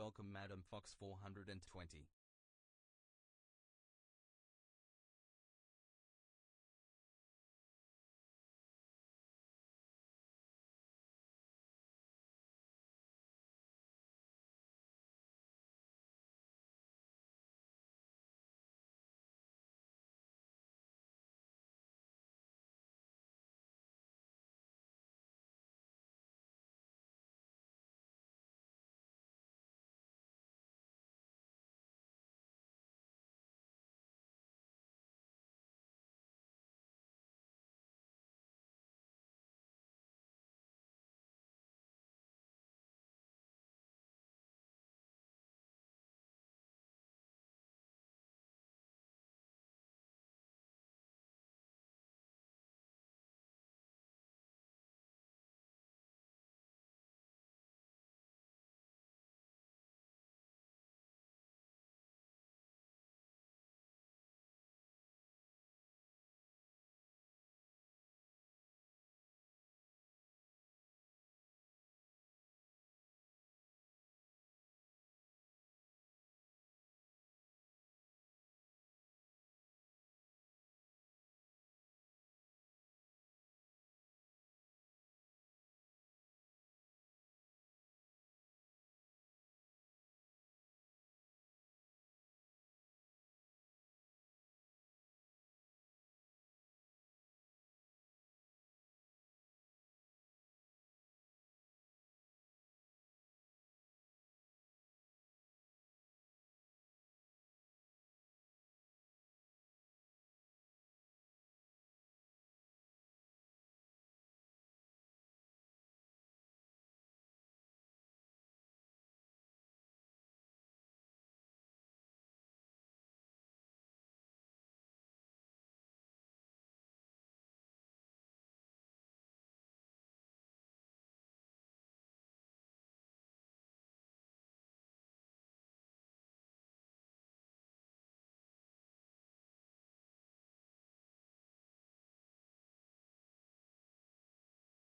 Welcome Madam Fox 420.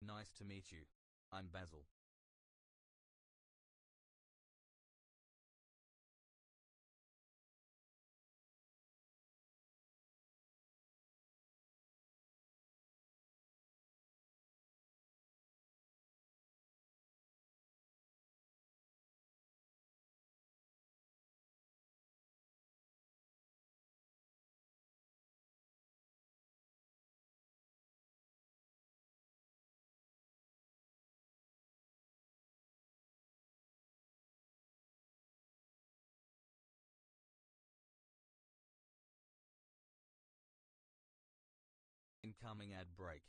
Nice to meet you. I'm Basil. Incoming ad break.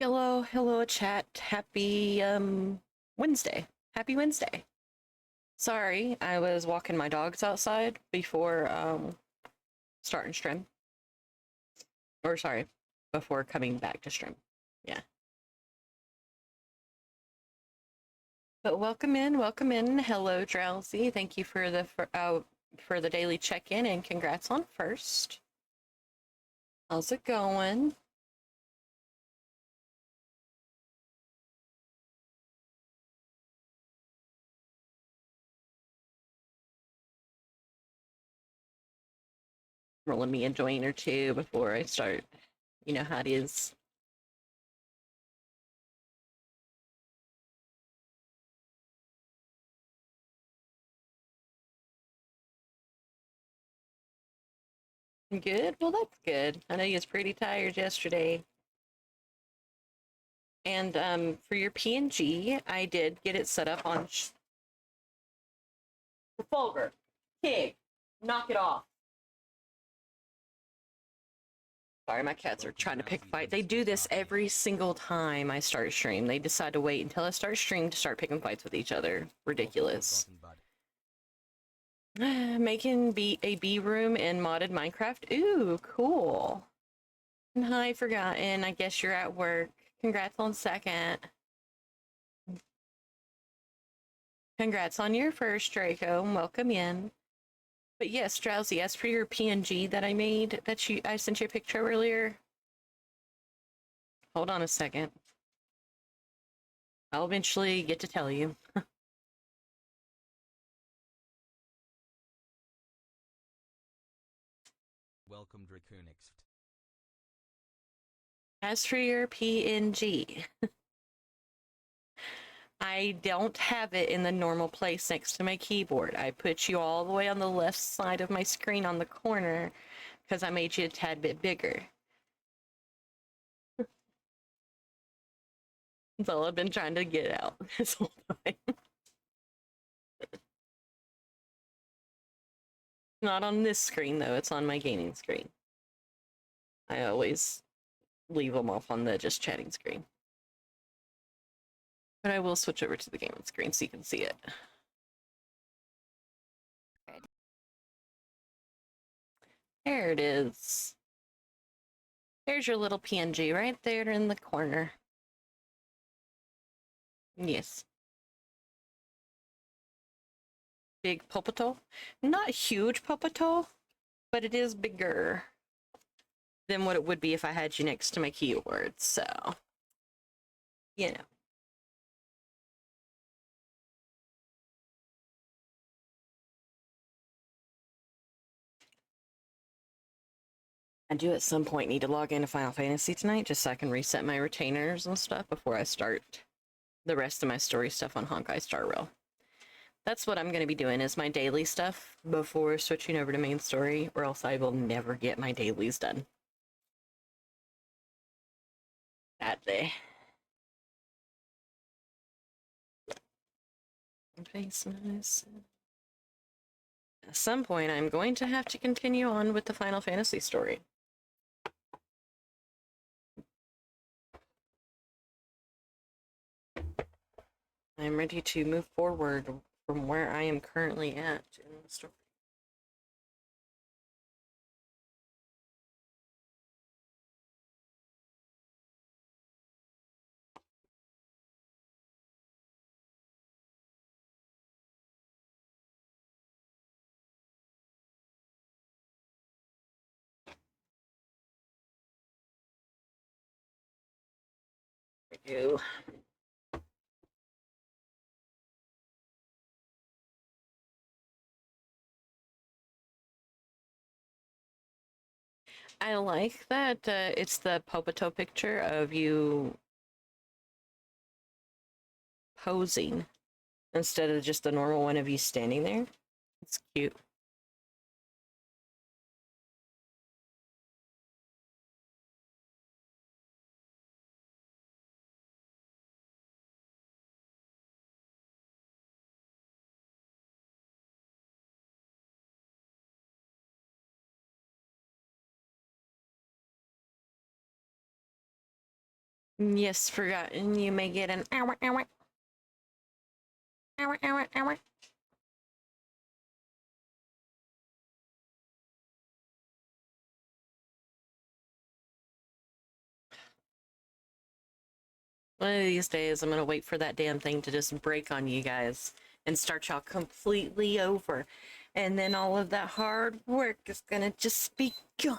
Hello, hello, chat. Happy Wednesday. Happy Wednesday. Sorry, I was walking my dogs outside before starting stream. Or sorry, before coming back to stream. Yeah. But welcome in, welcome in. Hello, Drowsy. Thank you for the daily check-in and congrats on first. How's it going? Rolling me a joint or two before I start. You know how it is. Good? Well, that's good. I know you was pretty tired yesterday. And for your PNG, I did get it set up on Fulgur. Pig, knock it off. Sorry, my cats are trying to pick a fight. They do this every single time I start stream. They decide to wait until I start stream to start picking fights with each other. Ridiculous. Making a B room in modded Minecraft. Ooh, cool. And hi, Forgotten. I guess you're at work. Congrats on second. Congrats on your first, Draco. Welcome in. But yes, Drowsy, as for your PNG that I made, I sent you a picture earlier. Hold on a second. I'll eventually get to tell you. Welcome, Draconix. As for your PNG, I don't have it in the normal place next to my keyboard. I put you all the way on the left side of my screen on the corner because I made you a tad bit bigger. That's all I've been trying to get out this whole time. Not on this screen, though. It's on my gaming screen. I always leave them off on the just chatting screen. But I will switch over to the gaming screen so you can see it. There it is. There's your little PNG right there in the corner. Yes. Big Popoto. Not huge Popoto, but it is bigger than what it would be if I had you next to my keyboard, so, you know. I do at some point need to log into Final Fantasy tonight just so I can reset my retainers and stuff before I start the rest of my story stuff on Honkai Star Rail. That's what I'm going to be doing is my daily stuff before switching over to main story, or else I will never get my dailies done. Sadly. Face nice. At some point, I'm going to have to continue on with the Final Fantasy story. I'm ready to move forward from where I am currently at in the story. I do. I like that it's the Popoto picture of you posing instead of just the normal one of you standing there. It's cute. Yes, forgotten. You may get an hour, hour, hour, hour, hour. One of these days, I'm gonna wait for that damn thing to just break on you guys and start y'all completely over. And then all of that hard work is gonna just be gone.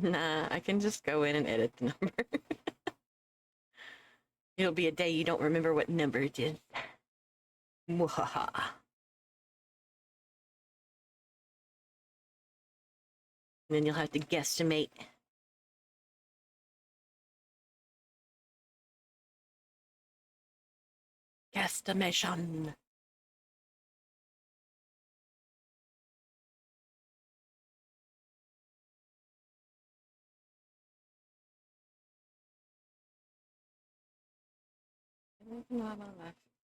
Nah, I can just go in and edit the number. It'll be a day you don't remember what number it is. Mwahaha. And then you'll have to guesstimate. Guesstimation.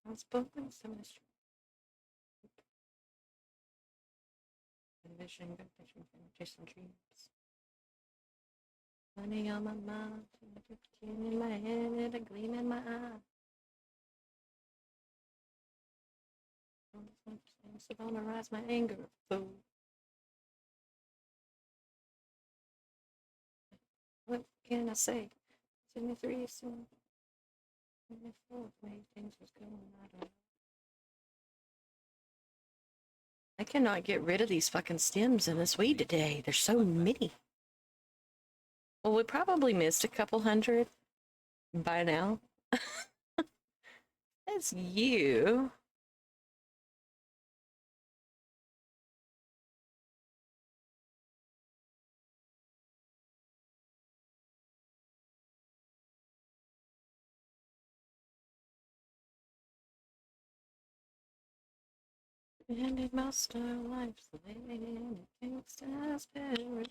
Unspoken semester. Vision, good vision, Jason dreams. Money on my mind, a gleam in my head, and a gleam in my eye. So don't arouse my anger, fool. What can I say? 73 soon. 74 many things was going on. I cannot get rid of these fucking stems in this weed today. There's so many. Well, we probably missed a couple hundred by now. That's you. And it must our life's lane. Gangsta's paradise.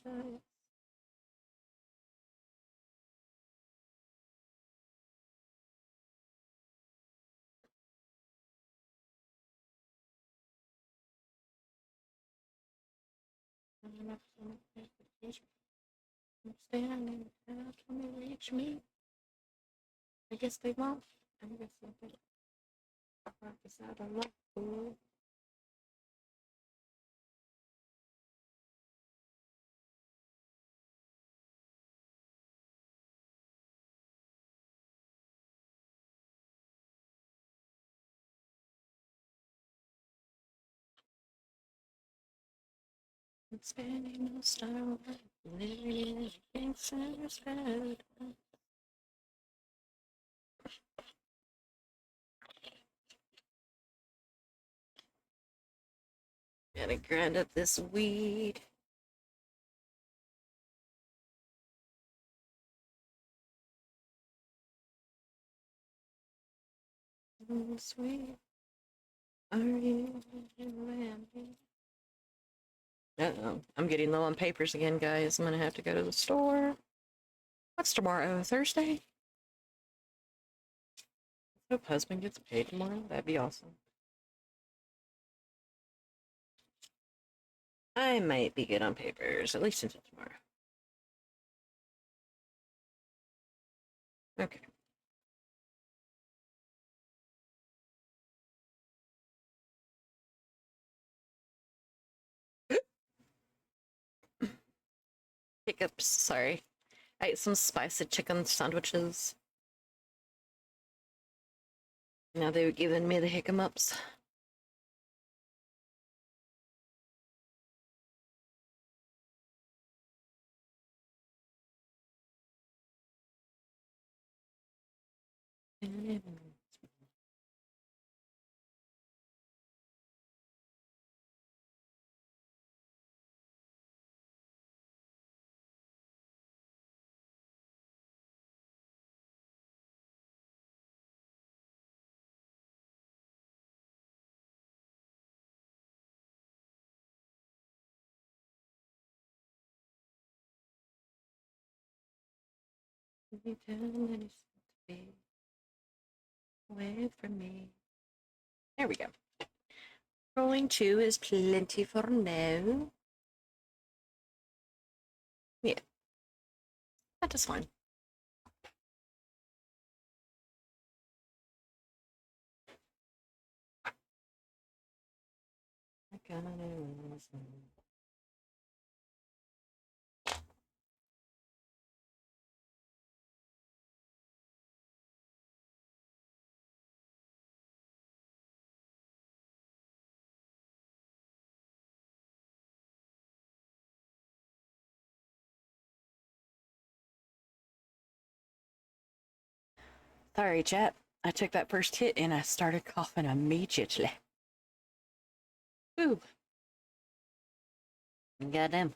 I'm standing out when they reach me. I guess they won't. I guess they won't. Rock is out of luck, fool. I'm spending most of our life living in gangster's paradise. Gotta grind up this weed. Sweet. Are you Uh-oh. I'm getting low on papers again, guys. I'm gonna have to go to the store. What's tomorrow? Thursday? Hope husband gets paid tomorrow. That'd be awesome. I might be good on papers, at least until tomorrow. Okay. Hiccups, sorry. I ate some spicy chicken sandwiches. Now they were giving me the hiccups. You don't understand to be away from me. There we go. Rolling 2 is plenty for now. Yeah, that is fine. I got it. Sorry, chat. I took that first hit and I started coughing immediately. Ooh. Goddamn.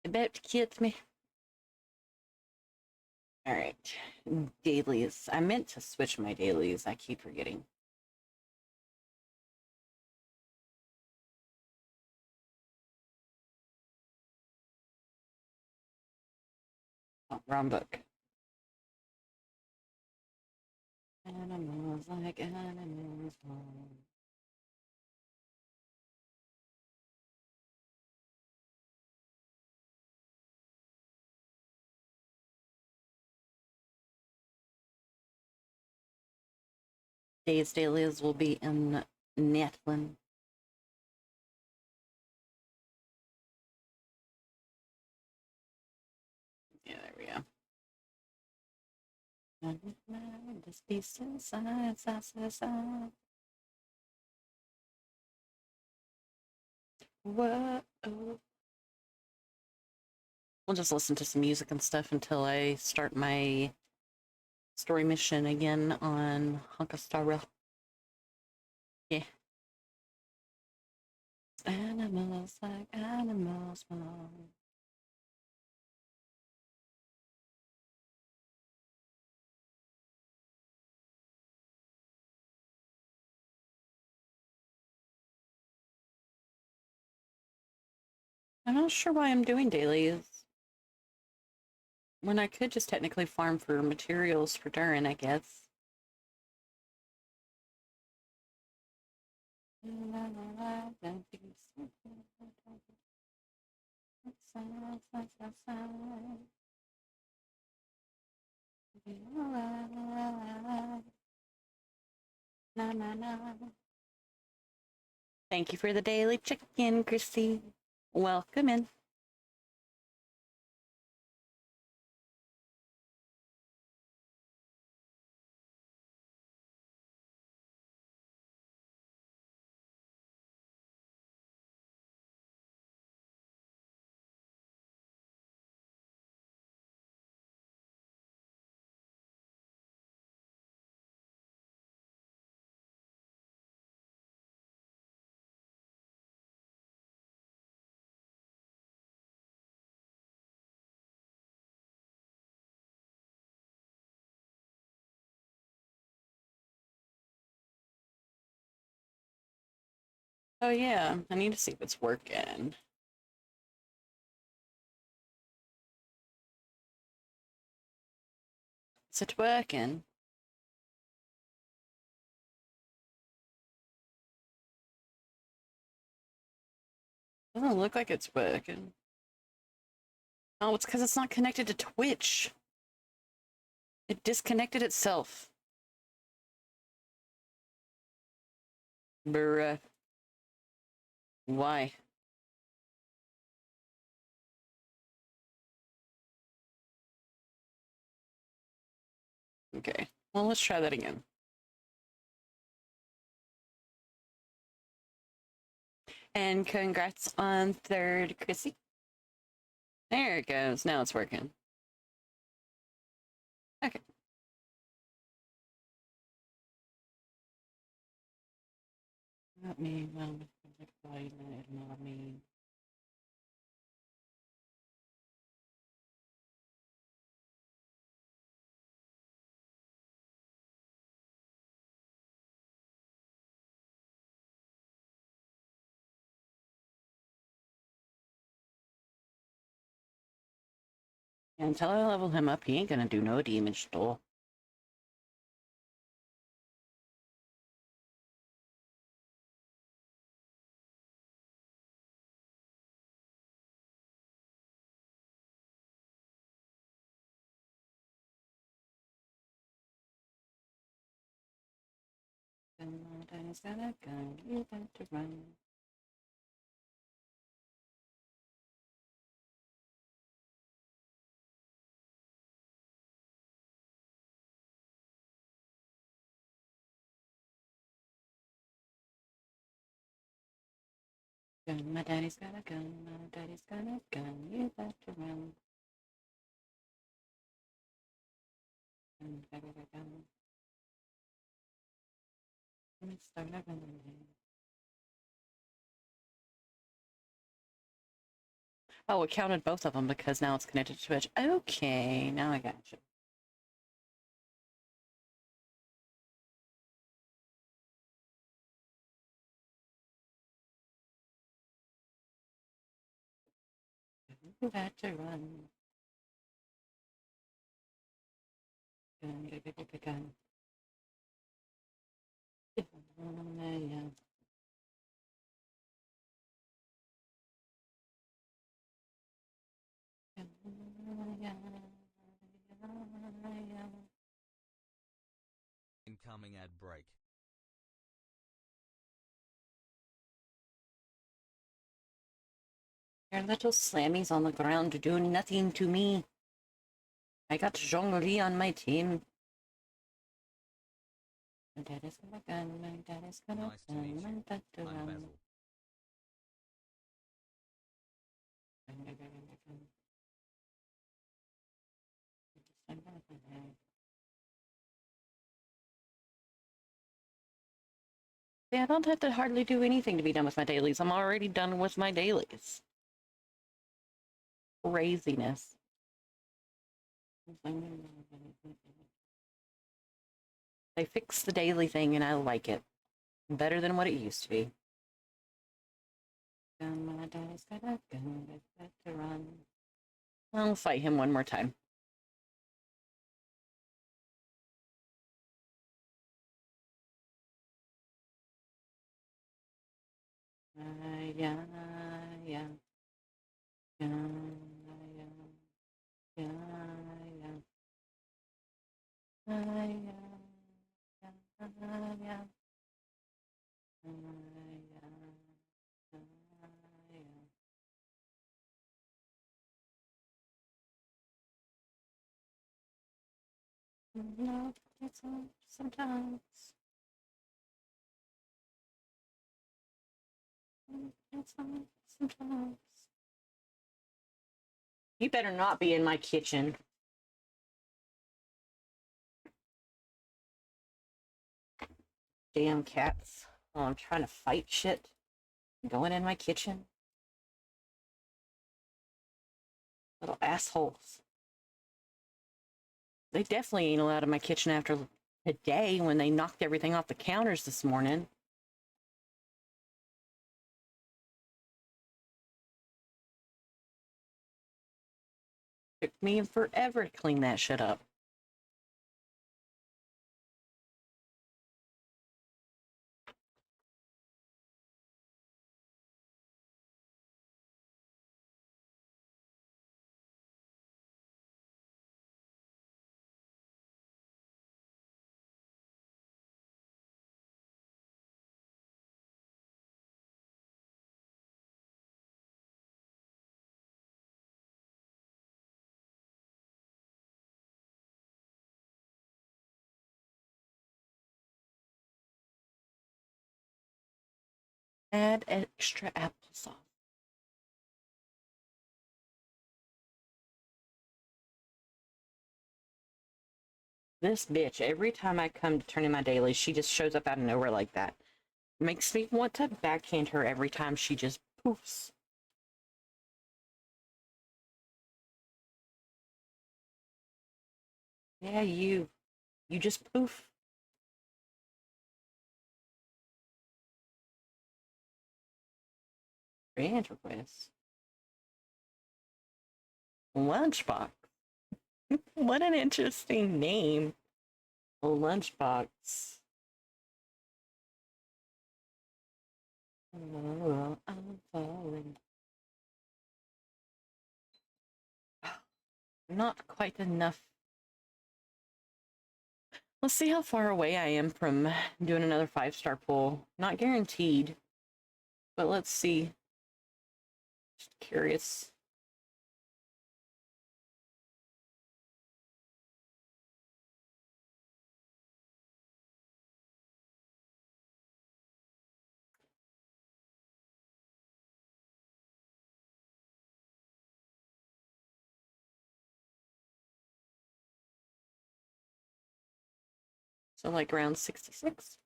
About to kill me. Alright. Dailies. I meant to switch my dailies. I keep forgetting. Oh, wrong book. Animals like animals. Dailies will be in Netlin. Yeah, there we go. This beast inside. Whoa. We'll just listen to some music and stuff until I start my story mission again on Honka Star Rail. Yeah. Animals like animals. I'm not sure why I'm doing dailies. When I could just technically farm for materials for Durin, I guess. Thank you for the daily check-in, Christy. Welcome in. Oh yeah, I need to see if it's working. Is it working? Doesn't look like it's working. Oh, it's because it's not connected to Twitch. It disconnected itself. Bruh. Why? Okay, well, let's try that again. And congrats on 3rd, Chrissy. There it goes. Now it's working. Okay. Not me. Not me. Until I level him up, he ain't gonna do no damage at all. Daddy's got a gun, you got to run. My daddy's got a gun, my daddy's got a gun, you got to run. Oh, it counted both of them because now it's connected to Twitch. Okay, now I got you. You got to run. Gun. Incoming ad break. Your little slammies on the ground do nothing to me. I got Zhongli on my team. My dad is gonna gun, my dad is gonna Nice to meet you. my dad to I'm run. Basil. Yeah, I don't have to hardly do anything to be done with my dailies. I'm already done with my dailies. Craziness. They fixed the daily thing and I like it. Better than what it used to be. My daddy's got a gun, got to run. I'll fight him one more time. Yeah. No, it's all sometimes. It's all sometimes. You better not be in my kitchen. Damn cats. Oh, I'm trying to fight shit. Going in my kitchen. Little assholes. They definitely ain't allowed in my kitchen after today when they knocked everything off the counters this morning. Took me forever to clean that shit up. Add extra applesauce. This bitch, every time I come to turn in my daily, she just shows up out of nowhere like that. Makes me want to backhand her every time she just poofs. Yeah, you just poof. Friend request. Lunchbox. What an interesting name. A lunchbox. Oh, I'm falling. Not quite enough. Let's see how far away I am from doing another 5-star pull. Not guaranteed, but let's see. Just curious. So like around 66.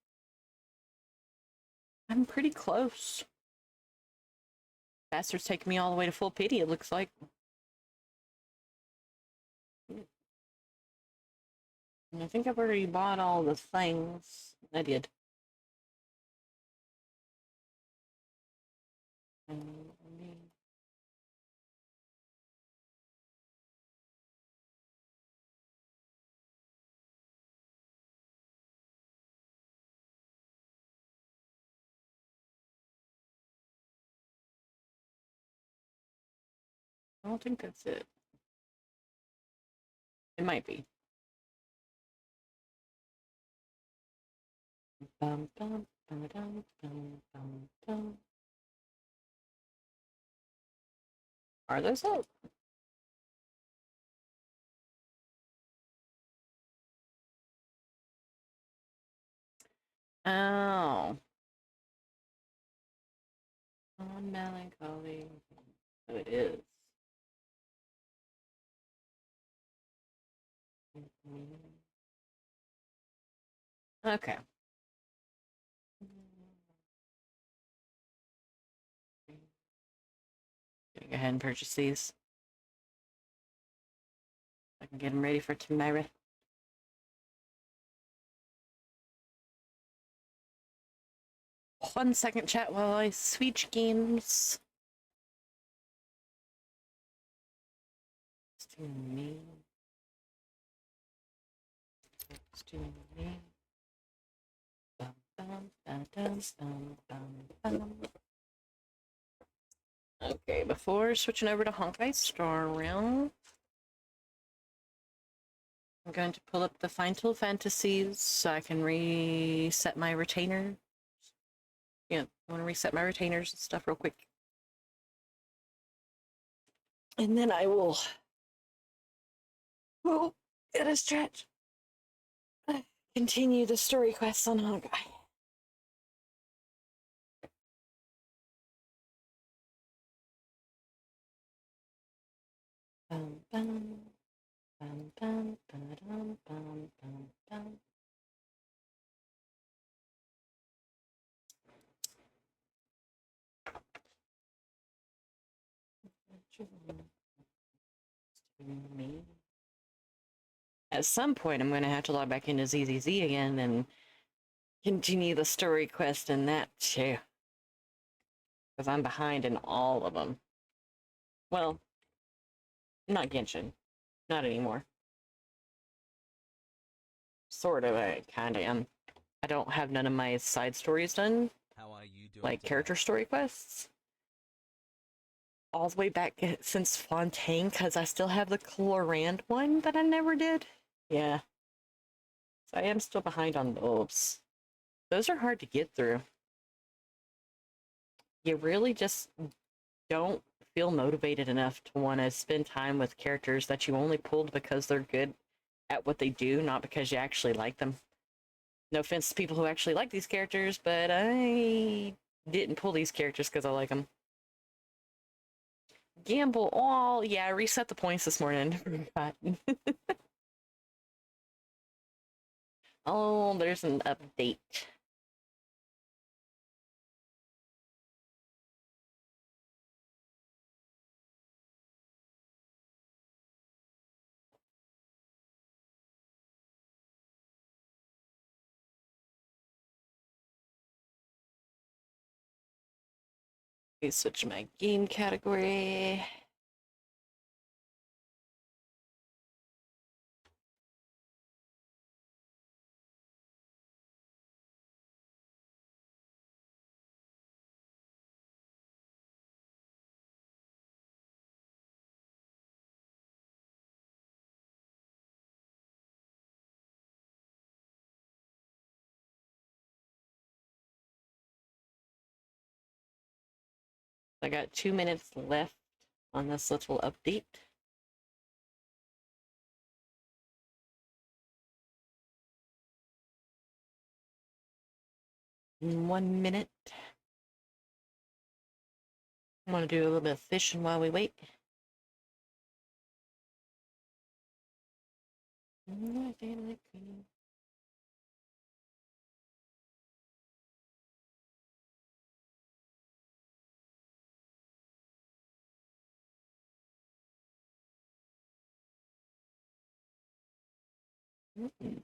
I'm pretty close. Bastard's taking me all the way to full pity, it looks like. And I think I've already bought all the things. I did. I don't think that's it. It might be. Bum, bum, bum, bum, bum, bum, bum. Are those up? Oh. On melancholy. Oh, it is. Okay. Gonna go ahead and purchase these. I can get them ready for tomorrow. One second, chat, while I switch games. It's doing me. It's doing me. Bum, bum, bum, bum, bum, bum. Okay, before switching over to Honkai Star Realm, I'm going to pull up the Fine Tool Fantasies so I can reset my retainer. Yeah, I want to reset my retainers and stuff real quick. And then I will get a stretch. Continue the story quests on Honkai. Bum, bum, bum, bum, bum, bum, bum, bum. Me. At some point, I'm going to have to log back into ZZZ again and continue the story quest in that too. Because I'm behind in all of them. Well, not Genshin. Not anymore. Sort of, I kind of am. I don't have none of my side stories done. How are you doing Like today? character story quests. All the way back since Fontaine, because I still have the Clorand one that I never did. Yeah. So I am still behind on those. Those are hard to get through. You really just don't feel motivated enough to want to spend time with characters that you only pulled because they're good at what they do, not because you actually like them. No offense to people who actually like these characters, but I didn't pull these characters because I like them. Gamble all. Yeah, I reset the points this morning. Oh, there's an update. Okay, switch my game category. I got 2 minutes left on this little update. In 1 minute. I'm gonna do a little bit of fishing while we wait.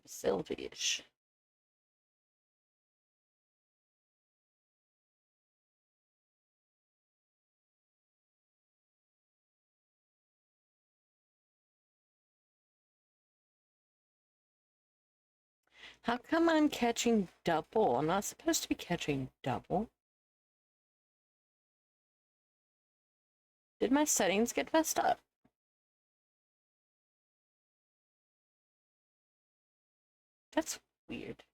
Silfish. How come I'm catching double? I'm not supposed to be catching double. Did my settings get messed up? That's weird.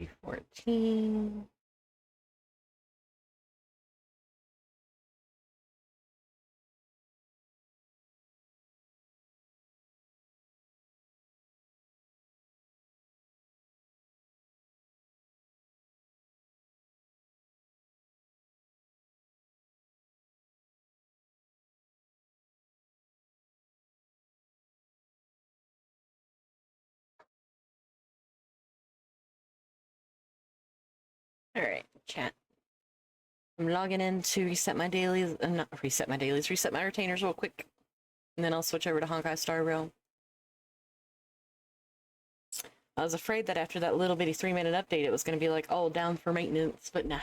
B14. All right, chat. I'm logging in to reset my dailies. Not reset my dailies, reset my retainers real quick. And then I'll switch over to Honkai Star Rail. I was afraid that after that little bitty 3-minute update, it was going to be like, oh, down for maintenance, but nah.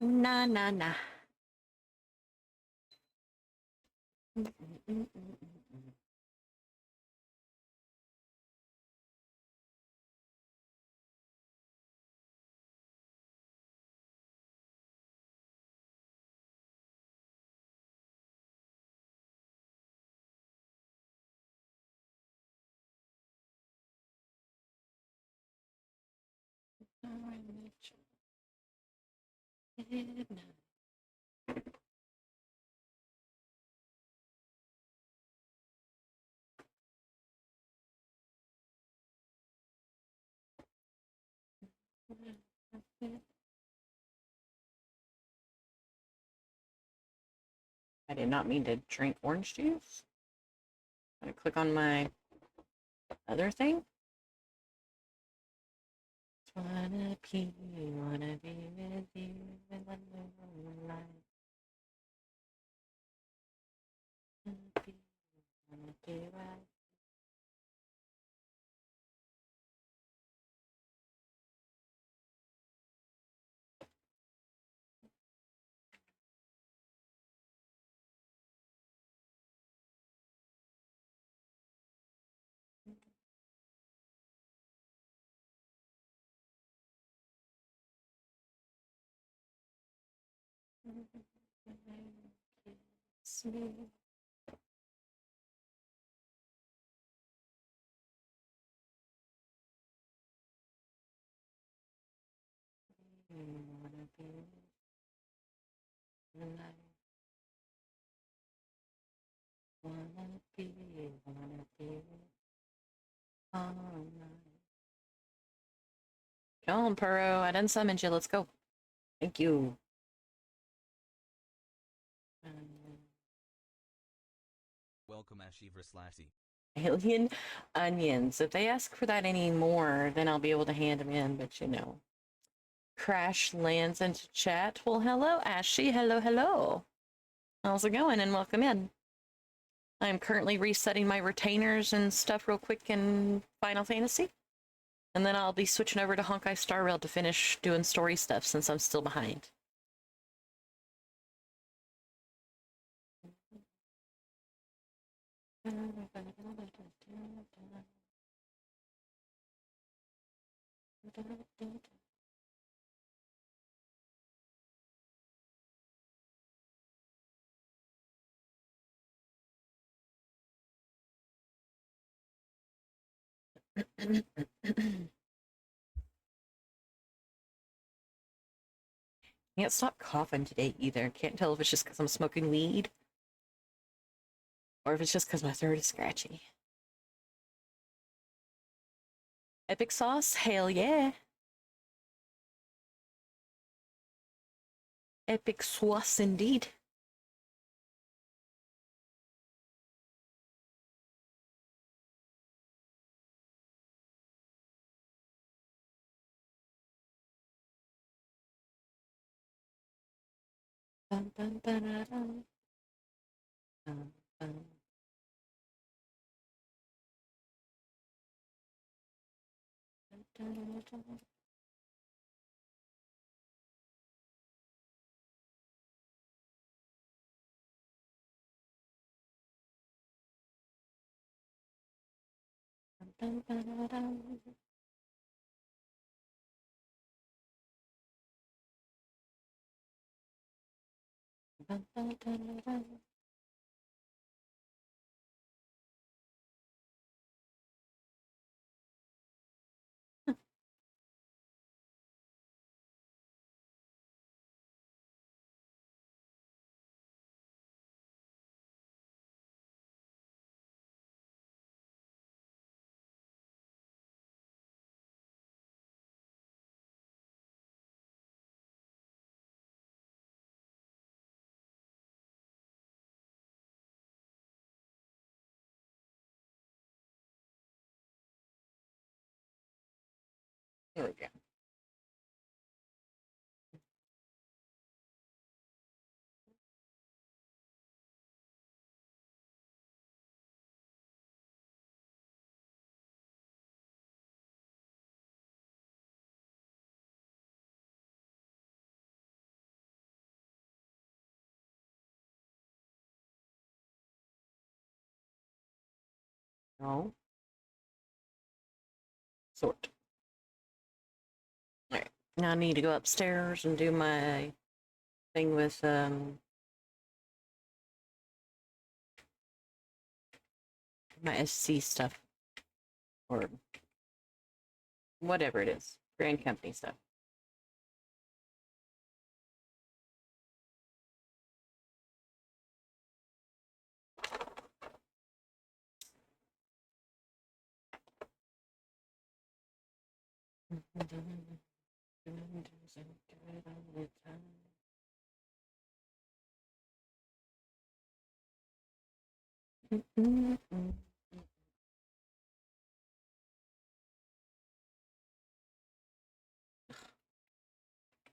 Nah. I did not mean to drink orange juice. I'm gonna click on my other thing. Wanna be with you in the moonlight. Wanna be right. Kiss me. Wanna be alive. Wanna be all night. Come on, Puro. I done summoned you. Let's go. Thank you. Welcome, Ashivra Slashy. Alien onions. If they ask for that anymore, then I'll be able to hand them in, but you know. Crash lands into chat. Well, hello, Ashy. Hello. How's it going? And welcome in. I'm currently resetting my retainers and stuff real quick in Final Fantasy. And then I'll be switching over to Honkai Star Rail to finish doing story stuff since I'm still behind. Can't stop coughing today either. Can't tell if it's just because I'm smoking weed or if it's just because my throat is scratchy. Epic sauce? Hell yeah. Epic sauce indeed. Bum, bum, ba-da-dum. Bum, bum. Da-da-da-da. Bum, ba-da-dum. Bum, ba-da-da-dum. There we go. No. Sort. Alright. Now I need to go upstairs and do my thing with my SC stuff. Or whatever it is. Grand company stuff.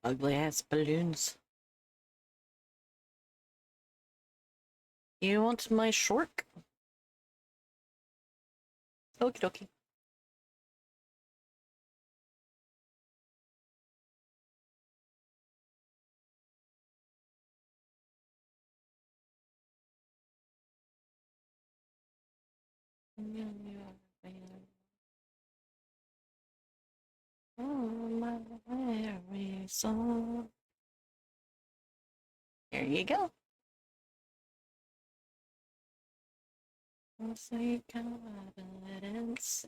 Ugly ass balloons. You want my short? Okie dokie. Oh, my very song. There you go. Sweet confidence.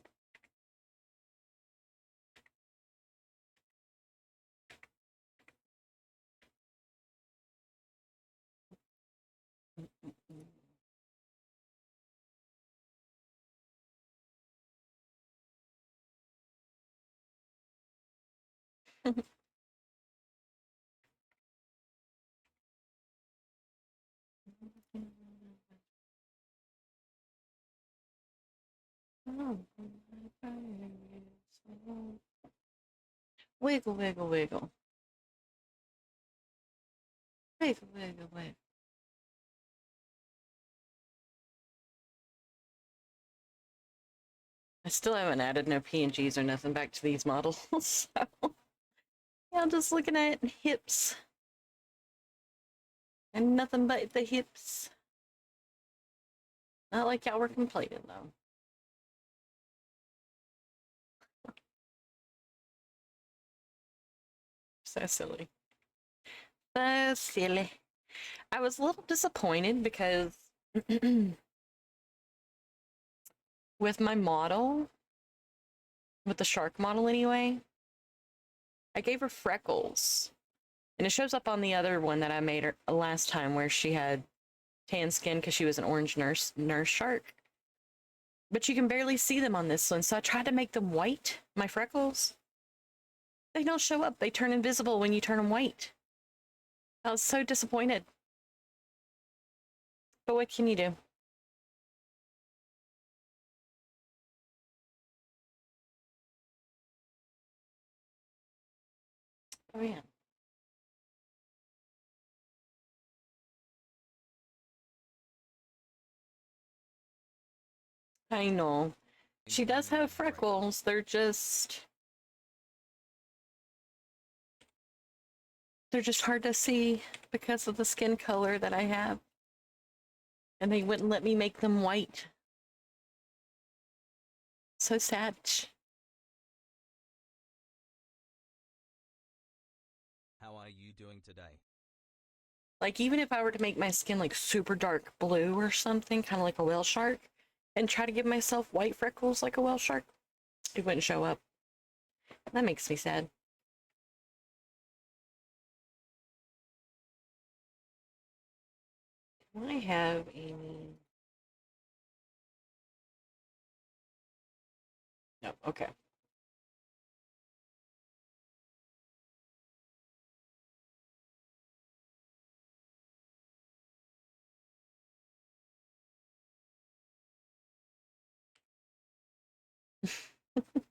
Wiggle, wiggle, wiggle. Wiggle, wiggle, wiggle. I still haven't added no PNGs or nothing back to these models, so yeah, I'm just looking at hips. And nothing but the hips. Not like y'all were complaining, though. So silly. So silly. I was a little disappointed because with my model, with the shark model anyway, I gave her freckles. And it shows up on the other one that I made her last time where she had tan skin because she was an orange nurse shark. But you can barely see them on this one, so I tried to make them white, my freckles. They don't show up. They turn invisible when you turn them white. I was so disappointed. But what can you do? Oh, yeah. I know. She does have freckles. They're just hard to see because of the skin color that I have. And they wouldn't let me make them white. So sad. How are you doing today? Like, even if I were to make my skin like super dark blue or something, kind of like a whale shark, and try to give myself white freckles like a whale shark, it wouldn't show up. That makes me sad. Do I have any? No, okay.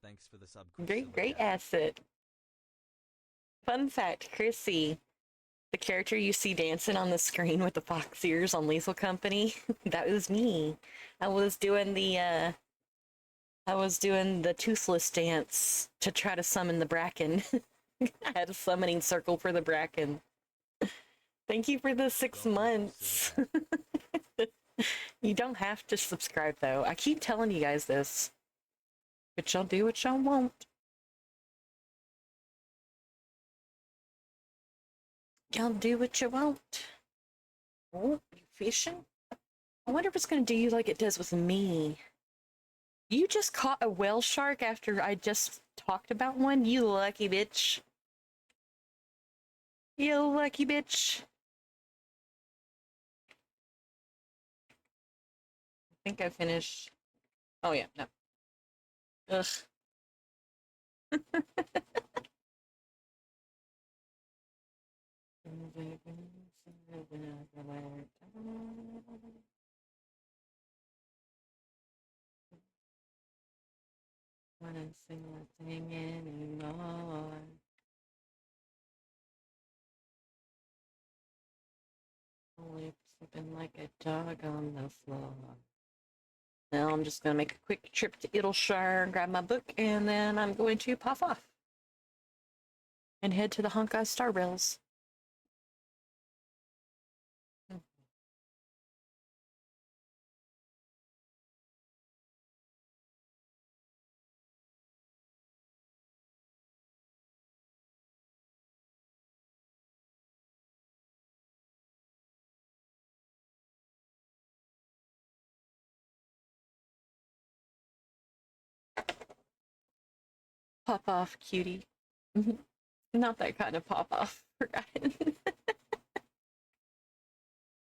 Thanks for the sub. Great asset. Fun fact, Chrissy, the character you see dancing on the screen with the fox ears on Lethal Company, that was me. I was doing the toothless dance to try to summon the Bracken. I had a summoning circle for the Bracken. Thank you for the 6 months. You don't have to subscribe though. I keep telling you guys this. But y'all do what y'all want. Y'all do what you want. Oh, you fishing? I wonder if it's gonna do you like it does with me. You just caught a whale shark after I just talked about one? You lucky bitch. You lucky bitch. I think I finished. Oh yeah, no. Ugh. Wanna sing a thing anymore. Only sleeping like a dog on the floor. Now I'm just gonna make a quick trip to Idleshire, grab my book, and then I'm going to pop off and head to the Honkai Star Rails. Pop off, cutie. Not that kind of pop off, forgotten.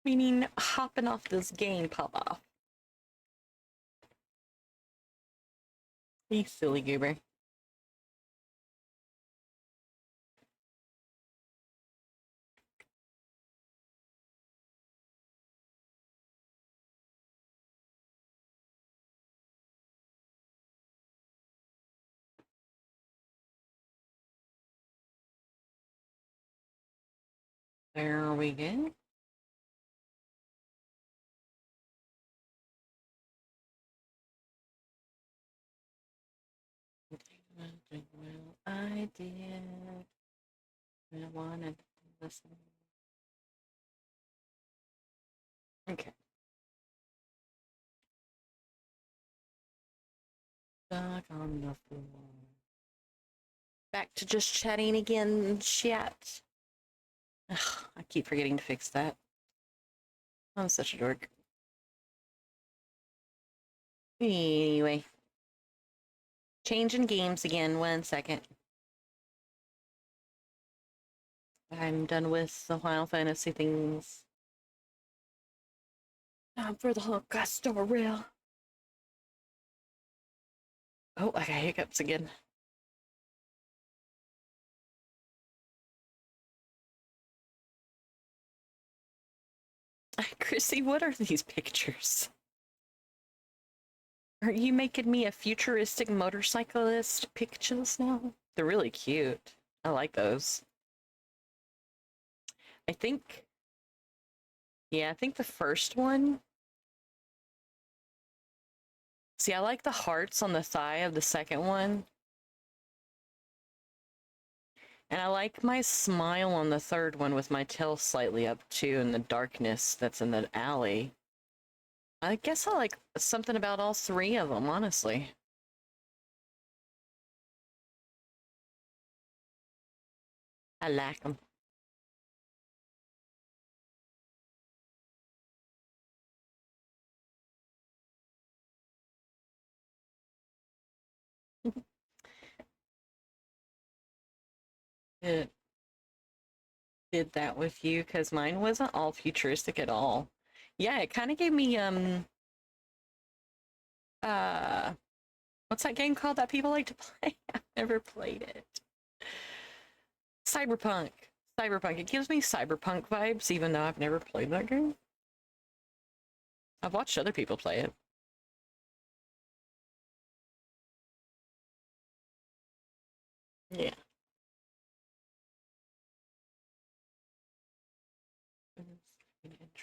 Meaning hopping off this game pop off. You silly goober. There we go. Well, I did. I wanted to listen. Okay. Back on the floor. Back to just chatting again, chat. Ugh, I keep forgetting to fix that. I'm such a dork. Anyway. Changing games again, 1 second. I'm done with the Final Fantasy things. Time for the Honkai Star Rail. Oh, I got hiccups again. Chrissy, what are these pictures? Are you making me a futuristic motorcyclist pictures now? They're really cute. I like those. I think, yeah, I think the first one. See, I like the hearts on the thigh of the second one. And I like my smile on the third one with my tail slightly up too in the darkness that's in the alley. I guess I like something about all three of them, honestly. I like them. It did that with you because mine wasn't all futuristic at all. Yeah, it kind of gave me uh what's that game called that people like to play? I've never played it. Cyberpunk. Cyberpunk. It gives me cyberpunk vibes, even though I've never played that game. I've watched other people play it. Yeah.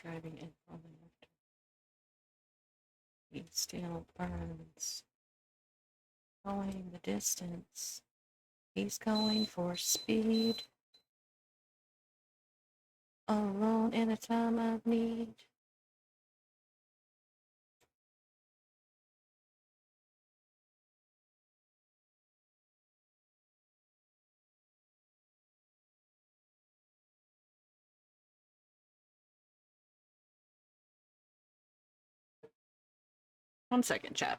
Driving in on the he still burns. Going the distance. He's going for speed. Alone in a time of need. 1 second, chat.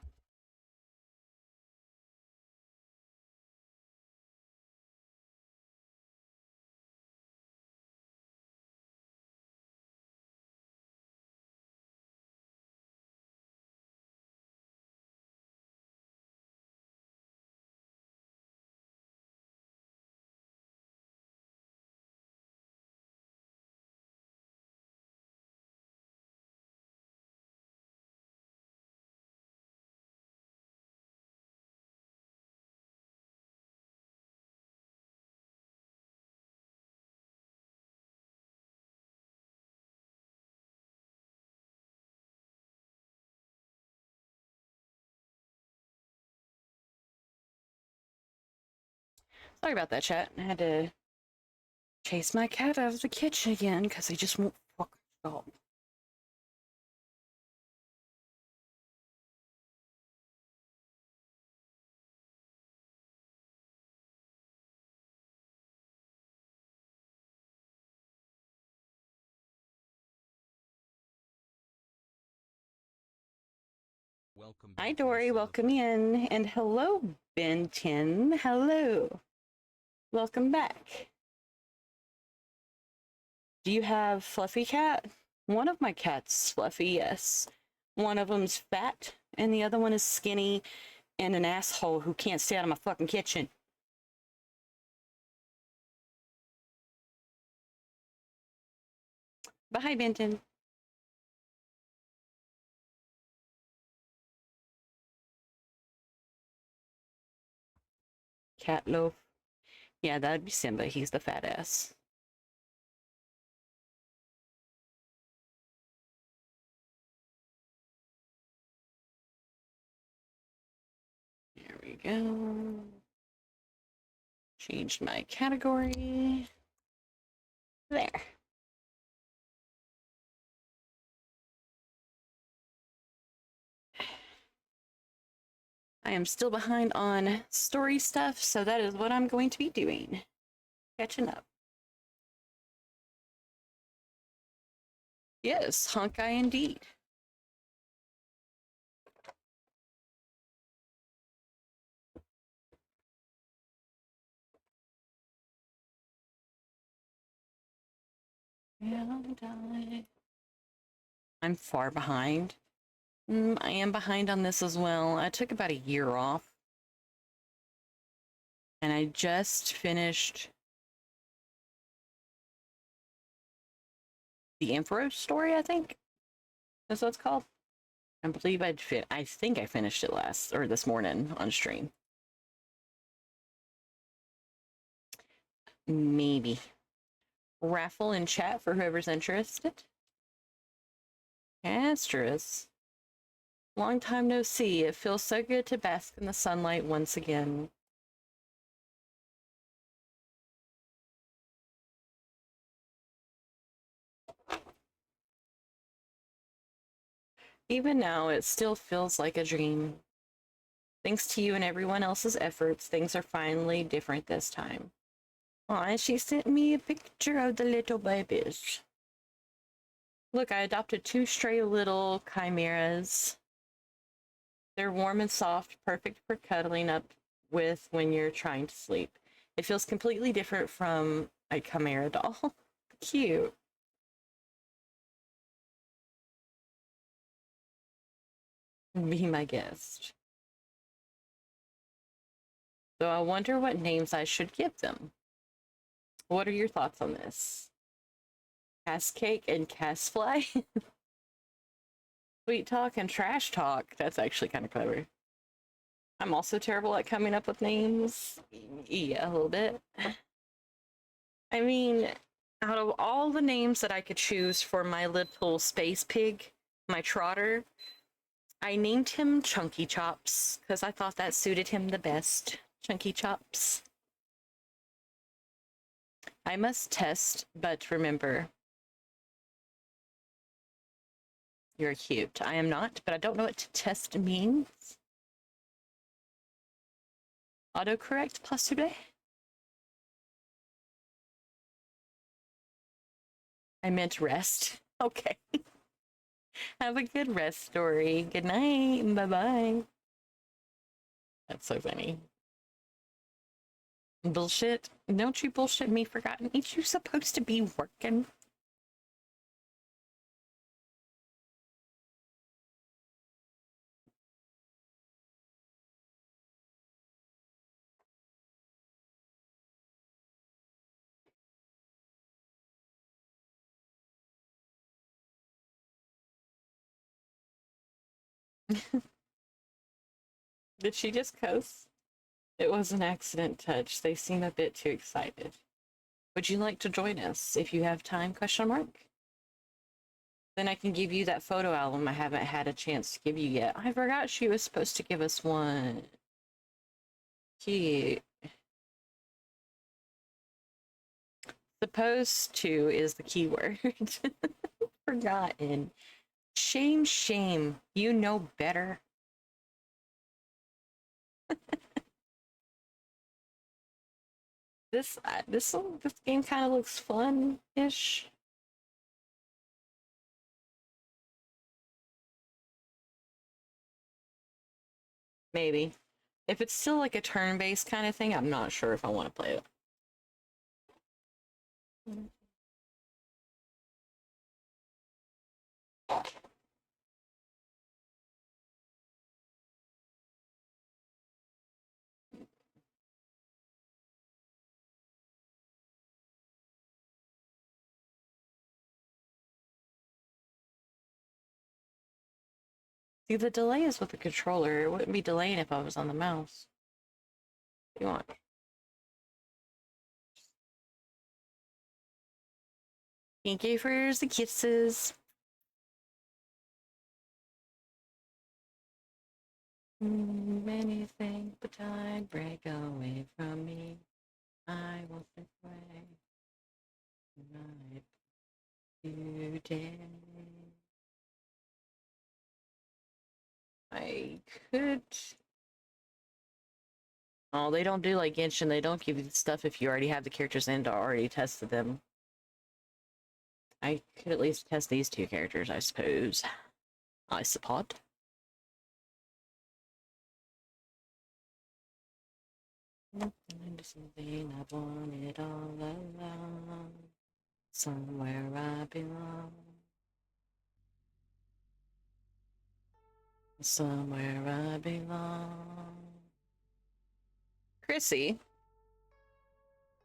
Sorry about that, chat. I had to chase my cat out of the kitchen again because he just won't fucking stop. Welcome Hi, back, my Dory. Welcome celebrant. in. And hello, Ben 10. Hello. Welcome back. Do you have Fluffy Cat? One of my cats is Fluffy, yes. One of them's fat, and the other one is skinny and an asshole who can't stay out of my fucking kitchen. But hi, Benton. Cat loaf. Yeah, that'd be Simba. He's the fat ass. There we go. Changed my category. There. I am still behind on story stuff, so that is what I'm going to be doing. Catching up. Yes, Honkai indeed. I'm far behind. I am behind on this as well. I took about a year off. And I just finished the Emperor story, I think. That's what it's called. I believe I think I finished it last, or this morning on stream. Maybe. Raffle in chat for whoever's interested. Asterus. Long time no see. It feels so good to bask in the sunlight once again. Even now, it still feels like a dream. Thanks to you and everyone else's efforts, things are finally different this time. Aw, and she sent me a picture of the little babies. Look, I adopted 2 stray little chimeras. They're warm and soft, perfect for cuddling up with when you're trying to sleep. It feels completely different from a chimera doll. Cute. Be my guest. So I wonder what names I should give them. What are your thoughts on this? Cake and Fly? Sweet talk and trash talk. That's actually kind of clever. I'm also terrible at coming up with names. Yeah, a little bit. I mean, out of all the names that I could choose for my little space pig, my trotter, I named him Chunky Chops because I thought that suited him the best. Chunky Chops. I must test, but remember, you're cute. I am not, but I don't know what to test means. Autocorrect, possibly? I meant rest. Okay. Have a good rest story. Good night. Bye-bye. That's so funny. Bullshit. Don't you bullshit me, Forgotten. Ain't you supposed to be working? Did she just cuss? It was an accident touch. They seem a bit too excited. Would you like to join us if you have time? Question mark. Then I can give you that photo album I haven't had a chance to give you yet. I forgot she was supposed to give us one. Cute. Supposed to is the key word. Forgotten. Shame, shame. You know better. This game kind of looks fun-ish. Maybe. If it's still like a turn-based kind of thing, I'm not sure if I want to play it. See, the delay is with the controller. It wouldn't be delaying if I was on the mouse. What do you want? Thank you for the kisses. Many things, but time break away from me. could. Oh, they don't do like Genshin. They don't give you the stuff if you already have the characters and already tested them. I could at least test these two characters, I suppose. I support. Something I've wanted all along. Somewhere I belong. Somewhere I belong. Chrissy,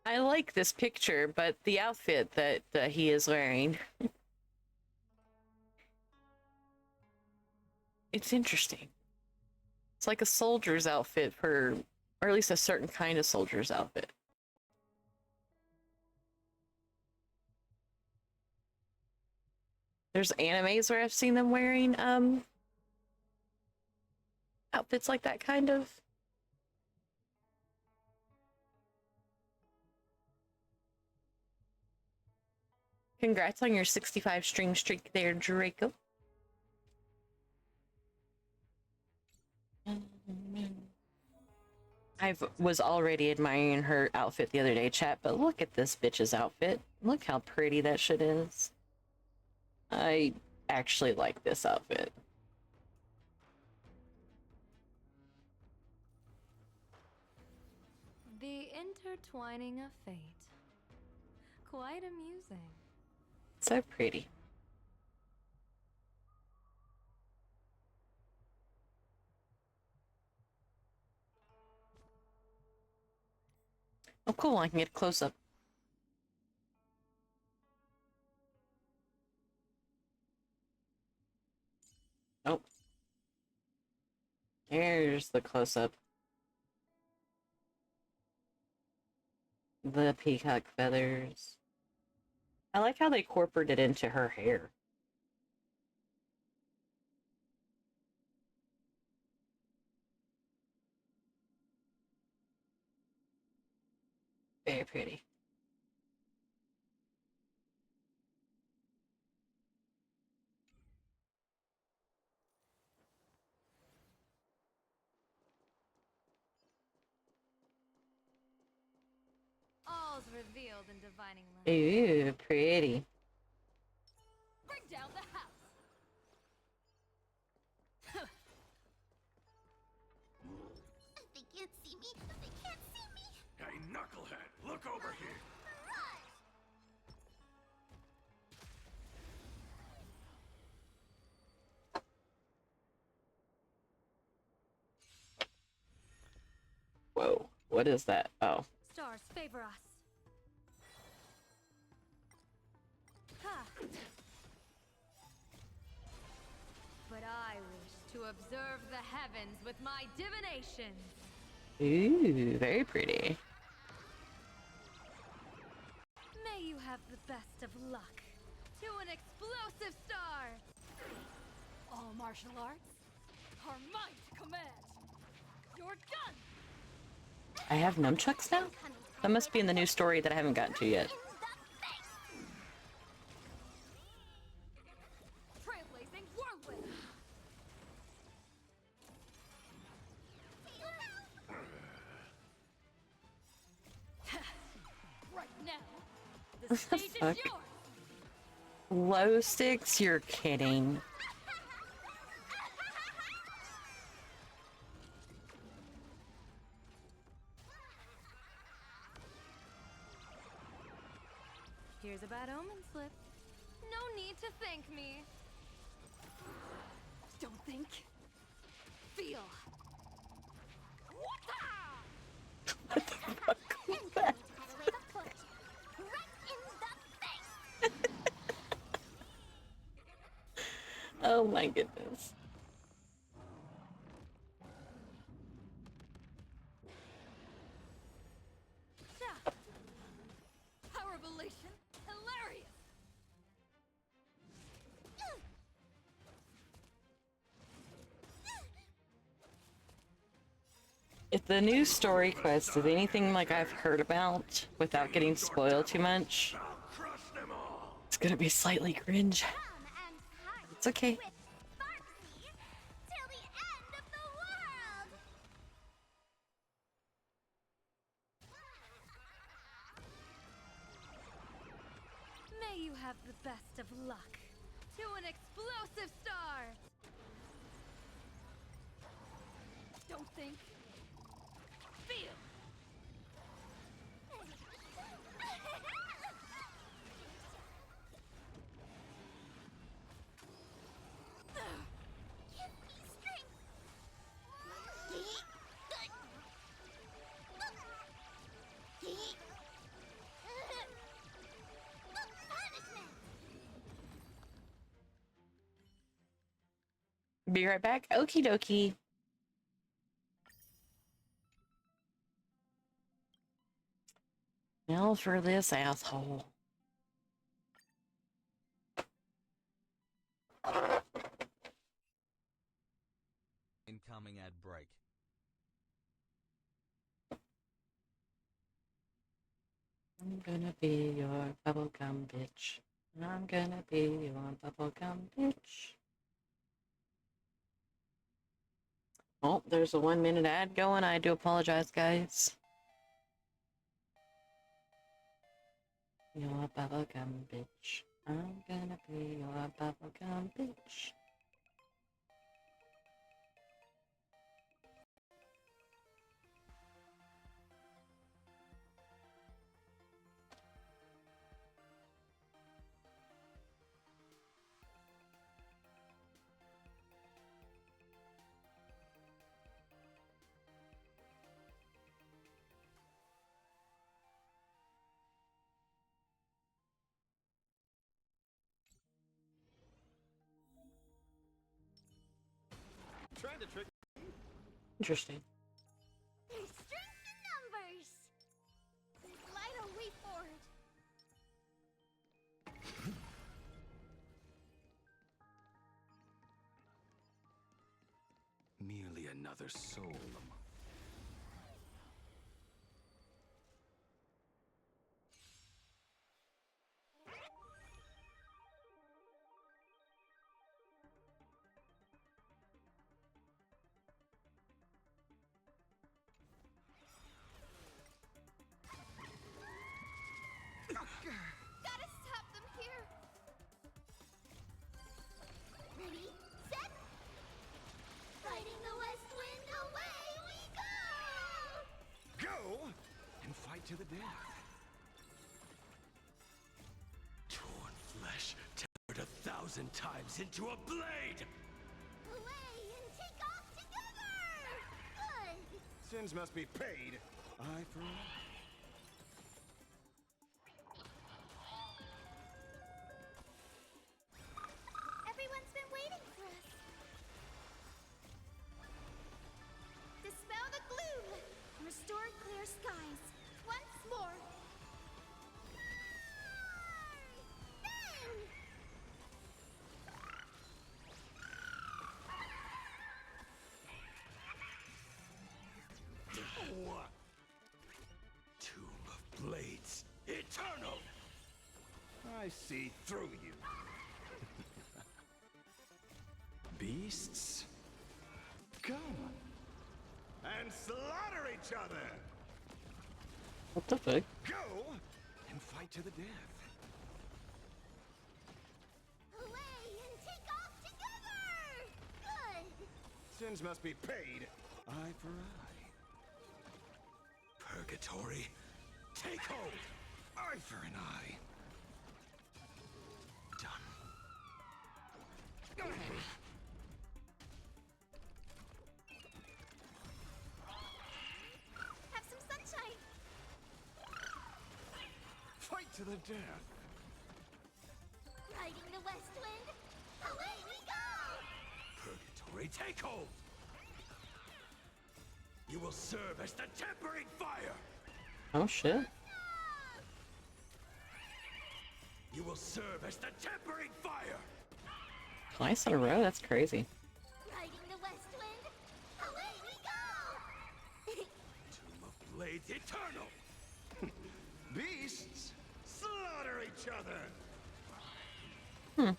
I like this picture, but the outfit that he is wearing. It's interesting. It's like a soldier's outfit for, or at least a certain kind of soldier's outfit. There's animes where I've seen them wearing outfits like that, kind of. Congrats on your 65 stream streak there, Draco. I was already admiring her outfit the other day, chat, but look at this bitch's outfit. Look how pretty that shit is. I actually like this outfit. The intertwining of fate. Quite amusing. So pretty. Oh, cool. I can get a close up. Oh. Here's the close up. The peacock feathers. I like how they incorporated it into her hair. Very pretty. All's revealed in divining light. Ooh, pretty. Bring down the house. They can't see me. They can't see me. Hey, knucklehead, look over here. Whoa, what is that? Oh. Stars favor us. Ha. But I wish to observe the heavens with my divination. Ooh, very pretty. May you have the best of luck. To an explosive start. All martial arts are mine to command. You're done. I have nunchucks now? That must be in the new story that I haven't gotten to yet. Trailblazing whirlwind. Right now, the stage is Fuck. yours. Glow sticks? You're kidding. Here's a bad omen slip. No need to thank me. Don't think. Feel. What What the fuck was that? Oh my goodness. a revelation? Hilarious. If the new story quest is anything like I've heard about, without getting spoiled too much, I'll crush them all. it's gonna be slightly cringe. It's okay. Till the end of the world. have the best of luck. To an explosive start! Don't think. Feel! Give me strength. Punishment. Be right back. Okie dokie. Now for this asshole. Incoming ad break. I'm gonna be your bubblegum bitch. I'm gonna be your bubblegum bitch. Oh, there's a 1-minute ad going. I do apologize, guys. Your bubblegum bitch. I'm gonna be your bubblegum bitch. Trying to trick. Interesting. There's strength in numbers! Light a way forward! Merely another soul. Gotta stop them here! Ready, set. Fighting the west wind, away we go! Go and fight to the death. Torn flesh teared 1,000 times into a blade. Away and take off together! Good! Sins must be paid. Eye for eye. Everyone's been waiting for us! Dispel the gloom! Restore clear skies! Once more! Then! Tomb of Blades, eternal! I see through you. Beasts, come and slaughter each other! What the fuck? Go and fight to the death. Away and take off together! Good! Sins must be paid, eye for eye. Purgatory, take hold! Eye for an eye. Done. Have some sunshine! Fight to the death. Riding the west wind, away we go! Purgatory, take hold! You will serve as the tempering fire! Oh shit. You will serve as the tempering fire! Twice in a row? That's crazy. Riding the west wind, away we go! Tomb of Blades eternal! Beasts, slaughter each other! Hmm.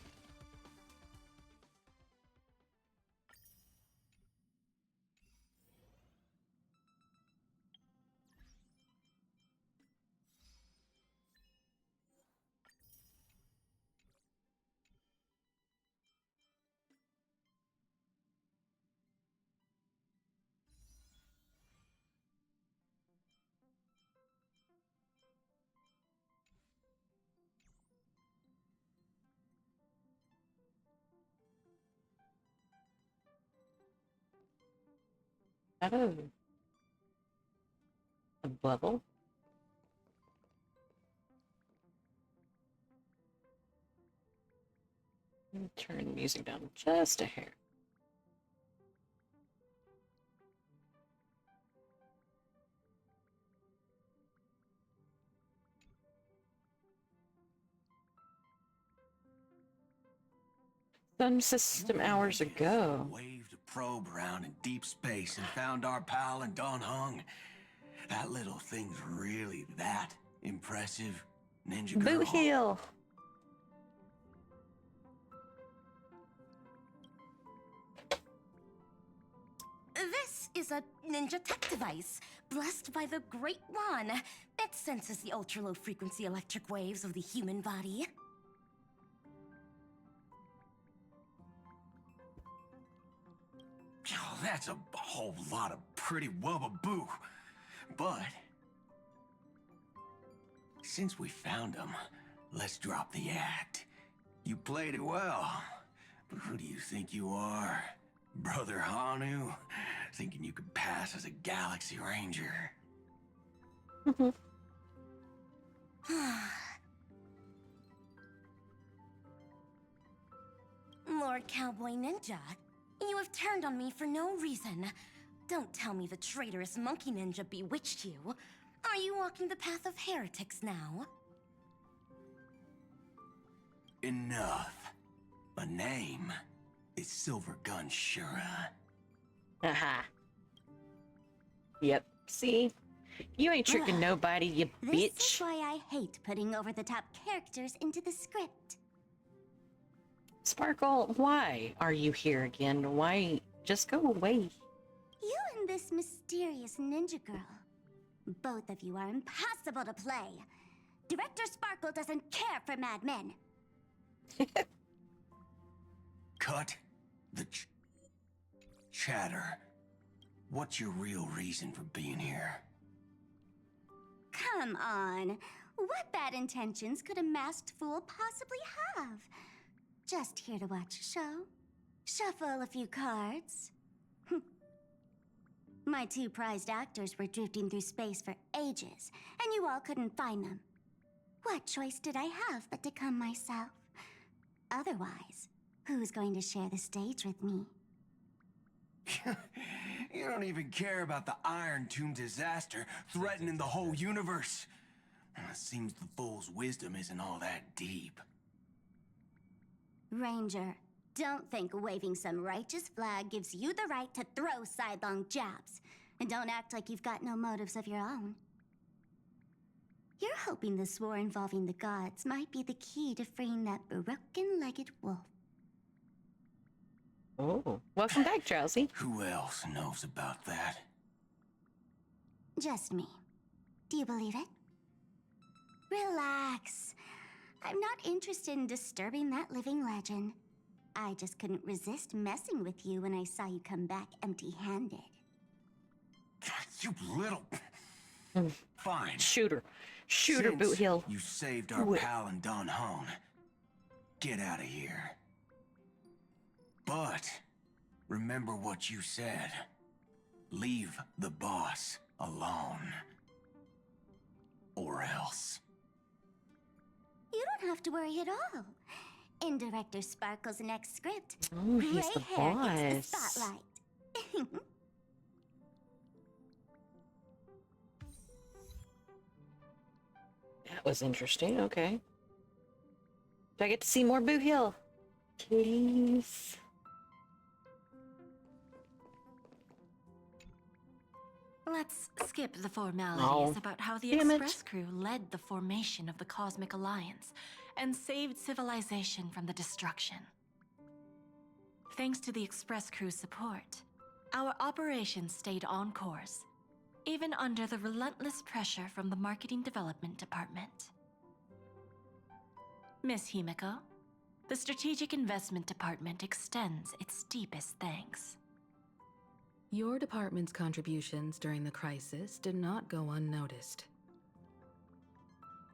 Out of a level. Let me turn the music down just a hair. Some system hours ago. Waved a probe around in deep space and found our pal and Don Hung. That little thing's really that impressive, Ninja Girl. Boot heel. This is a ninja tech device, blessed by the Great One. It senses the ultra-low frequency electric waves of the human body. Oh, that's a whole lot of pretty wubbaboo. But since we found him, let's drop the act. You played it well, but who do you think you are? Brother Hanu? Thinking you could pass as a Galaxy Ranger? Lord Cowboy Ninja, you have turned on me for no reason. Don't tell me the traitorous monkey ninja bewitched you. Are you walking the path of heretics now? Enough. A name is Silver Gun Shura. Aha. Yep. See? You ain't tricking nobody, you This is bitch. why I hate putting over-the-top characters into the script. Sparkle, why are you here again? Why? Just go away. You and this mysterious ninja girl. Both of you are impossible to play. Director Sparkle doesn't care for mad men. Cut the chatter. What's your real reason for being here? Come on. What bad intentions could a masked fool possibly have? Just here to watch a show. Shuffle a few cards. My two prized actors were drifting through space for ages, and you all couldn't find them. What choice did I have but to come myself? Otherwise, who's going to share the stage with me? You don't even care about the Iron Tomb disaster threatening the whole universe. It seems the fool's wisdom isn't all that deep. Ranger, don't think waving some righteous flag gives you the right to throw sidelong jabs. And don't act like you've got no motives of your own. You're hoping this war involving the gods might be the key to freeing that broken-legged wolf. Oh, welcome back, Drowsy. Who else knows about that? Just me. Do you believe it? Relax. I'm not interested in disturbing that living legend. I just couldn't resist messing with you when I saw you come back empty-handed. You little... Fine. Shooter. Shooter, Since Boot Hill. you saved our pal and Don Hong, get out of here. But remember what you said. Leave the boss alone. Or else. You don't have to worry at all. In Director Sparkle's next script, Oh, he's gray the hair gets the boss. spotlight. That was interesting. Okay. Do I get to see more Boot Hill? Please. Let's skip the formalities Oh, about how the damn it. Express crew led the formation of the Cosmic Alliance and saved civilization from the destruction. Thanks to the Express crew's support, our operations stayed on course, even under the relentless pressure from the Marketing Development Department. Miss Himiko, the Strategic Investment Department extends its deepest thanks. Your department's contributions during the crisis did not go unnoticed.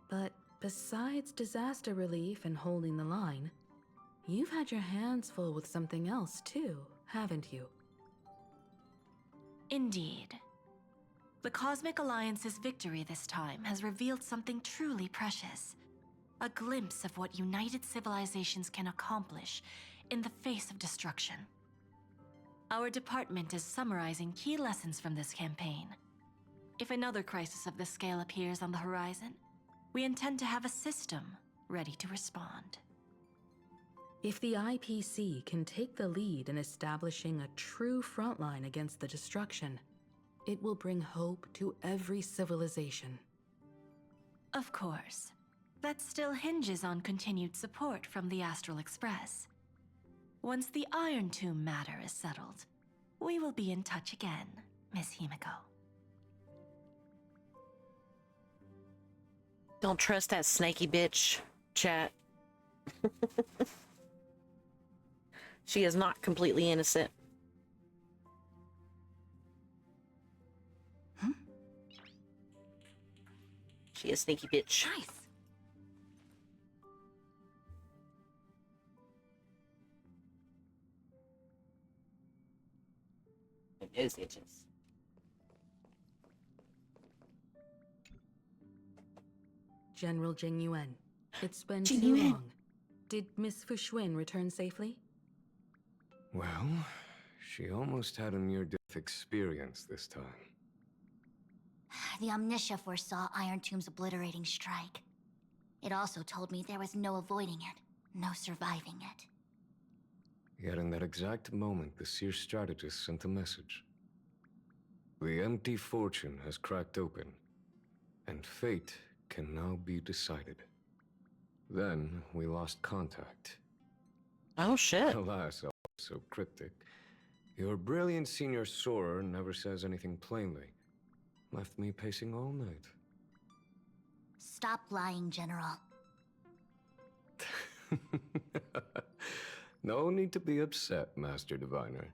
But besides disaster relief and holding the line, you've had your hands full with something else too, haven't you? Indeed. The Cosmic Alliance's victory this time has revealed something truly precious. A glimpse of what united civilizations can accomplish in the face of destruction. Our department is summarizing key lessons from this campaign. If another crisis of this scale appears on the horizon, we intend to have a system ready to respond. If the IPC can take the lead in establishing a true frontline against the destruction, it will bring hope to every civilization. Of course. That still hinges on continued support from the Astral Express. Once the Iron Tomb matter is settled, we will be in touch again, Miss Himiko. Don't trust that snaky bitch, chat. She is not completely innocent. She is sneaky bitch. Nice. My nose itches. General Jing Yuan, it's been Jing too Yuan. long. Did Miss Fuxuan return safely? Well, she almost had a near-death experience this time. The Omniscia foresaw Iron Tomb's obliterating strike. It also told me there was no avoiding it, no surviving it. Yet in that exact moment, the Seer strategist sent a message. The empty fortune has cracked open, and fate can now be decided. Then we lost contact. Oh shit. Alas, so cryptic. Your brilliant senior soarer never says anything plainly. Left me pacing all night. Stop lying, General. No need to be upset, Master Diviner.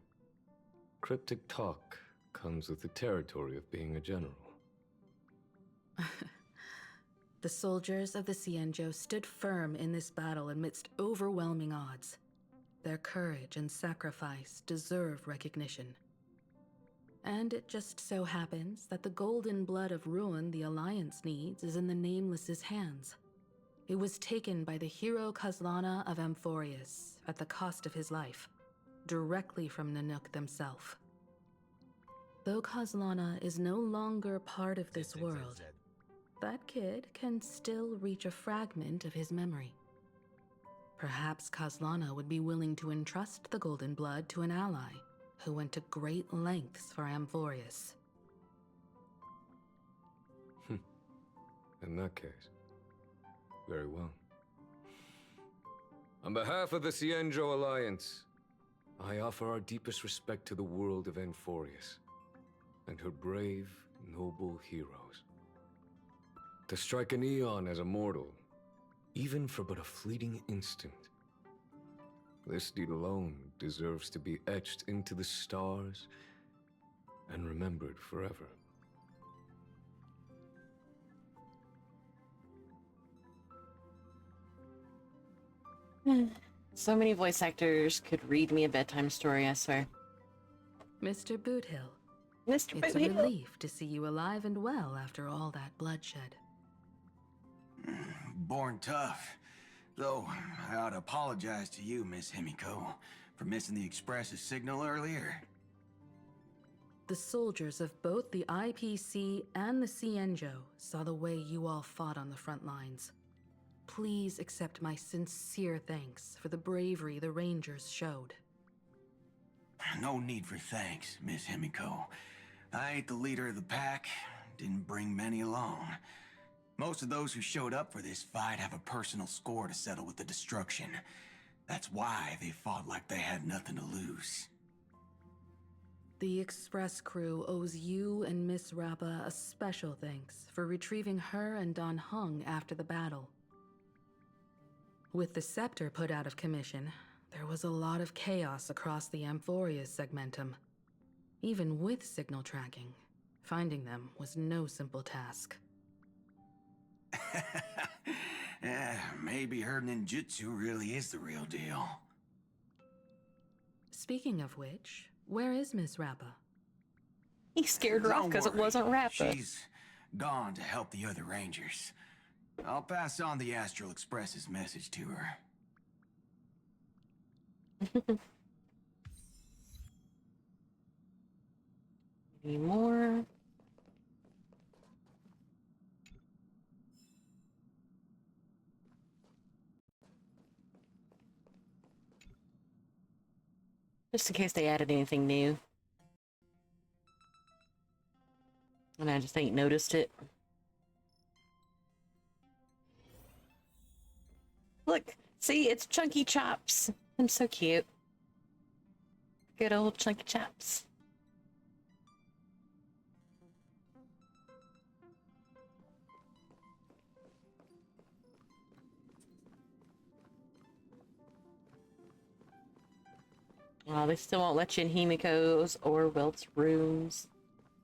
Cryptic talk comes with the territory of being a general. The soldiers of the Xianzhou stood firm in this battle amidst overwhelming odds. Their courage and sacrifice deserve recognition. And it just so happens that the golden blood of ruin the Alliance needs is in the Nameless's hands. It was taken by the hero Kazlana of Amphorius at the cost of his life, directly from Nanook themselves. Though Kazlana is no longer part of this world, that kid can still reach a fragment of his memory. Perhaps Kazlana would be willing to entrust the golden blood to an ally who went to great lengths for Amphorius. In that case, very well. On behalf of the Xianzhou Alliance, I offer our deepest respect to the world of Amphorius and her brave, noble heroes. To strike an eon as a mortal, even for but a fleeting instant, this deed alone deserves to be etched into the stars and remembered forever. So many voice actors could read me a bedtime story, I swear. Mr. Boothill, Mr. it's a Boothill. relief to see you alive and well after all that bloodshed. Born tough. Though, I ought to apologize to you, Miss Himiko, for missing the Express's signal earlier. The soldiers of both the IPC and the Xianzhou saw the way you all fought on the front lines. Please accept my sincere thanks for the bravery the Rangers showed. No need for thanks, Miss Himiko. I ain't the leader of the pack, didn't bring many along. Most of those who showed up for this fight have a personal score to settle with the destruction. That's why they fought like they had nothing to lose. The Express crew owes you and Miss Rappa a special thanks for retrieving her and Don Hung after the battle. With the scepter put out of commission, there was a lot of chaos across the Amphorius segmentum. Even with signal tracking, finding them was no simple task. Maybe her ninjutsu really is the real deal. Speaking of which, where is Miss Rappa? He scared her off Don't because it worry. wasn't Rappa. She's gone to help the other rangers. I'll pass on the Astral Express's message to her. Any more? Just in case they added anything new. And I just ain't noticed it. Look, see, it's Chunky Chops. I'm so cute. Good old Chunky Chops. Oh, they still won't let you in Himiko's or Welt's rooms.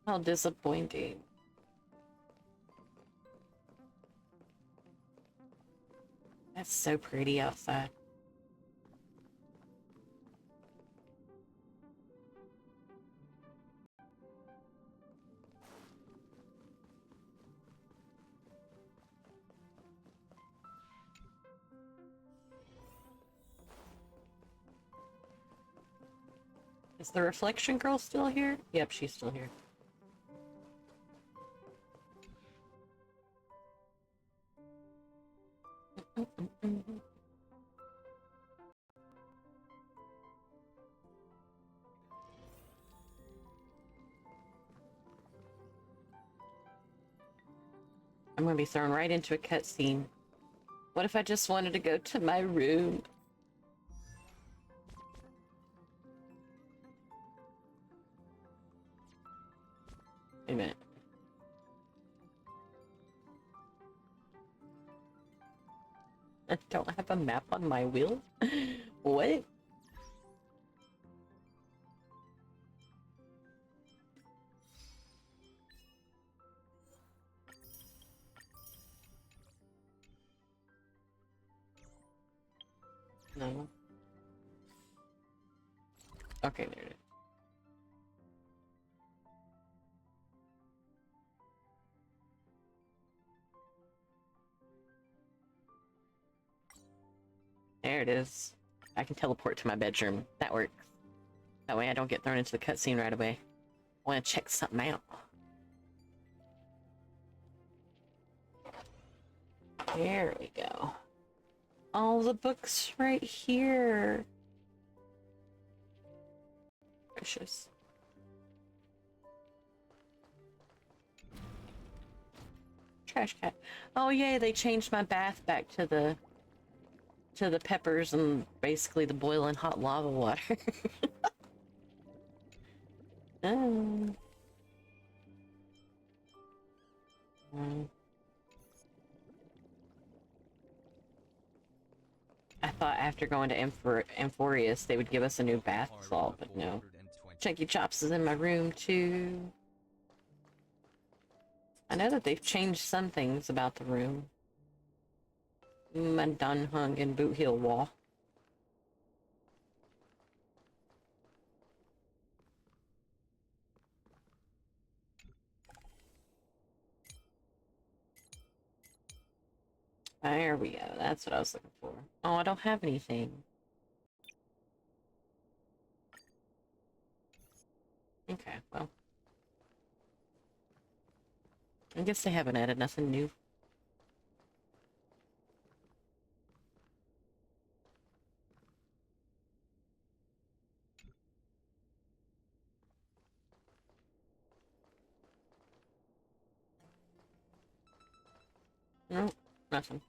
How disappointing. That's so pretty outside. Is the reflection girl still here? Yep, she's still here. I'm gonna be thrown right into a cutscene. What if I just wanted to go to my room? Wait a minute. I don't have a map on my wheel? What? No. Okay, there it is. There it is. I can teleport to my bedroom. That works. That way I don't get thrown into the cutscene right away. I want to check something out. There we go. All the books right here. Precious. Trash cat. Oh yay, they changed my bath back to the peppers and basically the boiling hot lava water. Oh. I thought after going to Amphorius they would give us a new bath salt, but no. Chunky Chops is in my room too. I know that they've changed some things about the room. My Dunhung and Boot Heel wall. There we go. That's what I was looking for. Oh, I don't have anything. Okay, well. I guess they haven't added nothing new. Nope, nothing.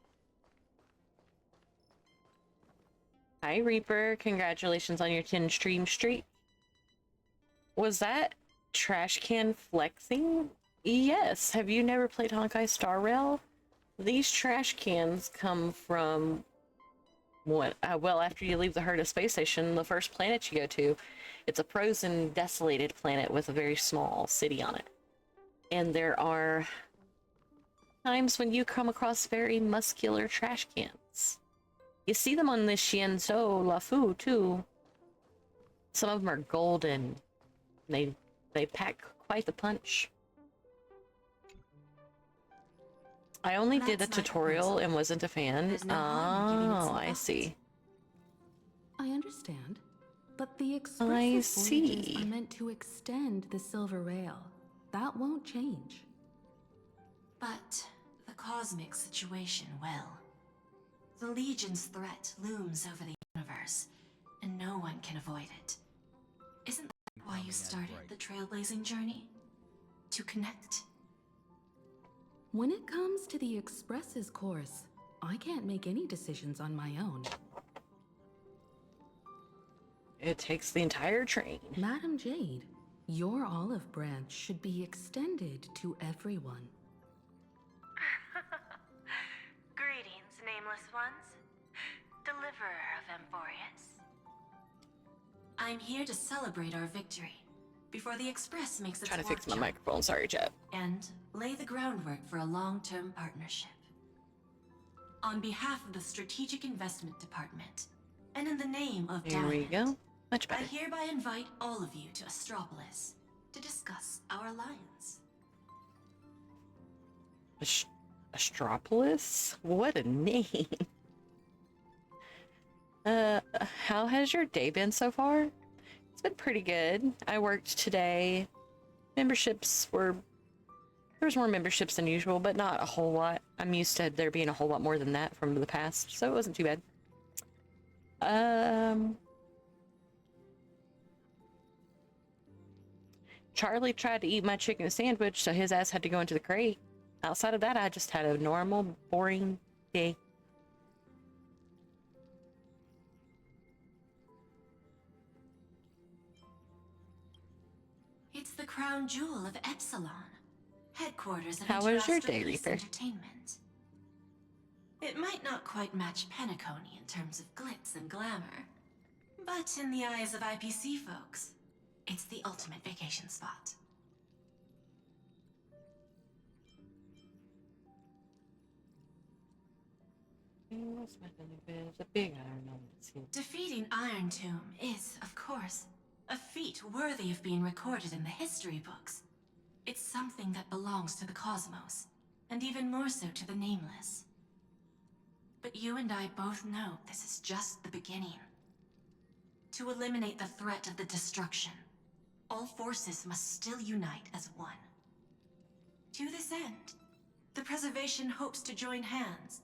Hi, Reaper. Congratulations on your 10 stream streak. Was that trash can flexing? Yes. Have you never played Honkai Star Rail? These trash cans come from what? Well, after you leave the Herta space station, the first planet you go to, it's a frozen, desolated planet with a very small city on it. And there are times when you come across very muscular trash cans. You see them on the Xianzhou Lafu too. Some of them are golden. They pack quite the punch. I only did the That's my tutorial proposal. and wasn't a fan. There's no harm in giving it Oh, some I thought. see. I understand. But the I Express's voyages see. are meant to extend the Silver Rail. That won't change. But the cosmic situation will. The Legion's threat looms over the universe, and no one can avoid it. Isn't that why you started the trailblazing journey? To connect? When it comes to the Express's course, I can't make any decisions on my own. It takes the entire train. Madam Jade, your olive branch should be extended to everyone. Greetings, nameless ones. Deliverer of Emphorius. I'm here to celebrate our victory before the Express makes its Trying to warp fix my jump, microphone. Sorry, chat. and lay the groundwork for a long-term partnership. On behalf of the Strategic Investment Department, and in the name of There we Diamond, go. Much I better. hereby invite all of you to Astropolis to discuss our alliance. Astropolis? What a name. How has your day been so far? It's been pretty good. I worked today. There was more memberships than usual, but not a whole lot. I'm used to there being a whole lot more than that from the past, so it wasn't too bad. Charlie tried to eat my chicken sandwich, so his ass had to go into the crate. Outside of that, I just had a normal, boring day. It's the crown jewel of Epsilon, headquarters of How was your Interastral day, Peace Reaper? Entertainment. It might not quite match Penacony in terms of glitz and glamour, but in the eyes of IPC folks, it's the ultimate vacation spot. There's a big iron on its head. Defeating Iron Tomb is, of course, a feat worthy of being recorded in the history books. It's something that belongs to the cosmos, and even more so to the Nameless. But you and I both know this is just the beginning. To eliminate the threat of the destruction, all forces must still unite as one. To this end, the Preservation hopes to join hands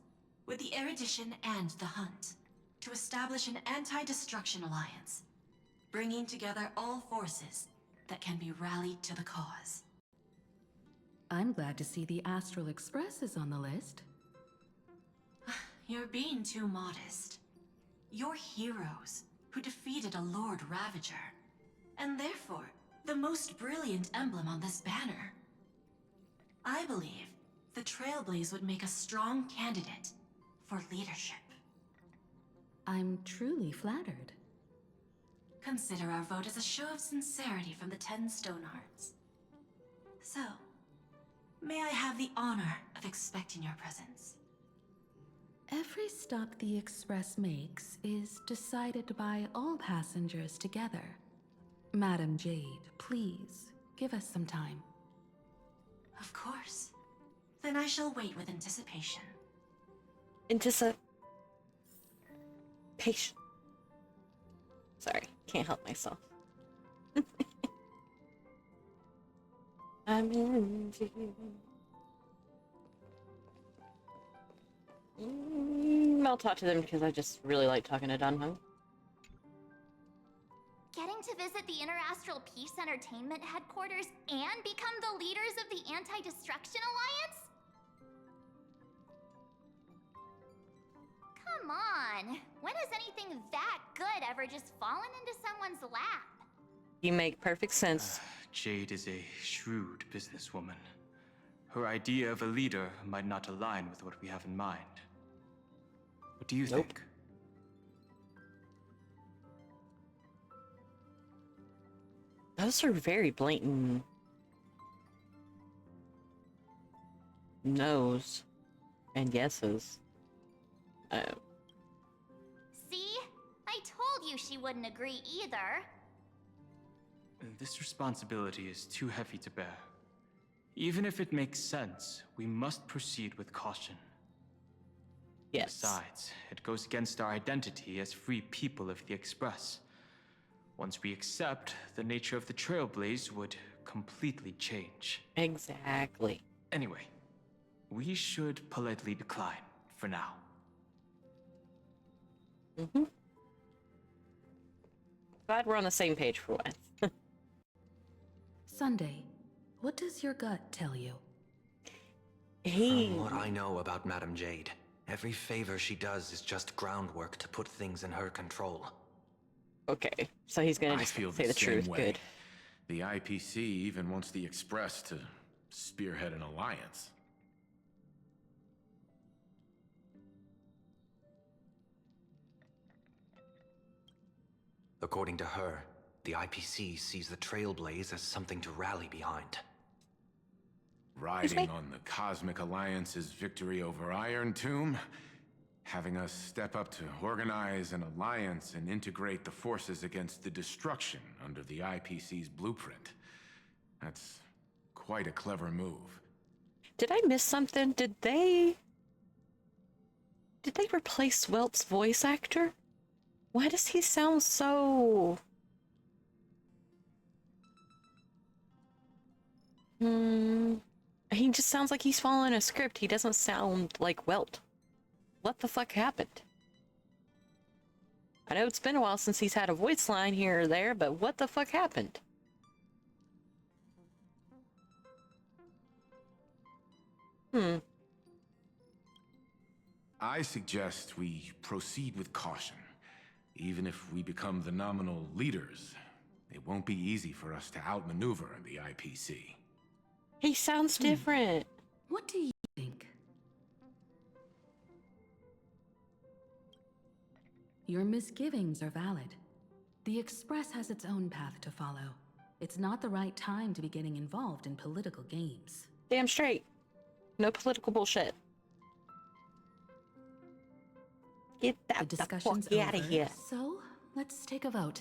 with the Erudition and the Hunt to establish an anti-destruction alliance, bringing together all forces that can be rallied to the cause. I'm glad to see the Astral Express is on the list. You're being too modest. You're heroes who defeated a Lord Ravager, and therefore the most brilliant emblem on this banner. I believe the Trailblaze would make a strong candidate for leadership. I'm truly flattered. Consider our vote as a show of sincerity from the 10 Stonehearts. So, may I have the honor of expecting your presence? Every stop the Express makes is decided by all passengers together. Madam Jade, please, give us some time. Of course. Then I shall wait with anticipation. Patient. Sorry, can't help myself. I'm into you. I'll talk to them because I just really like talking to Dunhung. Getting to visit the Interastral Peace Entertainment headquarters and become the leaders of the Anti-Destruction Alliance? Come on! When has anything that good ever just fallen into someone's lap? You make perfect sense. Jade is a shrewd businesswoman. Her idea of a leader might not align with what we have in mind. What do you think? Those are very blatant no's and yeses. See? I told you she wouldn't agree either. This responsibility is too heavy to bear. Even if it makes sense, we must proceed with caution. Yes. Besides, it goes against our identity as free people of the Express. Once we accept, the nature of the Trailblaze would completely change. Exactly. Anyway, we should politely decline for now. Mm-hmm. Glad we're on the same page for once. Sunday, what does your gut tell you? From what I know about Madame Jade, every favor she does is just groundwork to put things in her control. Okay, so he's gonna I just feel say the same truth. way. Good. The IPC even wants the Express to spearhead an alliance. According to her, the IPC sees the Trailblaze as something to rally behind. Riding on the Cosmic Alliance's victory over Iron Tomb, having us step up to organize an alliance and integrate the forces against the destruction under the IPC's blueprint. That's quite a clever move. Did I miss something? Did they replace Welp's voice actor? Why does he sound so... He just sounds like he's following a script. He doesn't sound like Welt. What the fuck happened? I know it's been a while since he's had a voice line here or there, but what the fuck happened? I suggest we proceed with caution. Even if we become the nominal leaders, it won't be easy for us to outmaneuver the IPC. He sounds different. What do you think? Your misgivings are valid. The Express has its own path to follow. It's not the right time to be getting involved in political games. Damn straight. No political bullshit. Get The that the discussion's fuck out of over, here. so let's take a vote.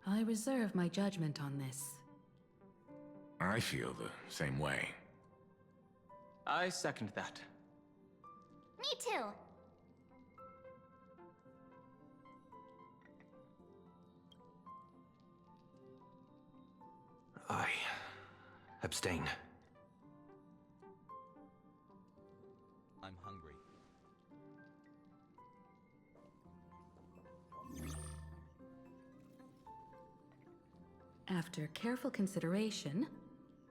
I reserve my judgment on this. I feel the same way. I second that. Me too. I abstain. I'm hungry. After careful consideration,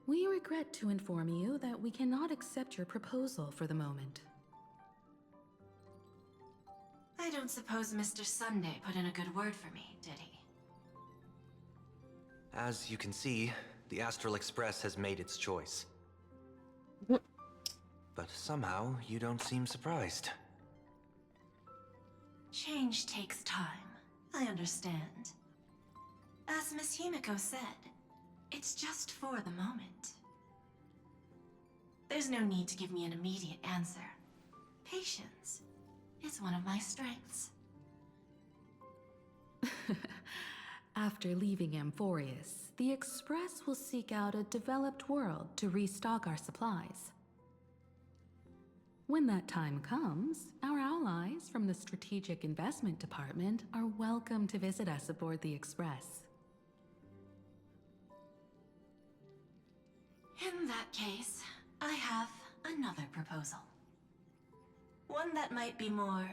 we regret to inform you that we cannot accept your proposal for the moment. I don't suppose Mr. Sunday put in a good word for me, did he? As you can see, the Astral Express has made its choice. But somehow, you don't seem surprised. Change takes time. I understand. As Miss Himiko said, it's just for the moment. There's no need to give me an immediate answer. Patience is one of my strengths. After leaving Amphorius, the Express will seek out a developed world to restock our supplies. When that time comes, our allies from the Strategic Investment Department are welcome to visit us aboard the Express. In that case, I have another proposal. One that might be more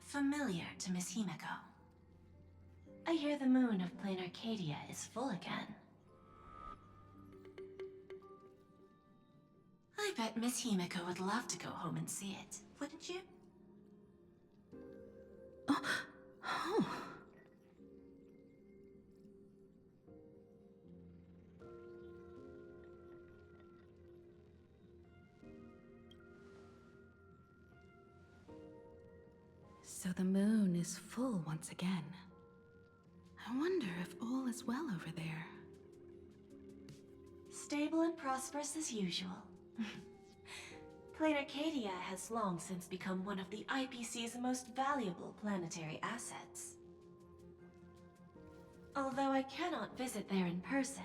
familiar to Miss Himiko. I hear the moon of Plain Arcadia is full again. I bet Miss Himiko would love to go home and see it, wouldn't you? Oh. So the moon is full once again. I wonder if all is well over there. Stable and prosperous as usual. Plain Arcadia has long since become one of the IPC's most valuable planetary assets. Although I cannot visit there in person,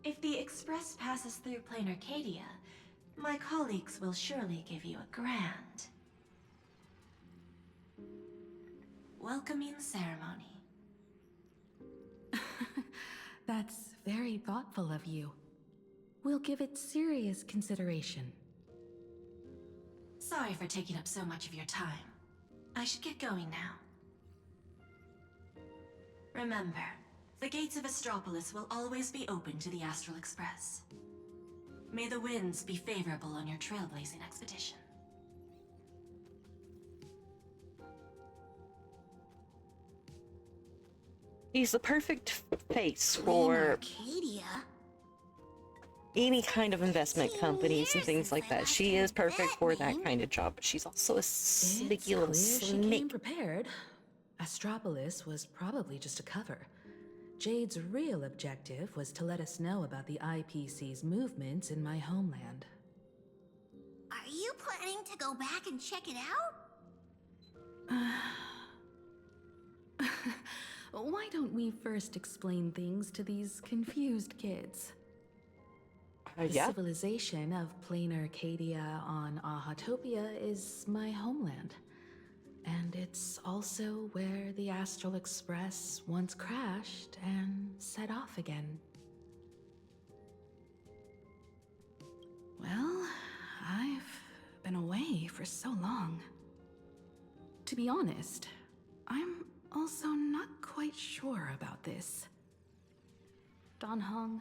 if the Express passes through Plain Arcadia, my colleagues will surely give you a grand welcoming ceremony. That's very thoughtful of you. We'll give it serious consideration. Sorry for taking up so much of your time. I should get going now. Remember, the gates of Astropolis will always be open to the Astral Express. May the winds be favorable on your trailblazing expedition. He's the perfect face for Arcadia? any kind of investment companies and things like that. She is perfect for that kind of job. But she's also a sneaky little She came snake. prepared. Astropolis was probably just a cover. Jade's real objective was to let us know about the IPC's movements in my homeland. Are you planning to go back and check it out? Why don't we first explain things to these confused kids? The Yeah. civilization of Plain Arcadia on Ahatopia is my homeland. And it's also where the Astral Express once crashed and set off again. Well, I've been away for so long. To be honest, I'm also not quite sure about this. Dan Heng,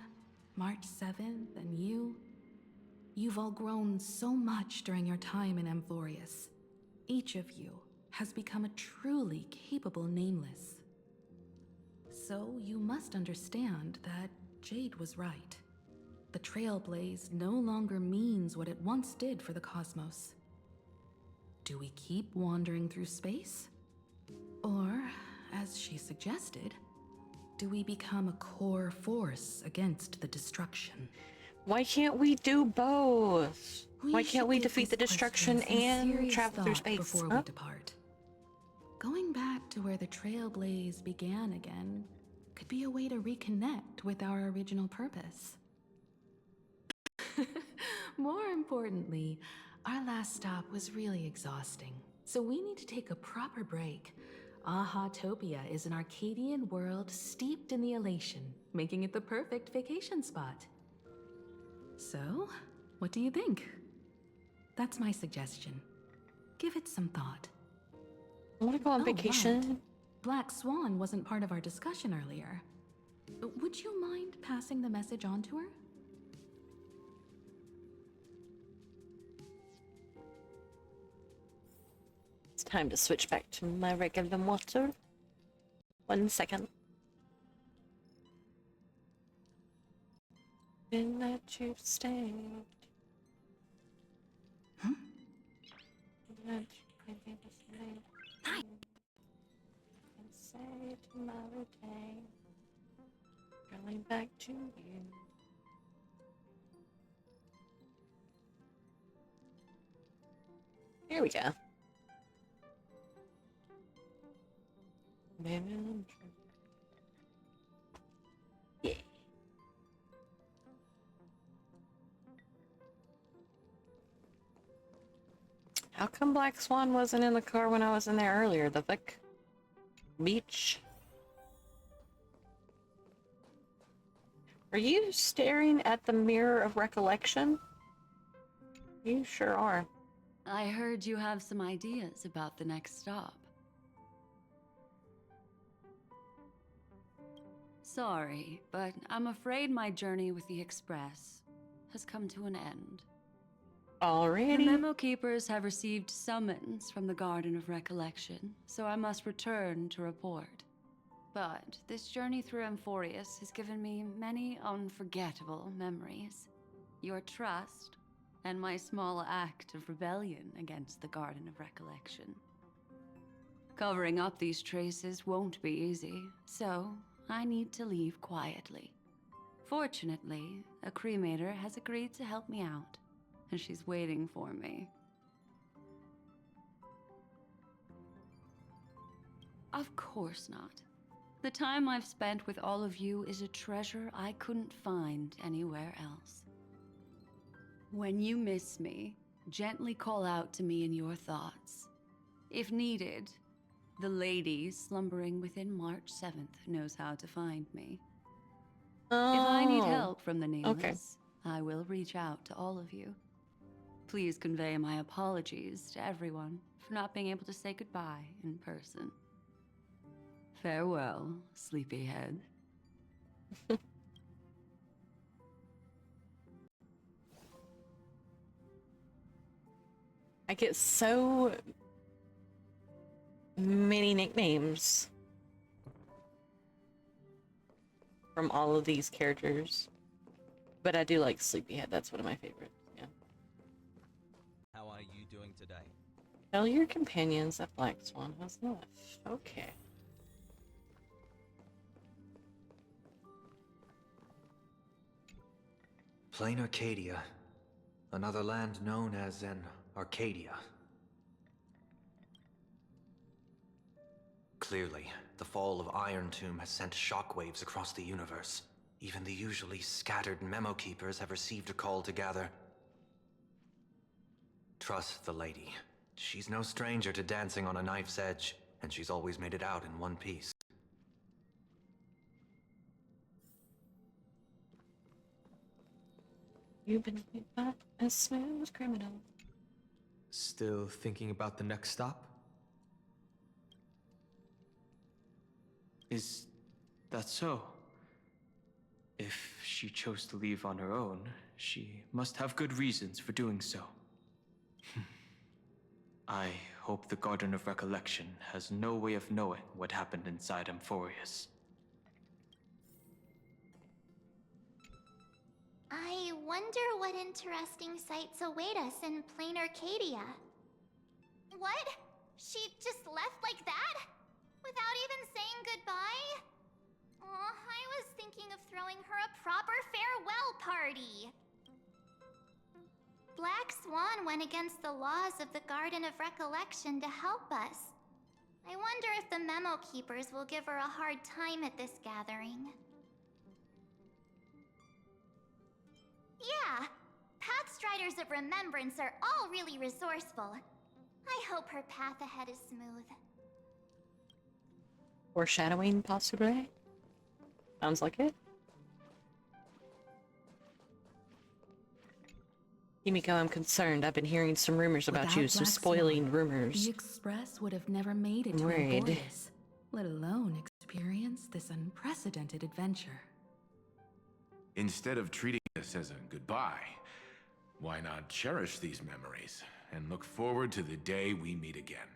March 7th, and you've all grown so much during your time in Amphorius. Each of you has become a truly capable Nameless. So you must understand that Jade was right. The Trailblaze no longer means what it once did for the cosmos. Do we keep wandering through space? Or, as she suggested, do we become a core force against the destruction? Why can't we do both? Why can't should we give defeat the these destruction questions some and serious travel through thought space? before Huh? we depart. Going back to where the Trailblaze began again could be a way to reconnect with our original purpose. More importantly, our last stop was really exhausting, so we need to take a proper break. Ahatopia is an Arcadian world steeped in the elation, making it the perfect vacation spot. So, what do you think? That's my suggestion. Give it some thought. I want to go on Oh, vacation. right. Black Swan wasn't part of our discussion earlier. Would you mind passing the message on to her? It's time to switch back to my regular water. 1 second. Been that you've stayed. Hmm? That you can be stayed. And say tomorrow day. Going back to you. Here we go. Yeah. How come Black Swan wasn't in the car when I was in there earlier? The fuck? Beach? Are you staring at the mirror of recollection? You sure are. I heard you have some ideas about the next stop. Sorry, but I'm afraid my journey with the Express has come to an end. Already? The Memo Keepers have received summons from the Garden of Recollection, so I must return to report. But this journey through Amphorius has given me many unforgettable memories. Your trust, and my small act of rebellion against the Garden of Recollection. Covering up these traces won't be easy, so I need to leave quietly. Fortunately, a cremator has agreed to help me out, and she's waiting for me. Of course not. The time I've spent with all of you is a treasure I couldn't find anywhere else. When you miss me, gently call out to me in your thoughts. If needed, the lady slumbering within March 7th knows how to find me. Oh, If I need help from the Nameless, okay. I will reach out to all of you. Please convey my apologies to everyone for not being able to say goodbye in person. Farewell, sleepyhead. I get so many nicknames from all of these characters. But I do like Sleepyhead. That's one of my favorites. Yeah. How are you doing today? Tell your companions that Black Swan has left. Okay. Plain Arcadia. Another land known as an Arcadia. Clearly, the fall of Iron Tomb has sent shockwaves across the universe. Even the usually scattered memo keepers have received a call to gather. Trust the lady. She's no stranger to dancing on a knife's edge, and she's always made it out in one piece. You've been not a smooth criminal. Still thinking about the next stop? Is that so? If she chose to leave on her own, she must have good reasons for doing so. I hope the Garden of Recollection has no way of knowing what happened inside Amphorius. I wonder what interesting sights await us in plain Arcadia. What? She just left like that? Without even saying goodbye? Aw, I was thinking of throwing her a proper farewell party. Black Swan went against the laws of the Garden of Recollection to help us. I wonder if the Memo Keepers will give her a hard time at this gathering. Yeah, Pathstriders of Remembrance are all really resourceful. I hope her path ahead is smooth. Foreshadowing, possibly? Sounds like it. Himiko, I'm concerned. I've been hearing some rumors about Without you, some Black spoiling Swan, rumors. The Express would have never made it to Worried. Amphorius, let alone experience this unprecedented adventure. Instead of treating this as a goodbye, why not cherish these memories and look forward to the day we meet again?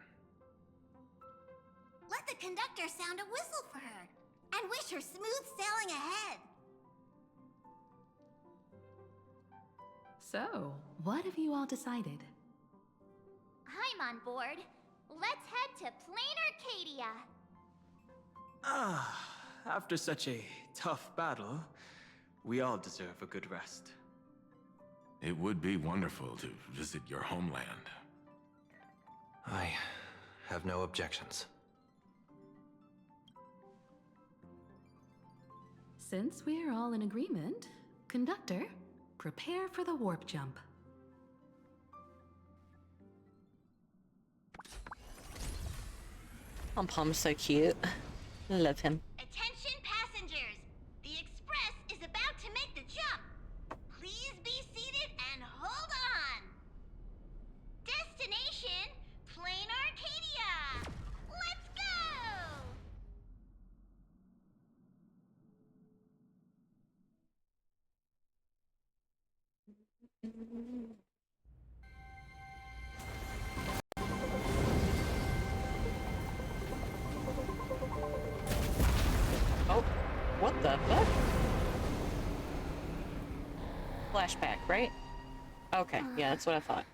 Let the conductor sound a whistle for her, and wish her smooth sailing ahead. So, what have you all decided? I'm on board. Let's head to plain Arcadia. After such a tough battle, we all deserve a good rest. It would be wonderful to visit your homeland. I have no objections. Since we're all in agreement, Conductor, prepare for the warp jump. Pom-Pom's so cute. Love him. Attention passengers! The Express is about to make the jump. Please be seated and hold on. Destination, plain Arcadia. Let's go! Oh, what the fuck? Flashback, right? Okay, yeah, that's what I thought.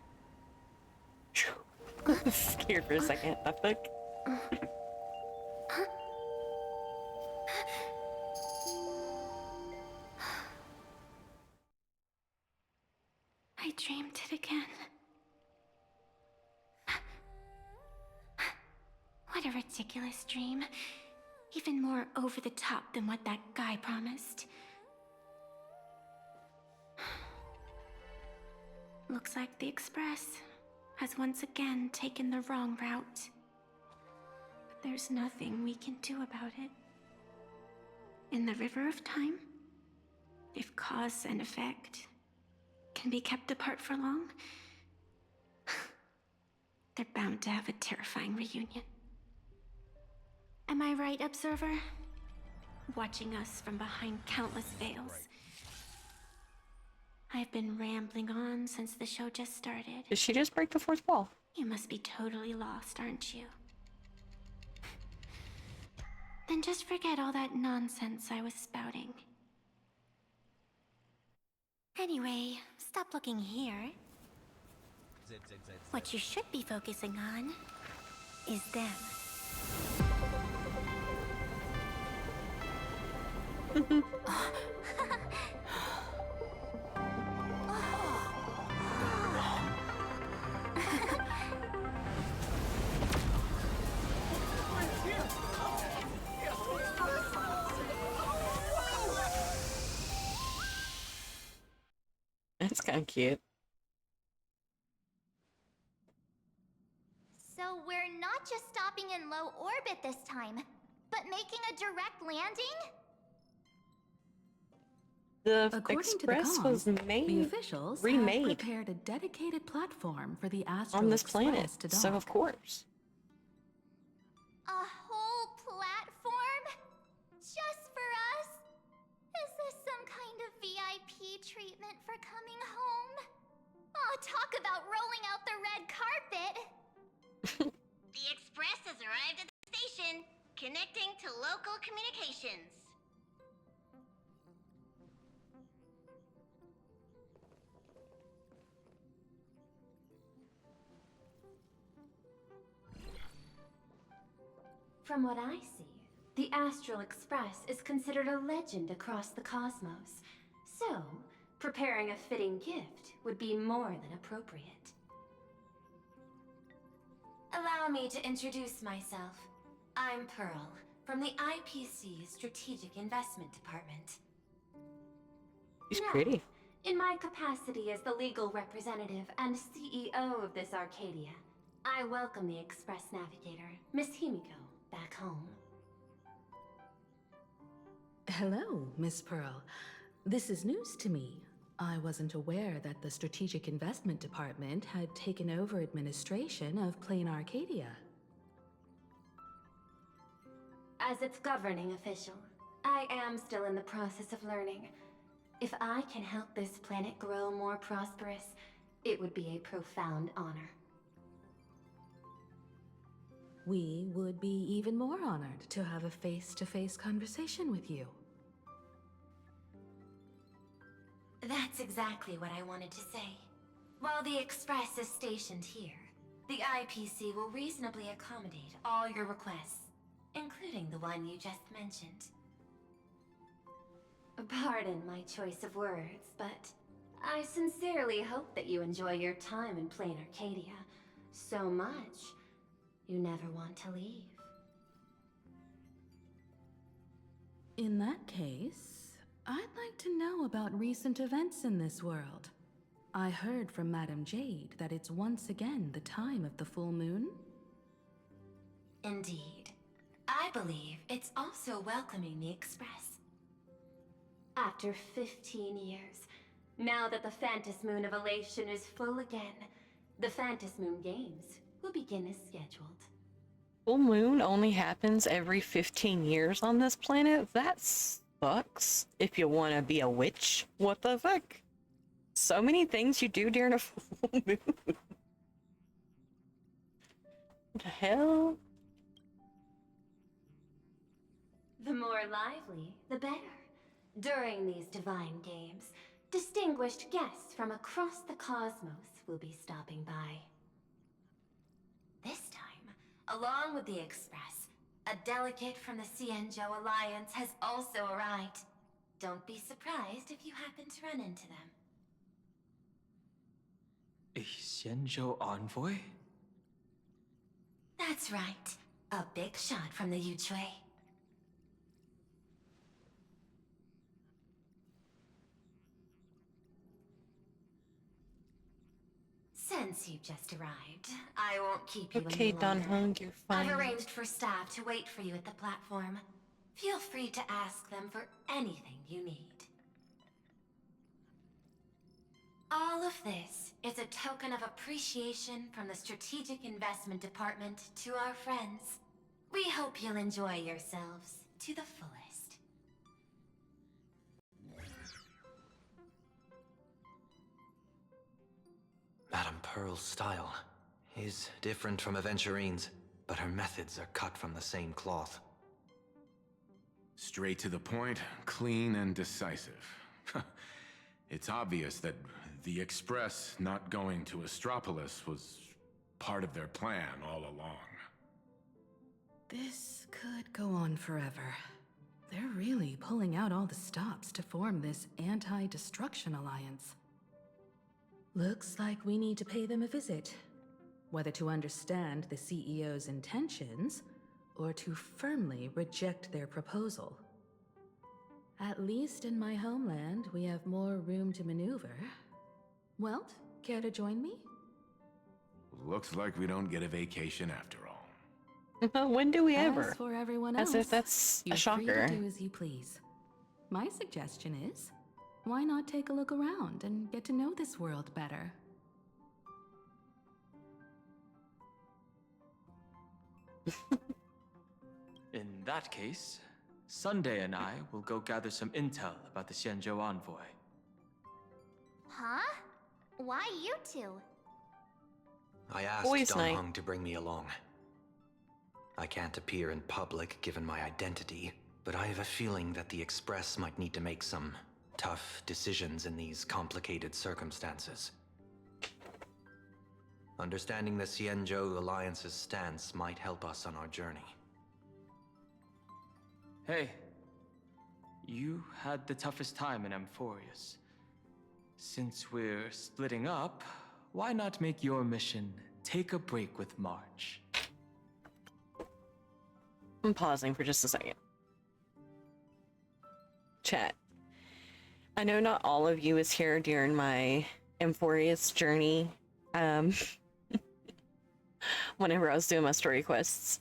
Scared for a second. The fuck? I dreamed it again. What a ridiculous dream. Even more over the top than what that guy promised. Looks like the Express has once again taken the wrong route. But there's nothing we can do about it. In the river of time, if cause and effect can be kept apart for long, they're bound to have a terrifying reunion. Am I right, Observer? Watching us from behind countless veils. I've been rambling on since the show just started. Did she just break the fourth wall? You must be totally lost, aren't you? Then just forget all that nonsense I was spouting. Anyway, stop looking here. Zip, zip, zip, zip. What you should be focusing on is them. That's kind of cute. So we're not just stopping in low orbit this time, but making a direct landing? The According Express to the was comms, made, the officials remade have prepared a dedicated platform for the Astral on this Express planet, to dock. so of course. A whole platform? Just for us? Is this some kind of VIP treatment for coming home? Oh, talk about rolling out the red carpet! The Express has arrived at the station, connecting to local communications. From what I see, the Astral Express is considered a legend across the cosmos. So, preparing a fitting gift would be more than appropriate. Allow me to introduce myself. I'm Pearl, from the IPC Strategic Investment Department. She's Now, pretty. in my capacity as the legal representative and CEO of this Arcadia, I welcome the Express Navigator, Miss Himiko, back home. Hello, Miss Pearl. This is news to me. I wasn't aware that the Strategic Investment Department had taken over administration of Plain Arcadia. As its governing official, I am still in the process of learning. If I can help this planet grow more prosperous, it would be a profound honor. We would be even more honored to have a face-to-face conversation with you. That's exactly what I wanted to say. While the Express is stationed here, the IPC will reasonably accommodate all your requests, including the one you just mentioned. Pardon my choice of words, but I sincerely hope that you enjoy your time in Plain Arcadia so much you never want to leave. In that case, I'd like to know about recent events in this world. I heard from Madame Jade that it's once again the time of the full moon. Indeed. I believe it's also welcoming the Express. After 15 years, now that the Phantas Moon of Elation is full again, the Phantas Moon Games will begin as scheduled. Full moon only happens every 15 years on this planet? That sucks. If you want to be a witch. What the fuck? So many things you do during a full moon. What the hell? The more lively, the better. During these divine games, distinguished guests from across the cosmos will be stopping by. This time, along with the Express, a delegate from the Cienjo Alliance has also arrived. Don't be surprised if you happen to run into them. A Xianzhou envoy? That's right. A big shot from the Yuchui. Since you just arrived, I won't keep you Okay, any Don longer. Hung, you're fine. I've arranged for staff to wait for you at the platform. Feel free to ask them for anything you need. All of this is a token of appreciation from the Strategic Investment Department to our friends. We hope you'll enjoy yourselves to the fullest. Madame Pearl's style is different from Aventurine's, but her methods are cut from the same cloth. Straight to the point, clean and decisive. It's obvious that the Express not going to Astropolis was part of their plan all along. This could go on forever. They're really pulling out all the stops to form this anti-destruction alliance. Looks like we need to pay them a visit. Whether to understand the CEO's intentions, or to firmly reject their proposal. At least in my homeland, we have more room to maneuver. Welt, care to join me? Looks like we don't get a vacation after all. When do we ever? As for everyone else, As if that's a you're shocker. free to do as you please. My suggestion is, why not take a look around and get to know this world better? In that case, Sunday and I will go gather some intel about the Xianzhou envoy. Huh? Why you two? I asked Boys' Don night. Hung to bring me along. I can't appear in public given my identity, but I have a feeling that the Express might need to make some tough decisions in these complicated circumstances. Understanding the Xianzhou Alliance's stance might help us on our journey. Hey, you had the toughest time in Amphorius. Since we're splitting up, why not make your mission take a break with March? I'm pausing for just a second. Chat. I know not all of you is here during my Amphorius journey. Whenever I was doing my story quests.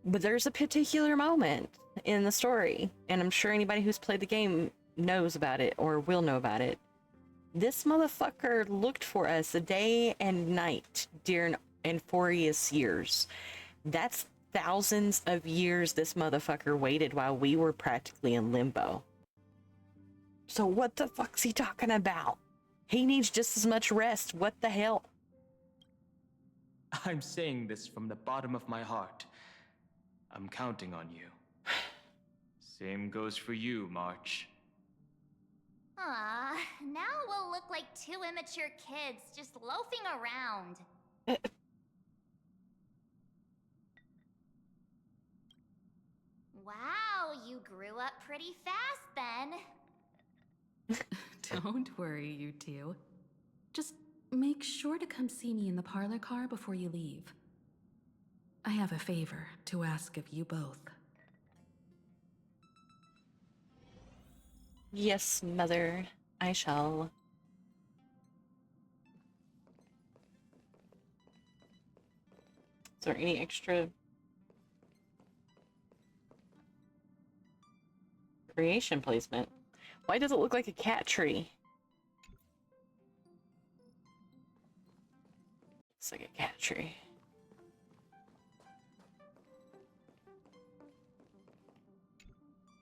But there's a particular moment in the story, and I'm sure anybody who's played the game knows about it or will know about it. This motherfucker looked for us a day and night during Amphorius years. That's thousands of years this motherfucker waited while we were practically in limbo. So what the fuck's he talking about? He needs just as much rest. What the hell? I'm saying this from the bottom of my heart. I'm counting on you. Same goes for you, March. Ah, now we'll look like two immature kids just loafing around. Wow, you grew up pretty fast then. Don't worry, you two. Just make sure to come see me in the parlor car before you leave. I have a favor to ask of you both. Yes, mother, I shall. Is there any extra creation placement? Why does it look like a cat tree? It's like a cat tree.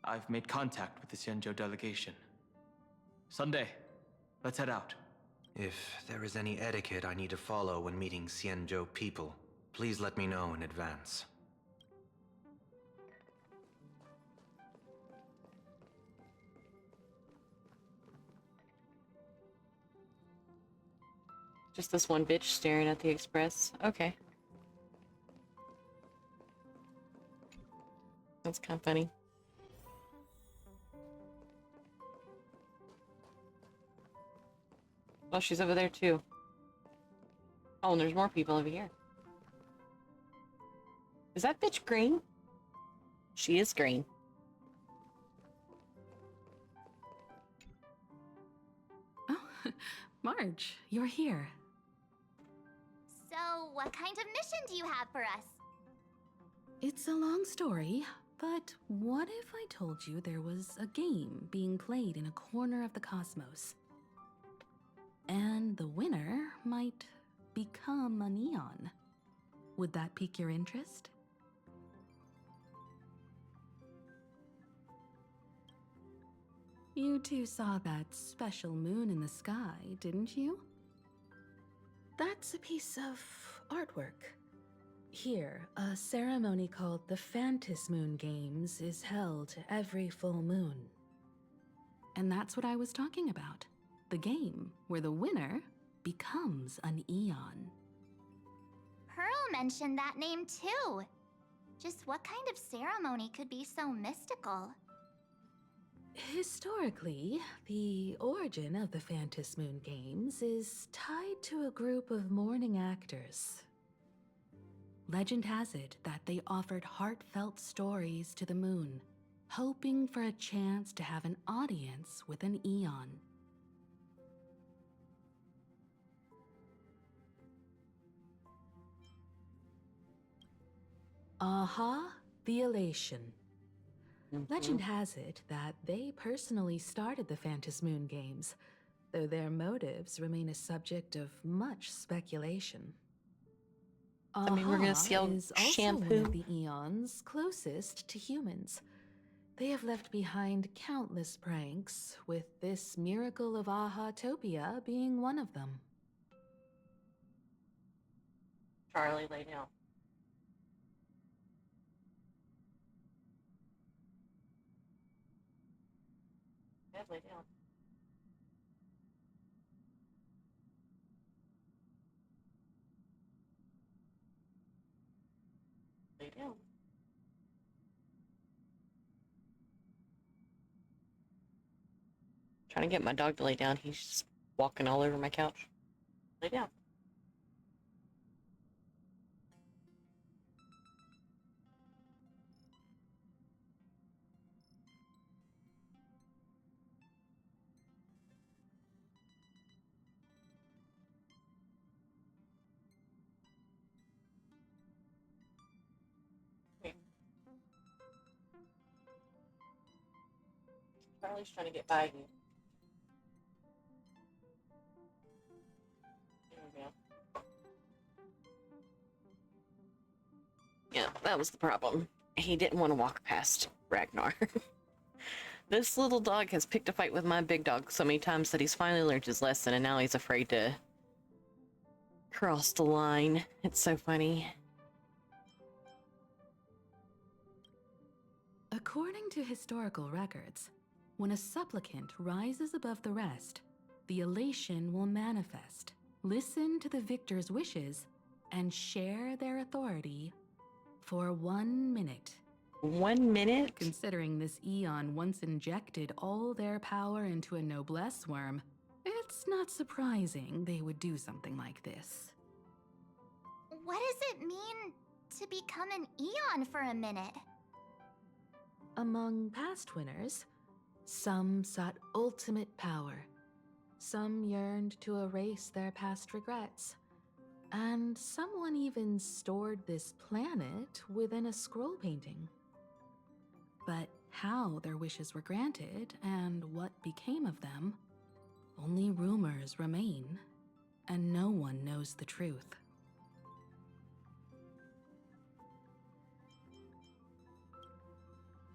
I've made contact with the Xianzhou delegation. Sunday, let's head out. If there is any etiquette I need to follow when meeting Xianzhou people, please let me know in advance. Just this one bitch staring at the Express. Okay. That's kind of funny. Oh, she's over there too. Oh, and there's more people over here. Is that bitch green? She is green. Oh, Marge, you're here. So, what kind of mission do you have for us? It's a long story, but what if I told you there was a game being played in a corner of the cosmos? And the winner might become a neon. Would that pique your interest? You two saw that special moon in the sky, didn't you? That's a piece of artwork. Here, a ceremony called the Phantis Moon Games is held every full moon. And that's what I was talking about. The game where the winner becomes an Eon. Pearl mentioned that name too. Just what kind of ceremony could be so mystical? Historically, the origin of the Phantis Moon Games is tied to a group of mourning actors. Legend has it that they offered heartfelt stories to the moon, hoping for a chance to have an audience with an Eon. Aha, the Elation. Legend has it that they personally started the Phantis Moon Games, though their motives remain a subject of much speculation. I mean, we're gonna see how is also shampoo. one of the Eons closest to humans. They have left behind countless pranks, with this miracle of Aha-topia being one of them. Charlie, lay down. Yeah, lay down. Lay down. Trying to get my dog to lay down. He's just walking all over my couch. Lay down. Charlie's trying to get by you. There we go. Yeah, that was the problem. He didn't want to walk past Ragnar. This little dog has picked a fight with my big dog so many times that he's finally learned his lesson, and now he's afraid to cross the line. It's so funny. According to historical records, when a supplicant rises above the rest, the elation will manifest, listen to the victor's wishes, and share their authority for 1 minute. 1 minute? Considering this Eon once injected all their power into a noblesse worm, it's not surprising they would do something like this. What does it mean to become an Eon for a minute? Among past winners, some sought ultimate power, some yearned to erase their past regrets, and someone even stored this planet within a scroll painting. But how their wishes were granted and what became of them, only rumors remain, and no one knows the truth.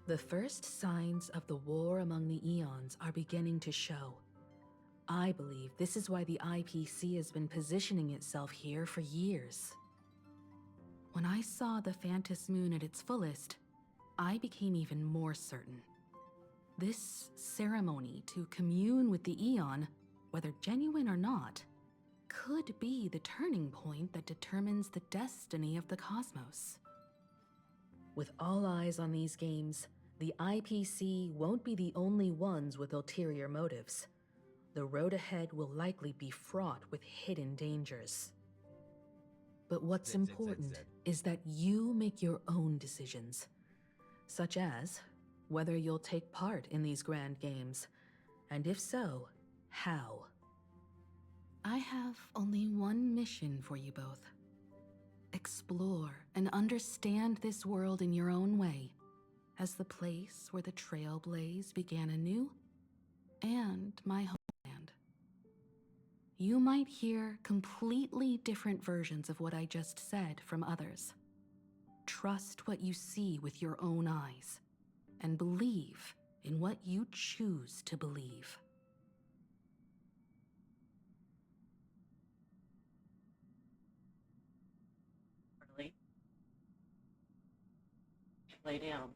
The first signs of the war among the Eons are beginning to show. I believe this is why the IPC has been positioning itself here for years. When I saw the Phantis Moon at its fullest, I became even more certain. This ceremony to commune with the Eon, whether genuine or not, could be the turning point that determines the destiny of the cosmos. With all eyes on these games, the IPC won't be the only ones with ulterior motives. The road ahead will likely be fraught with hidden dangers. But what's important is that you make your own decisions, such as whether you'll take part in these grand games, and if so, how. I have only one mission for you both. explore and understand this world in your own way, as the place where the Trailblaze began anew, and my homeland. You might hear completely different versions of what I just said from others. Trust what you see with your own eyes, and believe in what you choose to believe. Really? Lay down.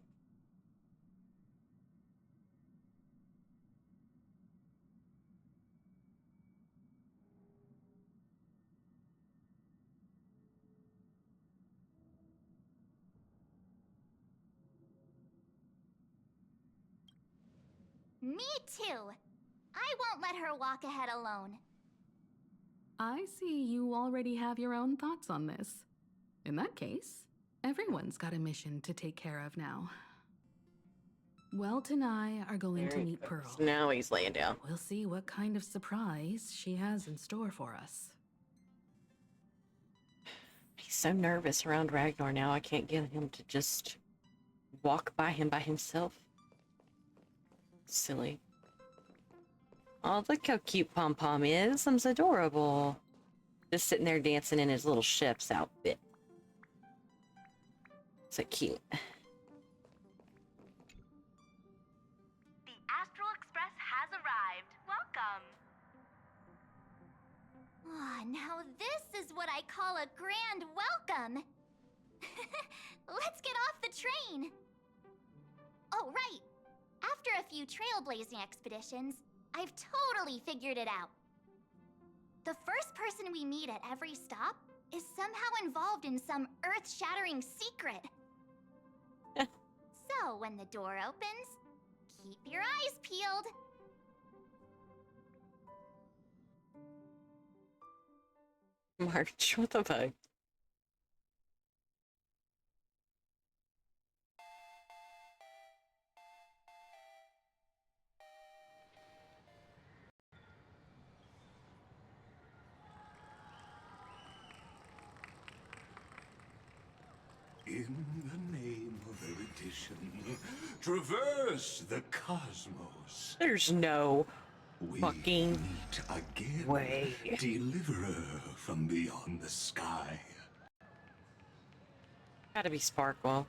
Me too. I won't let her walk ahead alone. I see you already have your own thoughts on this. In that case, everyone's got a mission to take care of now. Welt and I are going to meet Pearl. Now he's laying down. We'll see what kind of surprise she has in store for us. He's so nervous around Ragnar now, I can't get him to just walk by him by himself. Silly. Oh, look how cute Pom Pom is. He's adorable. Just sitting there dancing in his little chef's outfit. So cute. The Astral Express has arrived. Welcome. Ah, now this is what I call a grand welcome. Let's get off the train. Oh, right. After a few trailblazing expeditions, I've totally figured it out. The first person we meet at every stop is somehow involved in some earth-shattering secret. So when the door opens, keep your eyes peeled. March, what the fuck? In the name of erudition, traverse the cosmos. There's no We fucking meet again, way. Deliverer from beyond the sky. Gotta be Sparkle.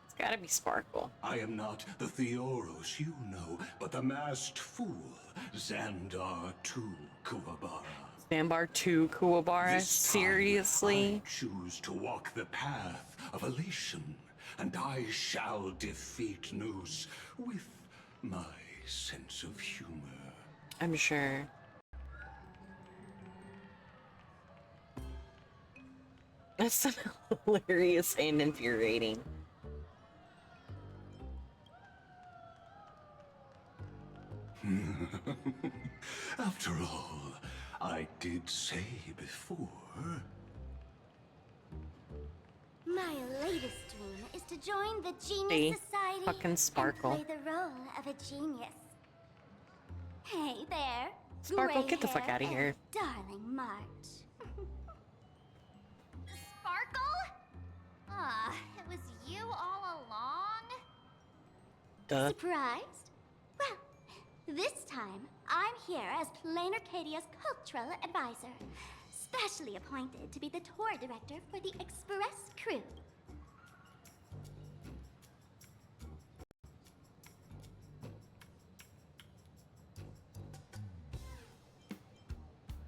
It's gotta be Sparkle. I am not the Theoros you know, but the masked fool, Xandar II Kuwabara. Sandbar 2 Kuwabara? This time, Seriously? I choose to walk the path of elation, and I shall defeat Noose with my sense of humor. I'm sure. That's hilarious and infuriating. After all, I did say before. My latest dream is to join the See? Genius Society Fucking Sparkle. and play the role of a genius. Hey there, Sparkle, gray get the fuck hair outta here. and darling March. Sparkle? Ah, it was you all along? Duh. Surprised? Well, this time I'm here as Plain Arcadia's cultural advisor, specially appointed to be the tour director for the Express crew.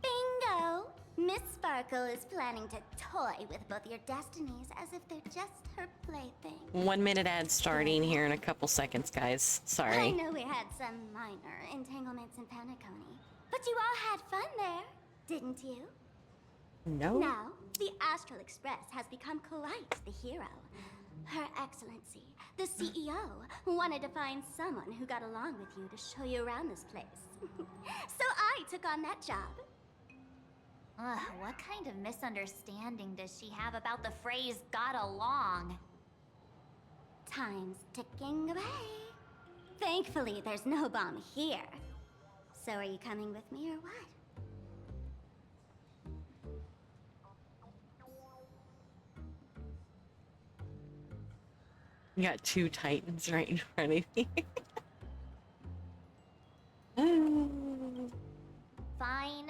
Bingo! Miss Sparkle is planning to toy with both your destinies as if they're just her plaything. 1 minute ad starting here in a couple seconds, guys. I Sorry. know we had some minor entanglements in Penacony, but you all had fun there, didn't you? No. Now, the Astral Express has become quite the hero. Her Excellency, the CEO, wanted to find someone who got along with you to show you around this place. So I took on that job. Ugh, what kind of misunderstanding does she have about the phrase got along? Time's ticking away. Thankfully, there's no bomb here. So are you coming with me or what? You got two titans right in front of you. Fine.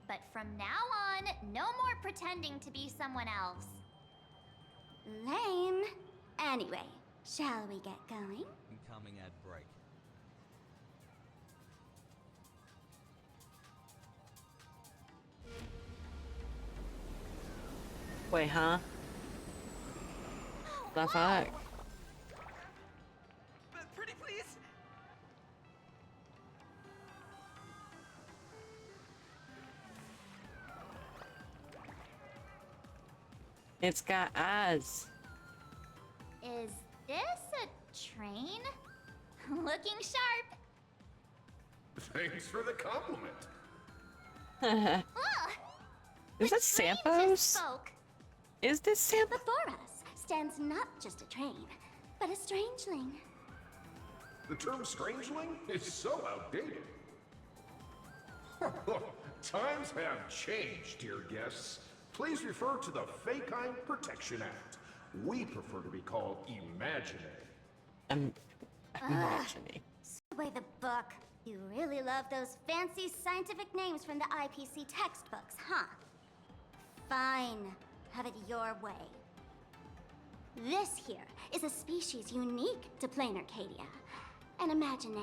But from now on, no more pretending to be someone else. Lame. Anyway, shall we get going? Incoming ad break. Wait, huh? The fuck? Pretty please. It's got eyes. Is this a train? Looking sharp. Thanks for the compliment. Is this Sampos? Spoke. Is this Sampos? Before us stands not just a train, but a strangeling. The term strangeling is so outdated. Times have changed, dear guests. Please refer to the Fekine Protection Act. We prefer to be called Imagine. Imagining. Sway the book. You really love those fancy scientific names from the IPC textbooks, huh? Fine. Have it your way. This here is a species unique to plain Arcadia. An imagine,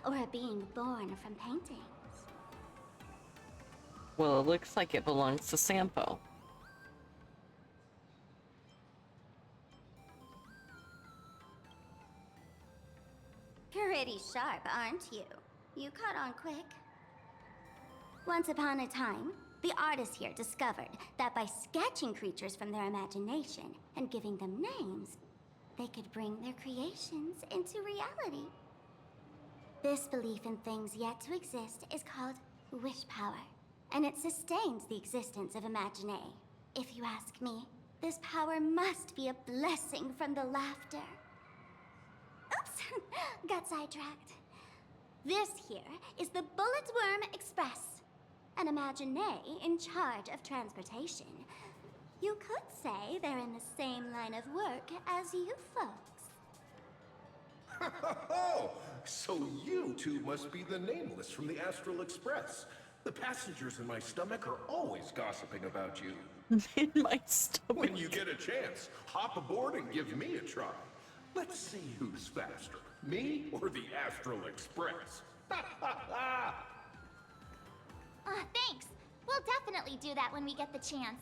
or a being born from paintings. Well, it looks like it belongs to Sampo. Pretty sharp, aren't you? You caught on quick. Once upon a time, the artists here discovered that by sketching creatures from their imagination and giving them names, they could bring their creations into reality. This belief in things yet to exist is called wish power, and it sustains the existence of Imagine. If you ask me, this power must be a blessing from the laughter. Oops, got sidetracked. This here is the Bullet Worm Express, an Imagine in charge of transportation. You could say they're in the same line of work as you folks. Oh, so you two must be the Nameless from the Astral Express. The passengers in my stomach are always gossiping about you. In my stomach. When you get a chance, hop aboard and give me a try. Let's see who's faster, me or the Astral Express. Thanks. We'll definitely do that when we get the chance.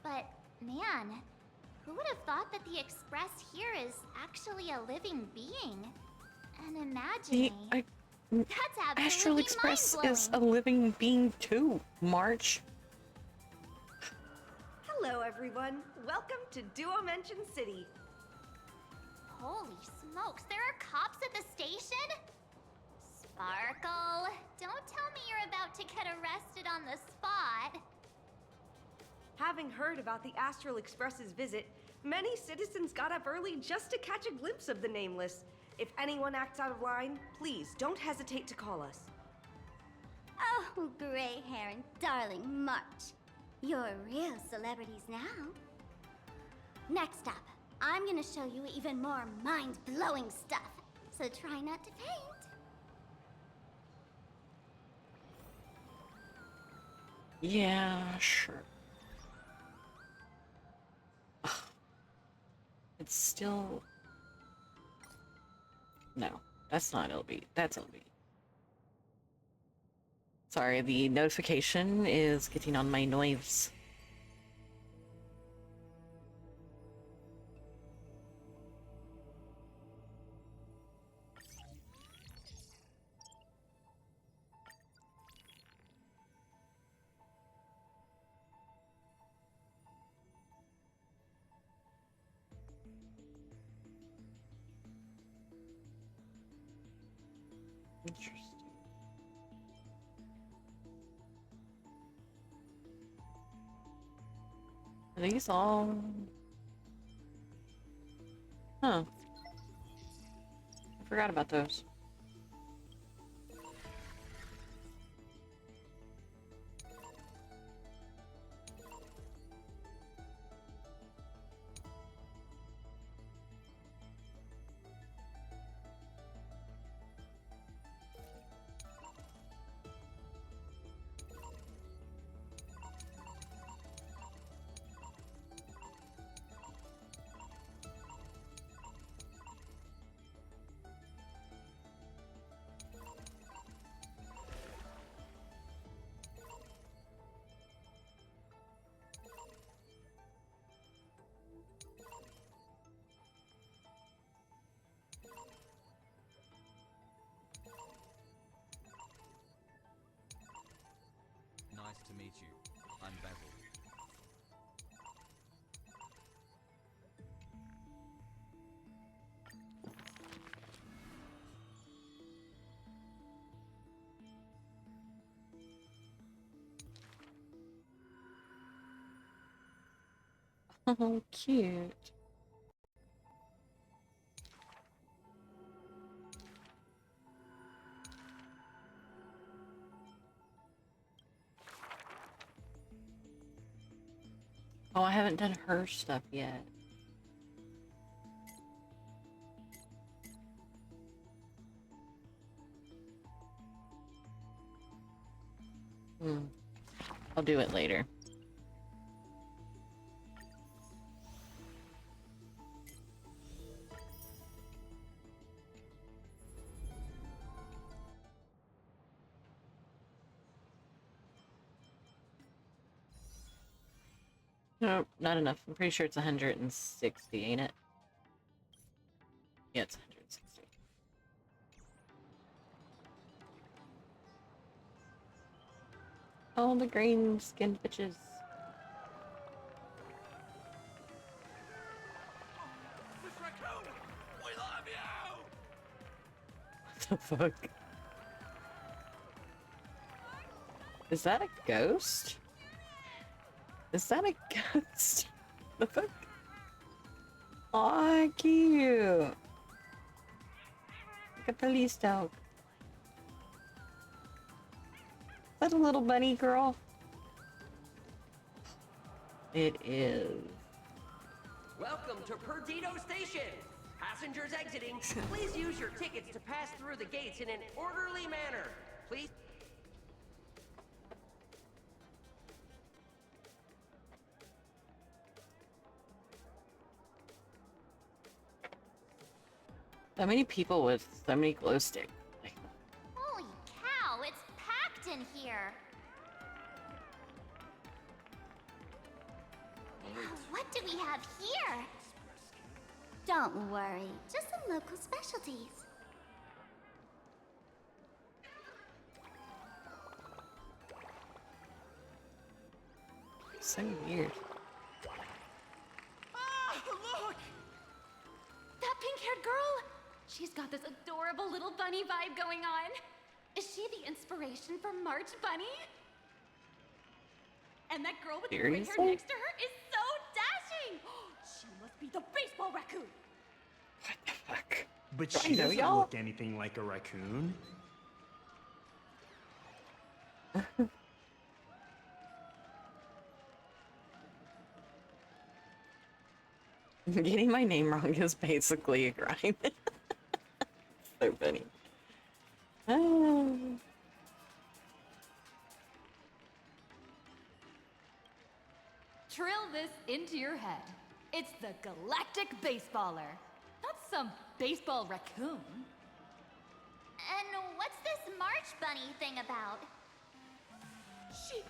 But, man, who would have thought that the Express here is actually a living being? An Imagine. That's absolutely Astral Express mind-blowing. is a living being too, March. Hello, everyone. Welcome to Duo-Mention City. Holy smokes, there are cops at the station? Sparkle, don't tell me you're about to get arrested on the spot. Having heard about the Astral Express's visit, many citizens got up early just to catch a glimpse of the Nameless. If anyone acts out of line, please don't hesitate to call us. Oh, gray hair and darling March. You're real celebrities now. Next up, I'm gonna show you even more mind-blowing stuff, so try not to faint. Yeah, sure. Ugh. It's still... No, that's not LB. That's LB. Sorry, the notification is getting on my nerves. Interesting. Are these all... Huh. I forgot about those. Pikachu, unbeveled. Oh, cute. Oh, I haven't done her stuff yet. I'll do it later. Nope, not enough. I'm pretty sure it's 160, ain't it? Yeah, it's 160. Oh, the green skinned bitches. Miss Raccoon, we love you! What the fuck? Is that a ghost? Is that a ghost? The fuck? Aw, cute. Like a police dog. Is that a little bunny girl? It is. Welcome to Perdido Station! Passengers exiting, please use your tickets to pass through the gates in an orderly manner. Please. So many people with so many glow sticks. Holy cow, it's packed in here. What do we have here? Don't worry, just some local specialties. So weird. Ah, look! That pink-haired girl? She's got this adorable little bunny vibe going on. Is she the inspiration for March Bunny? And that girl with the gray hair Seriously? next to her is so dashing! She must be the baseball raccoon! But Do I she know doesn't y'all? look anything like a raccoon. Getting my name wrong is basically a crime. So funny. Ah. Trill this into your head. It's the Galactic Baseballer. That's some baseball raccoon. And what's this March Bunny thing about? She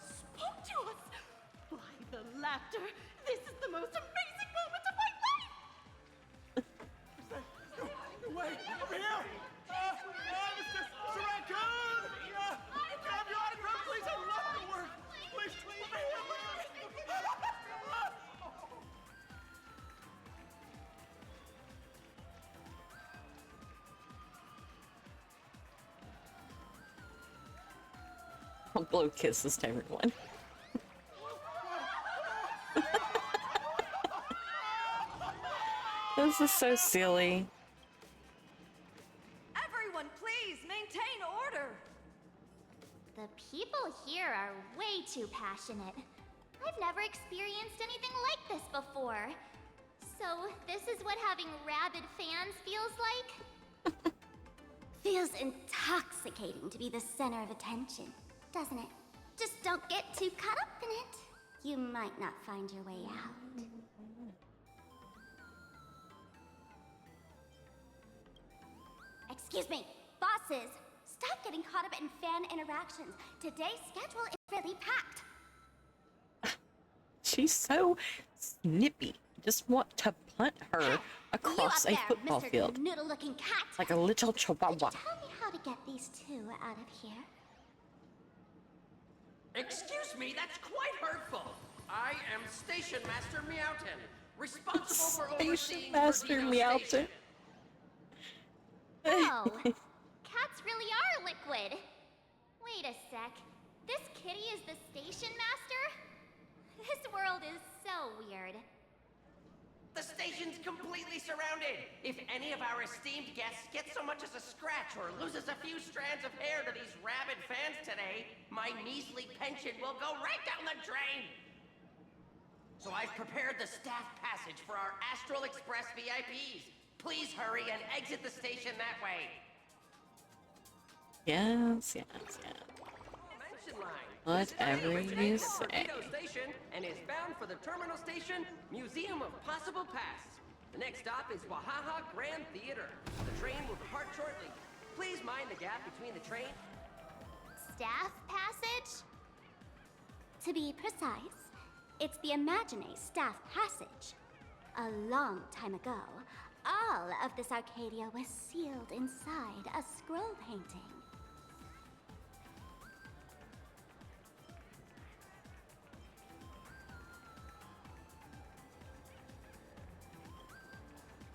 spoke to us! By the laughter, this is the most amazing moment of my life! Wait, over here! Mr. Raccoon! Can I have your autograph, please? I'd love to work! Please, over here! I'll blow kisses to everyone. This is so silly. Everyone, please maintain order. The people here are way too passionate. I've never experienced anything like this before. So, this is what having rabid fans feels like? Feels intoxicating to be the center of attention, doesn't it? Just don't get too caught up in it. You might not find your way out. Excuse me, bosses! Stop getting caught up in fan interactions. Today's schedule is really packed. She's so snippy. Just want to punt her across a football Mr. field. Noodle-looking cat. Like a little chihuahua. Tell me how to get these two out of here. Excuse me, that's quite hurtful. I am Station Master Meowton, responsible for overseeing Master Perdido Meowton. Station. Oh, cats really are liquid. Wait a sec. This kitty is the station master? This world is so weird. The station's completely surrounded. If any of our esteemed guests gets so much as a scratch or loses a few strands of hair to these rabid fans today, my measly pension will go right down the drain. So I've prepared the staff passage for our Astral Express VIPs. Please hurry and exit the station that way. Yes. Mention line. Whatever This train you originates at say. Perdido Station and is bound for the terminal station, Museum of Possible Pasts. The next stop is Wahaha Grand Theater. The train will depart shortly. Please mind the gap between the train. Staff passage? To be precise, it's the Imagine Staff Passage. A long time ago, all of this Arcadia was sealed inside a scroll painting.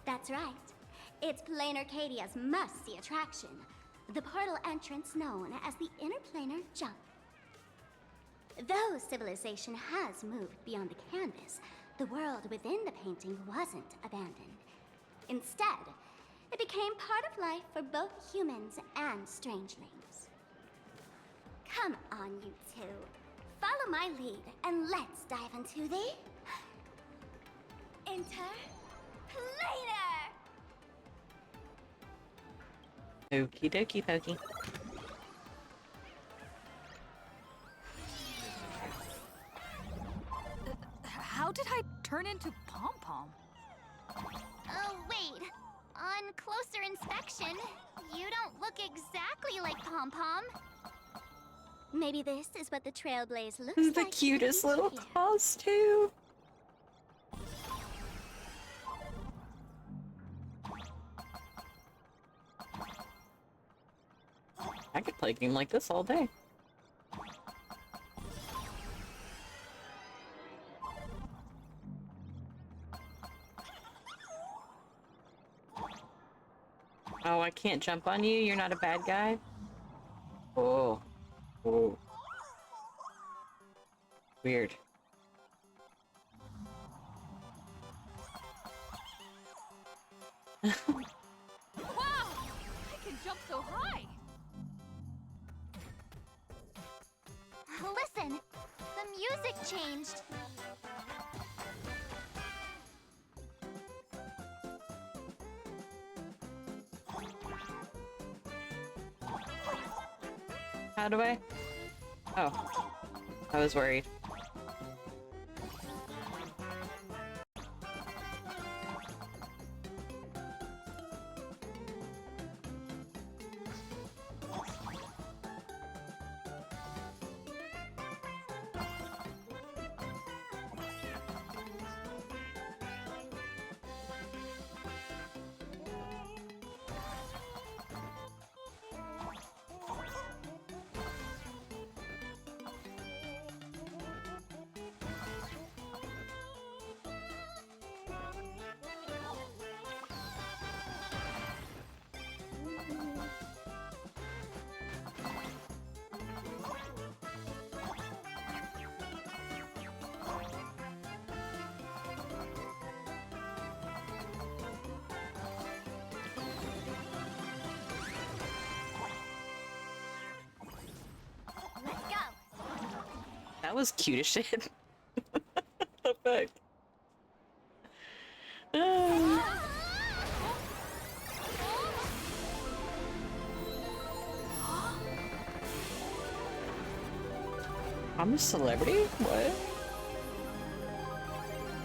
That's right. It's Plain Arcadia's must-see attraction, the portal entrance known as the Interplanar Jump. Though civilization has moved beyond the canvas, the world within the painting wasn't abandoned. Instead, it became part of life for both humans and strangelings. Come on, you two. Follow my lead, and let's dive into the... Interplanar! Okie dokie pokey. How did I turn into Pom Pom? Oh, wait. On closer inspection, you don't look exactly like Pom Pom. Maybe this is what the Trailblaze looks This is the like. cutest little costume. I could play a game like this all day. Oh, I can't jump on you? You're not a bad guy? Oh. Oh. Weird. Wow! I can jump so high! Listen, the music changed. How do I? Oh. I was worried. That was cute as shit. The fuck? I'm a celebrity? What?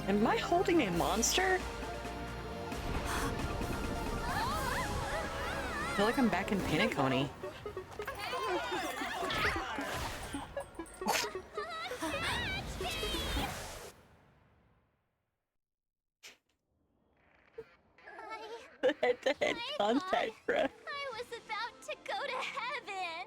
Am I holding a monster? I feel like I'm back in Pinacone. Head-to-head contact, bruh. I was about to go to heaven.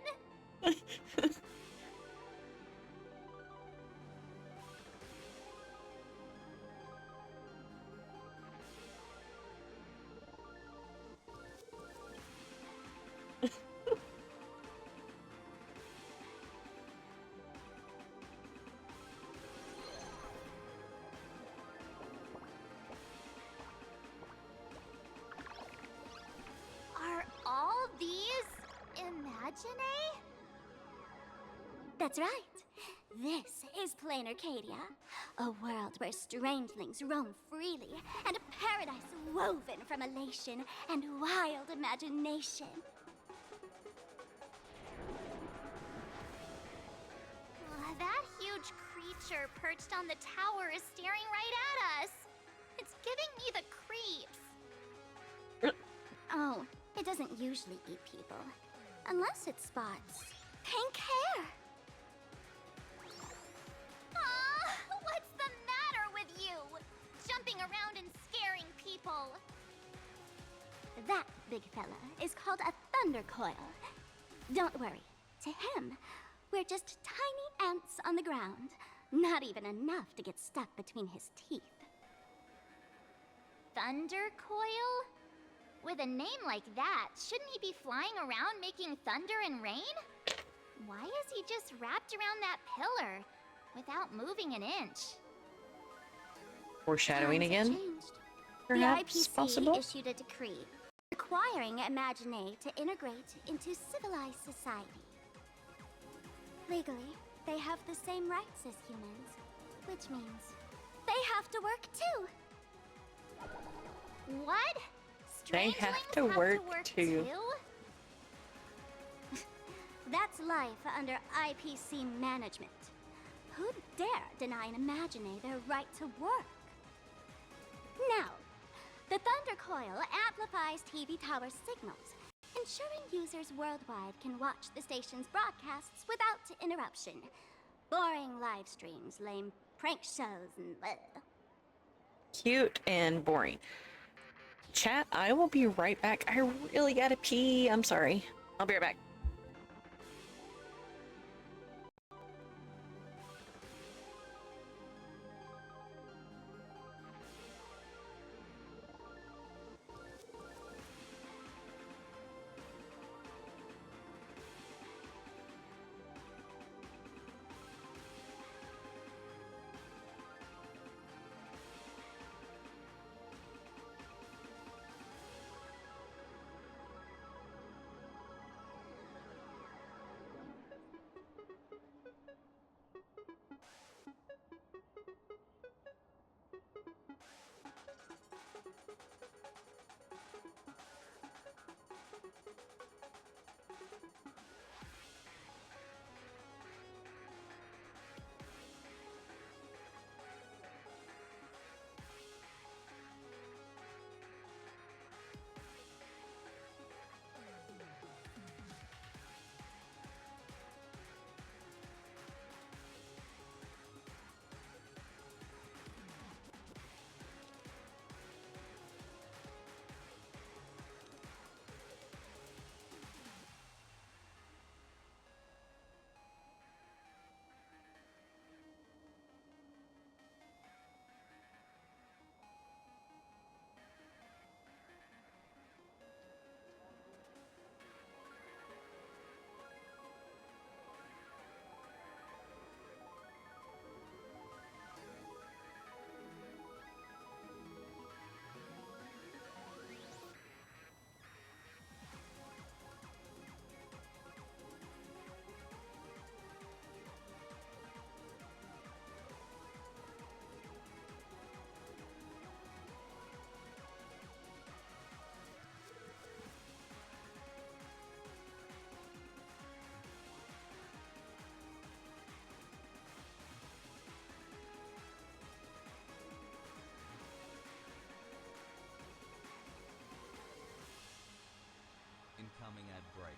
That's right. This is Plain Arcadia, a world where strangelings roam freely, and a paradise woven from elation and wild imagination. That huge creature perched on the tower is staring right at us. It's giving me the creeps. Oh, it doesn't usually eat people. Unless it spots pink hair. What's the matter with you? Jumping around and scaring people. That big fella is called a thunder coil. Don't worry. To him, we're just tiny ants on the ground. Not even enough to get stuck between his teeth. Thunder Coil? With a name like that, shouldn't he be flying around making thunder and rain? Why is he just wrapped around that pillar without moving an inch? Foreshadowing Times have again? changed. Perhaps the IPC possible? issued a decree requiring Imagine to integrate into civilized society. Legally, they have the same rights as humans, which means they have to work too. What? They have to work too. That's life under IPC management. Who'd dare deny an Imagine their right to work? Now, the Thunder Coil amplifies TV tower signals, ensuring users worldwide can watch the station's broadcasts without interruption. Boring live streams, lame prank shows, and bleh. Cute and boring. Chat, I will be right back. I really gotta pee. I'm sorry. I'll be right back. Incoming ad break.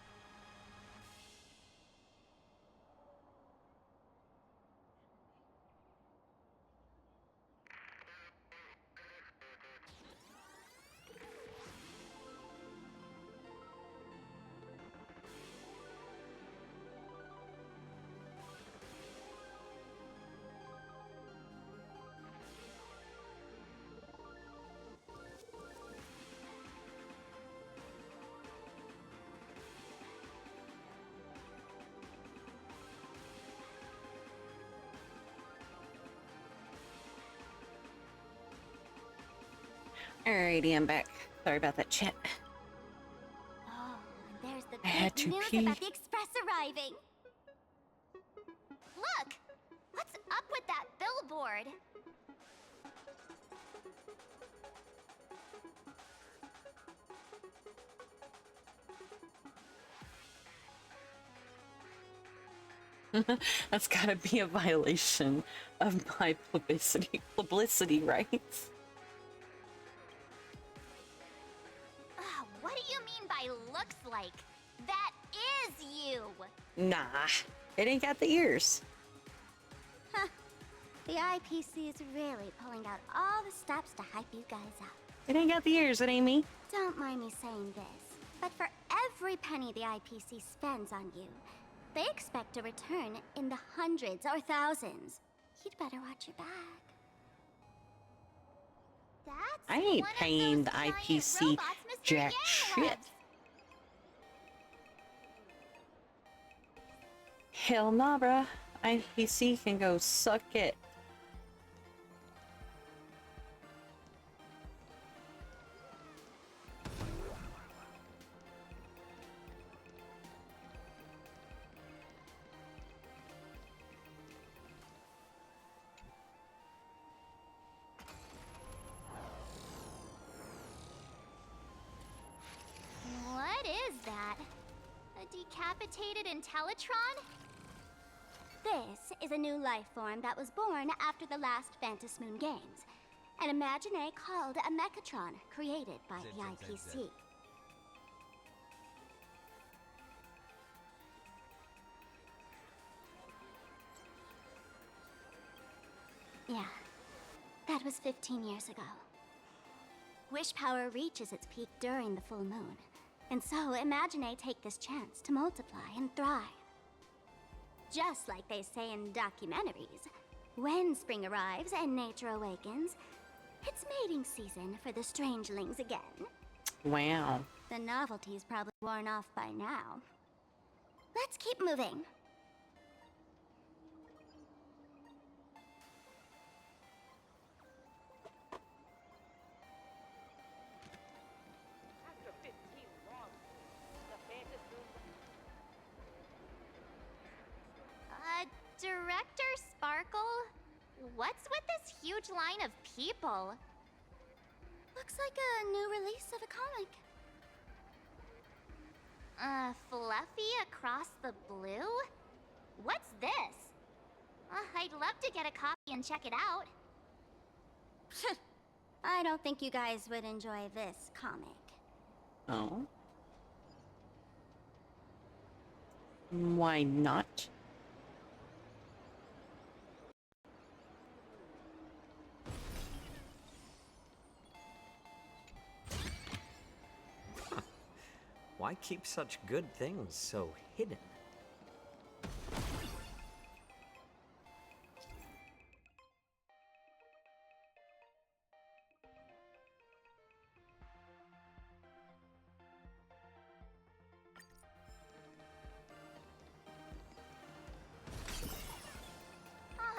Alrighty, I'm back. Sorry about that, chat. Oh, there's the I had big to news pee. about the Express arriving. board. That's gotta be a violation of my publicity rights. What do you mean by looks like? That is you! Nah, it ain't got the ears. Huh. The IPC is really pulling out all the stops to hype you guys up. It ain't got the ears, it ain't me. Don't mind me saying this, but for every penny the IPC spends on you, they expect a return in the hundreds or thousands. You'd better watch your back. That's I ain't one of paying those the giant IPC robots Mr. jack Yang shit. loves. Hell nah, bruh. IPC can go suck it. What is that? A decapitated Intellitron? This is a new life form that was born after the last Ventus Moon Games. An Imagine called a Mechatron, created by the IPC. Yeah, that was 15 years ago. Wish power reaches its peak during the full moon. And so, Imagine take this chance to multiply and thrive. Just like they say in documentaries, when spring arrives and nature awakens, it's mating season for the strangelings again. Wow. The novelty's probably worn off by now. Let's keep moving. Director Sparkle? What's with this huge line of people? Looks like a new release of a comic. Fluffy across the blue? What's this? I'd love to get a copy and check it out. I don't think you guys would enjoy this comic. Oh. Why not? Why keep such good things so hidden?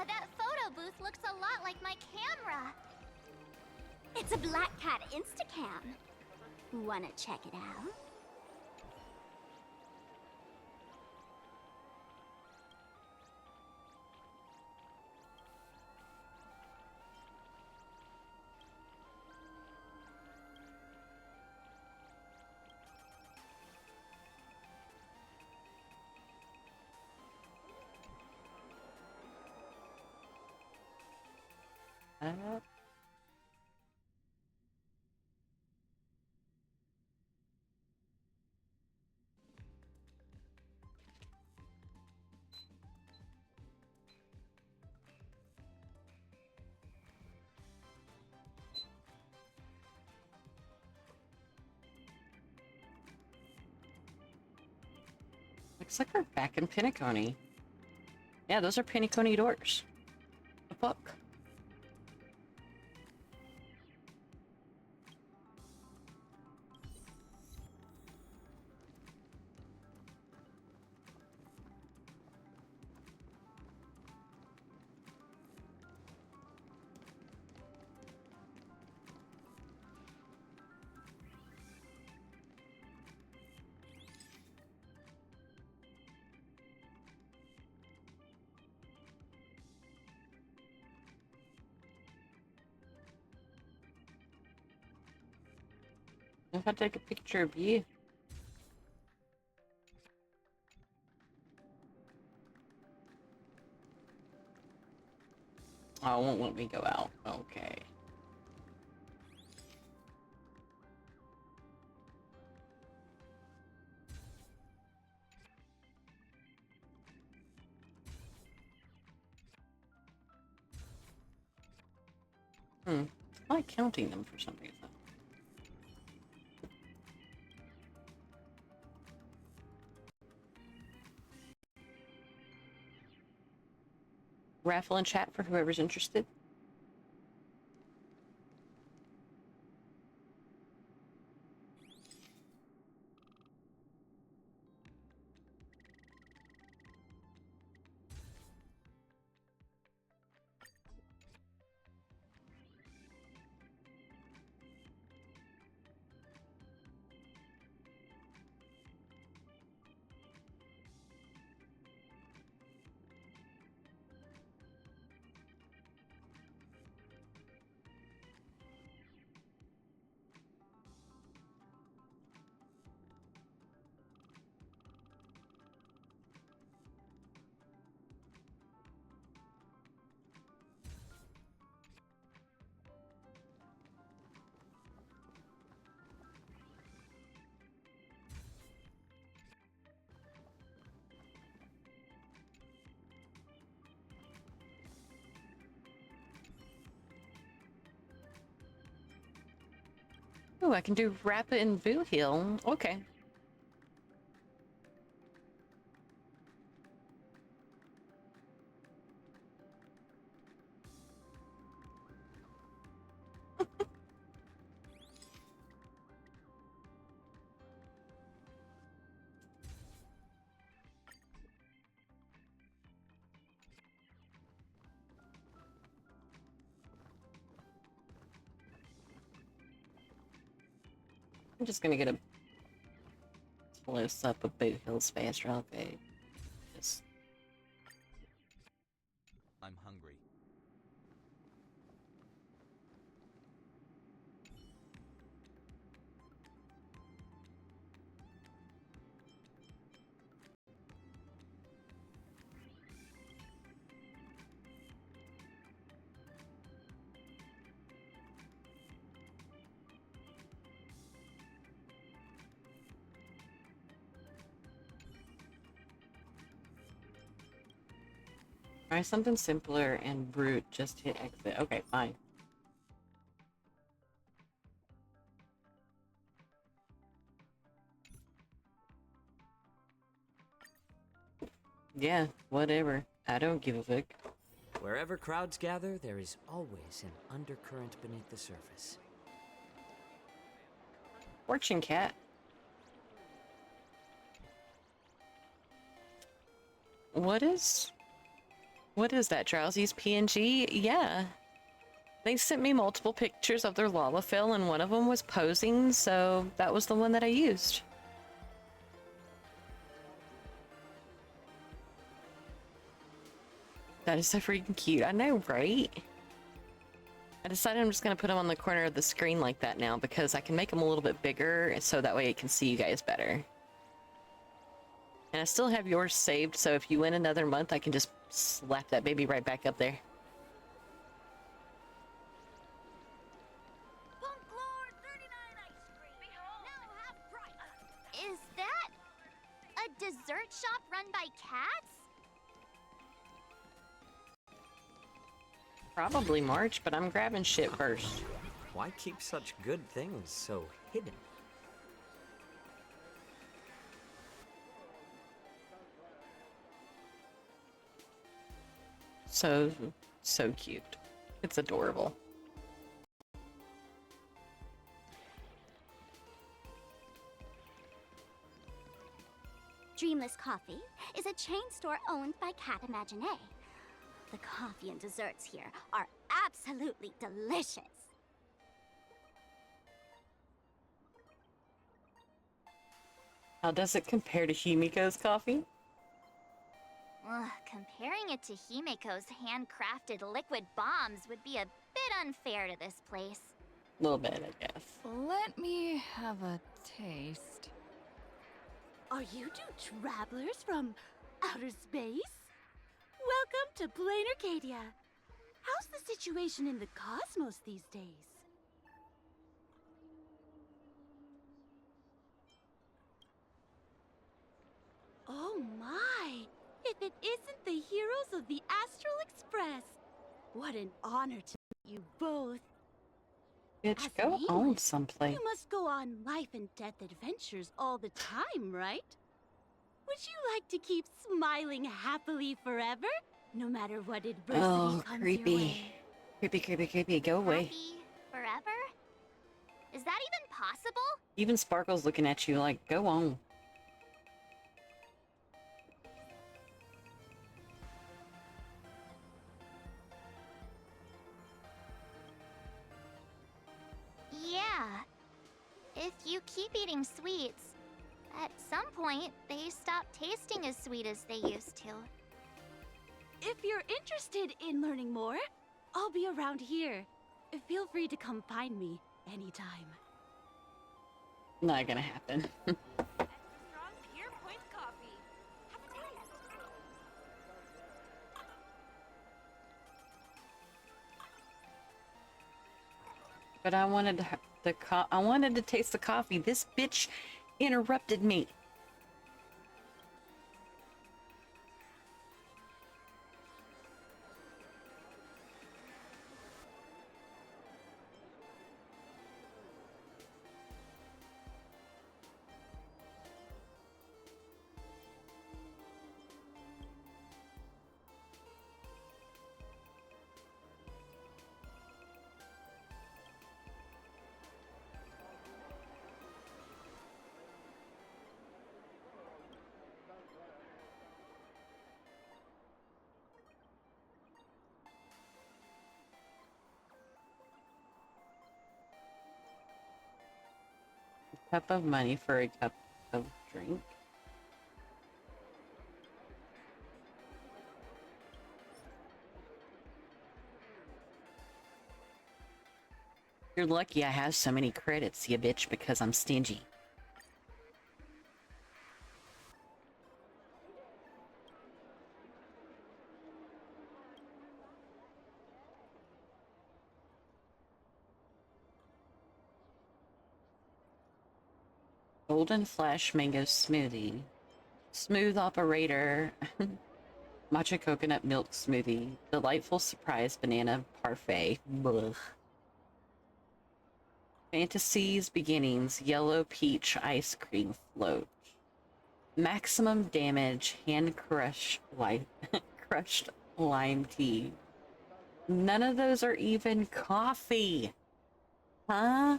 That photo booth looks a lot like my camera. It's a Black Cat Instacam. Wanna check it out? Looks like we're back in Pinacone. Yeah, those are Pinacone doors. A book. If I take a picture of you. Oh, it won't let me go out. Okay. I like counting them for some reason. Raffle in chat for whoever's interested. Ooh, I can do Rapid and Boo Heal. Okay. I'm just gonna get a close up of Boot Hill's face real quick. Just I'm hungry. try something simpler and brute. Just hit exit. Okay, fine. Yeah, whatever. I don't give a fuck. Wherever crowds gather, there is always an undercurrent beneath the surface. Fortune cat. What is that? Drowsy's PNG? Yeah. They sent me multiple pictures of their Lalafell, and one of them was posing, so that was the one that I used. That is so freaking cute. I know, right? I decided I'm just going to put them on the corner of the screen like that now because I can make them a little bit bigger so that way it can see you guys better. And I still have yours saved, so if you win another month, I can just slap that baby right back up there. Is that a dessert shop run by cats? Probably March, but I'm grabbing shit first. Why keep such good things so hidden? So cute. It's adorable. Dreamless Coffee is a chain store owned by Cat Imagine. The coffee and desserts here are absolutely delicious. How does it compare to Himiko's coffee? Ugh, comparing it to Himiko's handcrafted liquid bombs would be a bit unfair to this place. A little bit, I guess. Let me have a taste. Are you two travelers from outer space? Welcome to Plain Arcadia. How's the situation in the cosmos these days? Oh my! If it isn't the heroes of the Astral Express! What an honor to meet you both. Bitch, As go nameless, on someplace. You must go on life and death adventures all the time, right? Would you like to keep smiling happily forever? No matter what adversity Oh, comes your creepy. way. Creepy, creepy, creepy. Go away. Happy forever? Is that even possible? Even Sparkle's looking at you like, go on. Yeah. If you keep eating sweets, at some point, they stop tasting as sweet as they used to. If you're interested in learning more, I'll be around here. Feel free to come find me anytime. Not gonna happen. Strong Pure Point coffee. Have a taste. But I wanted to I wanted to taste the coffee. This bitch interrupted me. Cup of money for a cup of drink. You're lucky I have so many credits, you bitch, because I'm stingy. Golden Flash Mango Smoothie. Smooth Operator. Matcha Coconut Milk Smoothie. Delightful Surprise Banana Parfait. Blech. Fantasies Beginnings. Yellow Peach Ice Cream Float. Maximum Damage Hand Crushed Crushed Lime Tea. None of those are even coffee. Huh?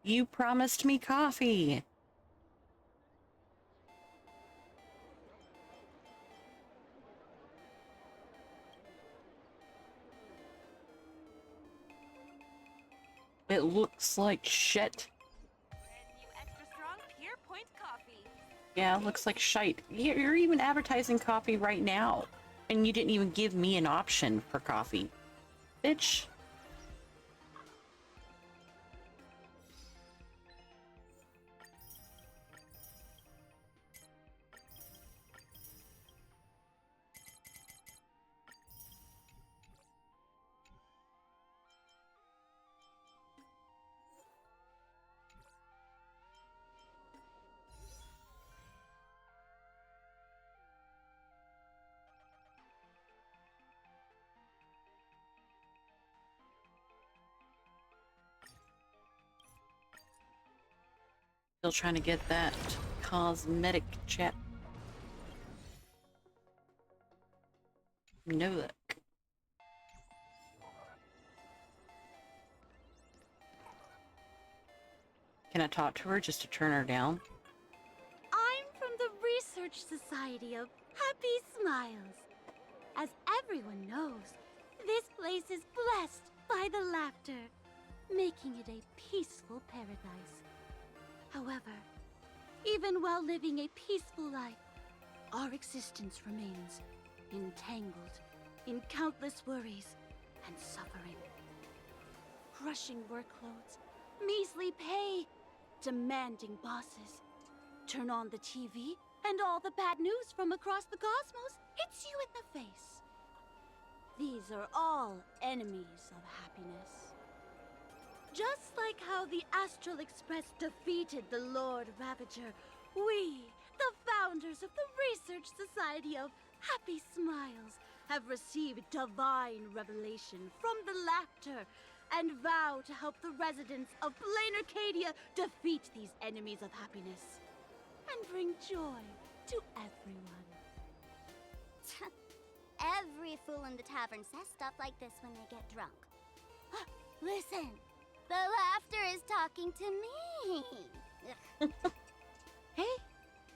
You promised me coffee. It looks like shit. New extra strong Pure Point coffee. Yeah, it looks like shite. You're even advertising coffee right now. And you didn't even give me an option for coffee. Bitch. Still trying to get that cosmetic chat. No luck. Can I talk to her just to turn her down? I'm from the Research Society of Happy Smiles. As everyone knows, this place is blessed by the laughter, making it a peaceful paradise. However, even while living a peaceful life, our existence remains entangled in countless worries and suffering. Crushing workloads, measly pay, demanding bosses. Turn on the TV, and all the bad news from across the cosmos hits you in the face. These are all enemies of happiness. Just like how the Astral Express defeated the Lord Ravager, we, the founders of the Research Society of Happy Smiles, have received divine revelation from the Laughter and vow to help the residents of Plain Arcadia defeat these enemies of happiness and bring joy to everyone. Every fool in the tavern says stuff like this when they get drunk. Listen, the laughter is talking to me. Hey,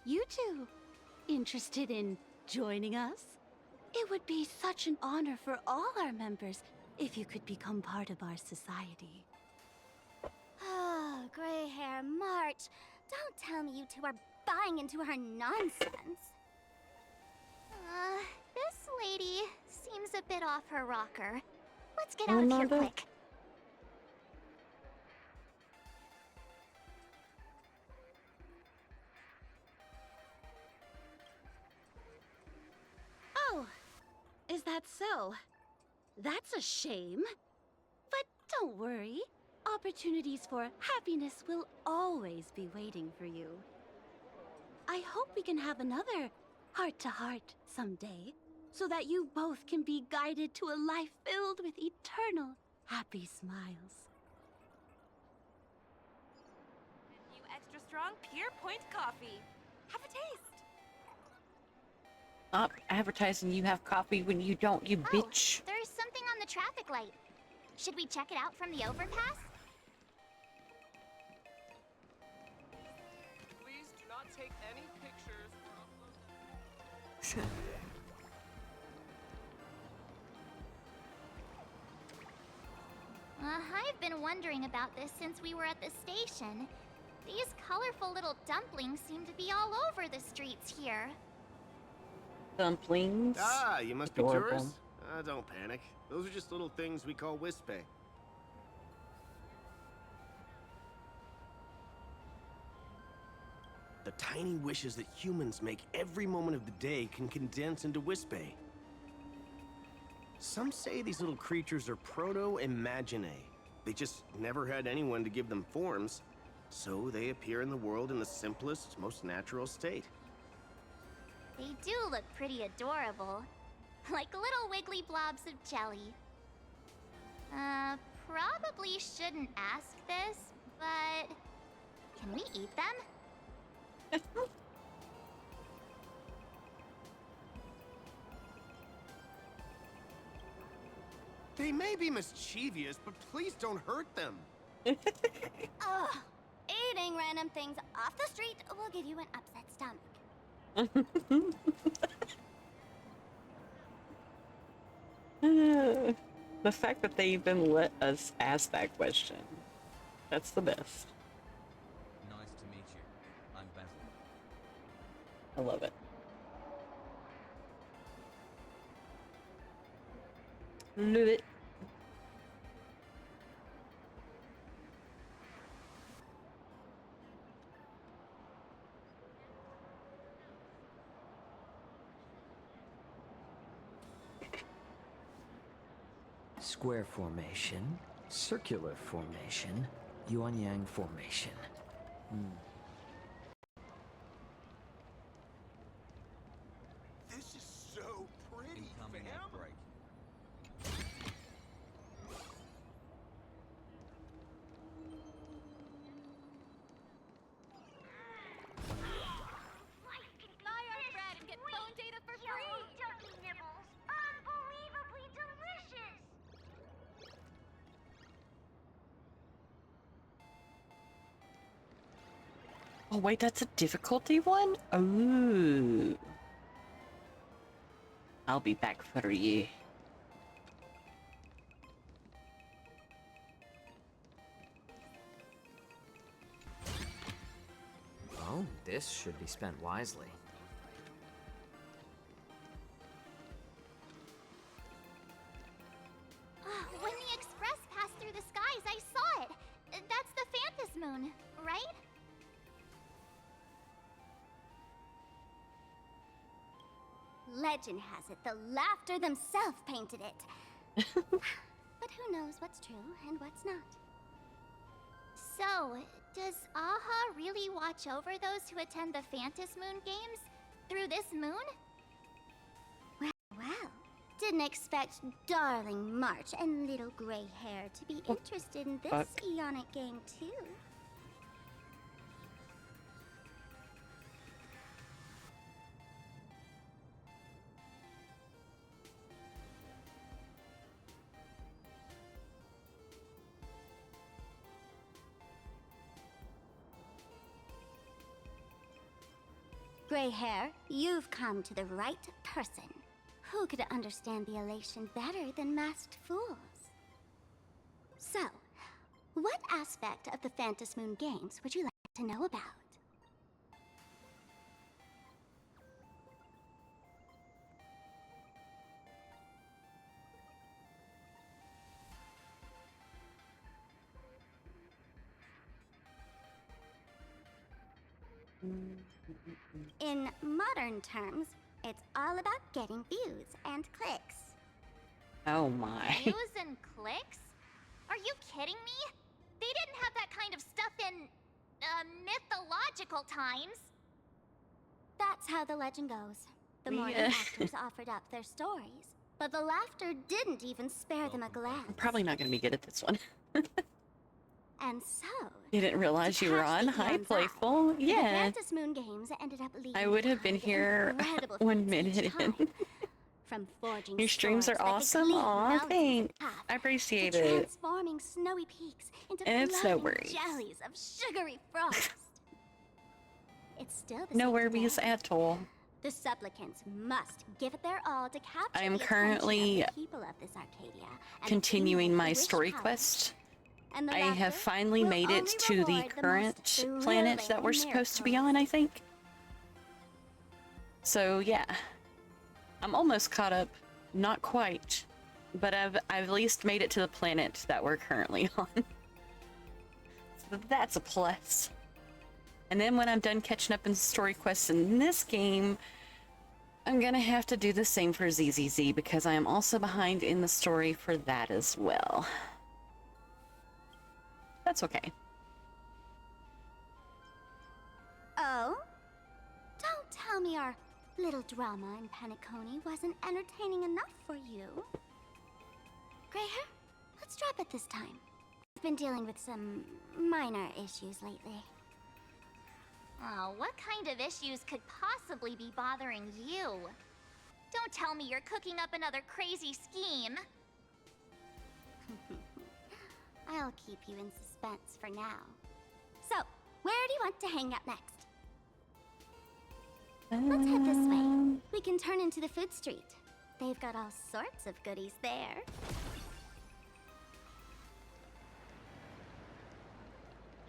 you two, interested in joining us? It would be such an honor for all our members if you could become part of our society. Oh, gray hair March. Don't tell me you two are buying into her nonsense. This lady seems a bit off her rocker. Let's get out of here quick. Oh, is that so? That's a shame. But don't worry. Opportunities for happiness will always be waiting for you. I hope we can have another heart-to-heart someday, so that you both can be guided to a life filled with eternal happy smiles. New extra strong Pure Point coffee. Have a taste. Stop advertising you have coffee when you don't, you bitch. There's something on the traffic light. Should we check it out from the overpass? Please do not take any pictures. I've been wondering about this since we were at the station. These colorful little dumplings seem to be all over the streets here. Dumplings? Ah, you must Adorable. be tourists? Don't panic. Those are just little things we call Wispe. The tiny wishes that humans make every moment of the day can condense into Wispe. Some say these little creatures are proto-imaginae. They just never had anyone to give them forms, so they appear in the world in the simplest, most natural state. They do look pretty adorable. Like little wiggly blobs of jelly. Probably shouldn't ask this, but can we eat them? They may be mischievous, but please don't hurt them. Ugh. Eating random things off the street will give you an upset stomach. The fact that they even let us ask that question. That's the best. Nice to meet you. I'm Basil. I love it. Love it. Square formation, circular formation, yuan-yang formation. This is so pretty, Incoming ad break. Buy our bread and get phone data for free! Ducky nibbles! Unbelievably delicious! Oh wait, that's a difficulty one? Ooh. I'll be back for you. Oh, this should be spent wisely. When the express passed through the skies, I saw it. That's the Legend has it the Laughter themselves painted it. But who knows what's true and what's not. So, does Aha really watch over those who attend the Phantas Moon Games through this moon? Well, didn't expect darling March and little gray hair to be interested in this Eonic game too. Gray hair, you've come to the right person. Who could understand the elation better than masked fools? So, what aspect of the Phantas Moon Games would you like to know about? In modern terms, it's all about getting views and clicks. Oh my. Views and clicks? Are you kidding me? They didn't have that kind of stuff in, mythological times. That's how the legend goes. The morning actors offered up their stories, but the laughter didn't even spare them a glance. I'm probably not going to be good at this one. And so, You didn't realize you were on. Hi, Playful. the Yeah. Phantas Moon Games ended up leading I would have been behind here incredible when feats Min each hit in. time. From forging Your streams are swords that could awesome. cleave Aw, mountains in thanks. half, I appreciate to it. transforming snowy peaks into And it's floating no worries. jellies of sugary frost. It's still the No same worries today. at all. The supplicants must give it their all to capture I am the attention currently of the people of this Arcadia and continuing accumulate my the wish story power. quest. And the I have laughter finally will made it only to the reward current most planet that thrilling we're supposed to be on, I think. So yeah, I'm almost caught up. Not quite, but I've at least made it to the planet that we're currently on. So that's a plus. And then when I'm done catching up in story quests in this game, I'm gonna have to do the same for ZZZ because I am also behind in the story for that as well. That's okay. Oh? Don't tell me our little drama in Penacony wasn't entertaining enough for you. Greyhair, let's drop it this time. I've been dealing with some minor issues lately. Oh, what kind of issues could possibly be bothering you? Don't tell me you're cooking up another crazy scheme. I'll keep you in suspense for now. So, where do you want to hang out next? Let's head this way. We can turn into the food street. They've got all sorts of goodies there.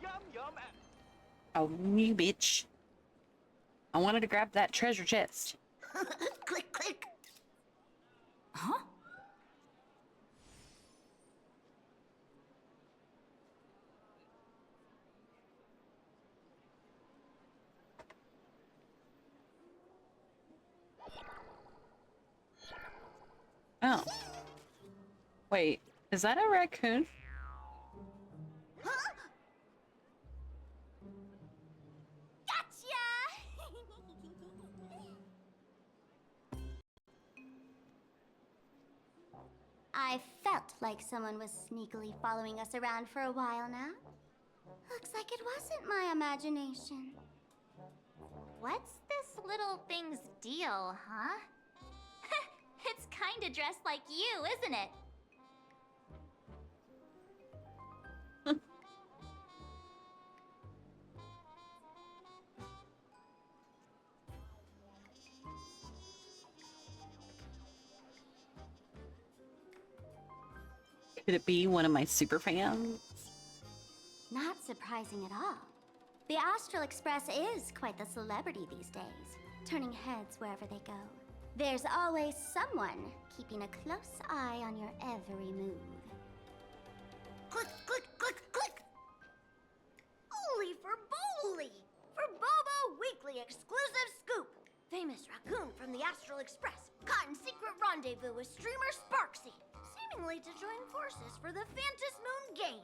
Yum yum. Oh, you bitch. I wanted to grab that treasure chest. Click, click. Huh? Oh. Wait, is that a raccoon? I felt like someone was sneakily following us around for a while now. Looks like it wasn't my imagination. What's this little thing's deal, huh? It's kinda dressed like you, isn't it? Could it be one of my super fans? Not surprising at all. The Astral Express is quite the celebrity these days, turning heads wherever they go. There's always someone keeping a close eye on your every move. Click, click, click, click. Holy for Bowly! For Bobo Weekly exclusive scoop! Famous raccoon from the Astral Express family to join forces for the Fantas Moon Games.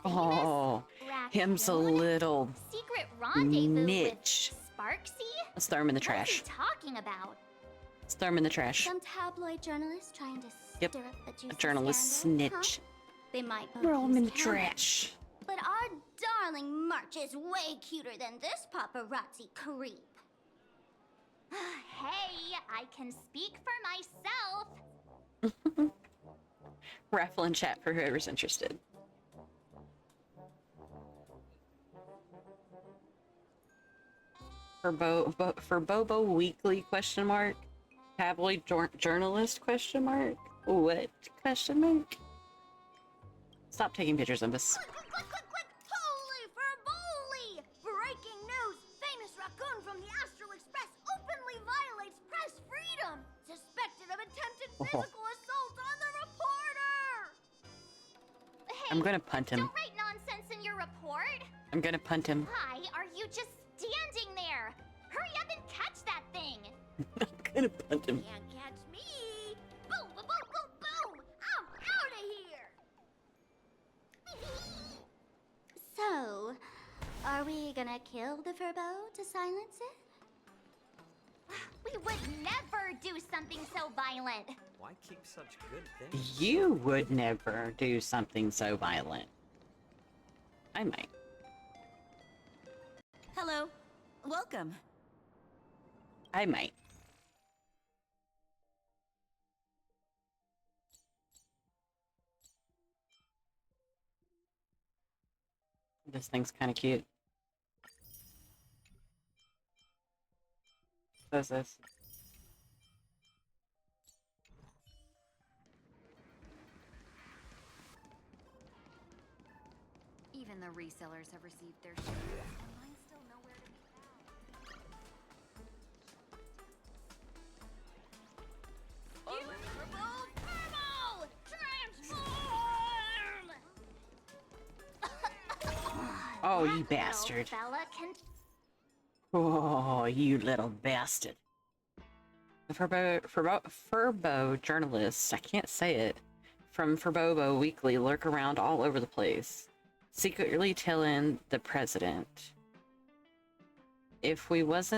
Oh, him's a little Secret rendezvous niche. with Sparksy? Let's throw him in the What's trash. he talking about? Let's throw him in the trash. Some tabloid journalist trying to Yep, stir up the juicy a journalist scandal, huh? snitch. They might both Throw him in the use cameras. trash. But our darling March is way cuter than this paparazzi creep. Hey, I can speak for myself. Raffle in chat for whoever's interested. For Bobo Weekly question mark? Tabloid journalist question mark? What question mark? Stop taking pictures of us. Holy Ferboly! Breaking news! Famous raccoon from the Astral Express openly violates press freedom! Suspected of attempted physical assault on the reporter! Hey, I'm gonna punt him. don't write nonsense in your report. I'm gonna punt him. Why are you just standing there? Hurry up and catch that thing. I'm gonna punt him. Can't catch me! Boom, boom, boom, boom, boom! I'm out of here! So, are we gonna kill the Furbo to silence it? We would never do something so violent. Why keep such good things? You would never do something so violent. I might. Hello. Welcome. I might. This thing's kind of cute. So is this. Even the resellers have received their share. And mine's still nowhere to be found. Unbelievable Furbo! Transform! Oh, you bastard. Fella can Oh, you little bastard. The Furbo journalists, I can't say it, from Furbobo Weekly lurk around all over the place, secretly telling the president, if we want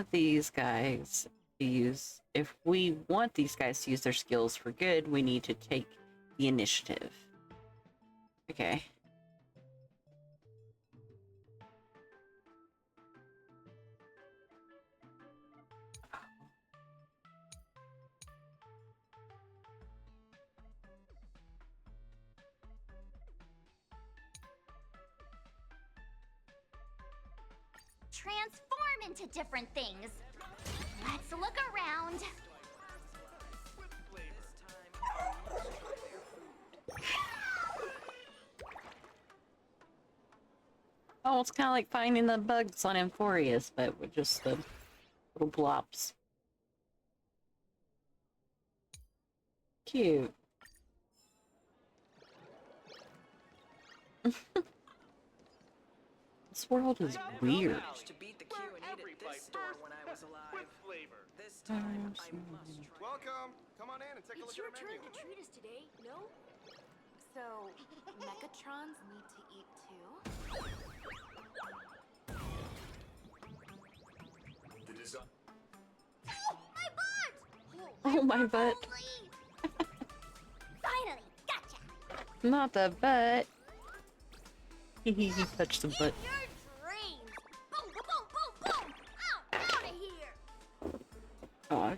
these guys to use their skills for good, we need to take the initiative. Okay. transform into different things. Let's look around. Oh, it's kind of like finding the bugs on Amphorius, but with just the little blobs. Cute. This world is weird. To beat the queue and eat at this store when I was alive. This time I must try. Welcome. Come on in and take a look It's your at the turn menu. to treat us today, no? So, Mechatrons need to eat too? The design. Oh, my butt! Oh, my butt. Finally, gotcha. Not the butt. He touched the butt. Your dreams! Boom, boom, boom, boom, boom! I'm out of here! Oh,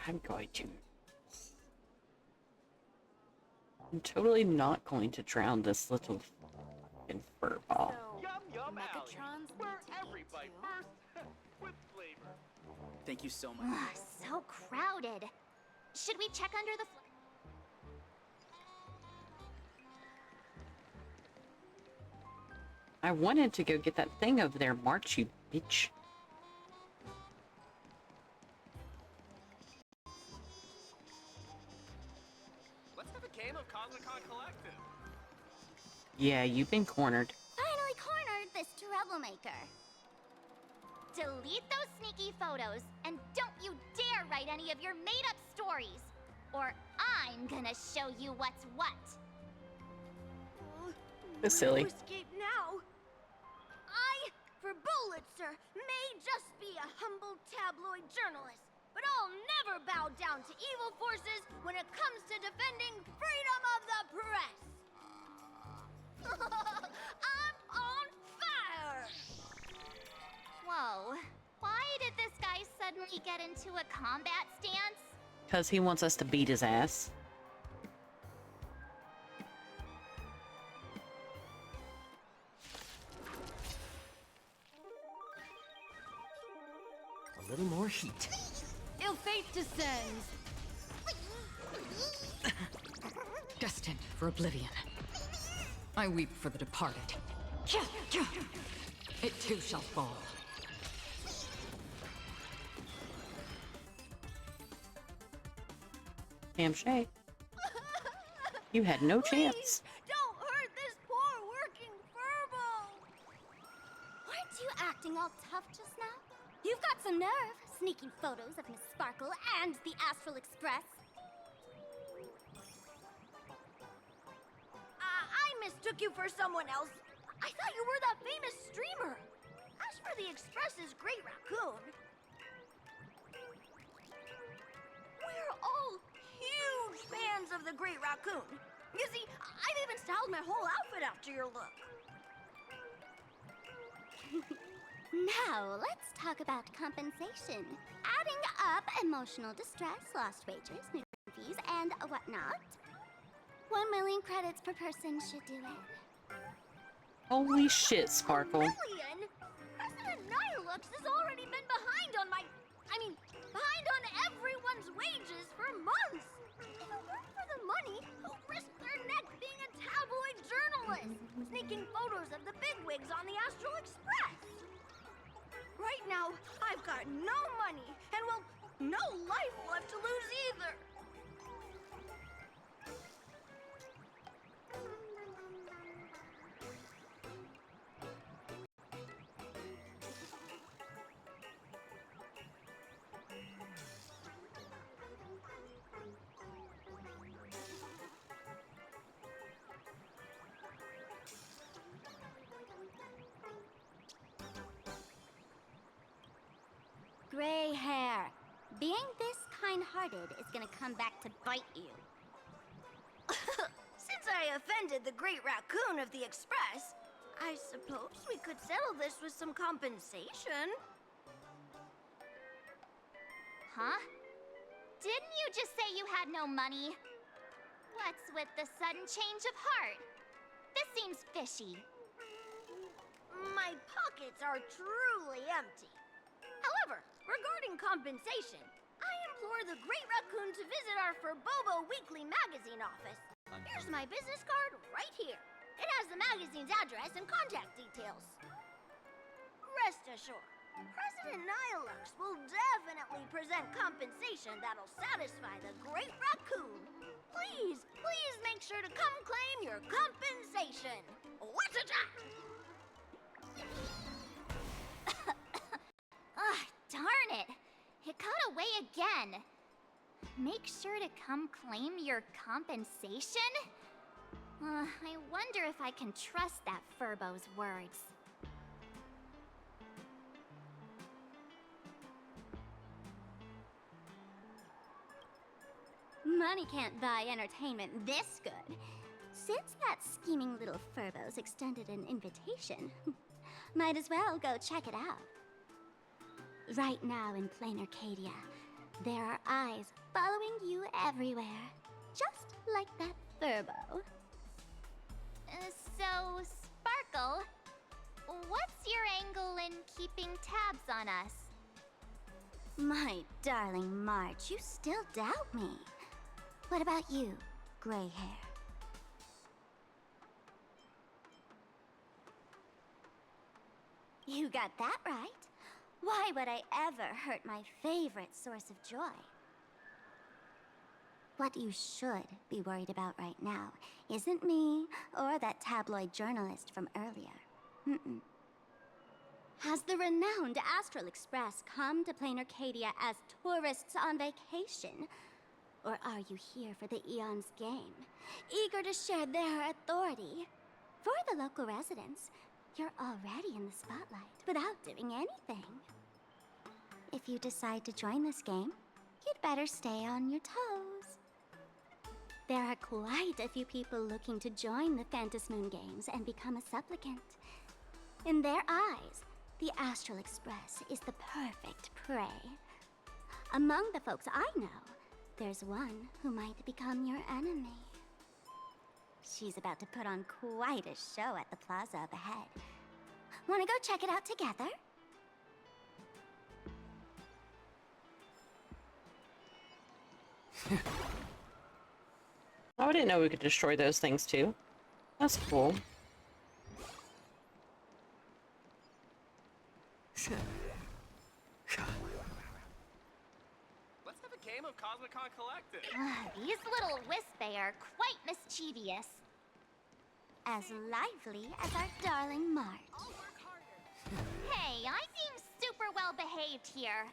I'm going to. I'm totally not going to drown this little fucking fur ball. Mechatrons need to eat too? Thank you so much. So crowded. Should we check under the floor? I wanted to go get that thing over there, March, you bitch. Let's have a game of Cosmicon Collective. Yeah, you've been cornered. Finally cornered this troublemaker. Delete those sneaky photos, and don't you dare write any of your made-up stories, or I I'm gonna show you what's what. It's silly. Where to escape now? I, for Bullitzer, may just be a humble tabloid journalist, but I'll never bow down to evil forces when it comes to defending freedom of the press. I'm on fire! Whoa. Why did this guy suddenly get into a combat stance? Because he wants us to beat his ass. A little more heat. Ill fate descends. Destined for oblivion. I weep for the departed. It too shall fall. Damn Shay. You had no chance. Don't hurt this poor working furbo! Weren't you acting all tough just now? You've got some nerve, sneaking photos of Miss Sparkle and the Astral Express. I mistook you for someone else. I thought you were that famous streamer. As for the Express's Great Raccoon, we're all huge fans of the Great Raccoon. You see, I've even styled my whole outfit after your look. Now, let's talk about compensation. Adding up emotional distress, lost wages, new fees, and whatnot. 1 million credits per person should do it. Holy shit, Sparkle. Million? President Nihilux has already been behind on behind on everyone's wages for months. If it weren't for the money, who'd risk their neck being a tabloid journalist, sneaking photos of the bigwigs on the Astral Express? Right now, I've got no money, and well, no life left to lose either. Gray hair. Being this kind-hearted is gonna come back to bite you. Since I offended the Great Raccoon of the Express, I suppose we could settle this with some compensation. Huh? Didn't you just say you had no money? What's with the sudden change of heart? This seems fishy. My pockets are truly empty. However, regarding compensation, I implore the Great Raccoon to visit our Furbobo Weekly magazine office. Here's my business card right here. It has the magazine's address and contact details. Rest assured, President Nihilux will definitely present compensation that'll satisfy the Great Raccoon. Please, please make sure to come claim your compensation. What's a Ugh, darn it! It got away again. Make sure to come claim your compensation? I wonder if I can trust that Furbo's words. Money can't buy entertainment this good. Since that scheming little Furbo's extended an invitation, might as well go check it out. Right now in plain Arcadia, there are eyes following you everywhere, just like that Furbo. So, Sparkle, what's your angle in keeping tabs on us? My darling March, you still doubt me. What about you, gray hair? You got that right. Why would I ever hurt my favorite source of joy? What you should be worried about right now isn't me or that tabloid journalist from earlier. Has the renowned Astral Express come to plain Arcadia as tourists on vacation? Or are you here for the Eon's game, eager to share their authority? For the local residents, you're already in the spotlight without doing anything. If you decide to join this game, you'd better stay on your toes. There are quite a few people looking to join the Phantasmoon Games and become a supplicant. In their eyes, the Astral Express is the perfect prey. Among the folks I know, there's one who might become your enemy. She's about to put on quite a show at the plaza up ahead. Wanna go check it out together? Oh, I didn't know we could destroy those things too. That's cool. Let's have a game of Cosmicon Collective. These little Wispay are quite mischievous. As lively as our darling Mart. Hey, I seem super well behaved here.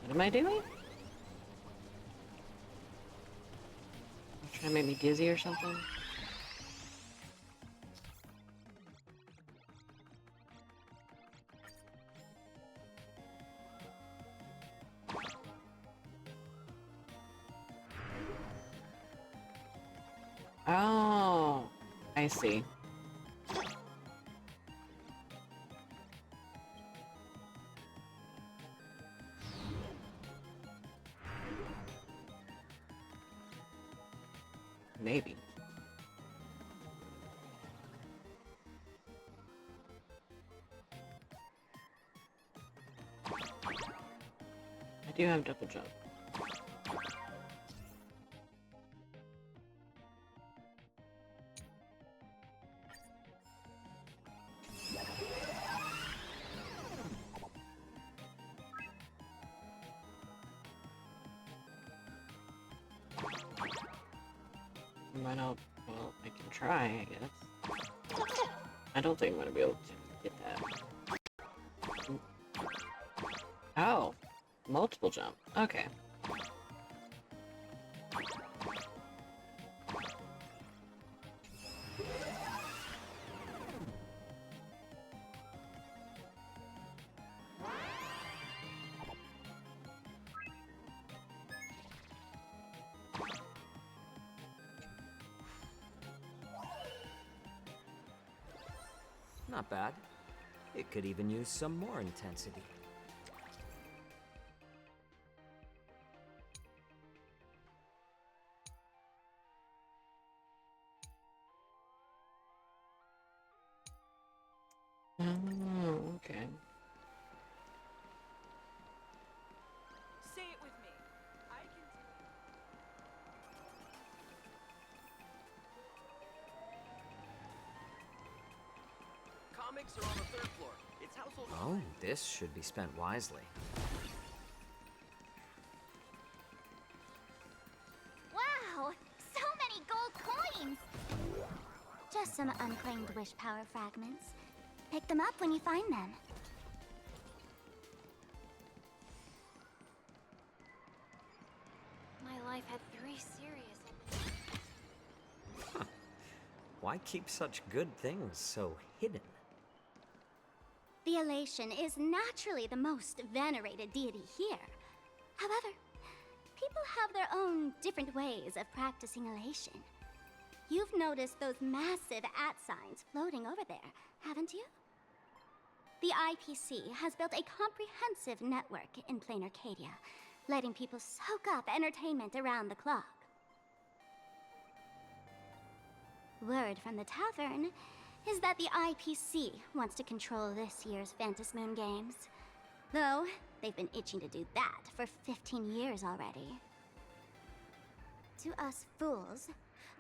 What am I doing? Trying to make me dizzy or something? Oh, I see. Maybe. I do have double jump. Why not? Well, I can try, I guess. I don't think I'm gonna be able to get that. Oh, multiple jump. Okay. Not bad. It could even use some more intensity. Oh, okay. Say it with me. I can do it. Comics are on the third floor. It's household. Oh, this should be spent wisely. Wow, so many gold coins! Just some unclaimed wish power fragments. Pick them up when you find them. My life had 3 serious Why keep such good things so hidden? The Elation is naturally the most venerated deity here. However, people have their own different ways of practicing Elation. You've noticed those massive @ signs floating over there, haven't you? The IPC has built a comprehensive network in plain Arcadia, letting people soak up entertainment around the clock. Word from the tavern is that the IPC wants to control this year's Phantasmoon Games. Though, they've been itching to do that for 15 years already. To us fools,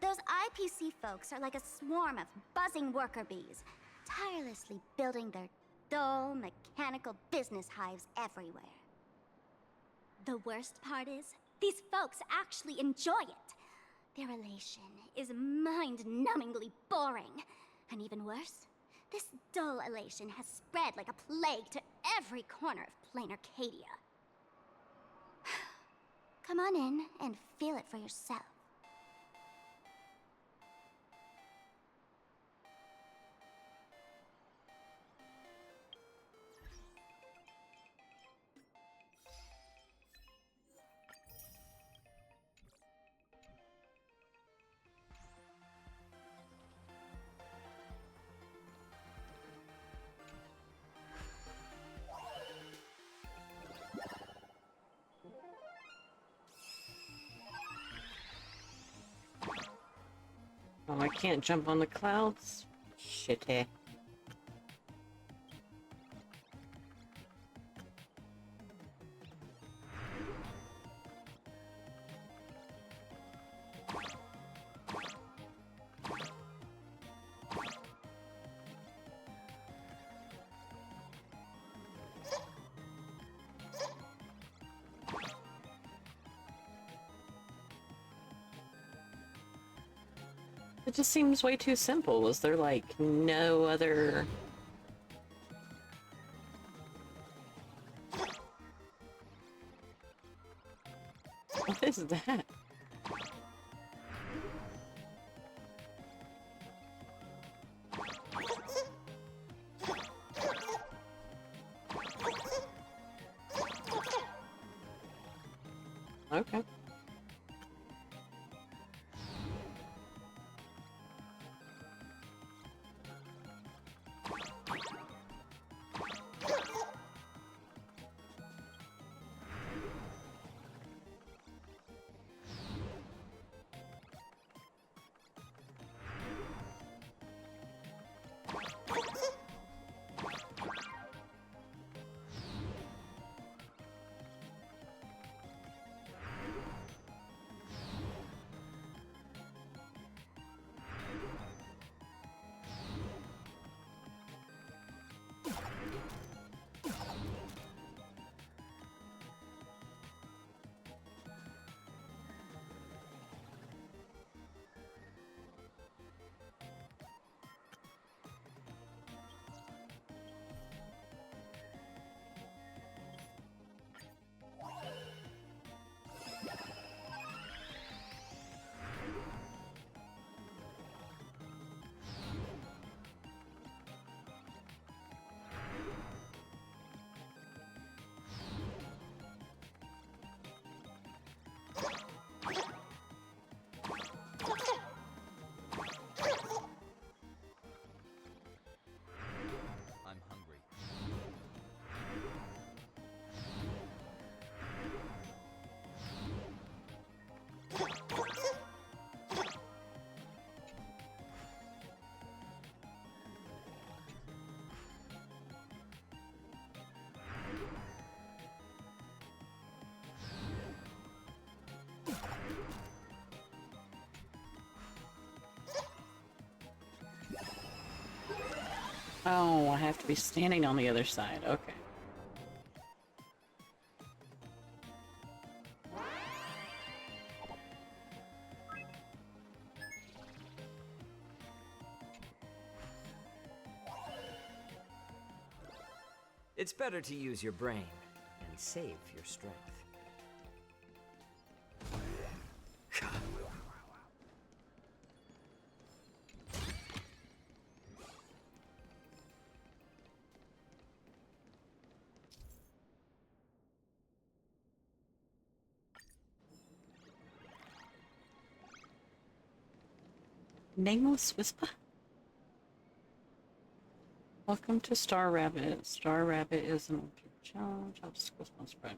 Those IPC folks are like a swarm of buzzing worker bees, tirelessly building their dull, mechanical business hives everywhere. The worst part is, these folks actually enjoy it. Their elation is mind-numbingly boring. And even worse, this dull elation has spread like a plague to every corner of plain Arcadia. Come on in and feel it for yourself. Oh, I can't jump on the clouds? Shitty. It just seems way too simple. Was there, like, no other... What is that? Okay. I'm hungry. Oh, I have to be standing on the other side. Okay. It's better to use your brain and save your strength. Nameless Whisper? Welcome to Star Rabbit. Star Rabbit is an ultimate challenge. Obstacles must spread.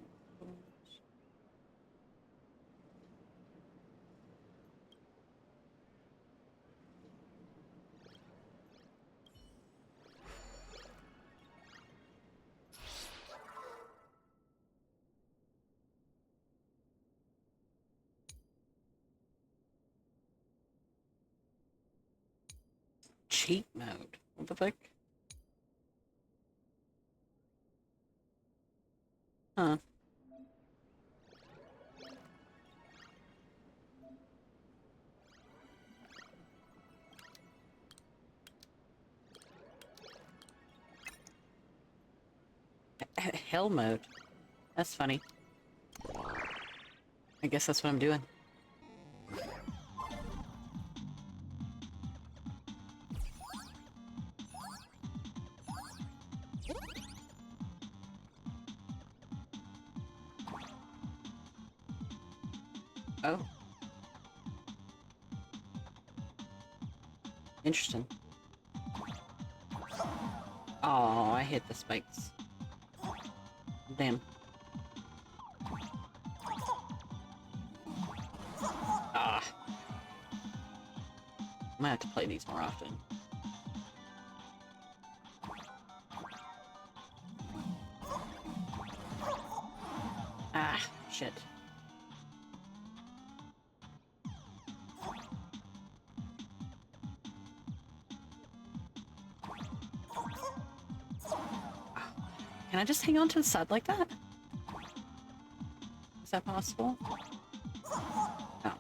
cheat mode. What the fuck? Huh. Hell mode. That's funny. I guess that's what I'm doing. Oh. Interesting. Oh, I hit the spikes. Damn. Ah. I might have to play these more often. Ah, shit. Can I just hang on to the side like that? Is that possible? No.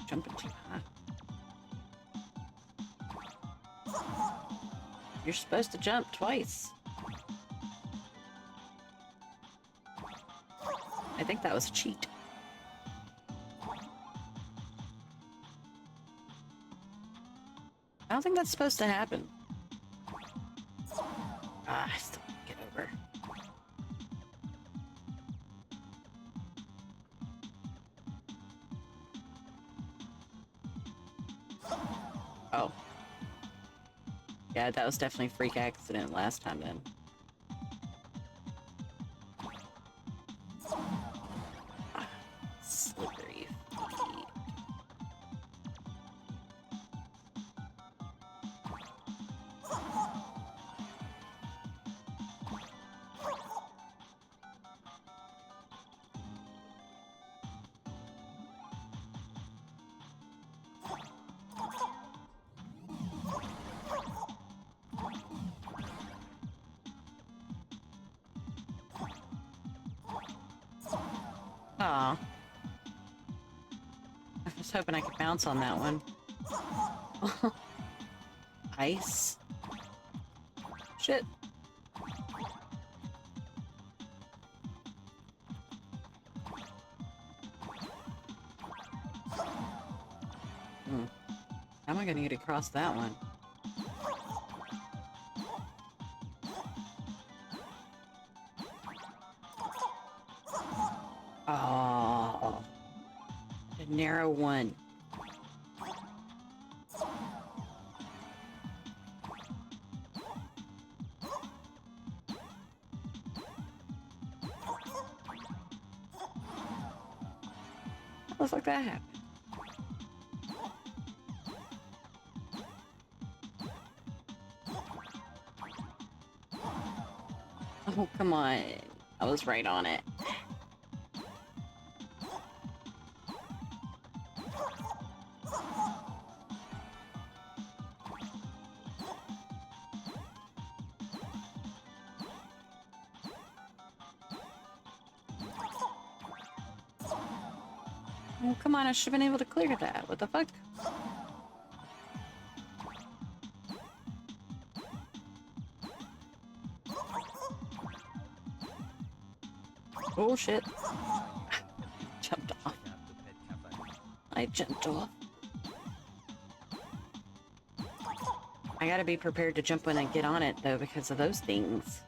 Jumping too high. You're supposed to jump twice. I think that was a cheat. I don't think that's supposed to happen. Ah, I still can't get over. Oh. Yeah, that was definitely a freak accident last time then. Ah, slippery feet. Aw. I was hoping I could bounce on that one. Ice. Shit. How am I gonna get across that one? Oh, a narrow one. How the fuck that happened? Oh, come on. I was right on it. Oh, come on, I should have been able to clear that. What the fuck? Oh, shit. Jumped off. I jumped off. I gotta be prepared to jump when I get on it, though, because of those things.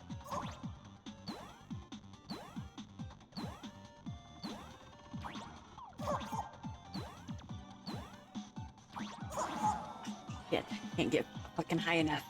Shit, can't get fucking high enough.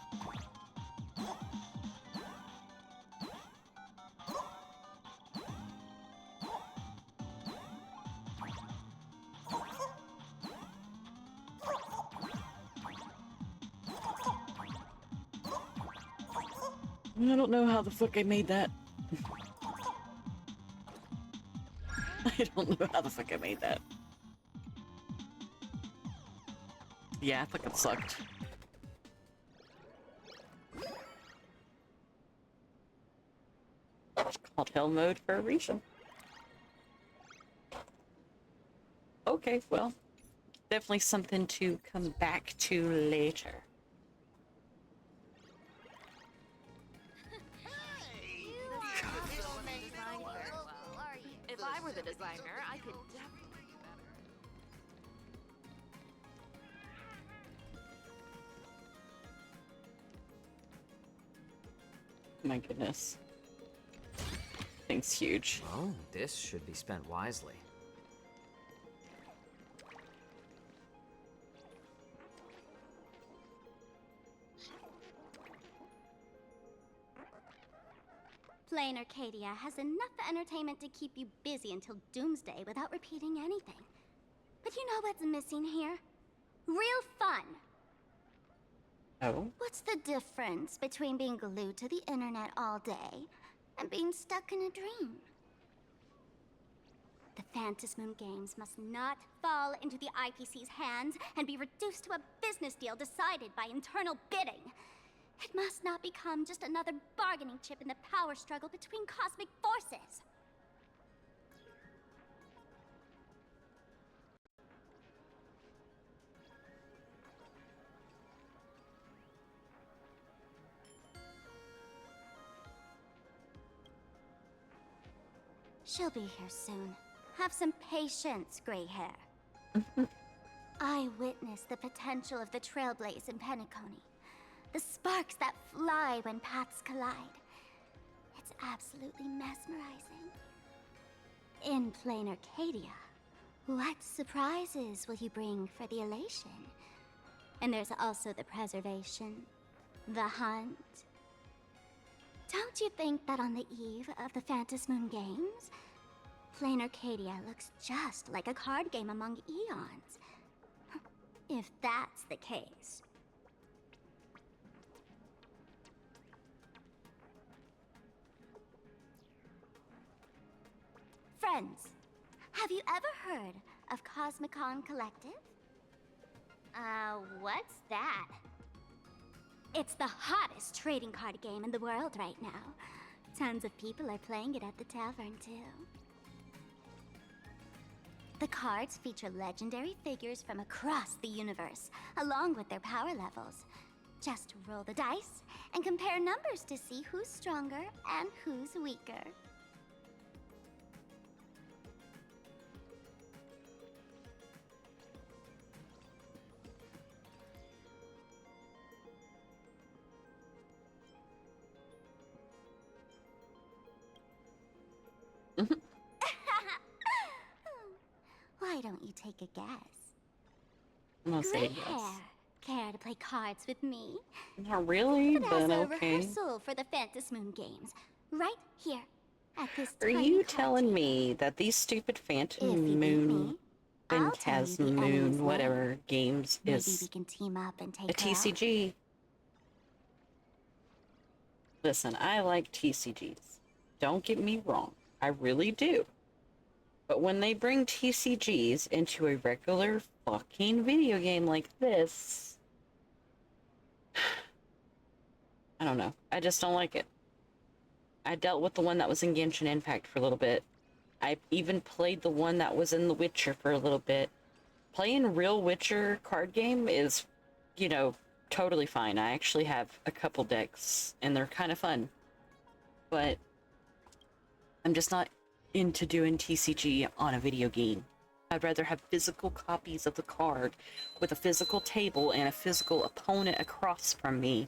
I don't know how the fuck I made that. I don't know how the fuck I made that. Yeah, I fucking sucked. It's called hell mode for a reason. Okay, well, definitely something to come back to later. If I were the designer, I could definitely do better. My goodness. Thing's huge. Oh, this should be spent wisely. Plain Arcadia has enough entertainment to keep you busy until doomsday without repeating anything. But you know what's missing here? Real fun! Oh? What's the difference between being glued to the internet all day and being stuck in a dream? The Phantasm Moon Games must not fall into the IPC's hands and be reduced to a business deal decided by internal bidding. It must not become just another bargaining chip in the power struggle between cosmic forces. She'll be here soon. Have some patience, gray hair. I witnessed the potential of the Trailblaze in Penacony. The sparks that fly when paths collide. It's absolutely mesmerizing. In plain Arcadia, what surprises will you bring for the elation? And there's also the preservation, the hunt. Don't you think that on the eve of the Phantasm Moon Games, plain Arcadia looks just like a card game among eons? If that's the case. Friends, have you ever heard of Cosmicon Collective? What's that? It's the hottest trading card game in the world right now. Tons of people are playing it at the tavern, too. The cards feature legendary figures from across the universe, along with their power levels. Just roll the dice and compare numbers to see who's stronger and who's weaker. Why don't you take a guess? I'm gonna say Gray yes. hair. Care to play cards with me? Not really, But but as a okay. rehearsal for the Phantasm Moon Games, right here at this Are tiny you card telling table. me that these stupid If you Phantom beat Moon, me, I'll tell you the Phantasm enemy's Moon, name. whatever games Maybe we is can team up and take a her out. TCG? Listen, I like TCGs. Don't get me wrong. I really do. But when they bring TCGs into a regular fucking video game like this, I don't know. I just don't like it. I dealt with the one that was in Genshin Impact for a little bit. I even played the one that was in The Witcher for a little bit. Playing a real Witcher card game is, you know, totally fine. I actually have a couple decks, and they're kind of fun. But I'm just not into doing TCG on a video game. I'd rather have physical copies of the card with a physical table and a physical opponent across from me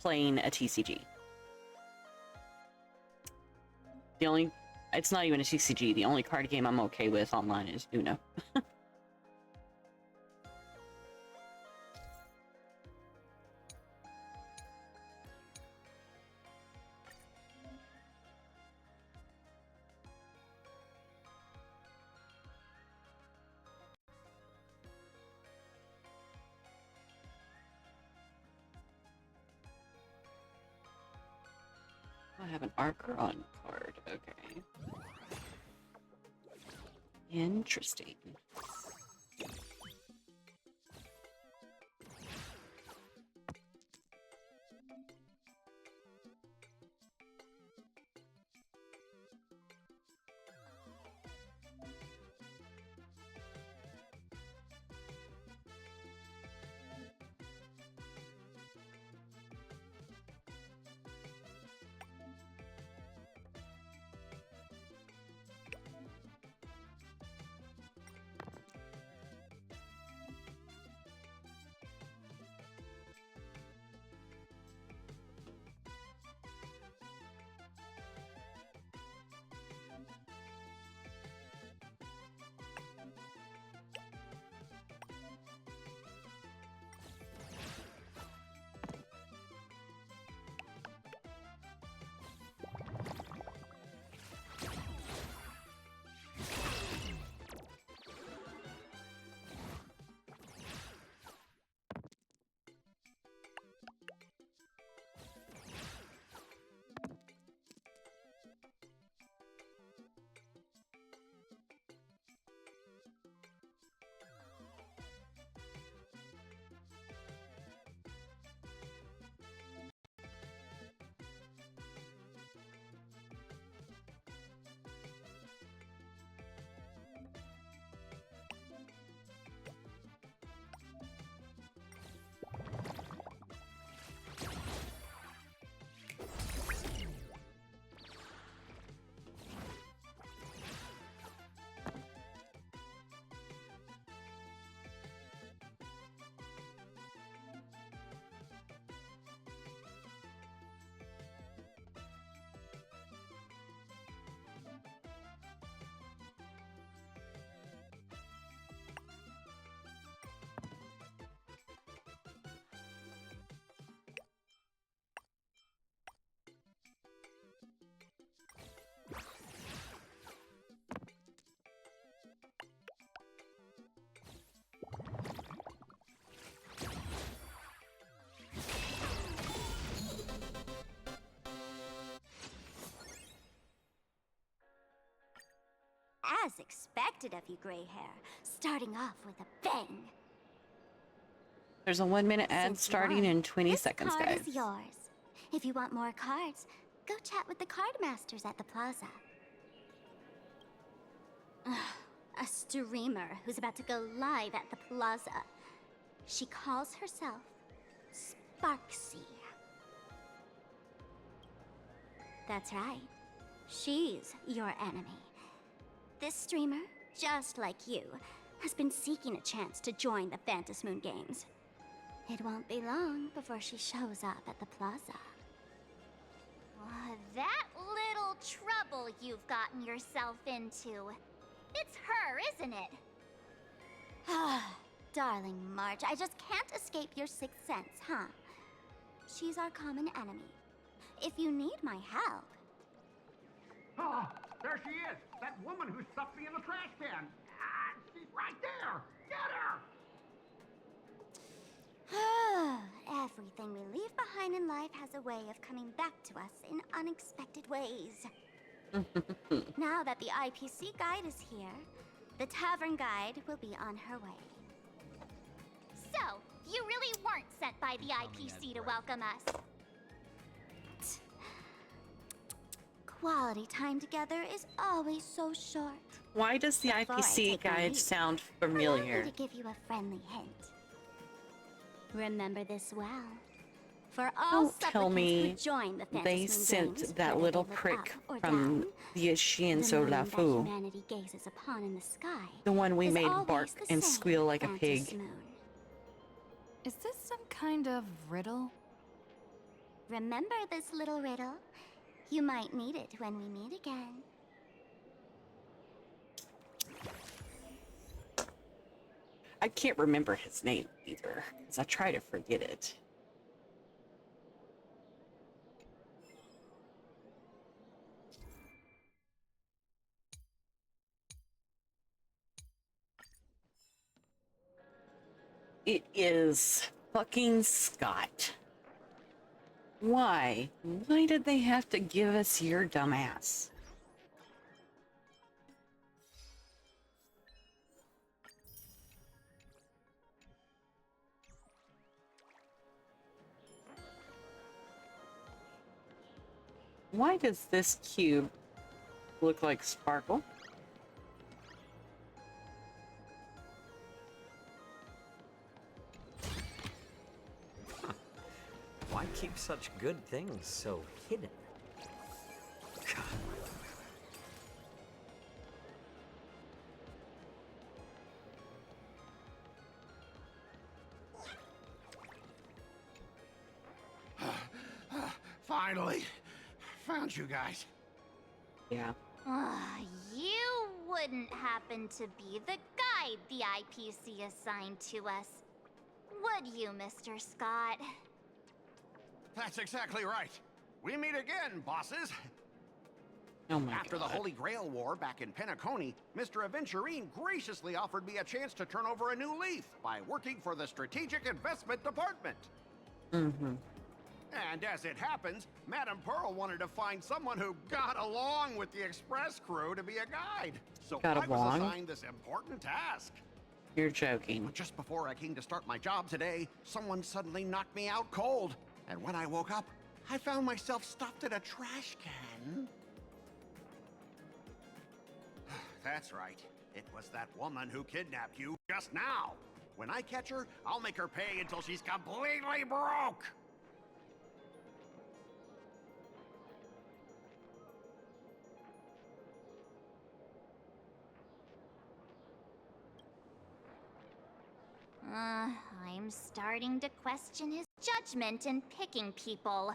playing a TCG. It's not even a TCG. The only card game I'm okay with online is Uno. I have an Archeron card. Okay. Interesting. As expected of you, gray hair, starting off with a bang. There's a 1 minute ad Since you starting won, in 20 this seconds, card guys. is yours. If you want more cards, go chat with the card masters at the plaza. Ugh, a streamer who's about to go live at the plaza. She calls herself Sparksy. That's right. She's your enemy. This streamer, just like you, has been seeking a chance to join the Phantasmoon Games. It won't be long before she shows up at the plaza. That little trouble you've gotten yourself into. It's her, isn't it? Darling March, I just can't escape your sixth sense, huh? She's our common enemy. If you need my help... Oh, there she is! That woman who stuffed me in the trash can! Ah, she's right there! Get her! Everything we leave behind in life has a way of coming back to us in unexpected ways. Now that the IPC guide is here, the tavern guide will be on her way. So, you really weren't sent by the IPC to welcome us. Quality time together is always so short. Why does the Before I IPC take my guide leave, sound allow me familiar? to give you a friendly hint. Remember this well. For all Don't tell supplicants me who join the they Phantasmoon sent Games, that whether little they look prick up or from down, the Chien the So moon La that Fu. humanity gazes upon in the sky The one we is made always bark the and same squeal like a pig. Phantasmoon. Is this some kind of riddle? Remember this little riddle? You might need it when we meet again. I can't remember his name either, because I try to forget it. It is fucking Scott. Why? Why did they have to give us your dumbass? Why does this cube look like Sparkle? Why keep such good things so hidden? God. Finally, found you guys. Yeah. You wouldn't happen to be the guide the IPC assigned to us, would you, Mr. Scott? That's exactly right. We meet again, bosses. Oh my After God. the Holy Grail War back in Penacony, Mr. Aventurine graciously offered me a chance to turn over a new leaf by working for the Strategic Investment Department. Mm-hmm. And as it happens, Madame Pearl wanted to find someone who got along with the Express crew to be a guide. So Got I along? was assigned this important task. You're joking. But just before I came to start my job today, someone suddenly knocked me out cold. And when I woke up, I found myself stuffed in a trash can. That's right. It was that woman who kidnapped you just now. When I catch her, I'll make her pay until she's completely broke. I'm starting to question his judgment in picking people.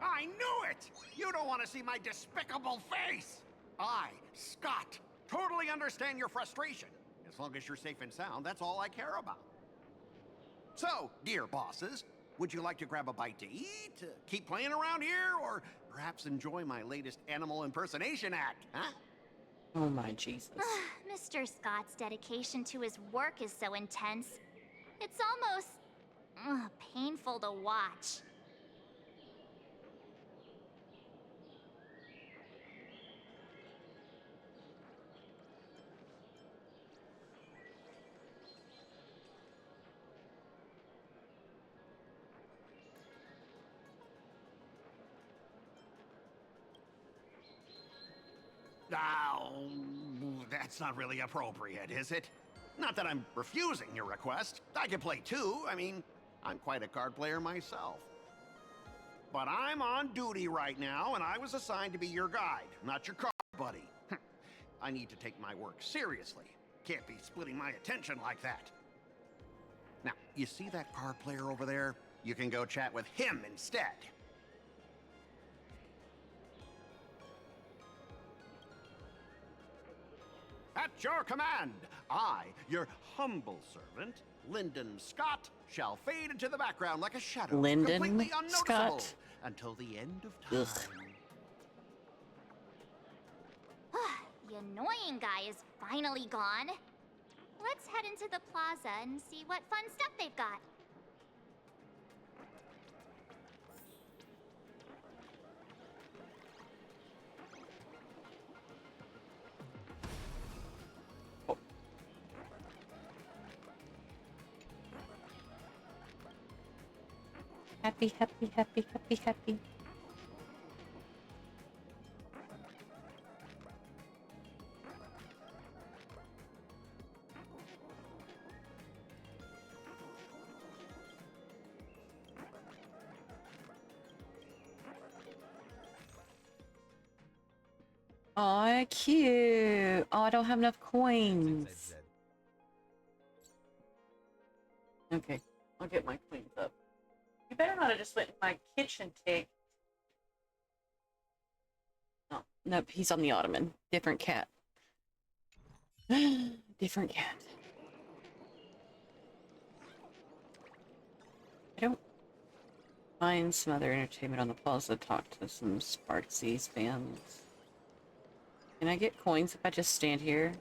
I knew it! You don't want to see my despicable face! I, Scott, totally understand your frustration. As long as you're safe and sound, that's all I care about. So, dear bosses, would you like to grab a bite to eat, keep playing around here, or perhaps enjoy my latest animal impersonation act, huh? Oh my Jesus. Mr. Scott's dedication to his work is so intense. It's almost painful to watch. Now, that's not really appropriate, is it? Not that I'm refusing your request. I can play too. I mean, I'm quite a card player myself. But I'm on duty right now, and I was assigned to be your guide, not your card buddy. I need to take my work seriously. Can't be splitting my attention like that. Now, you see that card player over there? You can go chat with him instead. At your command, I, your humble servant, Lyndon Scott, shall fade into the background like a shadow, Lyndon completely unnoticeable, Scott? until the end of time. Ugh. The annoying guy is finally gone. Let's head into the plaza and see what fun stuff they've got. Happy, happy, happy, happy, happy. Aw, cute. Oh, I don't have enough coins. Okay, I'll get my coins up. You better not have just went in my kitchen take. No, nope, he's on the ottoman. Different cat. Different cat. I don't find some other entertainment on the plaza. Talk to some Sparksies fans. Can I get coins if I just stand here?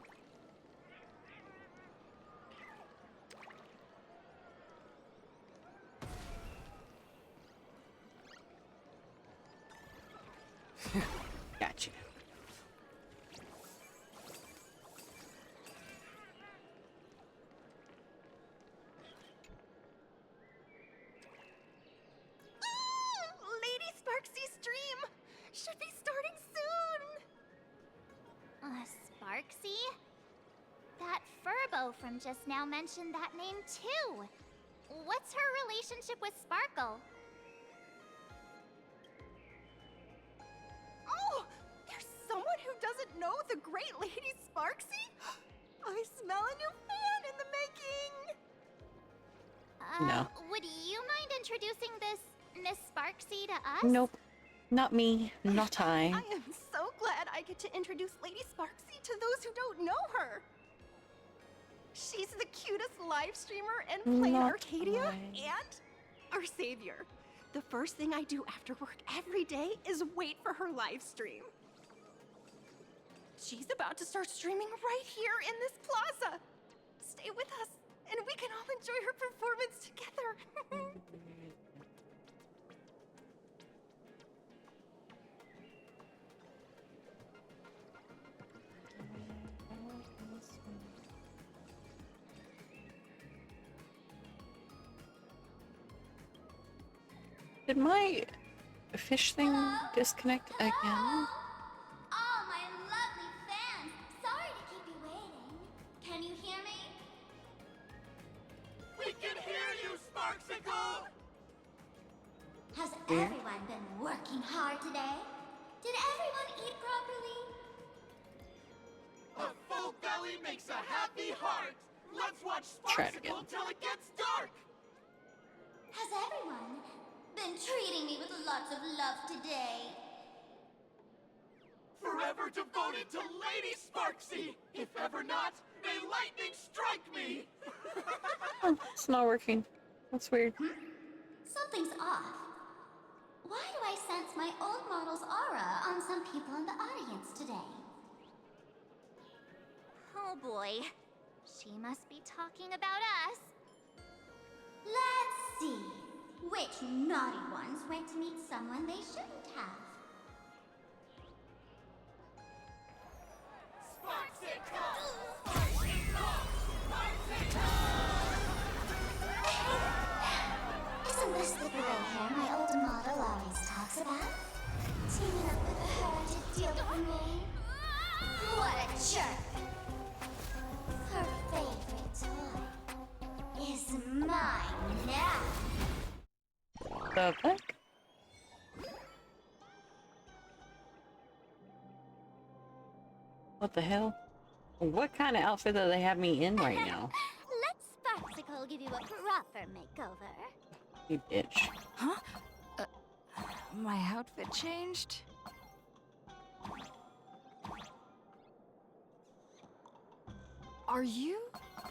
Sparksy? That Furbo from just now mentioned that name too. What's her relationship with Sparkle? Oh! There's someone who doesn't know the great Lady Sparksy? I smell a new fan in the making! No. Would you mind introducing this Miss Sparksy to us? Nope. Not me. Not I. I am so glad I get to introduce Lady Sparksy to those who don't know her. She's the cutest live streamer in Plain Not Arcadia I. and our savior. The first thing I do after work every day is wait for her live stream. She's about to start streaming right here in this plaza. Stay with us, and we can all enjoy her performance together. Did my fish thing disconnect again? Oh, my lovely fans! Sorry to keep you waiting. Can you hear me? We can hear you, Sparksicle! Has everyone been working hard today? Did everyone eat properly? A full belly makes a happy heart. Let's watch Try it again. Sparksicle till it gets dark. Has everyone been treating me with lots of love today? Forever devoted to Lady Sparksy. If ever not, may lightning strike me. Oh, it's not working. That's weird. Something's off. Why do I sense my old model's aura on some people in the audience today? Oh boy. She must be talking about us. Let's see. Which naughty ones went to meet someone they shouldn't have? Isn't this the gray hair my old model always talks about? Teaming up with her to deal with me? What a jerk! Her favorite toy is mine now. The fuck? What the hell? What kind of outfit do they have me in right now? Let Sparksicle give you a proper makeover. You bitch. Huh? My outfit changed? Are you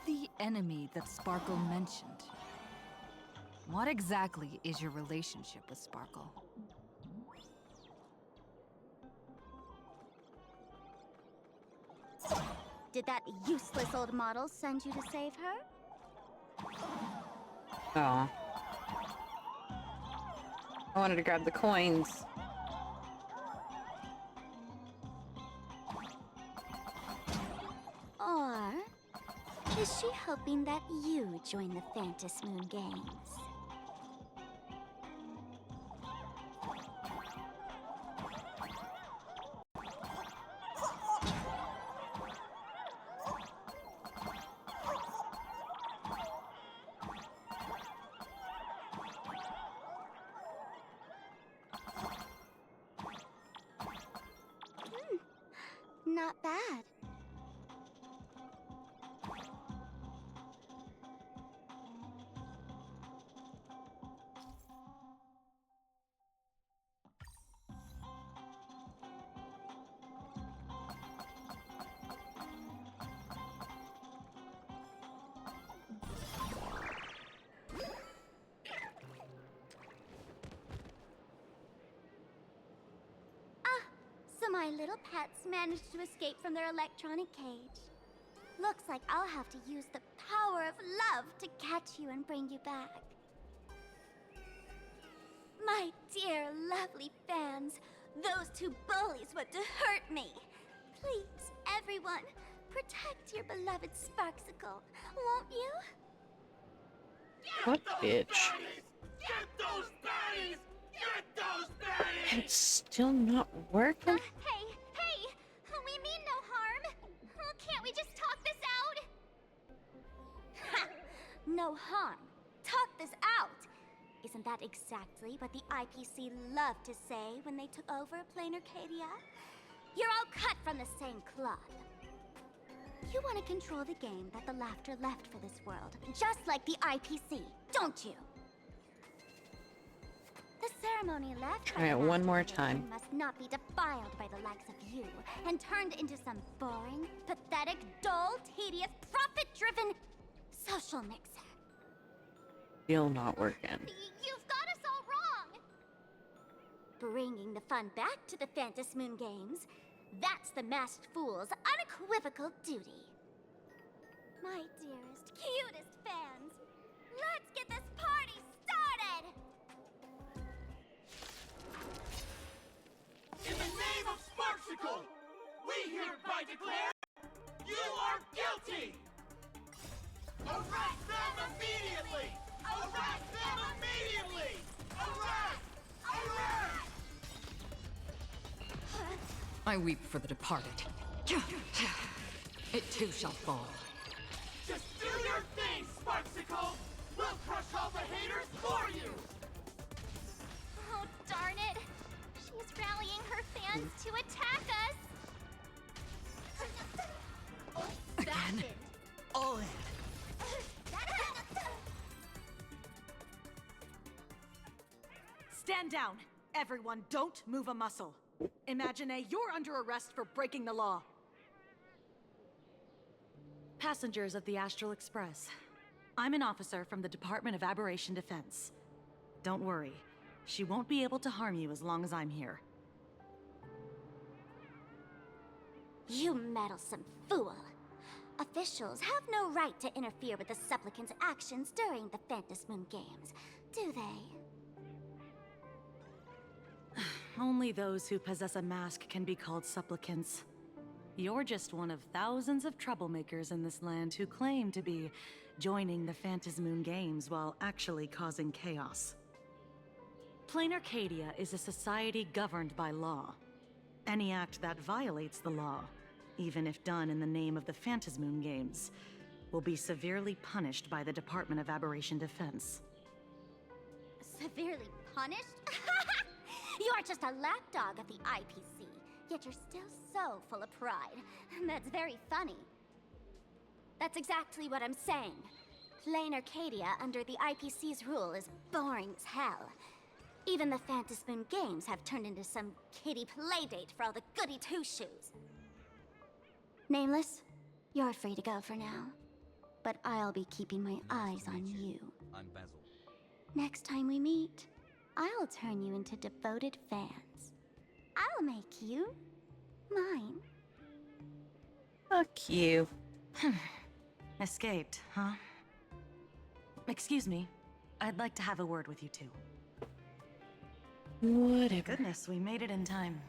the enemy that Sparkle mentioned? What exactly is your relationship with Sparkle? Did that useless old model send you to save her? Oh. I wanted to grab the coins. Or is she hoping that you join the Phantas Moon Games? Not bad. So my little pets managed to escape from their electronic cage. Looks like I'll have to use the power of love to catch you and bring you back. My dear, lovely fans, those two bullies want to hurt me. Please, everyone, protect your beloved Sparksicle, won't you? What bitch? Get those baddies! Get those baddies! It's still not working? Hey, we mean no harm. no harm. Talk this out. Isn't that exactly what the IPC loved to say when they took over Plain Arcadia? You're all cut from the same cloth. You want to control the game that the Laughter left for this world, just like the IPC, don't you? The ceremony left Try it one more time. must not be defiled by the likes of you and turned into some boring, pathetic, dull, tedious, profit-driven social mixer. Still not working. You've got us all wrong! Bringing the fun back to the Phantom Moon Games, that's the Masked Fool's unequivocal duty. My dearest, cutest fans, let's get this party started! In the name of Sparksicle, we hereby declare you are guilty! Arrest them immediately! Arrest them immediately! Arrest! Arrest! I weep for the departed. It too shall fall. Just do your thing, Sparksicle! We'll crush all the haters for you! Oh, darn it. She's rallying her fans to attack us. Again? All in. Stand down. Everyone, don't move a muscle. Imagine you're under arrest for breaking the law. Passengers of the Astral Express. I'm an officer from the Department of Aberration Defense. Don't worry. She won't be able to harm you as long as I'm here. You meddlesome fool. Officials have no right to interfere with the supplicants' actions during the Phantom Moon Games, do they? Only those who possess a mask can be called supplicants. You're just one of thousands of troublemakers in this land who claim to be joining the Phantom Moon Games while actually causing chaos. Plain Arcadia is a society governed by law. Any act that violates the law, even if done in the name of the Phantom Moon Games, will be severely punished by the Department of Aberration Defense. Severely punished? You're just a lapdog of the IPC, yet you're still so full of pride. That's very funny. That's exactly what I'm saying. Plain Arcadia under the IPC's rule is boring as hell. Even the Phantom Moon Games have turned into some kiddie playdate for all the goody two-shoes. Nameless, you're free to go for now. But I'll be keeping my eyes on you. I'm Basil. Next time we meet, I'll turn you into devoted fans. I'll make you mine. Fuck you. Escaped, huh? Excuse me. I'd like to have a word with you two. Whatever. Goodness, we made it in time.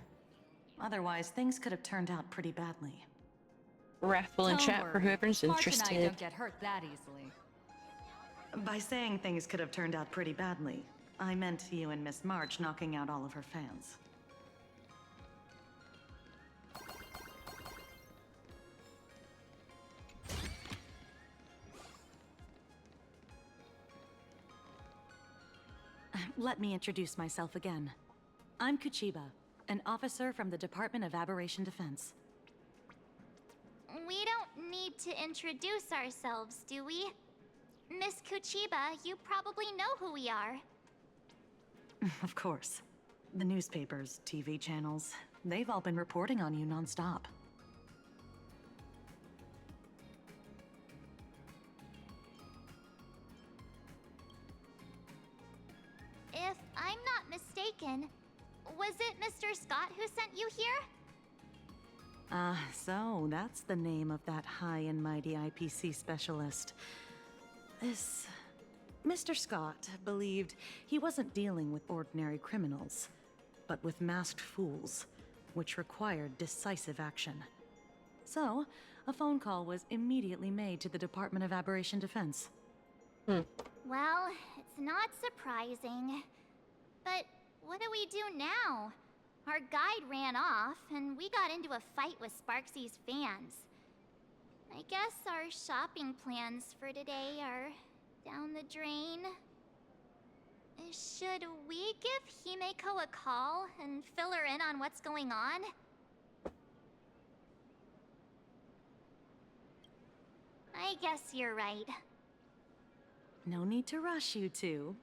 Otherwise, things could have turned out pretty badly. Raffle in chat for whoever's interested. March and I don't get hurt that easily. By saying things could have turned out pretty badly, I meant you and Miss March knocking out all of her fans. Let me introduce myself again. I'm Kuchiba, an officer from the Department of Aberration Defense. We don't need to introduce ourselves, do we? Miss Kuchiba, you probably know who we are. Of course. The newspapers, TV channels, they've all been reporting on you nonstop. If I'm not mistaken, was it Mr. Scott who sent you here? So that's the name of that high and mighty IPC specialist. This... Mr. Scott believed he wasn't dealing with ordinary criminals, but with masked fools, which required decisive action. So, a phone call was immediately made to the Department of Aberration Defense. Well, it's not surprising. But what do we do now? Our guide ran off, and we got into a fight with Sparksy's fans. I guess our shopping plans for today are down the drain. Should we give Himeko a call and fill her in on what's going on? I guess you're right. No need to rush, you two.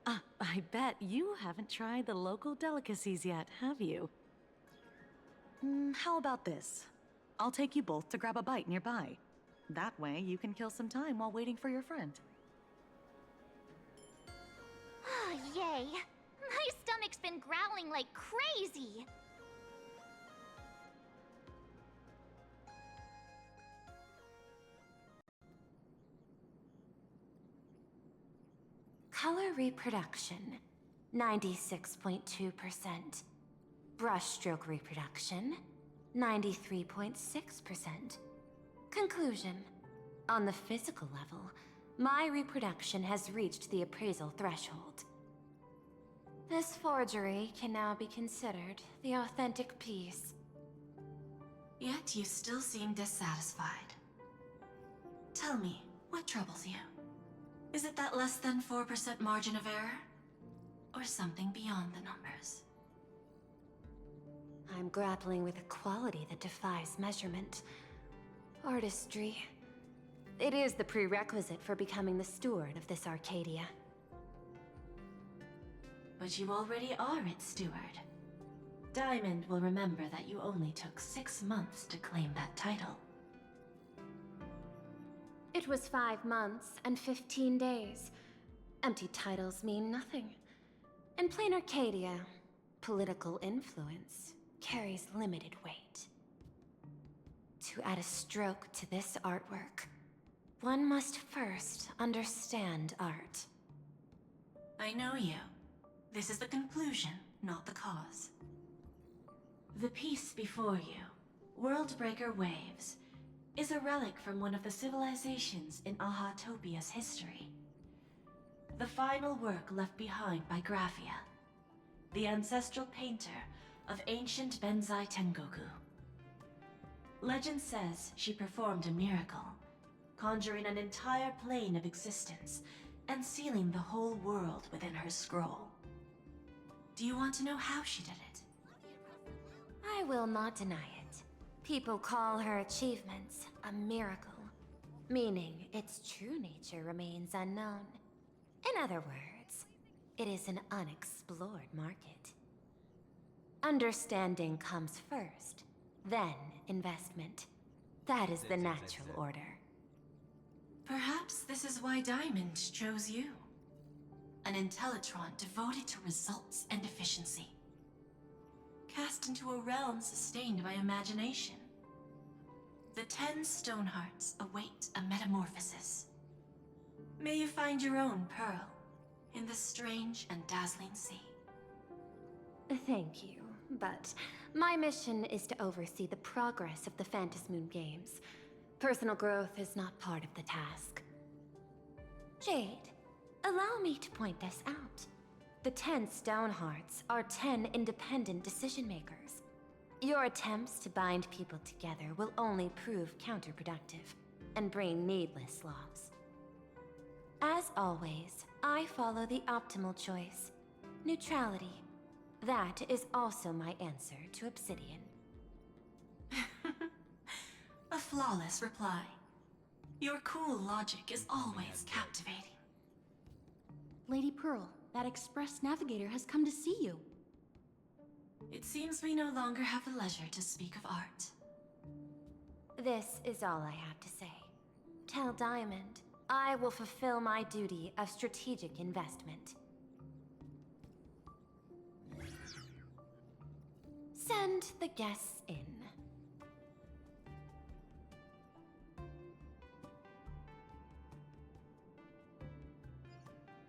I bet you haven't tried the local delicacies yet, have you? How about this? I'll take you both to grab a bite nearby. That way, you can kill some time while waiting for your friend. Oh, yay. My stomach's been growling like crazy. Color reproduction, 96.2%. Brushstroke reproduction, 93.6%. Conclusion. On the physical level, my reproduction has reached the appraisal threshold. This forgery can now be considered the authentic piece. Yet you still seem dissatisfied. Tell me, what troubles you? Is it that less than 4% margin of error? Or something beyond the numbers? I'm grappling with a quality that defies measurement. Artistry. It is the prerequisite for becoming the steward of this Arcadia. But you already are its steward. Diamond will remember that you only took 6 months to claim that title. It was 5 months and 15 days. Empty titles mean nothing. In plain Arcadia, political influence carries limited weight. To add a stroke to this artwork, one must first understand art. I know you. This is the conclusion, not the cause. The piece before you, Worldbreaker Waves, is a relic from one of the civilizations in Ahatopia's history. The final work left behind by Graphia, the ancestral painter of ancient Benzai Tengoku. Legend says she performed a miracle, conjuring an entire plane of existence and sealing the whole world within her scroll. Do you want to know how she did it? I will not deny it. People call her achievements a miracle, meaning its true nature remains unknown. In other words, it is an unexplored market. Understanding comes first, then investment. That is the natural order. Perhaps this is why Diamond chose you. An Intellitron devoted to results and efficiency. Cast into a realm sustained by imagination. The 10 Stonehearts await a metamorphosis. May you find your own pearl in this strange and dazzling sea. Thank you, but my mission is to oversee the progress of the Phantasmoon Games. Personal growth is not part of the task. Jade, allow me to point this out. The 10 Stonehearts are 10 independent decision-makers. Your attempts to bind people together will only prove counterproductive and bring needless loss. As always, I follow the optimal choice. Neutrality. That is also my answer to Obsidian. A flawless reply. Your cool logic is always captivating. Lady Pearl, that Express Navigator has come to see you. It seems we no longer have the leisure to speak of art. This is all I have to say. Tell Diamond, I will fulfill my duty of strategic investment. Send the guests in.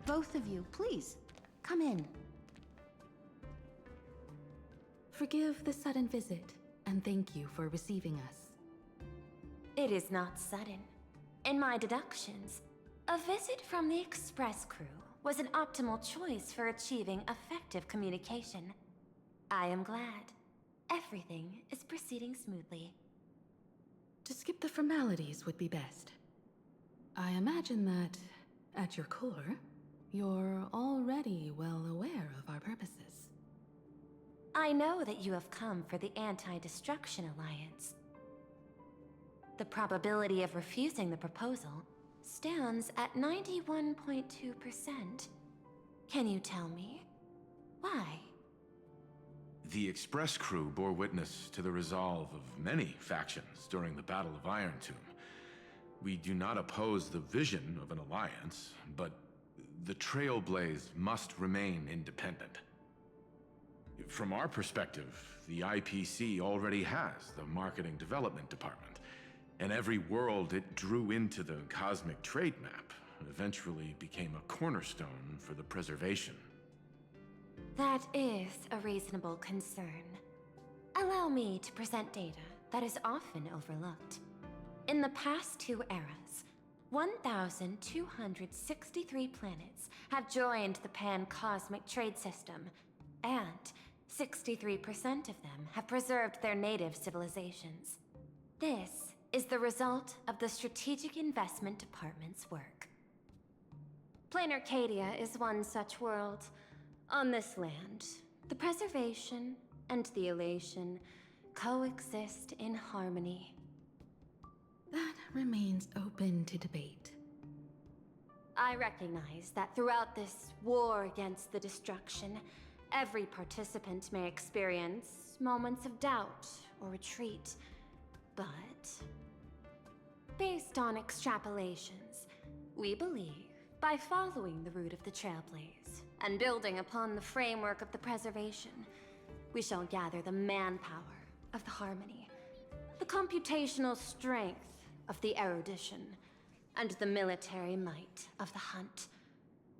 Both of you, please, come in. Forgive the sudden visit, and thank you for receiving us. It is not sudden. In my deductions, a visit from the Express crew was an optimal choice for achieving effective communication. I am glad. Everything is proceeding smoothly. To skip the formalities would be best. I imagine that, At your core, you're already well aware of our purposes. I know that you have come for the Anti-Destruction Alliance. The probability of refusing the proposal stands at 91.2%. Can you tell me why? The Express crew bore witness to the resolve of many factions during the Battle of Iron Tomb. We do not oppose the vision of an alliance, but the Trailblaze must remain independent. From our perspective, the IPC already has the Marketing Development Department, and every world it drew into the Cosmic Trade Map eventually became a cornerstone for the preservation. That is a reasonable concern. Allow me to present data that is often overlooked. In the past 2 eras, 1,263 planets have joined the Pan-Cosmic Trade System, and 63% of them have preserved their native civilizations. This is the result of the Strategic Investment Department's work. Plain Arcadia is one such world. On this land, the preservation and the elation coexist in harmony. That remains open to debate. I recognize that throughout this war against the destruction, every participant may experience moments of doubt or retreat, but based on extrapolations, we believe by following the route of the Trailblaze and building upon the framework of the preservation, we shall gather the manpower of the harmony, the computational strength of the erudition, and the military might of the hunt.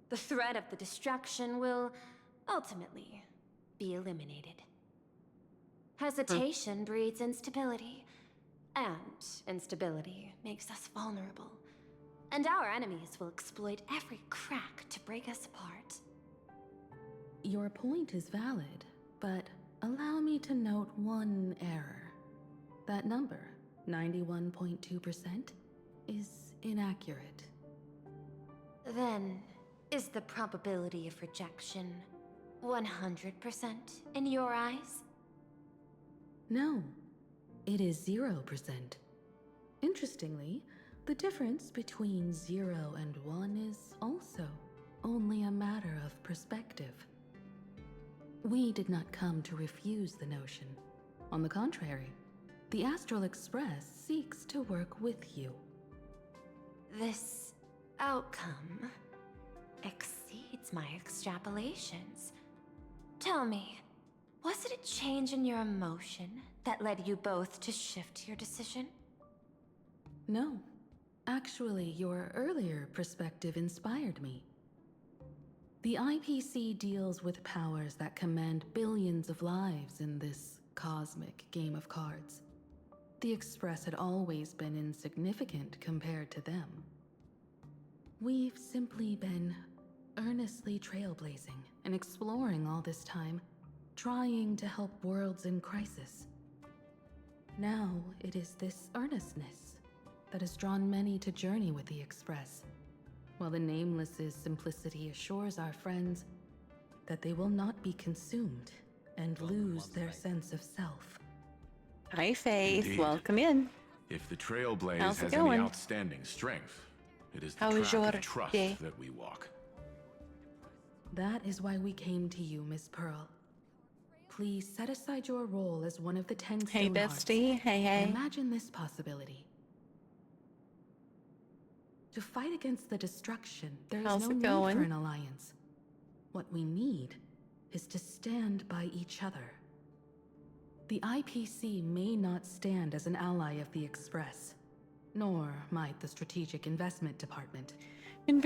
The threat of the destruction will ultimately be eliminated. Hesitation breeds instability, and instability makes us vulnerable. And our enemies will exploit every crack to break us apart. Your point is valid, but allow me to note one error. That number, 91.2%, is inaccurate. Then, is the probability of rejection 100% in your eyes? No, it is 0%. Interestingly, the difference between 0 and 1 is also only a matter of perspective. We did not come to refuse the notion. On the contrary, the Astral Express seeks to work with you. This outcome exceeds my extrapolations. Tell me, was it a change in your emotion that led you both to shift your decision? No. Actually, your earlier perspective inspired me. The IPC deals with powers that command billions of lives in this cosmic game of cards. The Express had always been insignificant compared to them. We've simply been earnestly trailblazing and exploring all this time, trying to help worlds in crisis. Now it is this earnestness that has drawn many to journey with the Express, while the Nameless's simplicity assures our friends that they will not be consumed and lose their sense of self. Hi, Faith. Indeed. Welcome in. If the Trailblaze How's it has going? any outstanding strength, it is the How was track your of trust day? that we walk. That is why we came to you, Miss Pearl. Please set aside your role as one of the 10 Hey, Stonehearts bestie. Hey, hey. and imagine this possibility. To fight against the destruction, there is How's no it need going? for an alliance. What we need is to stand by each other. The IPC may not stand as an ally of the Express, nor might the Strategic Investment Department. In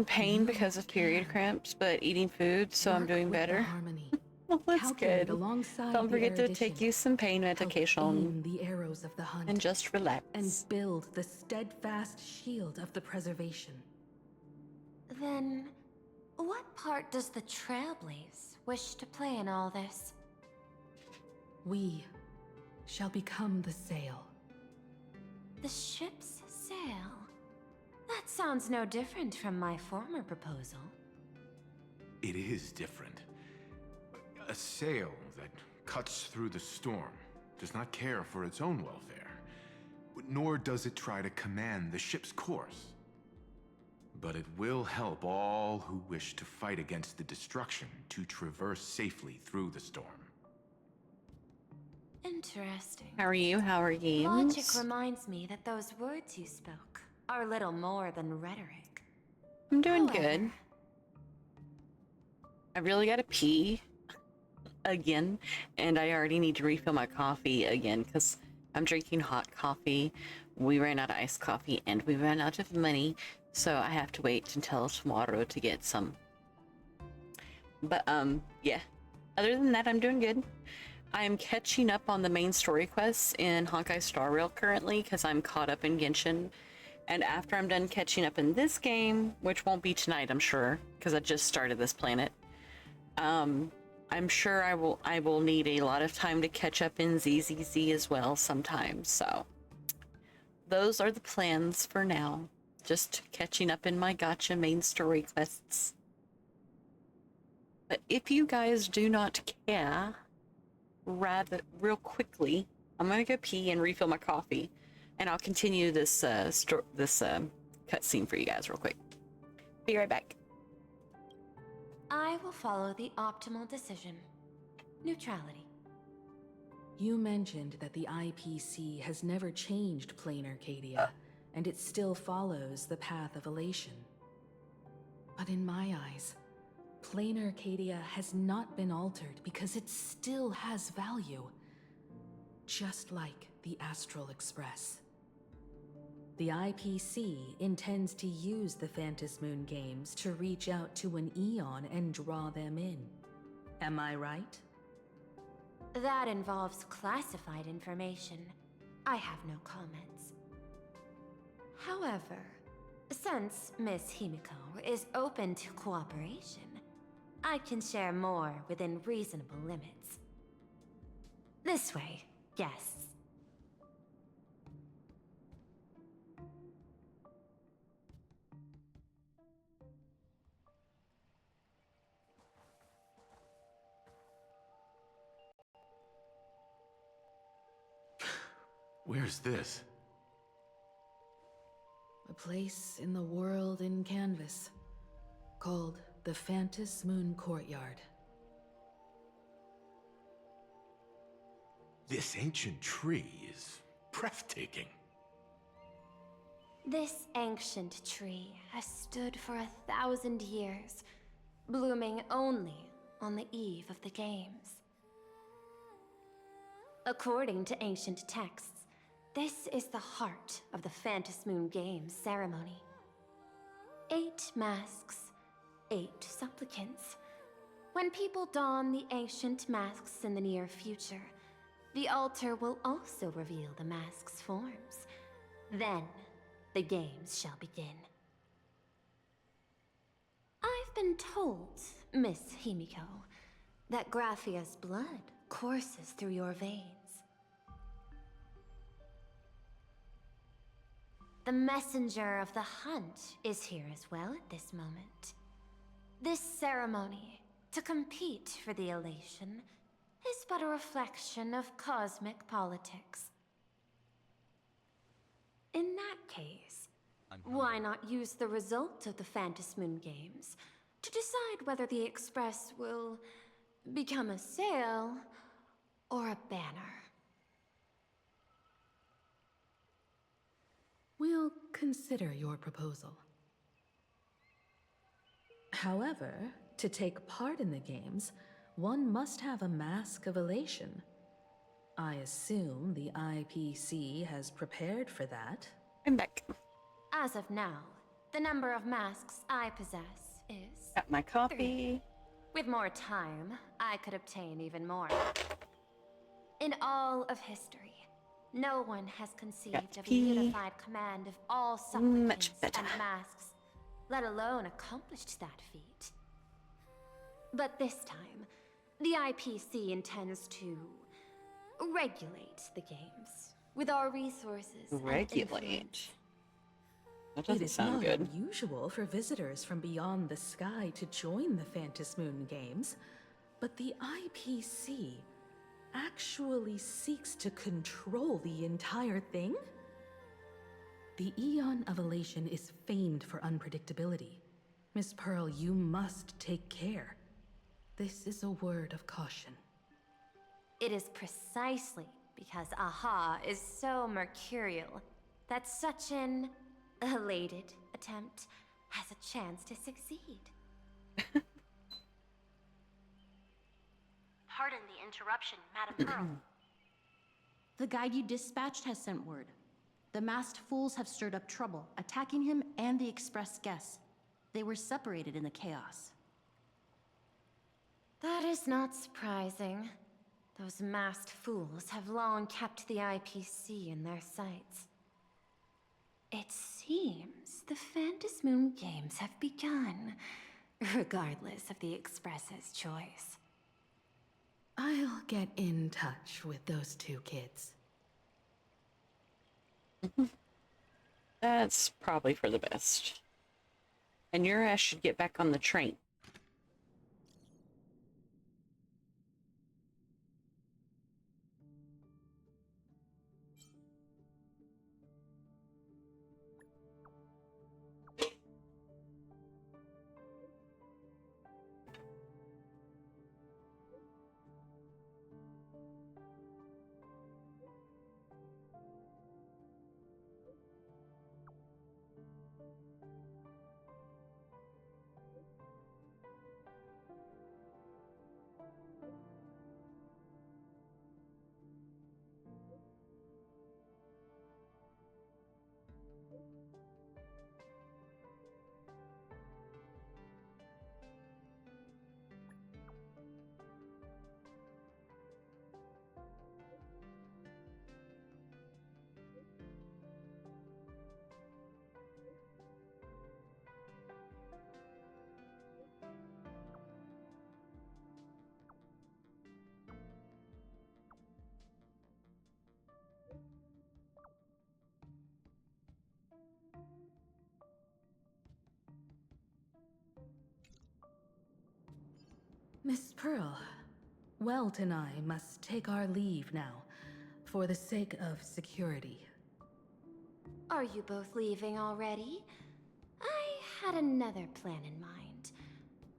pain because of period cramps, but eating food, so I'm Work doing with the better. harmony. Well, that's Calculate good. alongside Don't the forget to erudition. take you some pain Help medication aim the arrows of the hunt and just relax. and build the steadfast shield of the preservation. Then, what part does the Trailblaze wish to play in all this? We shall become the sail. The ship's sail? That sounds no different from my former proposal. It is different. A sail that cuts through the storm does not care for its own welfare, nor does it try to command the ship's course. But it will help all who wish to fight against the destruction to traverse safely through the storm. Interesting. How are you? How are you? Logic reminds me that those words you spoke are little more than rhetoric. I'm doing good. I really gotta pee again, and I already need to refill my coffee again because I'm drinking hot coffee. We ran out of iced coffee and we ran out of money, so I have to wait until tomorrow to get some. But yeah, other than that, I'm doing good. I'm catching up on the main story quests in Honkai Star Rail currently because I'm caught up in Genshin. And after I'm done catching up in this game, which won't be tonight, I'm sure, because I just started this planet, I'm sure I will need a lot of time to catch up in ZZZ as well sometimes. So those are the plans for now. Just catching up in my gacha main story quests. But if you guys do not care, real quickly, I'm gonna go pee and refill my coffee, and I'll continue this cutscene for you guys real quick. Be right back. I will follow the optimal decision. Neutrality. You mentioned that the IPC has never changed Plain Arcadia, and it still follows the path of elation. But in my eyes, Plain Arcadia has not been altered because it still has value. Just like the Astral Express. The IPC intends to use the Phantasmoon games to reach out to an Eon and draw them in. Am I right? That involves classified information. I have no comments. However, since Miss Himiko is open to cooperation, I can share more within reasonable limits. This way, guests. Where's this? A place in the world in canvas, called the Phantasmoon Courtyard. This ancient tree is breathtaking. This ancient tree has stood for 1,000 years, blooming only on the eve of the games. According to ancient texts, this is the heart of the Phantasmoon Games ceremony. 8 masks, 8 supplicants. When people don the ancient masks in the near future, the altar will also reveal the masks' forms. Then, the games shall begin. I've been told, Miss Himiko, that Graphia's blood courses through your veins. The messenger of the hunt is here as well at this moment. This ceremony, to compete for the elation, is but a reflection of cosmic politics. In that case, why not use the result of the Phantasmoon Games to decide whether the Express will become a sail or a banner? We'll consider your proposal. However, to take part in the games, one must have a mask of elation. I assume the IPC has prepared for that. I'm back. As of now, the number of masks I possess is... Got my coffee. 3. With more time, I could obtain even more. In all of history, no one has conceived of a unified command of all supplicants and masks, let alone accomplished that feat. But this time, the IPC intends to regulate the games with our resources. Regulate. That It doesn't is sound not good. unusual for visitors from beyond the sky to join the Phantasmoon Games, but the IPC actually seeks to control the entire thing? The Eon of Elation is famed for unpredictability. Miss Pearl, you must take care. This is a word of caution. It is precisely because Aha is so mercurial that such an elated attempt has a chance to succeed. Pardon the interruption, Madam Pearl. The guide you dispatched has sent word. The masked fools have stirred up trouble, attacking him and the express guests. They were separated in the chaos. That is not surprising. Those masked fools have long kept the IPC in their sights. It seems the Phantasmoon Games have begun, regardless of the Express's choice. I'll get in touch with those two kids. That's probably for the best. And your ass should get back on the train. Miss Pearl, Welt and I must take our leave now, for the sake of security. Are you both leaving already? I had another plan in mind.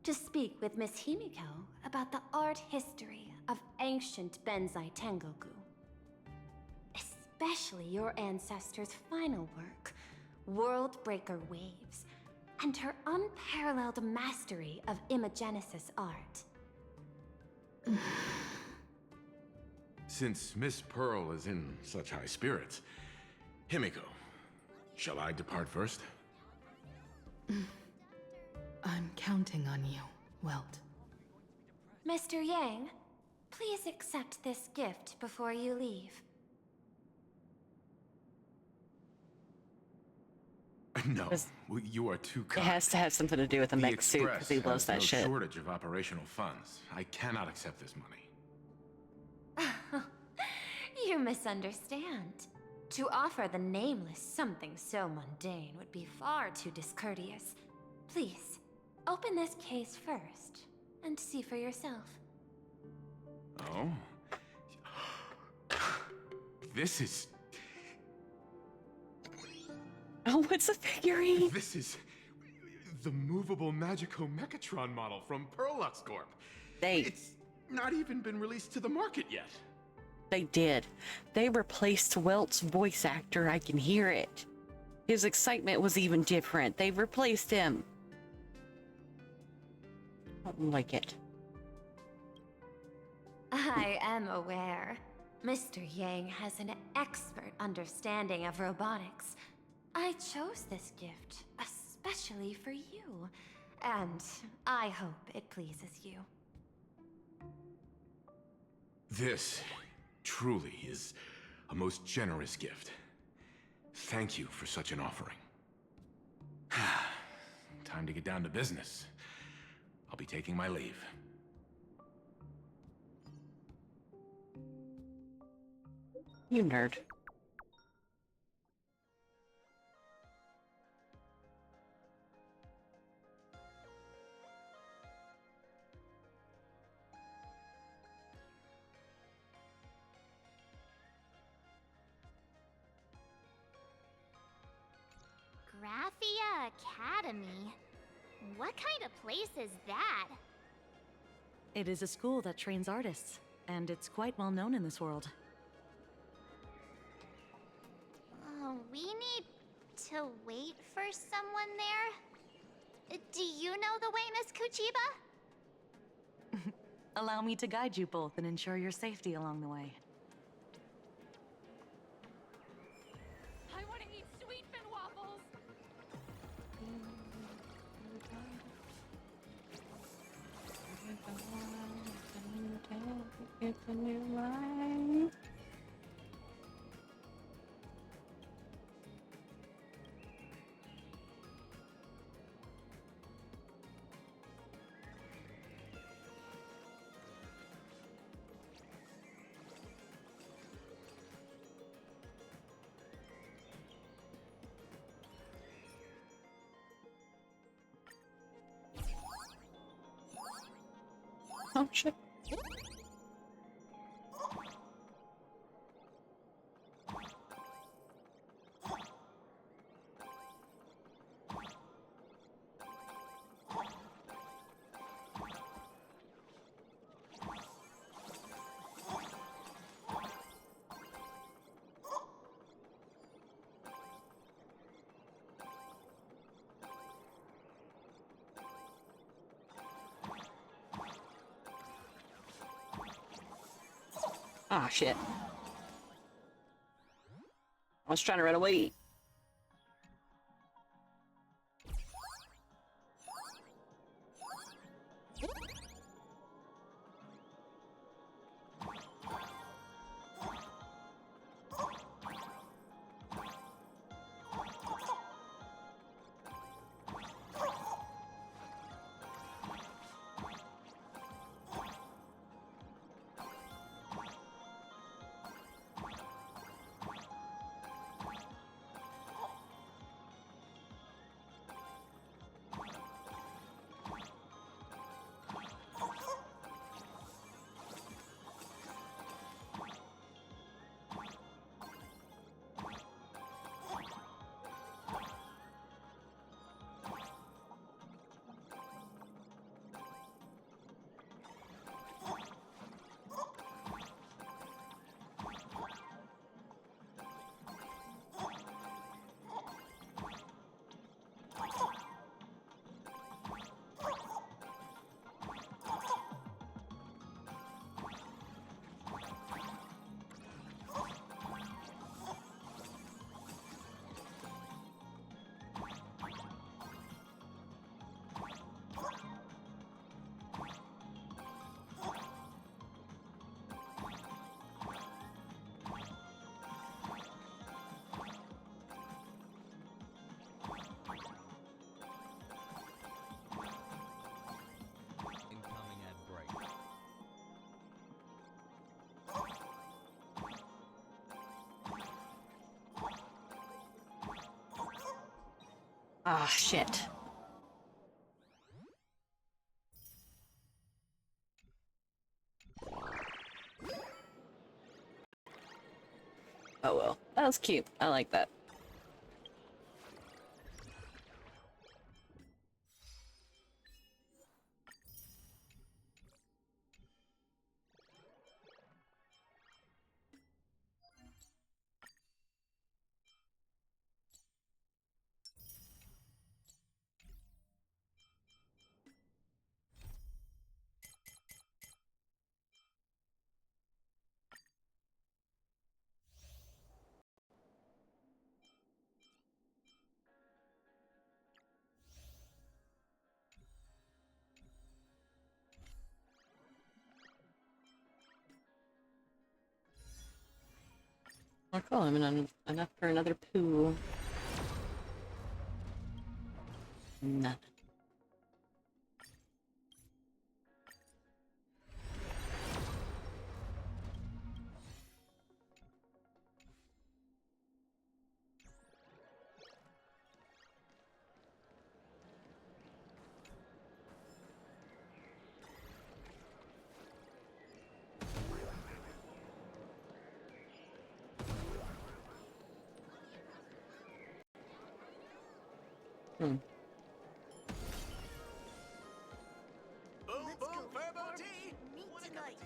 To speak with Miss Himiko about the art history of ancient Benzai Tengoku. Especially your ancestors' final work, World Breaker Waves, and her unparalleled mastery of imagenesis art. Since Miss Pearl is in such high spirits, Himiko, shall I depart first? I'm counting on you, Welt. Mr. Yang, please accept this gift before you leave. No, you are too It kind. has to have something to do with the mech suit because he loves that no shit. shortage of operational funds. I cannot accept this money. You misunderstand. To offer the Nameless something so mundane would be far too discourteous. Please, open this case first, and see for yourself. Oh? This is... Oh, what's a figurine? This is... the movable Magico Mechatron model from Perlux Corp. It's not even been released to the market yet. They did. They replaced Welt's voice actor. I can hear it. His excitement was even different. They replaced him. I don't like it. I am aware. Mr. Yang has an expert understanding of robotics. I chose this gift especially for you, and I hope it pleases you. This truly is a most generous gift. Thank you for such an offering. Time to get down to business. I'll be taking my leave. You nerd. Raffia Academy? What kind of place is that? It is a school that trains artists, and it's quite well known in this world. We need to wait for someone there? Do you know the way, Miss Kuchiba? Allow me to guide you both and ensure your safety along the way. I want to eat sweet fin waffles. It's a new life. Oh shit. Ah, shit. I was trying to run away. Incoming ad break. Ah, shit. Oh well. That was cute. I like that. Oh, cool. I'm enough for another poo. Nothing. Hmm. Boom, boom, Furbo tea! Wanna tonight.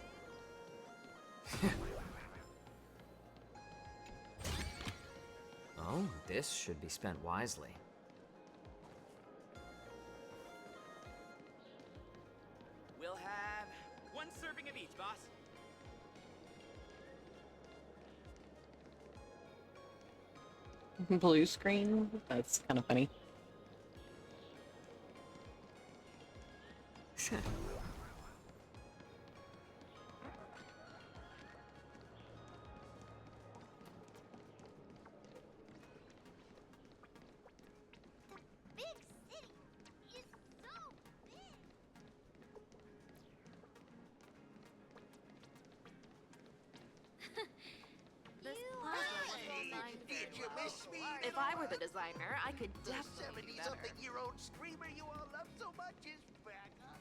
Oh, this should be spent wisely. We'll have one serving of each, boss. Blue screen? That's kind of funny. Big city is so big. This plaza was designed very well. If I were the designer, I could definitely do better. 70-something-year-old screamer you all love so much is back on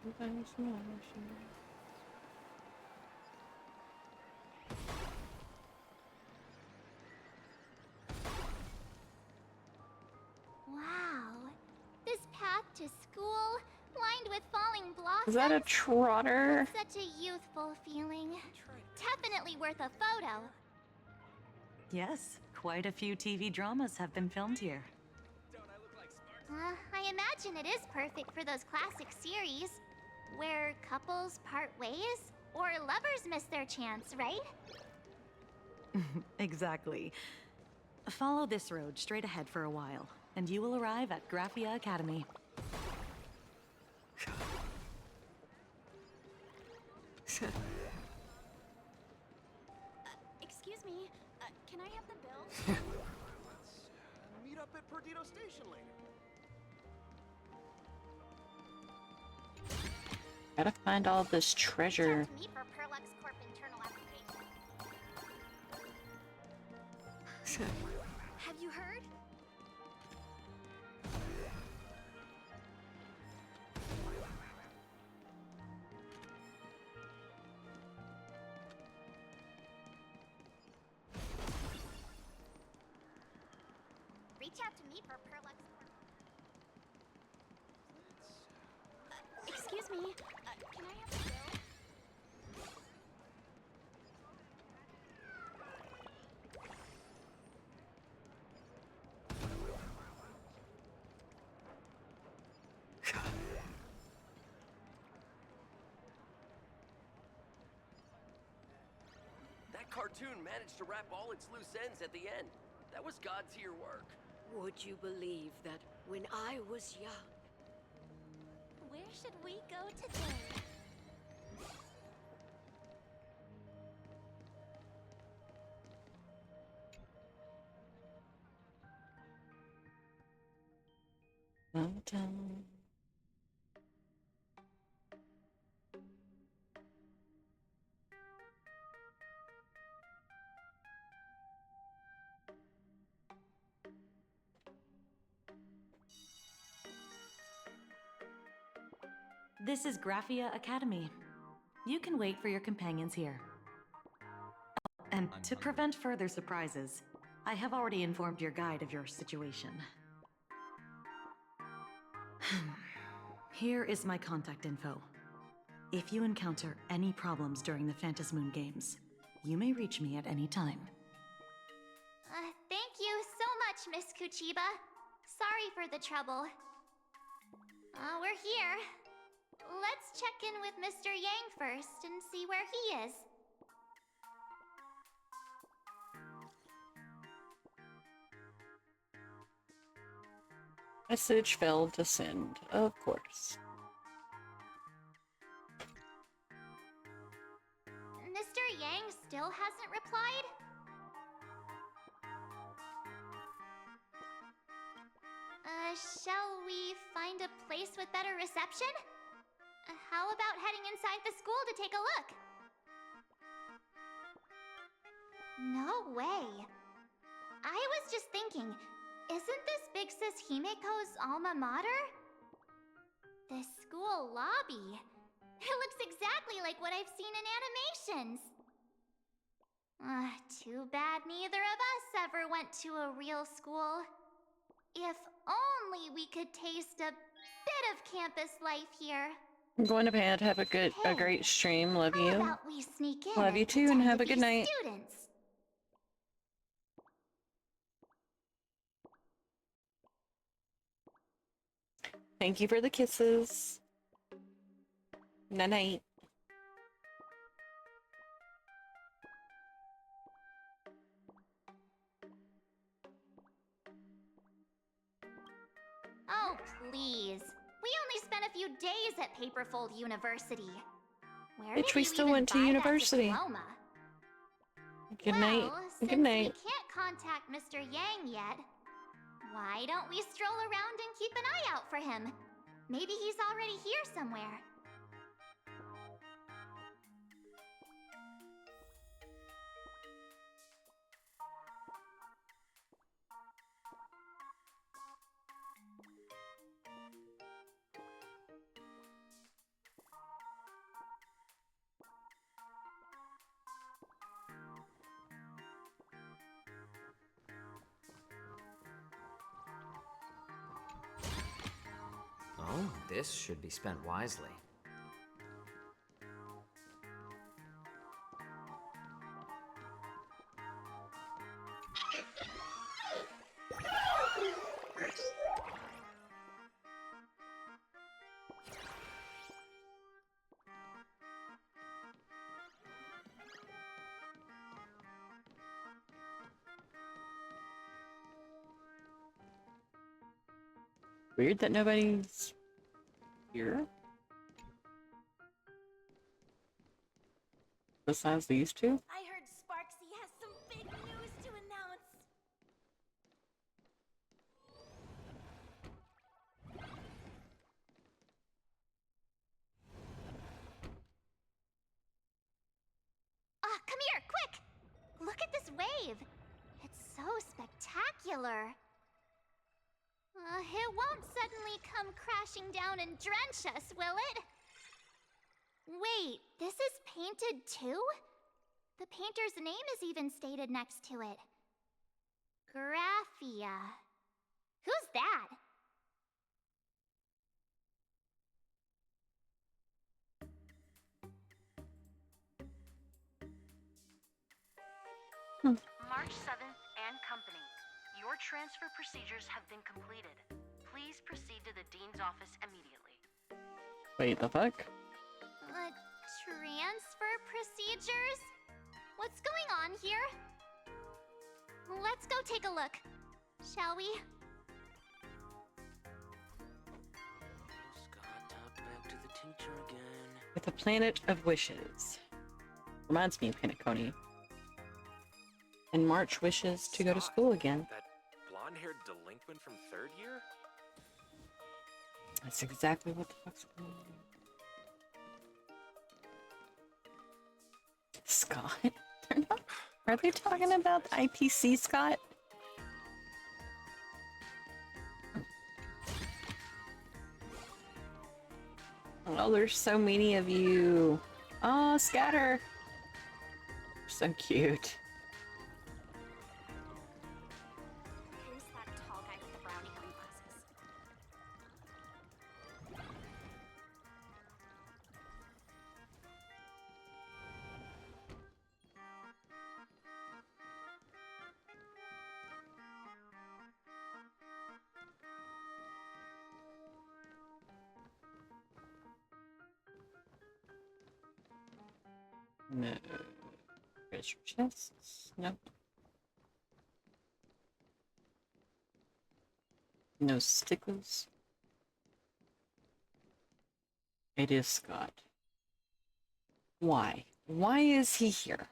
the Wow. This path to school, lined with falling blossoms. Is that a trotter? Such a youthful feeling. Definitely worth a photo. Yes, quite a few TV dramas have been filmed here. I imagine it is perfect for those classic series where couples part ways or lovers miss their chance, right? Exactly. Follow this road straight ahead for a while, and you will arrive at Graphia Academy. Excuse me, can I have the bill? Let's meet up at Perdido Station later. Gotta find all this treasure. Me for Perlux Corp internal application. Have you heard? Reach out to me for Perlux Corp. Excuse me, can I have the bill? That cartoon managed to wrap all its loose ends at the end. That was God's here work. Would you believe that when I was young, Where should we go today? Downtown. This is Graphia Academy. You can wait for your companions here. And to prevent further surprises, I have already informed your guide of your situation. Here is my contact info. If you encounter any problems during the Phantasmoon Games, you may reach me at any time. Thank you so much, Miss Kuchiba. Sorry for the trouble. We're here. Let's check in with Mr. Yang first and see where he is. Message failed to send, of course. Mr. Yang still hasn't replied? Shall we find a place with better reception? How about heading inside the school to take a look? No way. I was just thinking, isn't this Big Sis Himeko's alma mater? The school lobby. It looks exactly like what I've seen in animations. Too bad neither of us ever went to a real school. If only we could taste a bit of campus life here. I'm going to bed. Have a great stream. Love you. How about we sneak in Love you and too, and pretend have to a good be night. Students. Thank you for the kisses. Night night. Oh, please. We only spent a few days at Paperfold University. Where Bitch, did we you still even went to buy that university. diploma? Good night. Well, Good since night. we can't contact Mr. Yang yet, why don't we stroll around and keep an eye out for him? Maybe he's already here somewhere. Oh, this should be spent wisely. Weird that nobody's here. Besides these two. I heard Sparksy has some big news to announce. Come here, quick! Look at this wave. It's so spectacular. It won't suddenly come crashing down and drench us, will it? Wait, this is painted too? The painter's name is even stated next to it. Graphia. Who's that? March 7th and Company. Your transfer procedures have been completed. Please proceed to the Dean's office immediately. Wait, the fuck? Transfer procedures? What's going on here? Let's go take a look, shall we? Scott, back to the teacher again. With a planet of wishes. Reminds me of Pinacone. And March wishes to go to school again. That blonde-haired delinquent from 3rd year? That's exactly what the fuck's going on. Scott? They're not. Are they talking about the IPC, Scott? Oh, there's so many of you. Oh, Scatter. So cute. Who's that tall guy with the brownie green glasses? No. Treasure chests? Nope. No stickers. It is Scott. Why? Why is he here?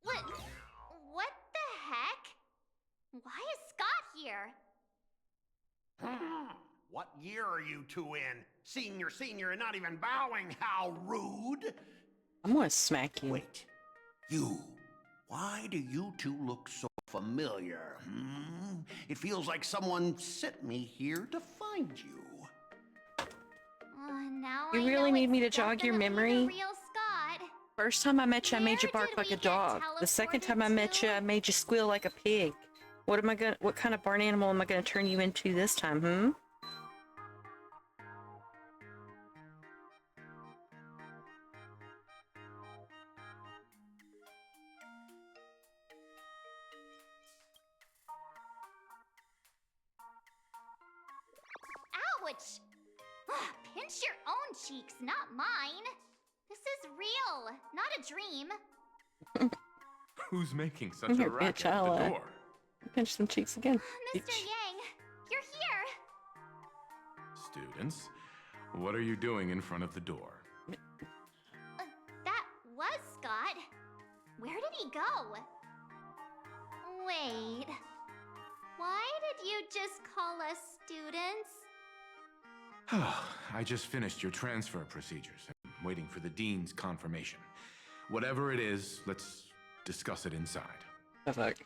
What the heck? Why is Scott here? What year are you two in? Senior, and not even bowing. How rude! I'm gonna smack you. Wait. You. Why do you two look so familiar? It feels like someone sent me here to find you. Now You I really know need me to it's jog your definitely memory? the real Scott. First time I met you, I made you Where bark did like we a get dog. The second time I met you, I made you squeal like a pig. What kind of barn animal am I gonna turn you into this time, Ouch! Pinch your own cheeks, not mine. This is real, not a dream. Who's making such a Here, racket bitch, at I'll, the door? pinch some cheeks again. Mr. Bitch. Yang, you're here. Students, what are you doing in front of the door? That was Scott. Where did he go? Wait. Why did you just call us students? I just finished your transfer procedures. I'm waiting for the dean's confirmation. Whatever it is, let's discuss it inside. Perfect.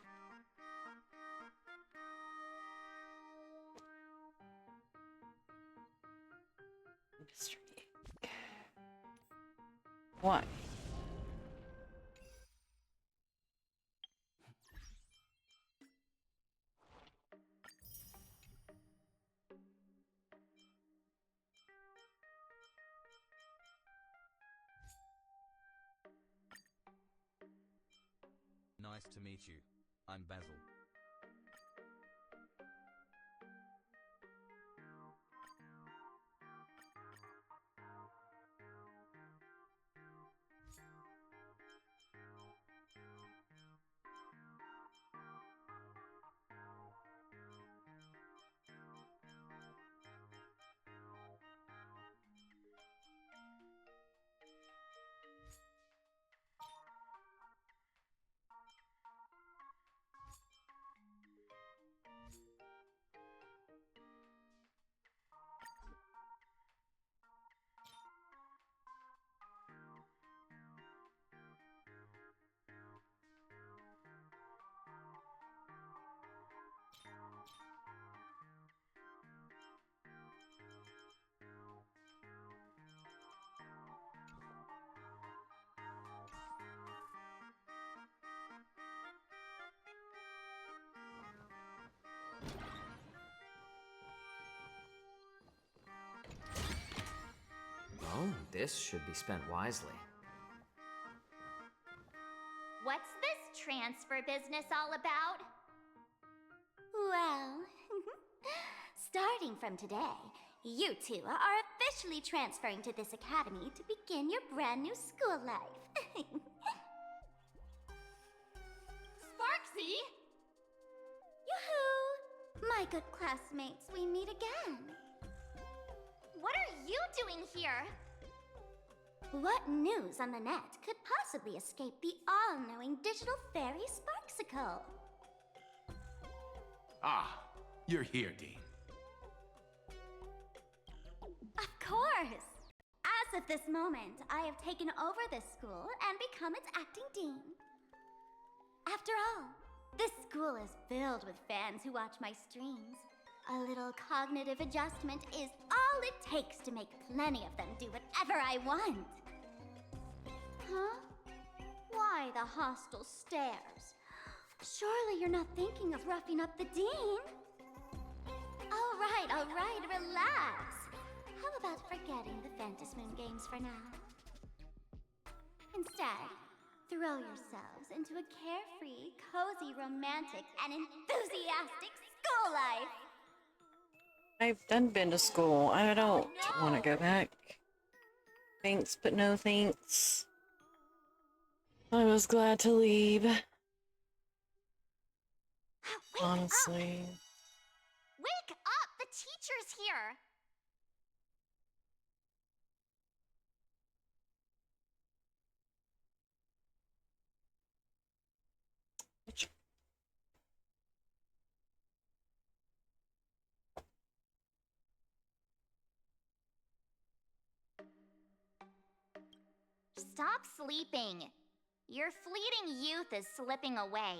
Why? Nice to meet you. I'm Basil. Oh, this should be spent wisely. What's this transfer business all about? Well, starting from today, you two are officially transferring to this academy to begin your brand new school life. Sparksy! Yoo-hoo! My good classmates, we meet again. What are you doing here? What news on the net could possibly escape the all-knowing digital fairy Sparksicle? Ah, you're here, Dean. Of course! As of this moment, I have taken over this school and become its acting dean. After all, this school is filled with fans who watch my streams. A little cognitive adjustment is all it takes to make plenty of them do whatever I want. Huh? Why the hostile stares? Surely you're not thinking of roughing up the dean? All right, relax. How about forgetting the Fantasmoon games for now? Instead, throw yourselves into a carefree, cozy, romantic, and enthusiastic school life. I've done been to school. I don't want to go back. Thanks, but no thanks. I was glad to leave. Honestly. Wake up! The teacher's here! Stop sleeping. Your fleeting youth is slipping away.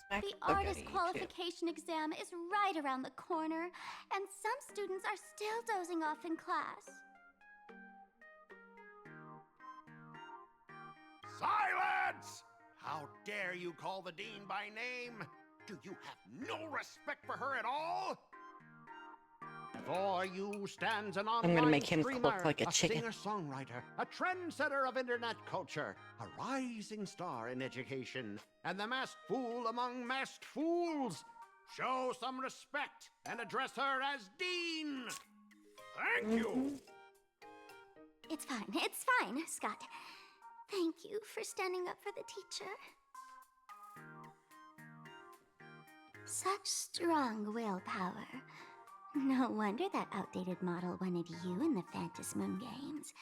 Smack The the artist gutty, qualification exam is right around the corner, and some students are still dozing off in class. Silence! How dare you call the dean by name? Do you have no respect for her at all? Before you stands an online I'm gonna make him streamer, cluck like a chicken. singer-songwriter, a trendsetter of internet culture, a rising star in education, and the masked fool among masked fools. Show some respect and address her as Dean. Thank you. It's fine, Scott. Thank you for standing up for the teacher. Such strong willpower. No wonder that outdated model wanted you in the Phantasmoon Games.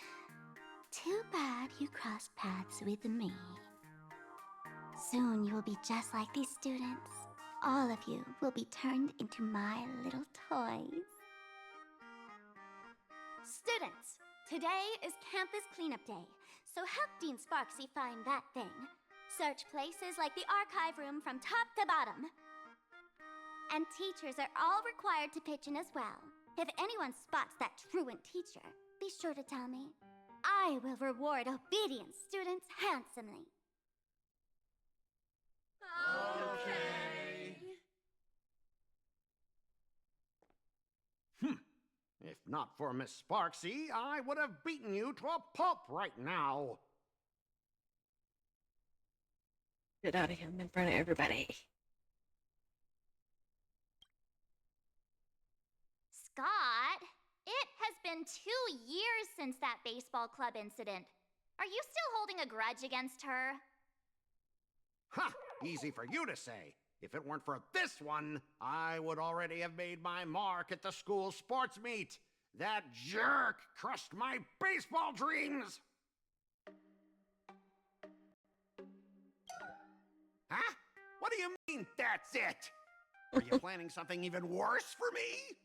Too bad you crossed paths with me. Soon you'll be just like these students. All of you will be turned into my little toys. Students, today is campus cleanup day, so help Dean Sparksy find that thing. Search places like the archive room from top to bottom. And teachers are all required to pitch in as well. If anyone spots that truant teacher, be sure to tell me. I will reward obedient students handsomely. Okay. If not for Miss Sparksy, I would have beaten you to a pulp right now. Get out of him in front of everybody. Scott, it has been 2 years since that baseball club incident. Are you still holding a grudge against her? Ha! Easy for you to say. If it weren't for this one, I would already have made my mark at the school sports meet. That jerk crushed my baseball dreams! Huh? What do you mean, that's it? Are you planning something even worse for me?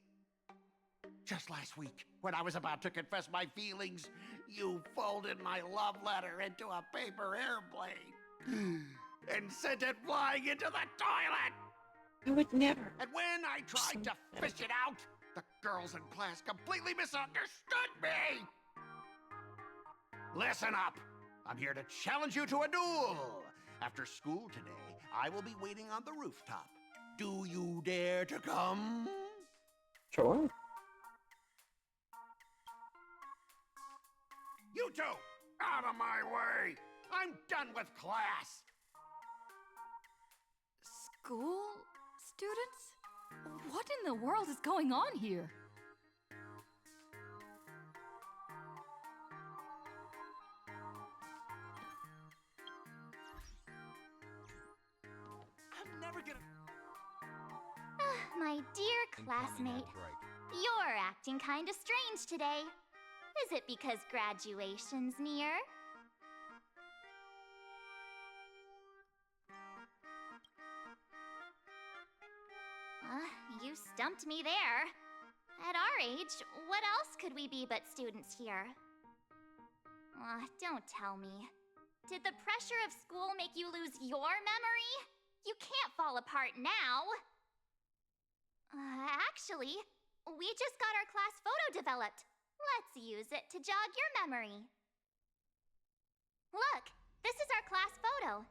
Just last week, when I was about to confess my feelings, you folded my love letter into a paper airplane and sent it flying into the toilet! I would never. And when I tried to fish it out, the girls in class completely misunderstood me! Listen up! I'm here to challenge you to a duel! After school today, I will be waiting on the rooftop. Do you dare to come? Sure. You two, out of my way! I'm done with class! School students? What in the world is going on here? I'm never gonna... My dear classmate, you're acting kinda strange today. Is it because graduation's near? You stumped me there. At our age, what else could we be but students here? Don't tell me. Did the pressure of school make you lose your memory? You can't fall apart now. Actually, we just got our class photo developed. Let's use it to jog your memory. Look, this is our class photo.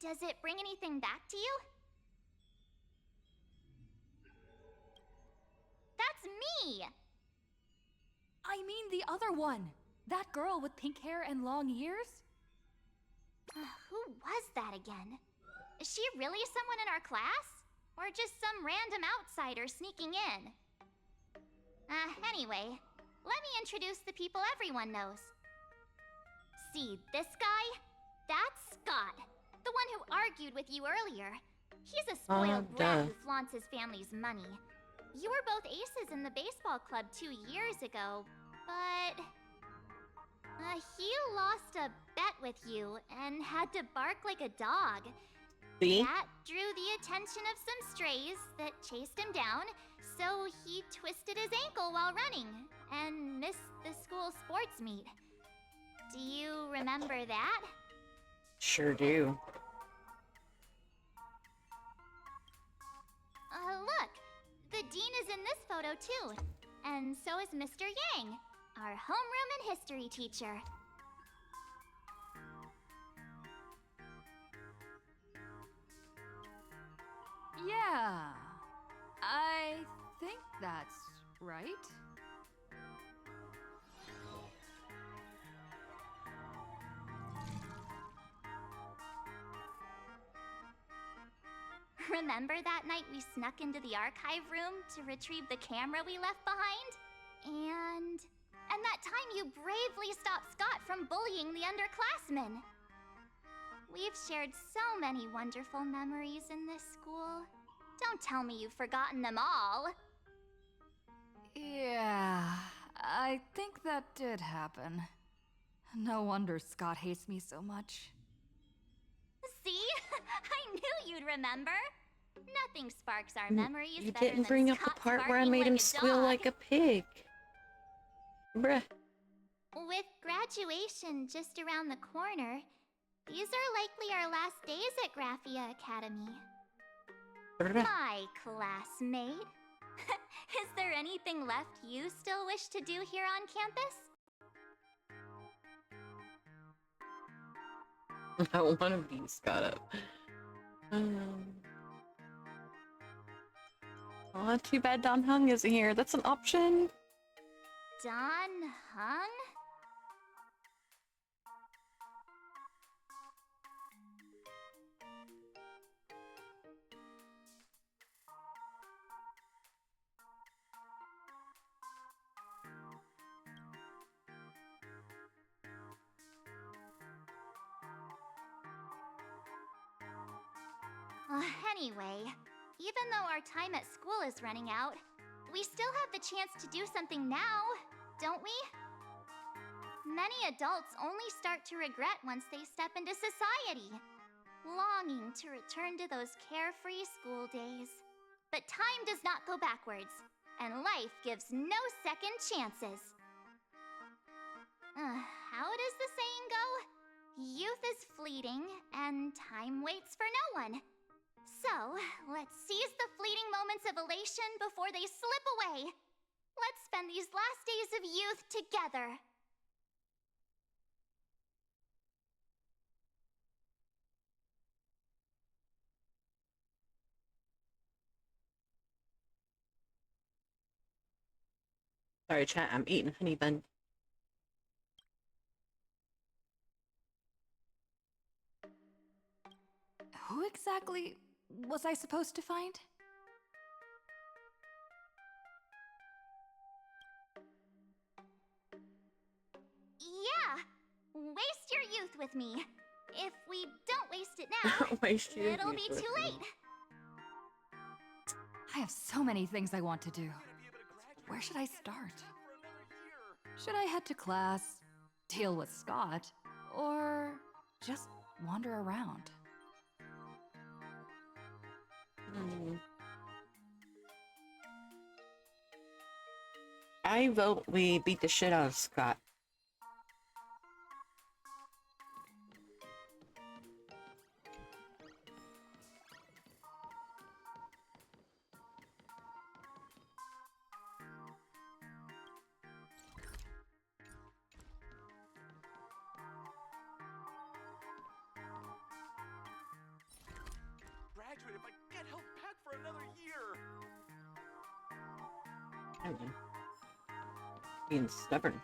Does it bring anything back to you? That's me! I mean the other one. That girl with pink hair and long ears? Who was that again? Is she really someone in our class? Or just some random outsider sneaking in? Anyway, let me introduce the people everyone knows. See this guy? That's Scott, the one who argued with you earlier. He's a spoiled brat who flaunts his family's money. You were both aces in the baseball club 2 years ago, but... he lost a bet with you and had to bark like a dog. See? That drew the attention of some strays that chased him down, so he twisted his ankle while running and missed the school sports meet. Do you remember that? Sure do. Look! The Dean is in this photo too. And so is Mr. Yang, our homeroom and history teacher. Yeah, I think that's right. Remember that night we snuck into the archive room to retrieve the camera we left behind? And that time you bravely stopped Scott from bullying the underclassmen. We've shared so many wonderful memories in this school. Don't tell me you've forgotten them all. Yeah, I think that did happen. No wonder Scott hates me so much. See? I knew you'd remember. Nothing sparks our memories You better didn't than bring up the Scott part where I barking made like him a squeal dog. like a pig. Bruh. With graduation just around the corner, these are likely our last days at Graphia Academy. My classmate. Is there anything left you still wish to do here on campus? Not one of these got up. Oh, too bad Don Hung isn't here. That's an option. Don Hung? Anyway, even though our time at school is running out, we still have the chance to do something now, don't we? Many adults only start to regret once they step into society, longing to return to those carefree school days. But time does not go backwards, and life gives no second chances. How does the saying go? Youth is fleeting, and time waits for no one. So, let's seize the fleeting moments of elation before they slip away. Let's spend these last days of youth together. Sorry, chat, I'm eating honey bun. Who exactly was I supposed to find? Yeah! Waste your youth with me. If we don't waste it now, Waste your it'll youth be with too me. late. I have so many things I want to do. Where should I start? Should I head to class, deal with Scott, or just wander around? I vote we beat the shit out of Scott. Graduate if I get held back for another year. I don't know. Being stubborn.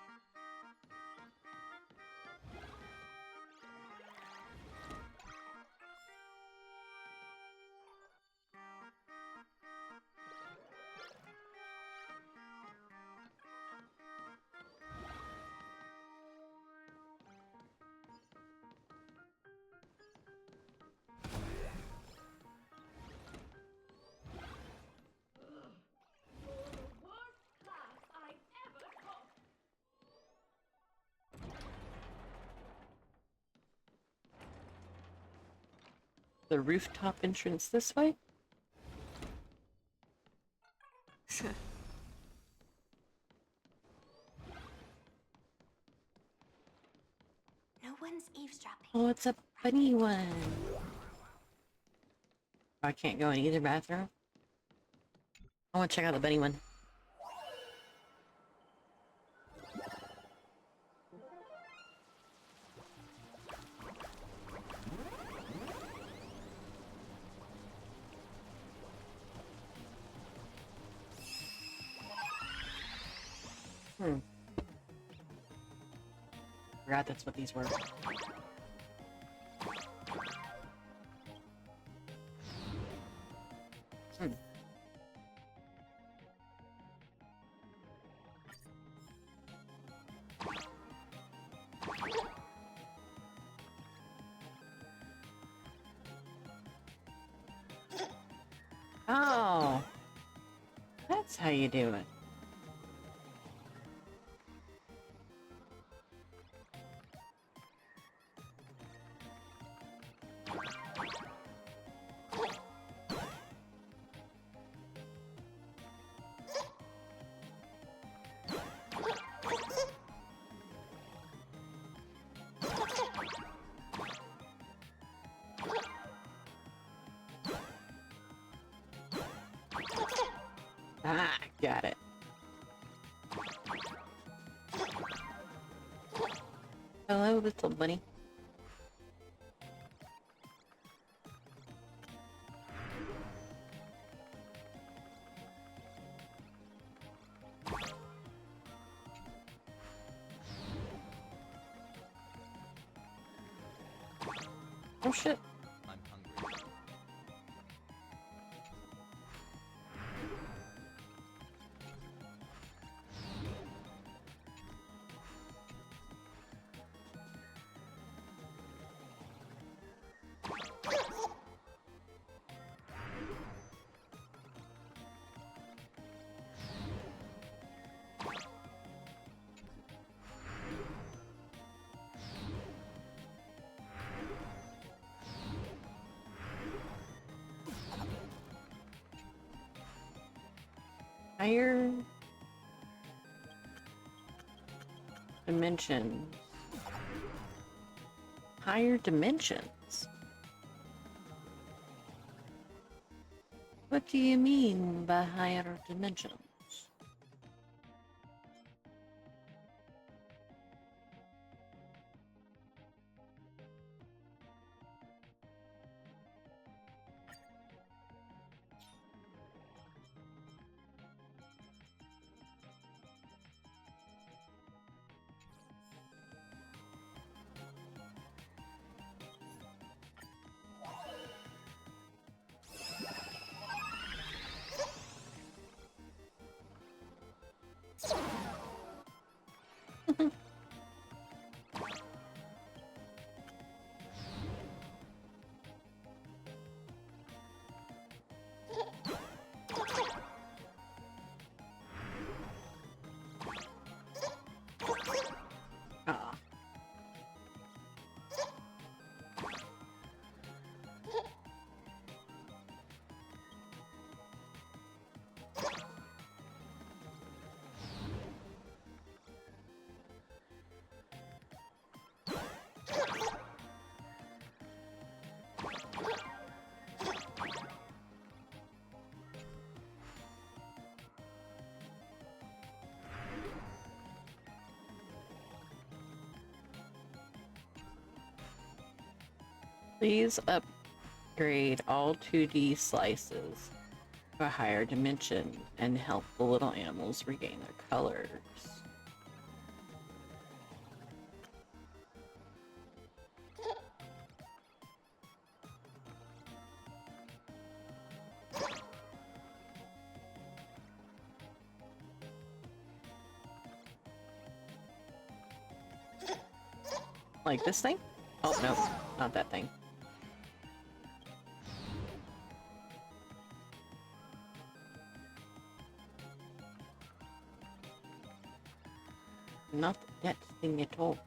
The rooftop entrance this way? it's a bunny one. I can't go in either bathroom. I want to check out the bunny one. Forgot that's what these were. Oh, that's how you do it. Ah, got it. Hello, little bunny. Oh shit. I'm hungry. Higher dimensions. Higher dimensions. What do you mean by higher dimensions? Please upgrade all 2D slices to a higher dimension and help the little animals regain their colors. Like this thing? Oh, no, not that thing. Not that thing at all.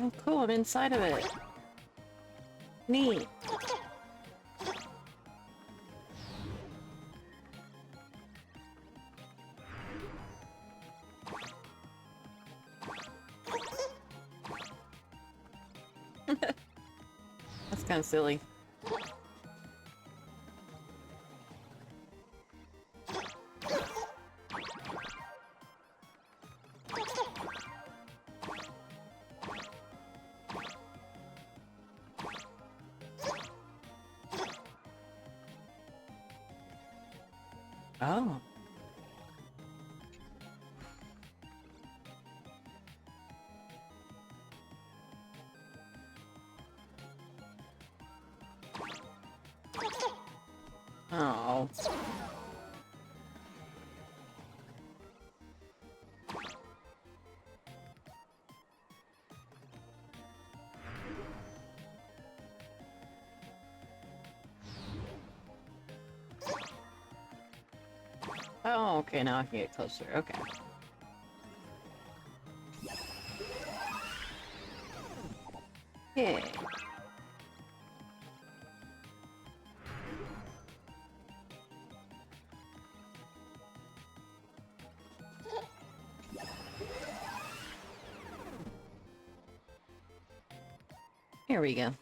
Oh, cool, I'm inside of it. Neat. kind of silly. Oh. Oh. Oh, okay, now I can get closer. Okay. Yeah. Here we go.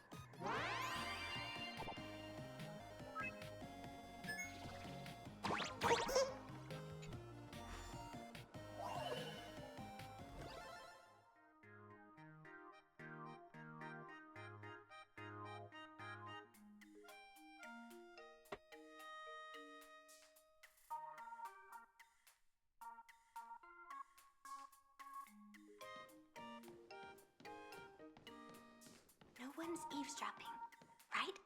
No one's eavesdropping, right?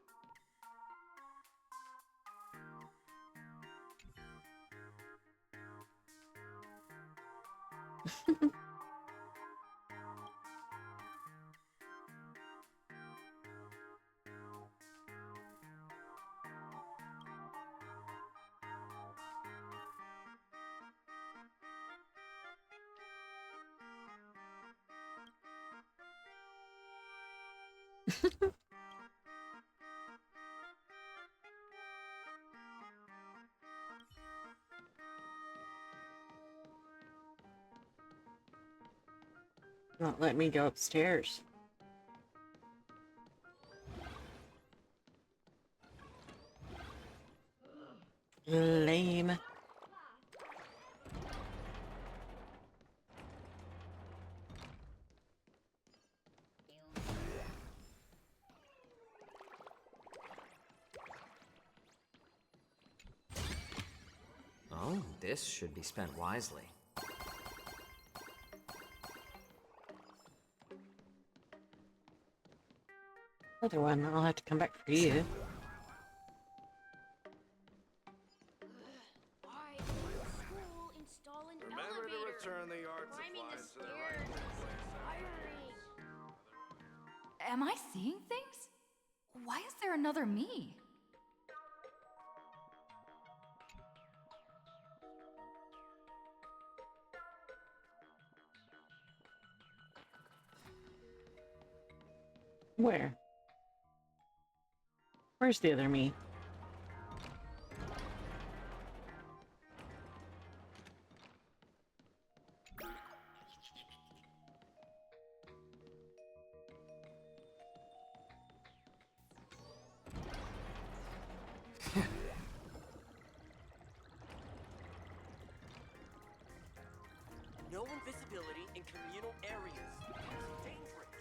Not let me go upstairs. Lame. Oh, this should be spent wisely. Other one, I'll have to come back for you. Remember to return the art supplies to their rightful place. Am I seeing things? Why is there another me? Where? Where's the other me? No invisibility in communal areas. It's dangerous.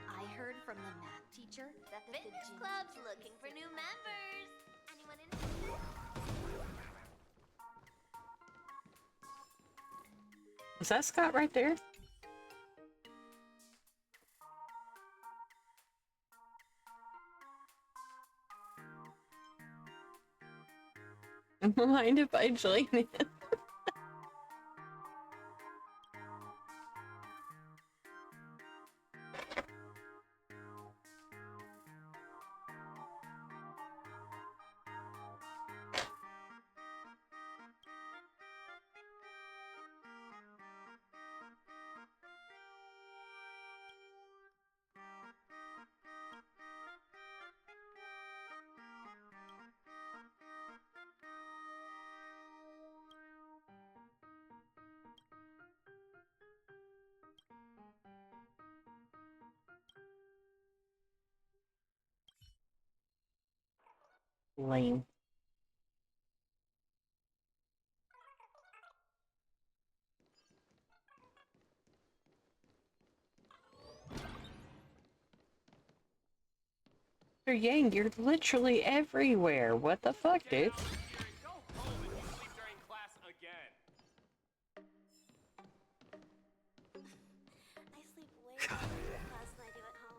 I heard from the math teacher that the Fitness club's looking for new members. Anyone interested? Is that Scott right there? Mind if I join in? Lame. Mr. Yang, you're literally everywhere. What the fuck, dude? Go home and sleep during class again. I sleep way better in class than I do at home.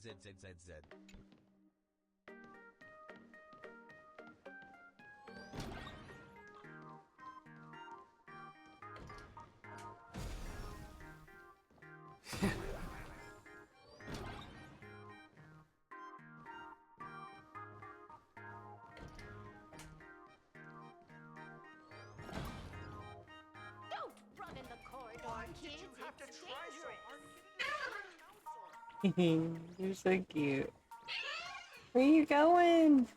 ZZZZ. Don't run in the corridor, kids. You have to It's try so dangerous. hard. You're so cute. Where you going?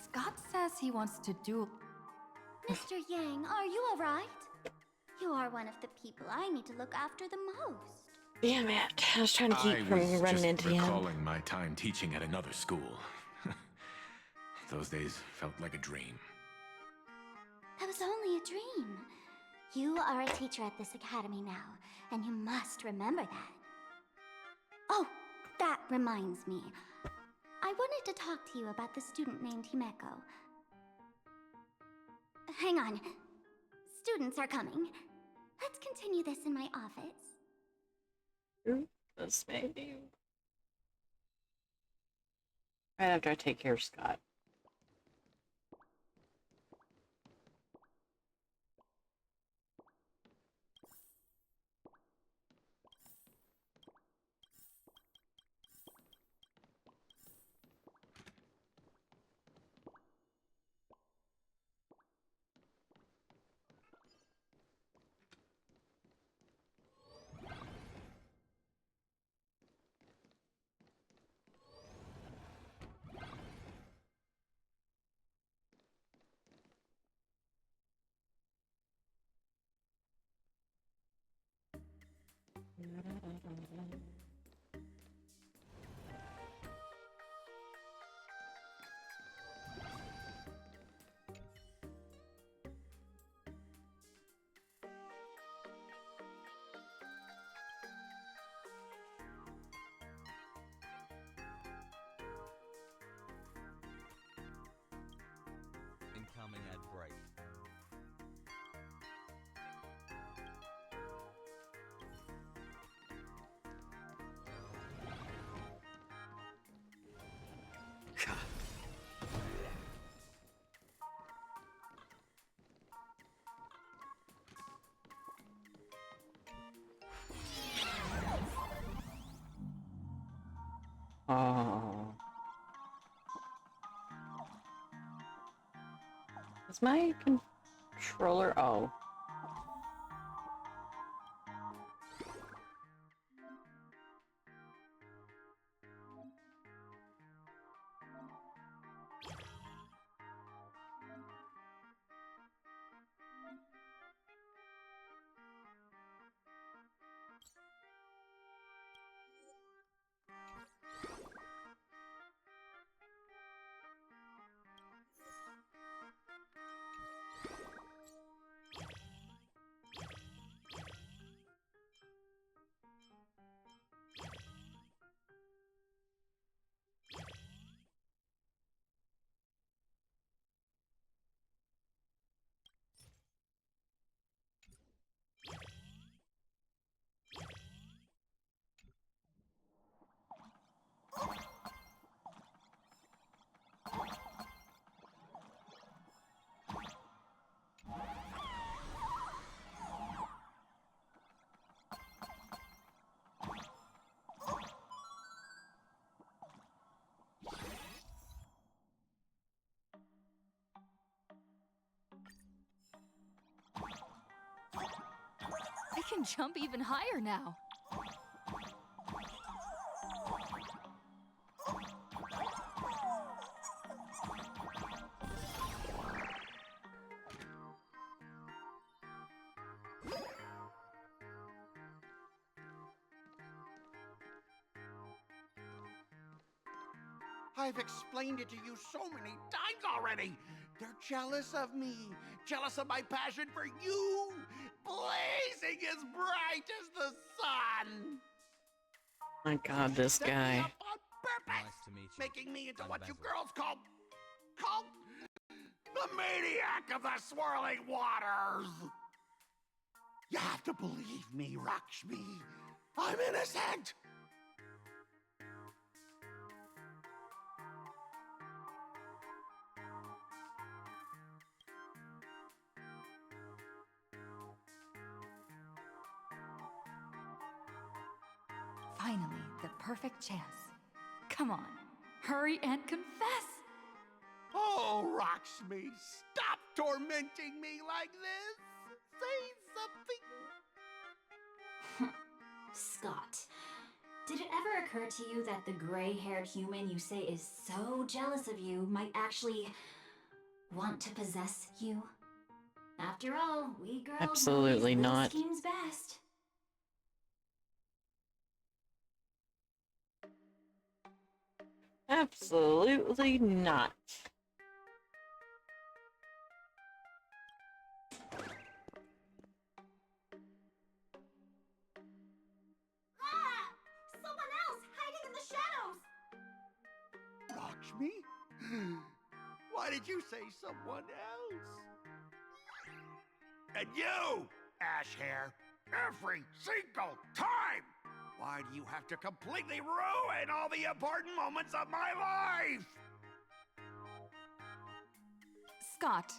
Scott says he wants to do. Mr. Yang, are you alright? You are one of the people I need to look after the most. Damn it. I was trying to keep I from was running just into him. recalling my time teaching at another school. Those days felt like a dream. That was only a dream. You are a teacher at this academy now, and you must remember that. Oh, that reminds me. I wanted to talk to you about the student named Himeko. Hang on. Students are coming. Let's continue this in my office. This maybe. Right after I take care of Scott. Incoming ad break. Oh. Is my controller? Oh. I can jump even higher now. I've explained it to you so many times already. They're jealous of me, jealous of my passion for you, blazing as bright as the sun. My God, this Set me guy. up on purpose, Nice to meet you. making me into I'm what you Basil. girls call the maniac of the swirling waters. You have to believe me, Lakshmi. I'm innocent. Finally, the perfect chance. Come on, hurry and confess! Oh, Lakshmi, stop tormenting me like this. Say something. Scott, did it ever occur to you that the gray-haired human you say is so jealous of you might actually want to possess you? After all, we girls Absolutely know these little not. schemes best. Absolutely not. Someone else hiding in the shadows! Lakshmi? Why did you say someone else? And you, Ashhair, every single time! Why do you have to completely ruin all the important moments of my life? Scott,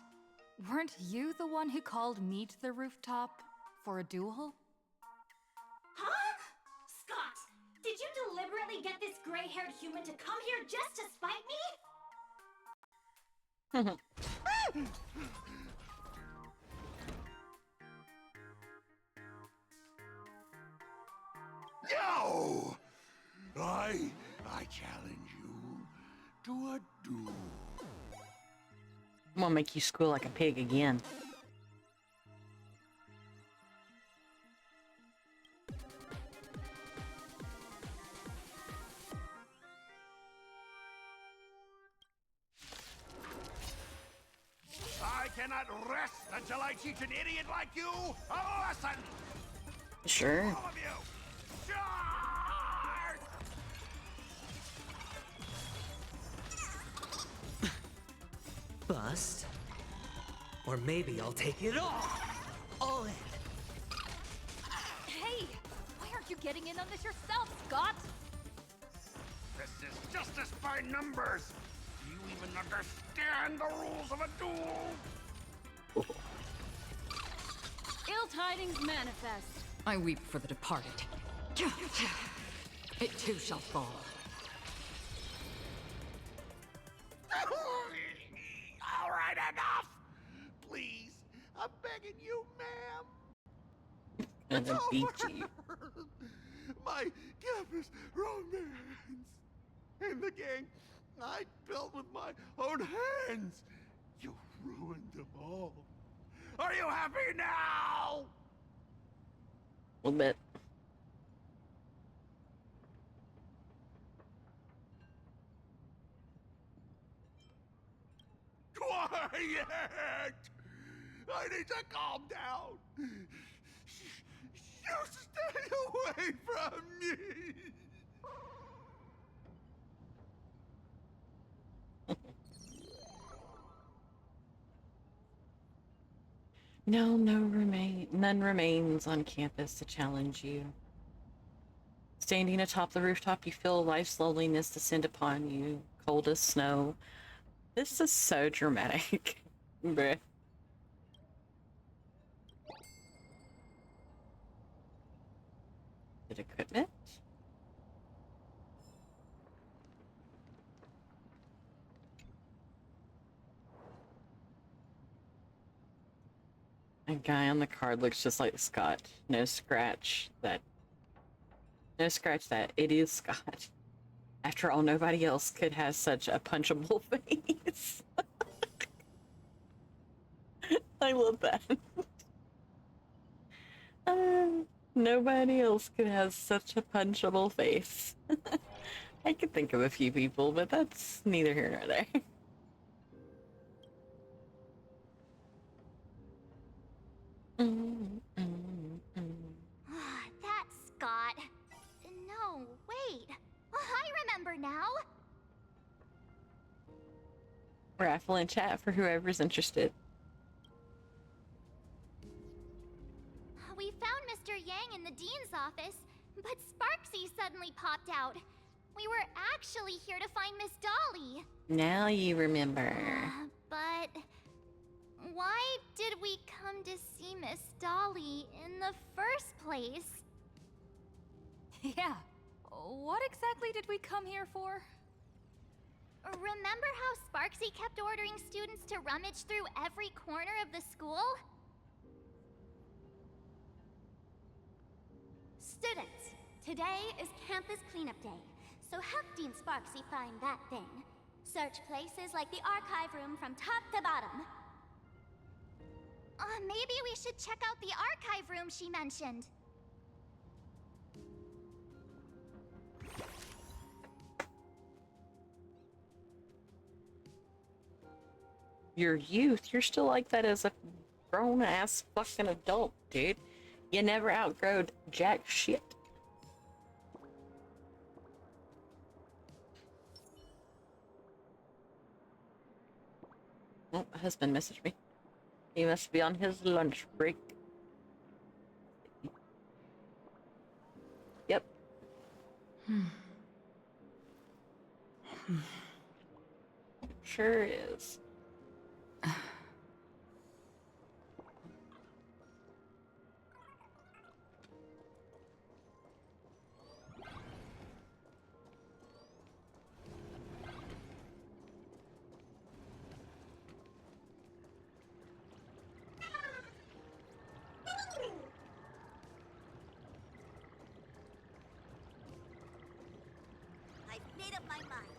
weren't you the one who called me to the rooftop for a duel? Huh? Scott, did you deliberately get this gray-haired human to come here just to spite me? No! I challenge you to a duel. I'm gonna make you squeal like a pig again. I cannot rest until I teach an idiot like you a lesson! Sure. All of you! Charge! Bust? Or maybe I'll take it all in. Hey! Why aren't you getting in on this yourself, Scott? This is justice by numbers! Do you even understand the rules of a duel? Ill tidings manifest. I weep for the departed. It too shall fall. All right, enough! Please, I'm begging you, ma'am. And then beat you. My campus romance and the gang I built with my own hands. You ruined them all. Are you happy now? A little bit. Quiet! I need to calm down. You stay away from me. None remains on campus to challenge you. Standing atop the rooftop, you feel life's loneliness descend upon you, cold as snow. This is so dramatic. Bruh. Good equipment. A guy on the card looks just like Scott. No scratch that. It is Scott. After all, nobody else could have such a punchable face. I love that. Nobody else could have such a punchable face. I could think of a few people, but that's neither here nor there. That's Scott. No, wait. I remember now. Raffle in chat for whoever's interested. We found Mr. Yang in the dean's office, but Sparksy suddenly popped out. We were actually here to find Miss Dolly. Now you remember. But why did we come to see Miss Dolly in the first place? Yeah. What exactly did we come here for? Remember how Sparksy kept ordering students to rummage through every corner of the school? Students, today is campus cleanup day, so help Dean Sparksy find that thing. Search places like the archive room from top to bottom. Maybe we should check out the archive room she mentioned. Your youth, you're still like that as a grown-ass fucking adult, dude. You never outgrowed jack shit. Oh, my husband messaged me. He must be on his lunch break. Yep. Sure is. I've made up my mind.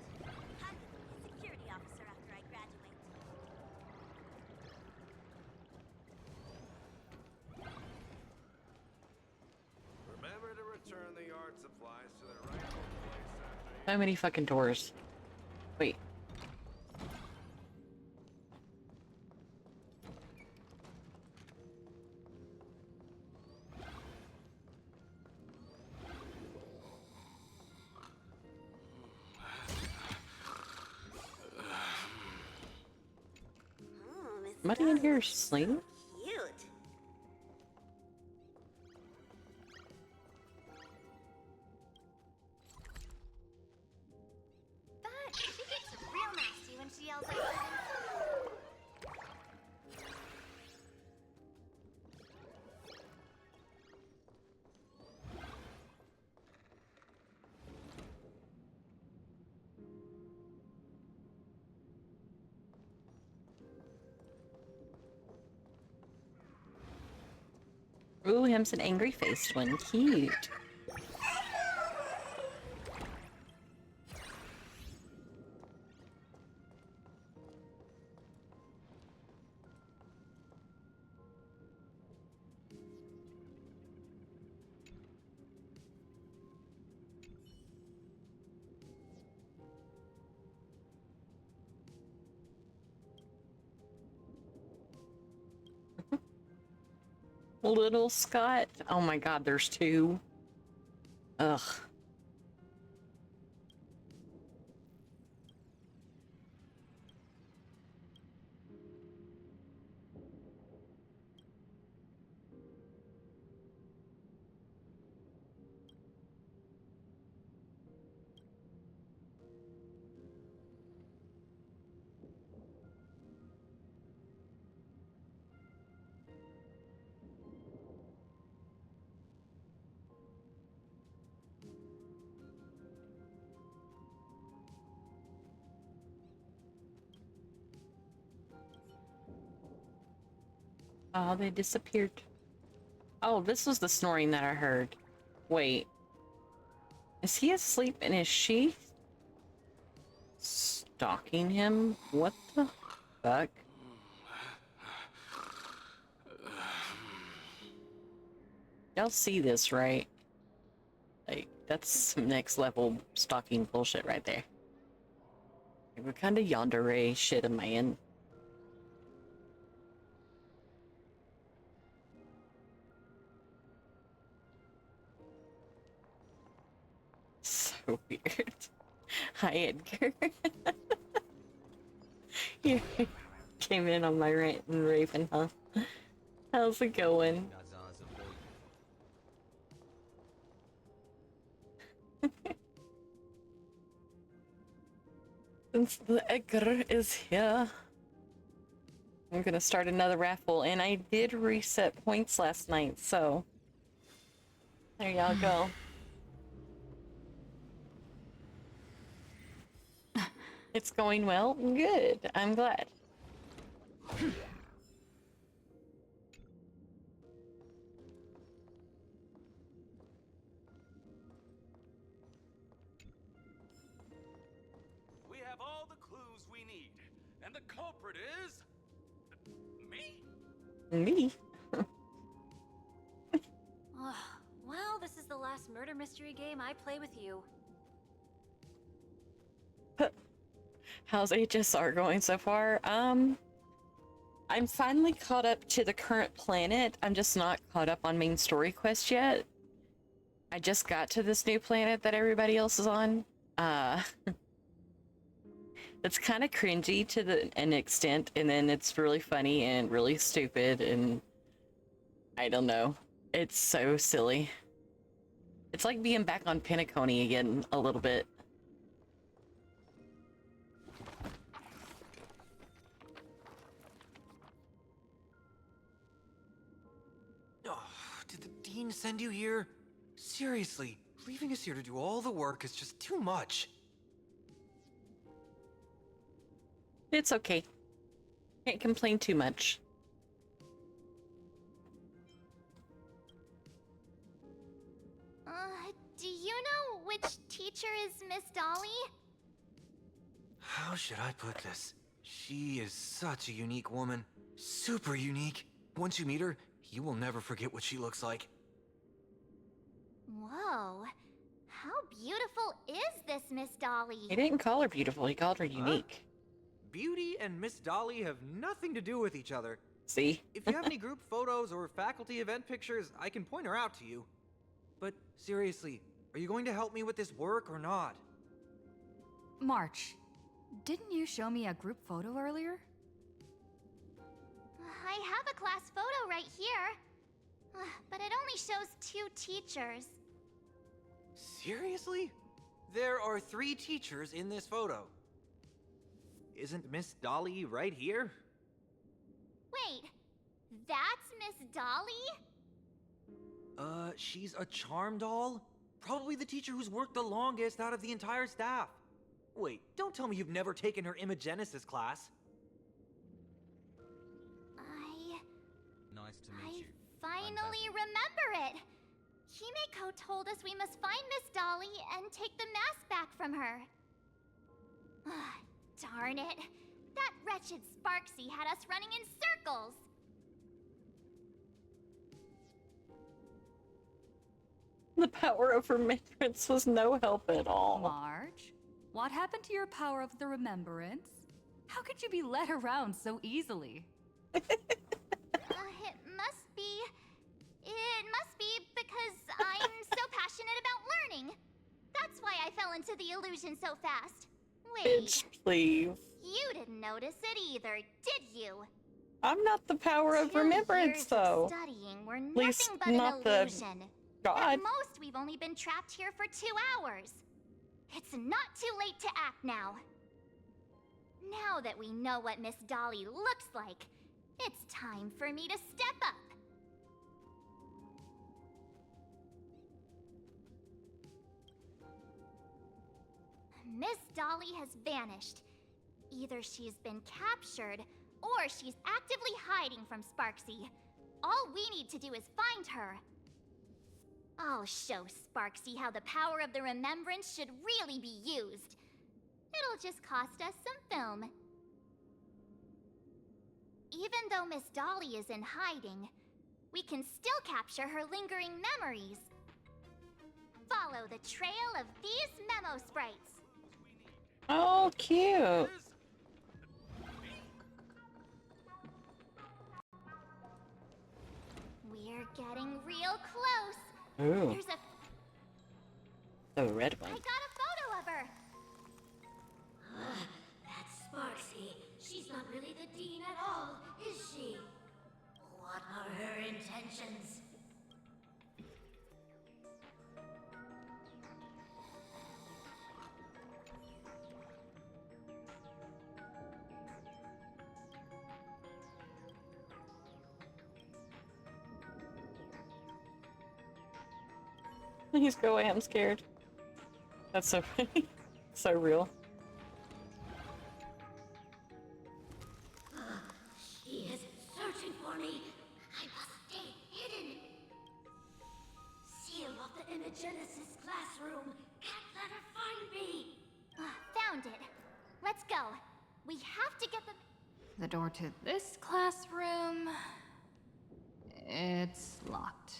I'm gonna be a security officer after I graduate. Remember to return the art supplies to their rightful place after So many fucking doors. Wait. Somebody in here sleeping? Cute. But she gets real nasty when she yells at students. Ooh, him's an angry faced one. Cute. Little Scott. Oh my god, there's two. Ugh. Oh, they disappeared. Oh, this was the snoring that I heard. Wait. Is he asleep and is she stalking him? What the fuck? Y'all see this, right? Like, That's some next level stalking bullshit right there. Like, what kind of yandere shit am I in? So weird. Hi, Edgar. You came in on my rant and raving, huh? How's it going? Since the Edgar is here, I'm gonna start another raffle, and I did reset points last night, so there y'all go. It's going well? Good. I'm glad. We have all the clues we need, and the culprit is... me? Me? Well, this is the last murder mystery game I play with you. How's HSR going so far? I'm finally caught up to the current planet. I'm just not caught up on main story quest yet. I just got to this new planet that everybody else is on. It's kind of cringy to an extent, and then it's really funny and really stupid, and I don't know. It's so silly. It's like being back on Penacony again a little bit. Oh, did the dean send you here? Seriously, leaving us here to do all the work is just too much. It's okay. Can't complain too much. Do you know which teacher is Miss Dolly? How should I put this? She is such a unique woman. Super unique. Once you meet her, you will never forget what she looks like. Whoa. How beautiful is this Miss Dolly? He didn't call her beautiful, he called her unique. Beauty and Miss Dolly have nothing to do with each other. See? If you have any group photos or faculty event pictures, I can point her out to you. But seriously, are you going to help me with this work or not? March, didn't you show me a group photo earlier? I have a class photo right here. But it only shows 2 teachers. Seriously? There are 3 teachers in this photo. Isn't Miss Dolly right here? Wait, that's Miss Dolly? She's a charm doll? Probably the teacher who's worked the longest out of the entire staff. Wait, don't tell me you've never taken her Imogenesis class. Nice to meet you. Finally remember it! Himeko told us we must find Miss Dolly and take the mask back from her. Darn it! That wretched Sparksy had us running in circles! The power of remembrance was no help at all. March, what happened to your power of the remembrance? How could you be led around so easily? It must be because I'm so passionate about learning. That's why I fell into the illusion so fast. Wait. Bitch, please. You didn't notice it either, did you? I'm not the power of 2 remembrance, years though. Of studying were At least nothing but not an the illusion. God. At most, we've only been trapped here for 2 hours. It's not too late to act now. Now that we know what Miss Dolly looks like, it's time for me to step up. Miss Dolly has vanished. Either she's been captured, or she's actively hiding from Sparksy. All we need to do is find her. I'll show Sparksy how the power of the remembrance should really be used. It'll just cost us some film. Even though Miss Dolly is in hiding, we can still capture her lingering memories. Follow the trail of these memo sprites. Oh, cute. We're getting real close. Ooh. There's a... The red one. I got a photo of her. That's Sparksy. She's not really the dean at all, is she? What are her intentions? Please go away, I'm scared. That's so funny. So real. She is searching for me. I must stay hidden. Seal off the Imagenesis classroom. Can't let her find me. Found it. Let's go. We have to get the... The door to this classroom... It's locked.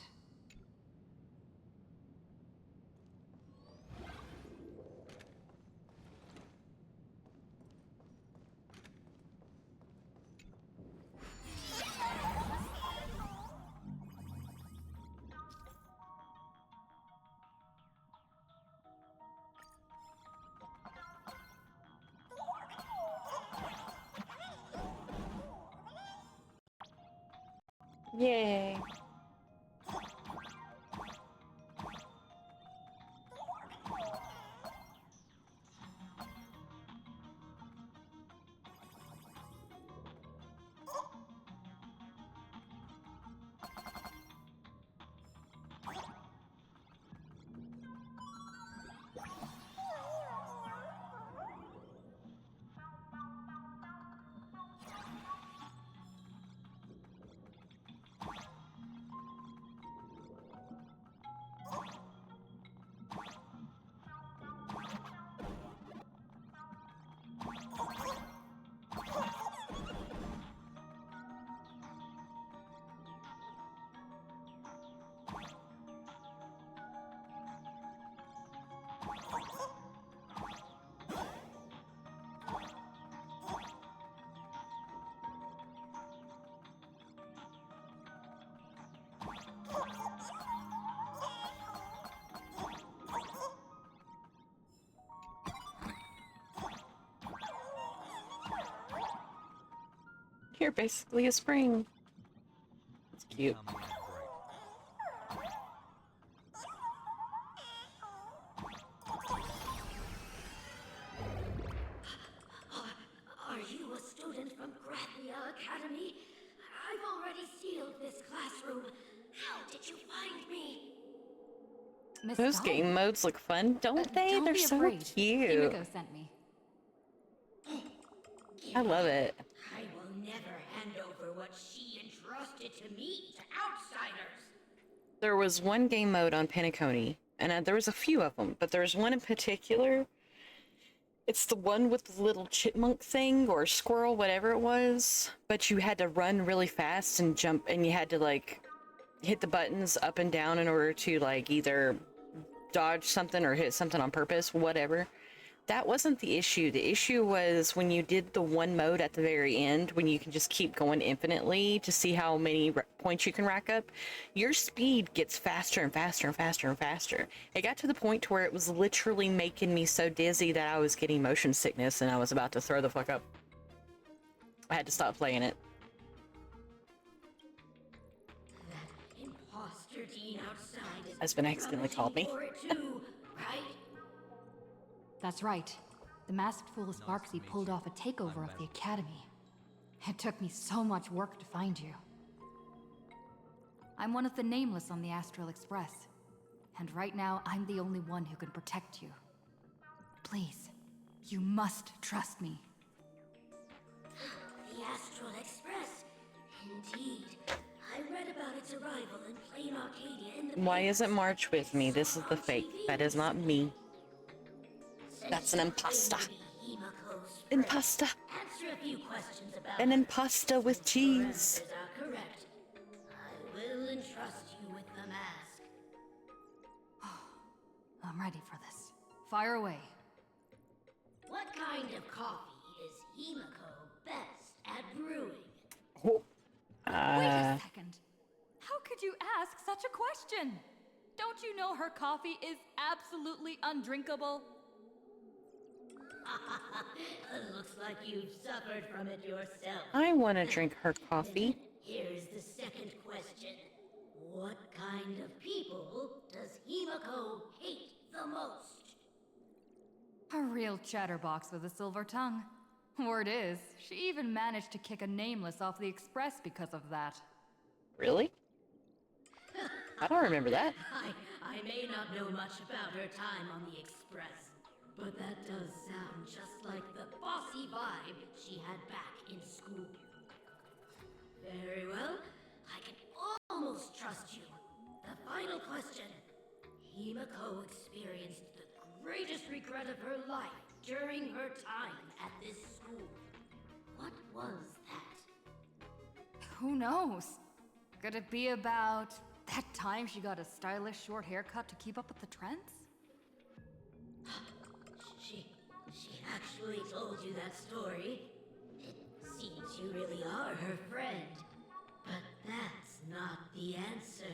Yay. You're basically a spring. It's cute. Are you a student from Grathia Academy? I've already sealed this classroom. How did you find me? Miss Those Dolly. game modes look fun, don't they? Don't They're be so afraid. cute. Himiko sent me. I love it. I will never hand over what she entrusted to me to outsiders. There was one game mode on Penacony, and there was a few of them, but there's one in particular. It's the one with the little chipmunk thing, or squirrel, whatever it was, but you had to run really fast and jump, and you had to, like, hit the buttons up and down in order to, like, either dodge something or hit something on purpose, whatever. That wasn't the issue. The issue was when you did the one mode at the very end, when you can just keep going infinitely to see how many points you can rack up, your speed gets faster and faster and faster and faster. It got to the point to where it was literally making me so dizzy that I was getting motion sickness and I was about to throw the fuck up. I had to stop playing it. That imposter dean outside is Husband accidentally called me. for it too, right? That's right. The masked fool Sparksy pulled off a takeover of the academy. It took me so much work to find you. I'm one of the nameless on the Astral Express. And right now, I'm the only one who can protect you. Please, you must trust me. The Astral Express. Indeed. I read about its arrival in Plain Arcadia in the Why isn't March with me? This is the fake. That is not me. That's an imposter. Imposter. Answer a few questions about An imposter with cheese. are correct. I will entrust you with the mask. I'm ready for this. Fire away. What kind of coffee is Himiko best at brewing? Wait a second. How could you ask such a question? Don't you know her coffee is absolutely undrinkable? Looks like you've suffered from it yourself. I want to drink her coffee. Here's the second question. What kind of people does Himiko hate the most? A real chatterbox with a silver tongue. Word is, she even managed to kick a nameless off the express because of that. Really? I don't remember that. I may not know much about her time on the express, but that does sound just like the bossy vibe she had back in school. Very well. I can almost trust you. The final question. Himiko experienced the greatest regret of her life during her time at this school. What was that? Who knows? Could it be about that time she got a stylish short haircut to keep up with the trends? She actually told you that story. It seems you really are her friend. But that's not the answer.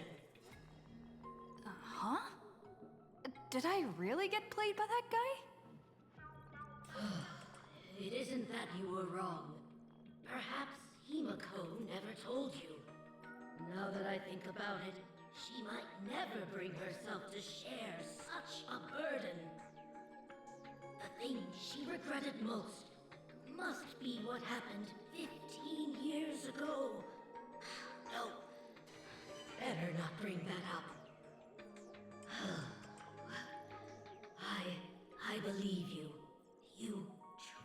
Huh? Did I really get played by that guy? It isn't that you were wrong. Perhaps Himiko never told you. Now that I think about it, she might never bring herself to share such a burden. The thing she regretted most must be what happened 15 years ago. No, better not bring that up. I believe you. You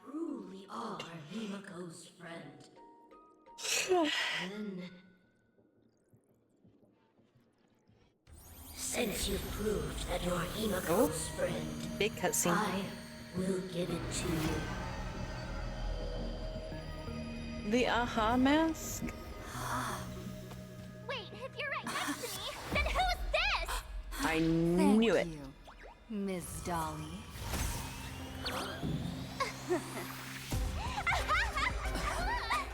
truly are Himiko's friend. Then, since you've proved that you're Himiko's friend, big cutscene. I will give it to you. The aha mask? Wait, if you're right next to me, then who's this? I knew it. You, Miss Dolly.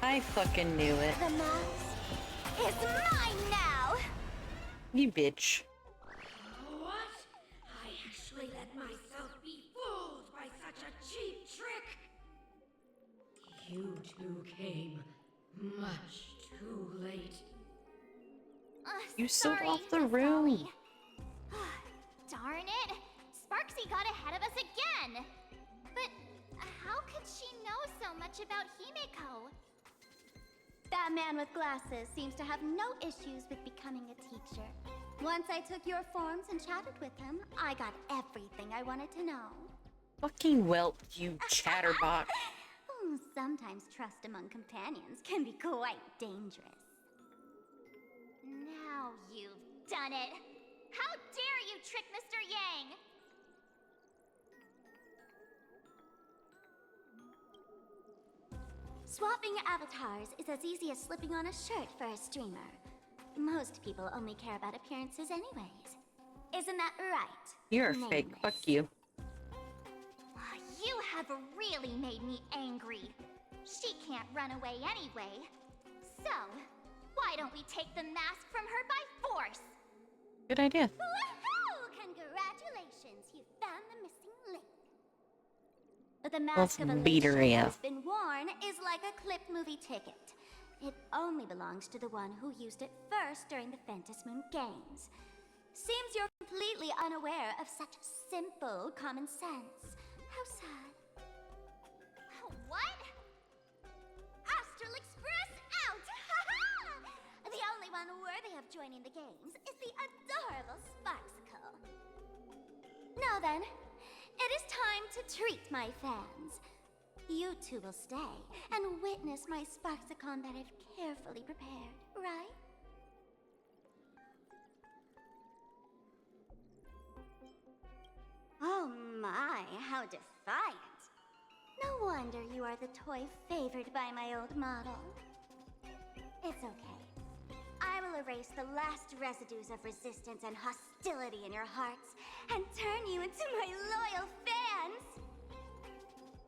I fucking knew it. The mask is mine now! You bitch. What? I actually let myself be fooled by such a cheap trick. You two came much too late. You sold Sorry, off the Miss room. Dolly. Darn it! Sparksy got ahead of us again! But how could she know so much about Himiko? That man with glasses seems to have no issues with becoming a teacher. Once I took your forms and chatted with him, I got everything I wanted to know. Fucking whelp, you chatterbox. Sometimes trust among companions can be quite dangerous. Now you've done it! How dare you trick Mr. Yang! Swapping avatars is as easy as slipping on a shirt for a streamer. Most people only care about appearances anyways. Isn't that right? You're a fake. Fuck you. You have really made me angry. She can't run away anyway. So, why don't we take the mask from her by force? Good idea. Woohoo! Congratulations, you found the missing link. But the Let's mask of a beat her lady ass. that's been worn is like a clipped movie ticket. It only belongs to the one who used it first during the Phantasm Moon Games. Seems you're completely unaware of such simple common sense. How sad. What? Astral Express out! The only one worthy of joining the games is the adorable Sparksicle. Now then, it is time to treat my fans. You two will stay and witness my Sparksicon that I've carefully prepared, right? Oh my, how defiant. No wonder you are the toy favored by my old model. It's okay. I will erase the last residues of resistance and hostility in your hearts and turn you into my loyal fans.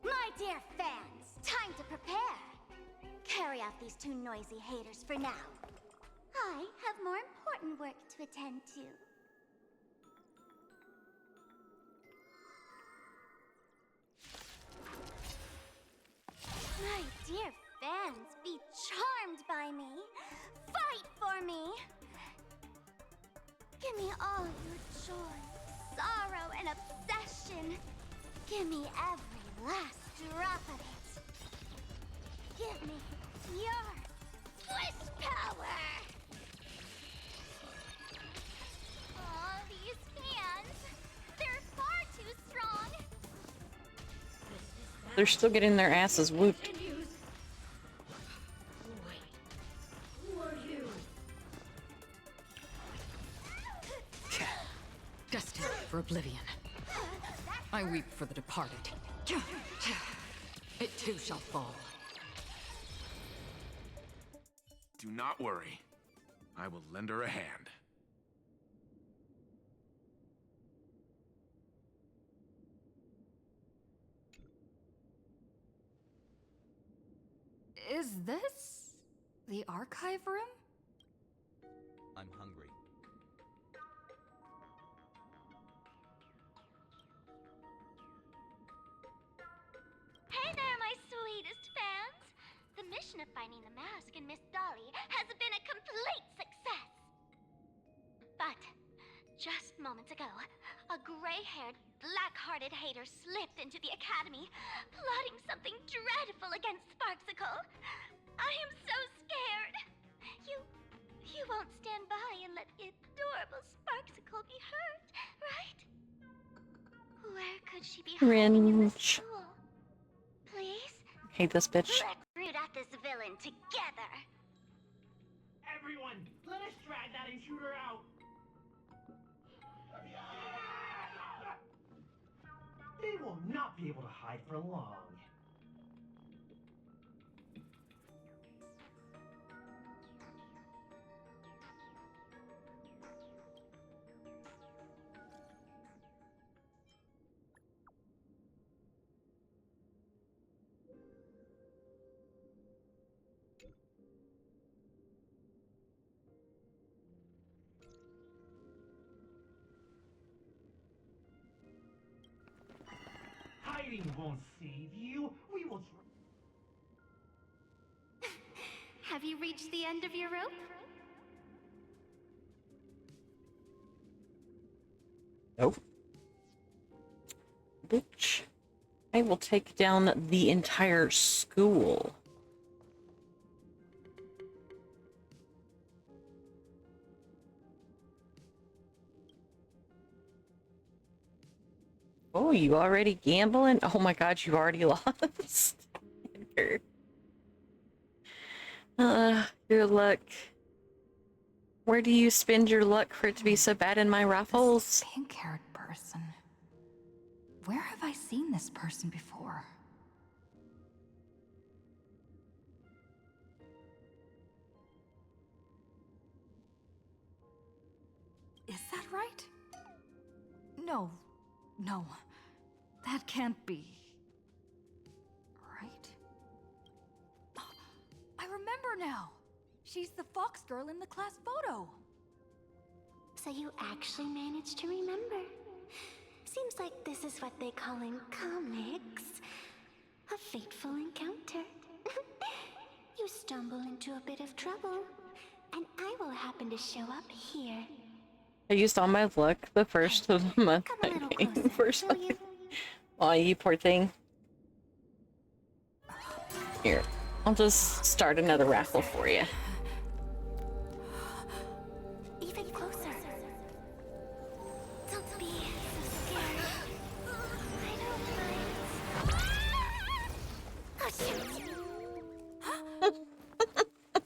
My dear fans, time to prepare. Carry out these two noisy haters for now. I have more important work to attend to. My dear fans, be charmed by me. Fight for me. Give me all your joy, sorrow, and obsession. Give me every last drop of it. Give me your wish power. All these fans, they're far too strong. They're still getting their asses whooped. Who are you? Destined for oblivion. I weep for the departed. It too shall fall. Do not worry. I will lend her a hand. Is this the archive room? I'm hungry. Hey there, my sweetest fans! The mission of finding the mask and Miss Dolly has been a complete success. But just moments ago, a gray-haired, black-hearted hater slipped into the academy, plotting something dreadful against Sparksicle. I am so scared. You won't stand by and let the adorable Sparksicle be hurt, right? Where could she be hiding in the Cringe. school? Please? Hate this bitch. Let's root out this villain together. Everyone, let us drag that intruder out. They will not be able to hide for long. Hiding won't save you. We will Have you reached the end of your rope? Nope. Bitch. I will take down the entire school. Oh, you already gambling? Oh my god, you already lost. Your luck. Where do you spend your luck for it to be so bad in my raffles? Pink-haired person. Where have I seen this person before? Is that right? No. No. That can't be. Right? Oh, I remember now! She's the fox girl in the class photo! So you actually managed to remember. Seems like this is what they call in comics a fateful encounter. You stumble into a bit of trouble, and I will happen to show up here. I used all my luck the first of the month. First month. Aw, you poor thing. Here, I'll just start another raffle for you. Even closer. Don't be so scared. I don't mind. Oh, shoot.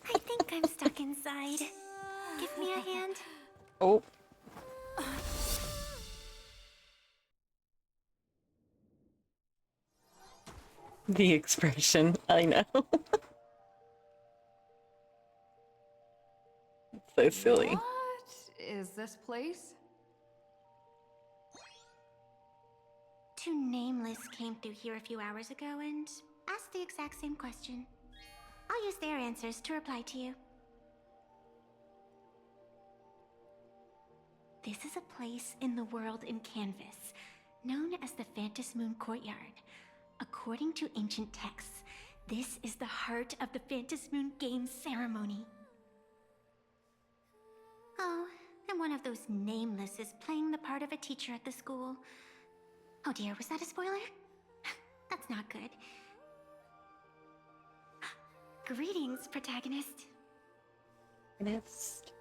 I think I'm stuck inside. Give me a hand. Oh. The expression, I know. It's so silly. What is this place? Two nameless came through here a few hours ago and asked the exact same question. I'll use their answers to reply to you. This is a place in the world in Canvas, known as the Phantom Moon Courtyard. According to ancient texts, this is the heart of the Phantom Moon Games ceremony. Oh, and one of those nameless is playing the part of a teacher at the school. Oh dear, was that a spoiler? That's not good. Greetings, protagonist. Protagonist.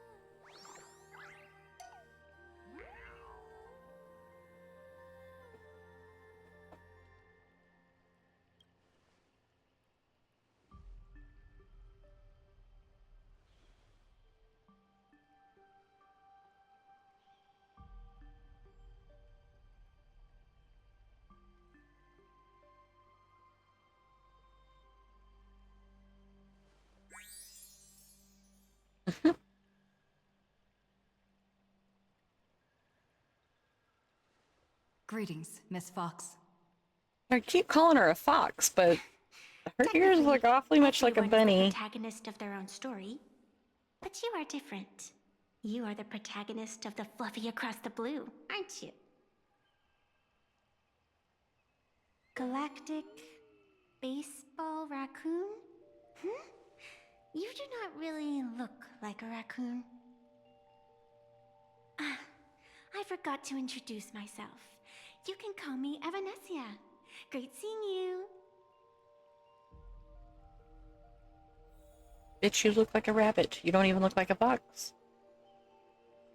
Greetings, Miss Fox. I keep calling her a fox, but her ears look awfully much like a Everyone is bunny. the protagonist of their own story, but you are different. You are the protagonist of the Fluffy Across the Blue, aren't you? Galactic baseball raccoon? You do not really look like a raccoon. Ah, I forgot to introduce myself. You can call me Evanesia. Great seeing you. Bitch, you look like a rabbit. You don't even look like a fox.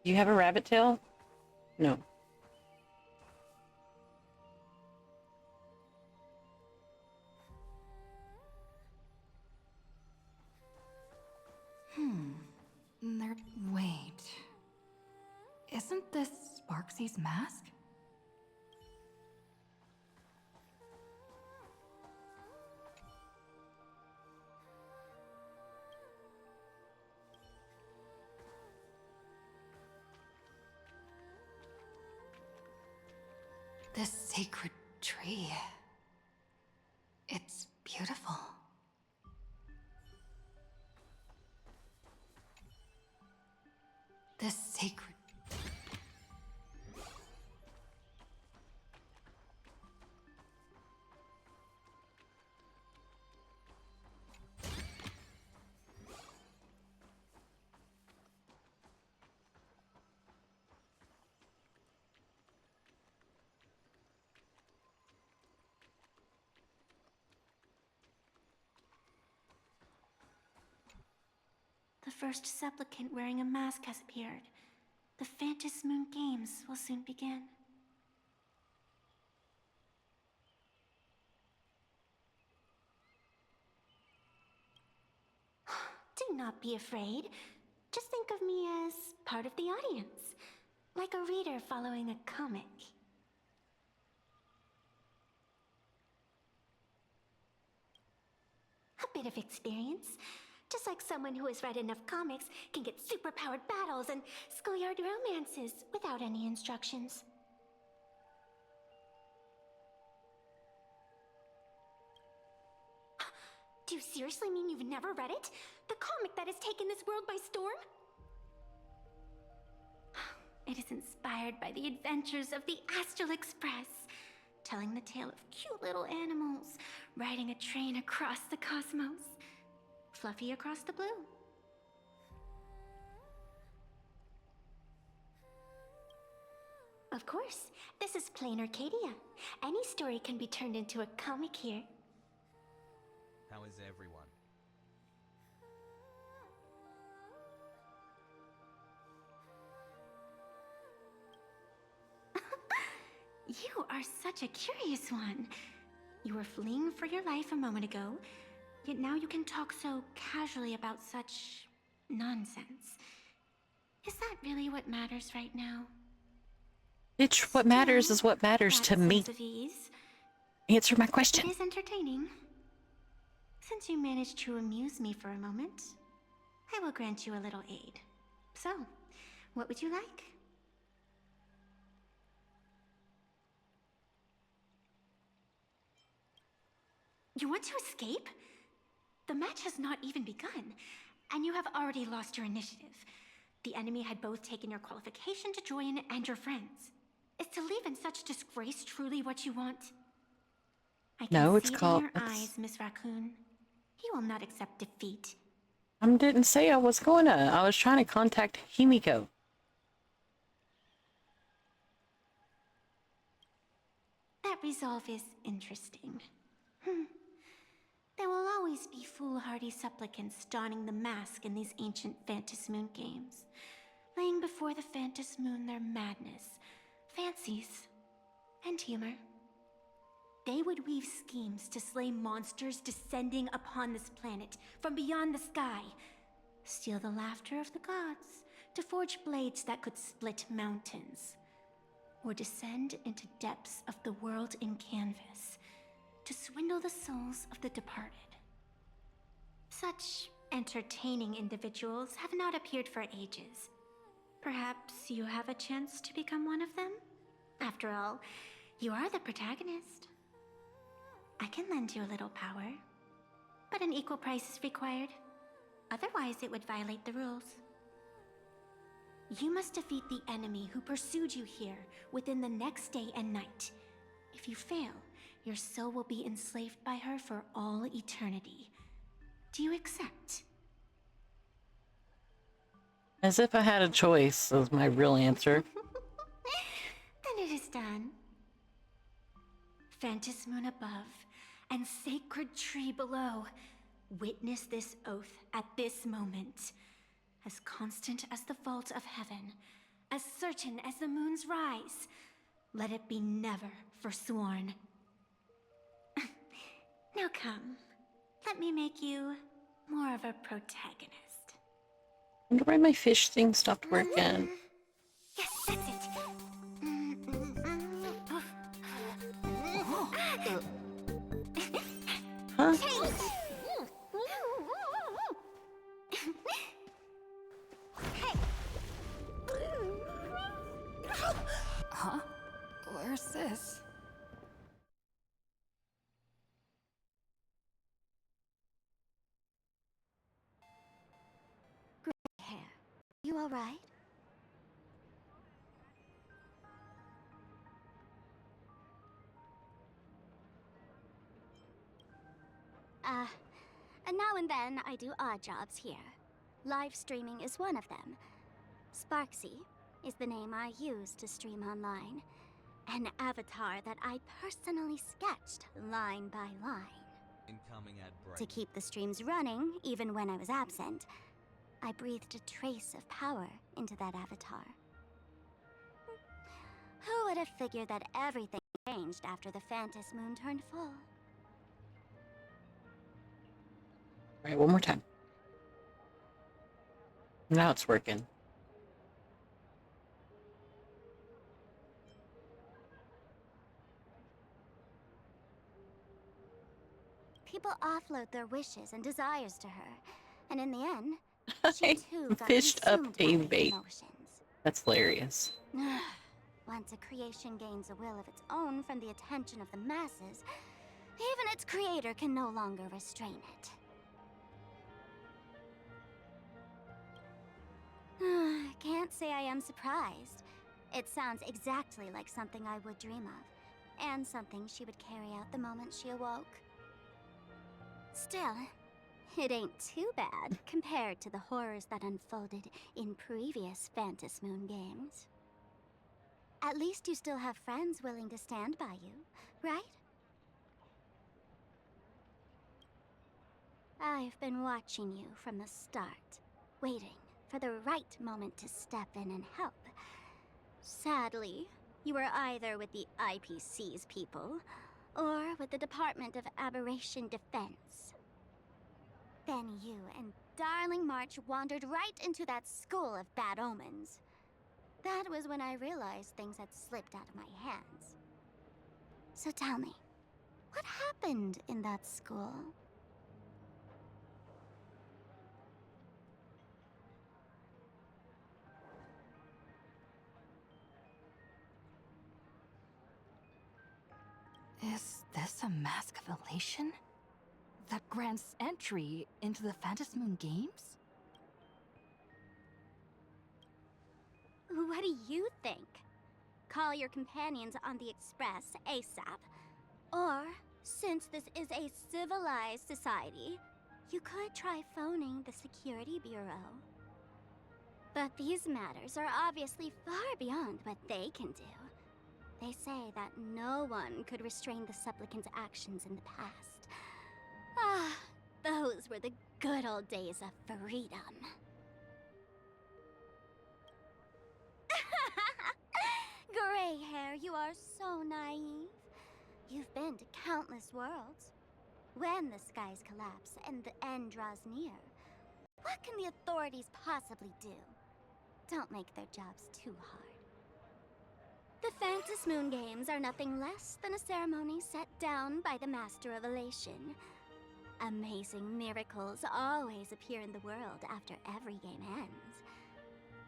You have a rabbit tail? No. Wait. Isn't this Sparksy's mask? This sacred tree. It's beautiful. This sacred... The first supplicant wearing a mask has appeared. The Phantom Moon Games will soon begin. Do not be afraid. Just think of me as part of the audience, like a reader following a comic. A bit of experience. Just like someone who has read enough comics can get superpowered battles and schoolyard romances without any instructions. Do you seriously mean you've never read it? The comic that has taken this world by storm? It is inspired by the adventures of the Astral Express, telling the tale of cute little animals riding a train across the cosmos. Fluffy Across the Blue. Of course, this is plain Arcadia. Any story can be turned into a comic here. How is everyone? You are such a curious one. You were fleeing for your life a moment ago, yet now you can talk so casually about such nonsense. Is that really what matters right now? Bitch, what matters is what matters to me. Sense of ease. Answer my question. It is entertaining. Since you managed to amuse me for a moment, I will grant you a little aid. So, what would you like? You want to escape? The match has not even begun, and you have already lost your initiative. The enemy had both taken your qualification to join and your friends. Is to leave in such disgrace truly what you want? I can No, it's see it called. in your eyes, Miss Raccoon. He will not accept defeat. I didn't say I was gonna. I was trying to contact Himiko. That resolve is interesting. There will always be foolhardy supplicants donning the mask in these ancient Phantas Moon games, laying before the Phantas Moon their madness, fancies, and humor. They would weave schemes to slay monsters descending upon this planet from beyond the sky, steal the laughter of the gods to forge blades that could split mountains, or descend into depths of the world in canvas to swindle the souls of the departed. Such entertaining individuals have not appeared for ages. Perhaps you have a chance to become one of them? After all, you are the protagonist. I can lend you a little power, but an equal price is required. Otherwise, it would violate the rules. You must defeat the enemy who pursued you here within the next day and night. If you fail, your soul will be enslaved by her for all eternity. Do you accept? As if I had a choice, was my real answer. Then it is done. Phantas Moon above and sacred tree below, witness this oath at this moment. As constant as the vault of heaven, as certain as the moon's rise, let it be never forsworn. Now come, let me make you more of a protagonist. I wonder why my fish thing stopped working. Yes, that's it. Huh? Huh? Where's this? Hair, you all right? And now and then I do odd jobs here. Live streaming is one of them. Sparksy is the name I use to stream online. An avatar that I personally sketched line by line. Incoming ad break. To keep the streams running, even when I was absent, I breathed a trace of power into that avatar. Who would have figured that everything changed after the Phantas Moon turned full? Alright, one more time. Now it's working. People offload their wishes and desires to her, and in the end, she too got Fished up consumed a by these bait. emotions. That's hilarious. Once a creation gains a will of its own from the attention of the masses, even its creator can no longer restrain it. Can't say I am surprised. It sounds exactly like something I would dream of, and something she would carry out the moment she awoke. Still, it ain't too bad compared to the horrors that unfolded in previous Phantas Moon games. At least you still have friends willing to stand by you, right? I've been watching you from the start, waiting for the right moment to step in and help. Sadly, you were either with the IPC's people, or with the Department of Aberration Defense. Then you and Darling March wandered right into that school of bad omens. That was when I realized things had slipped out of my hands. So tell me, what happened in that school? Is this a mask of elation? that grants entry into the Phantasmoon Games? What do you think? Call your companions on the Express ASAP. Or, since this is a civilized society, you could try phoning the Security Bureau. But these matters are obviously far beyond what they can do. They say that no one could restrain the supplicant's actions in the past. Ah, those were the good old days of freedom. Gray hair, you are so naive. You've been to countless worlds. When the skies collapse and the end draws near, what can the authorities possibly do? Don't make their jobs too hard. The Phantasmoon Games are nothing less than a ceremony set down by the Master of Elation. Amazing miracles always appear in the world after every game ends.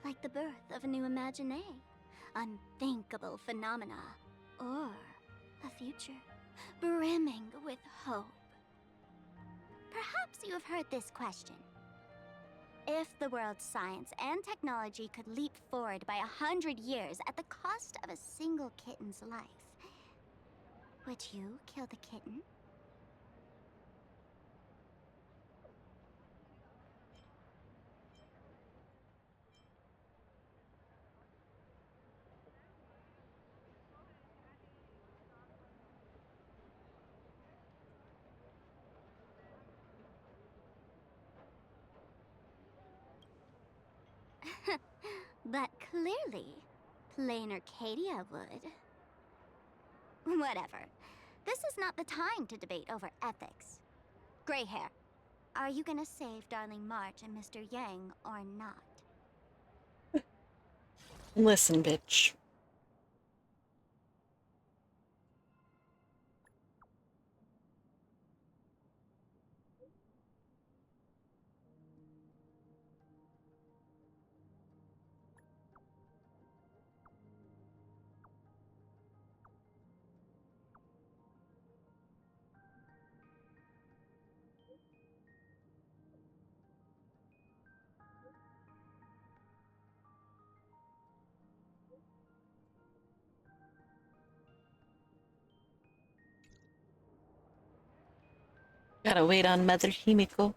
Like the birth of a new imaginée, unthinkable phenomena, or a future brimming with hope. Perhaps you have heard this question. If the world's science and technology could leap forward by 100 years at the cost of a single kitten's life, would you kill the kitten? But clearly, plain Arcadia would. Whatever. This is not the time to debate over ethics. Gray hair, are you gonna save Darling March and Mr. Yang or not? Listen, bitch. Gotta wait on Mother Himiko.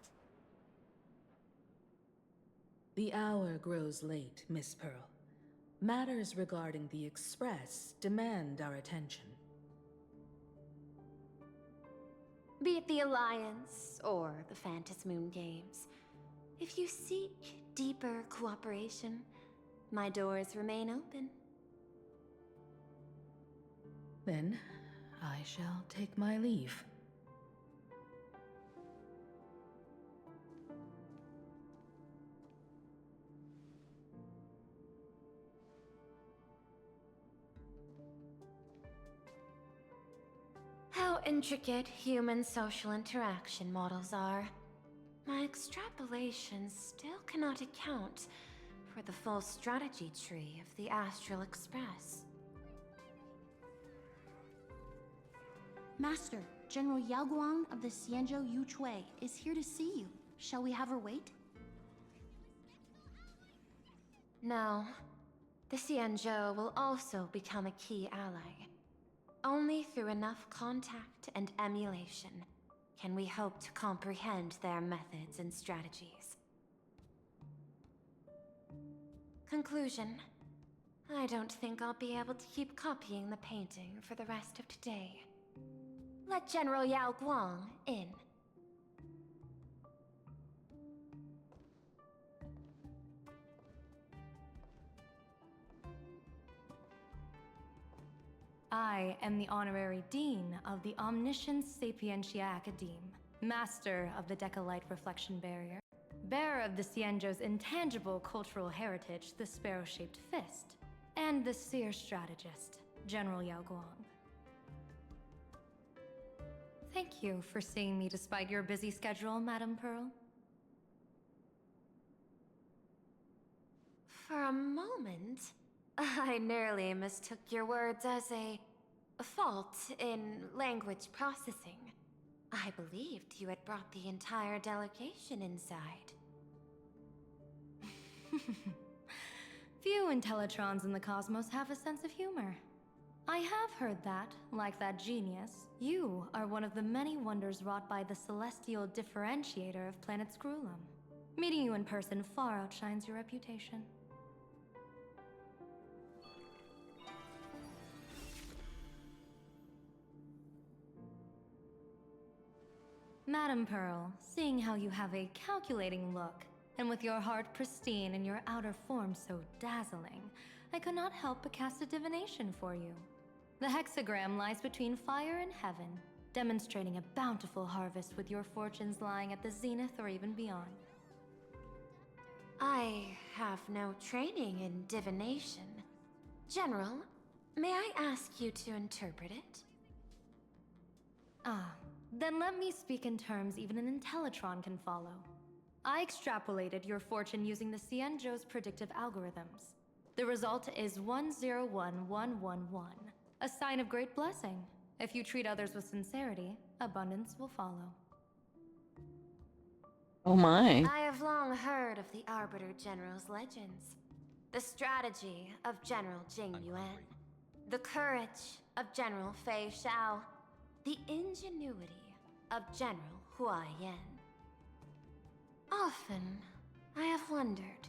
The hour grows late, Miss Pearl. Matters regarding the Express demand our attention. Be it the Alliance or the Phantasmoon Games, if you seek deeper cooperation, my doors remain open. Then, I shall take my leave. How intricate human social interaction models are. My extrapolations still cannot account for the full strategy tree of the Astral Express. Master, General Yao Guang of the Xianzhou Yuchui is here to see you. Shall we have her wait? No. The Xianzhou will also become a key ally. Only through enough contact and emulation can we hope to comprehend their methods and strategies. Conclusion. I don't think I'll be able to keep copying the painting for the rest of today. Let General Yao Guang in. I am the Honorary Dean of the Omniscience Sapientia Academe, Master of the Decalite Reflection Barrier, bearer of the Xianzhou's intangible cultural heritage, the Sparrow-Shaped Fist, and the Seer Strategist, General Yao Guang. Thank you for seeing me despite your busy schedule, Madam Pearl. For a moment, I nearly mistook your words as a fault in language processing. I believed you had brought the entire delegation inside. Few Intellitrons in the cosmos have a sense of humor. I have heard that, like that genius, you are one of the many wonders wrought by the celestial differentiator of planet Scrulum. Meeting you in person far outshines your reputation. Madam Pearl, seeing how you have a calculating look, and with your heart pristine and your outer form so dazzling, I could not help but cast a divination for you. The hexagram lies between fire and heaven, demonstrating a bountiful harvest with your fortunes lying at the zenith or even beyond. I have no training in divination. General, may I ask you to interpret it? Ah, then let me speak in terms even an Intellitron can follow. I extrapolated your fortune using the Cienjo's predictive algorithms. The result is 101111, a sign of great blessing. If you treat others with sincerity, abundance will follow. Oh my. I have long heard of the Arbiter General's legends. The strategy of General Jing Yuan. The courage of General Fei Xiao. The ingenuity of General Hua Yan. Often, I have wondered,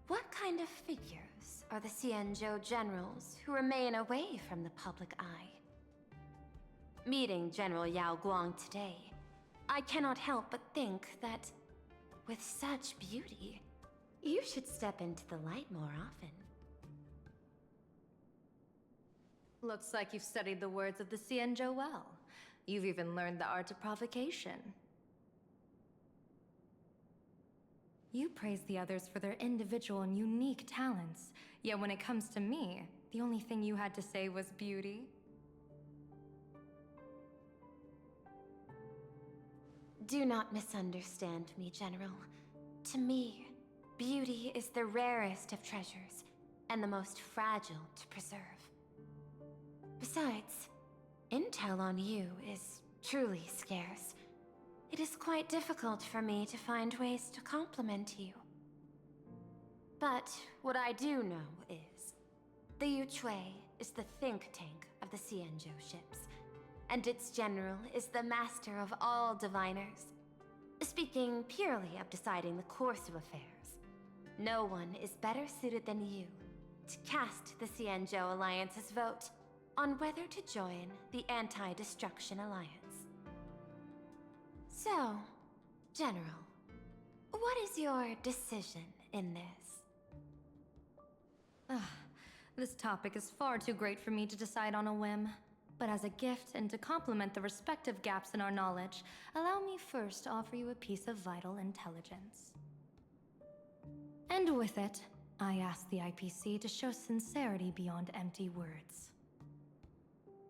what kind of figures are the Cienjo generals who remain away from the public eye? Meeting General Yao Guang today, I cannot help but think that, with such beauty, you should step into the light more often. Looks like you've studied the words of the Cienjo well. You've even learned the art of provocation. You praise the others for their individual and unique talents, yet when it comes to me, the only thing you had to say was beauty. Do not misunderstand me, General. To me, beauty is the rarest of treasures, and the most fragile to preserve. Besides, intel on you is truly scarce. It is quite difficult for me to find ways to compliment you. But what I do know is, the Yuchui is the think tank of the Cienjo ships, and its general is the master of all diviners. Speaking purely of deciding the course of affairs, no one is better suited than you to cast the Cienjo Alliance's vote on whether to join the Anti-Destruction Alliance. So, General, what is your decision in this? This topic is far too great for me to decide on a whim. But as a gift and to complement the respective gaps in our knowledge, allow me first to offer you a piece of vital intelligence. And with it, I ask the IPC to show sincerity beyond empty words.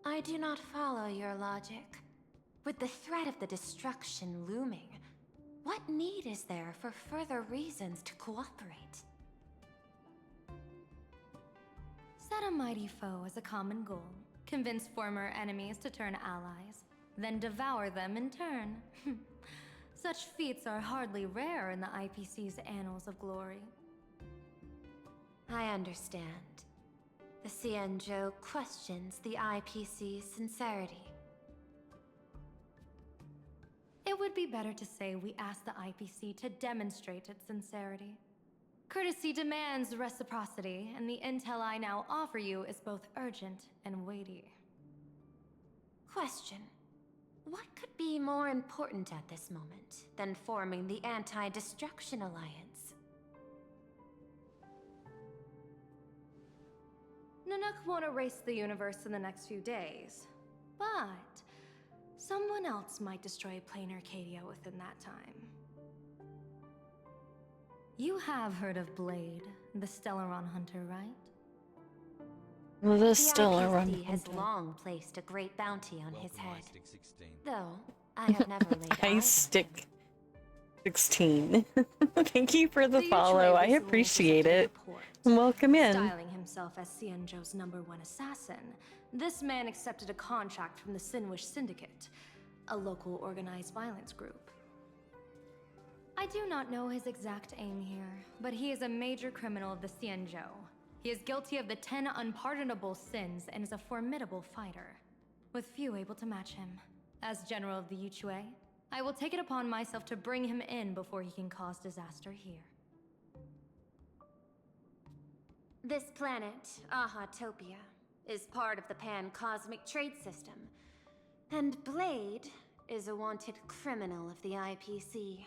I do not follow your logic. With the threat of the destruction looming, what need is there for further reasons to cooperate? Set a mighty foe as a common goal. Convince former enemies to turn allies, then devour them in turn. Such feats are hardly rare in the IPC's annals of glory. I understand. The Cienjo questions the IPC's sincerity. It would be better to say we ask the IPC to demonstrate its sincerity. Courtesy demands reciprocity, and the intel I now offer you is both urgent and weighty. Question. What could be more important at this moment than forming the Anti-Destruction Alliance? Nanook won't erase the universe in the next few days, but someone else might destroy plain Arcadia within that time. You have heard of Blade, the Stellaron hunter, right? The Stellaron hunter has long placed a great bounty on his head. Though, I have never laid eyes on him. Stick 16. Thank you for the follow. I appreciate it. And welcome in. Styling himself as Cienjo's #1 assassin, this man accepted a contract from the Sinwish Syndicate a local organized violence group. I do not know his exact aim here, but he is a major criminal of the Xianzhou. He is guilty of the 10 unpardonable sins and is a formidable fighter, with few able to match him. As general of the Yuchue, I will take it upon myself to bring him in before he can cause disaster here. This planet, Ahatopia, is part of the pan-cosmic trade system. And Blade is a wanted criminal of the IPC.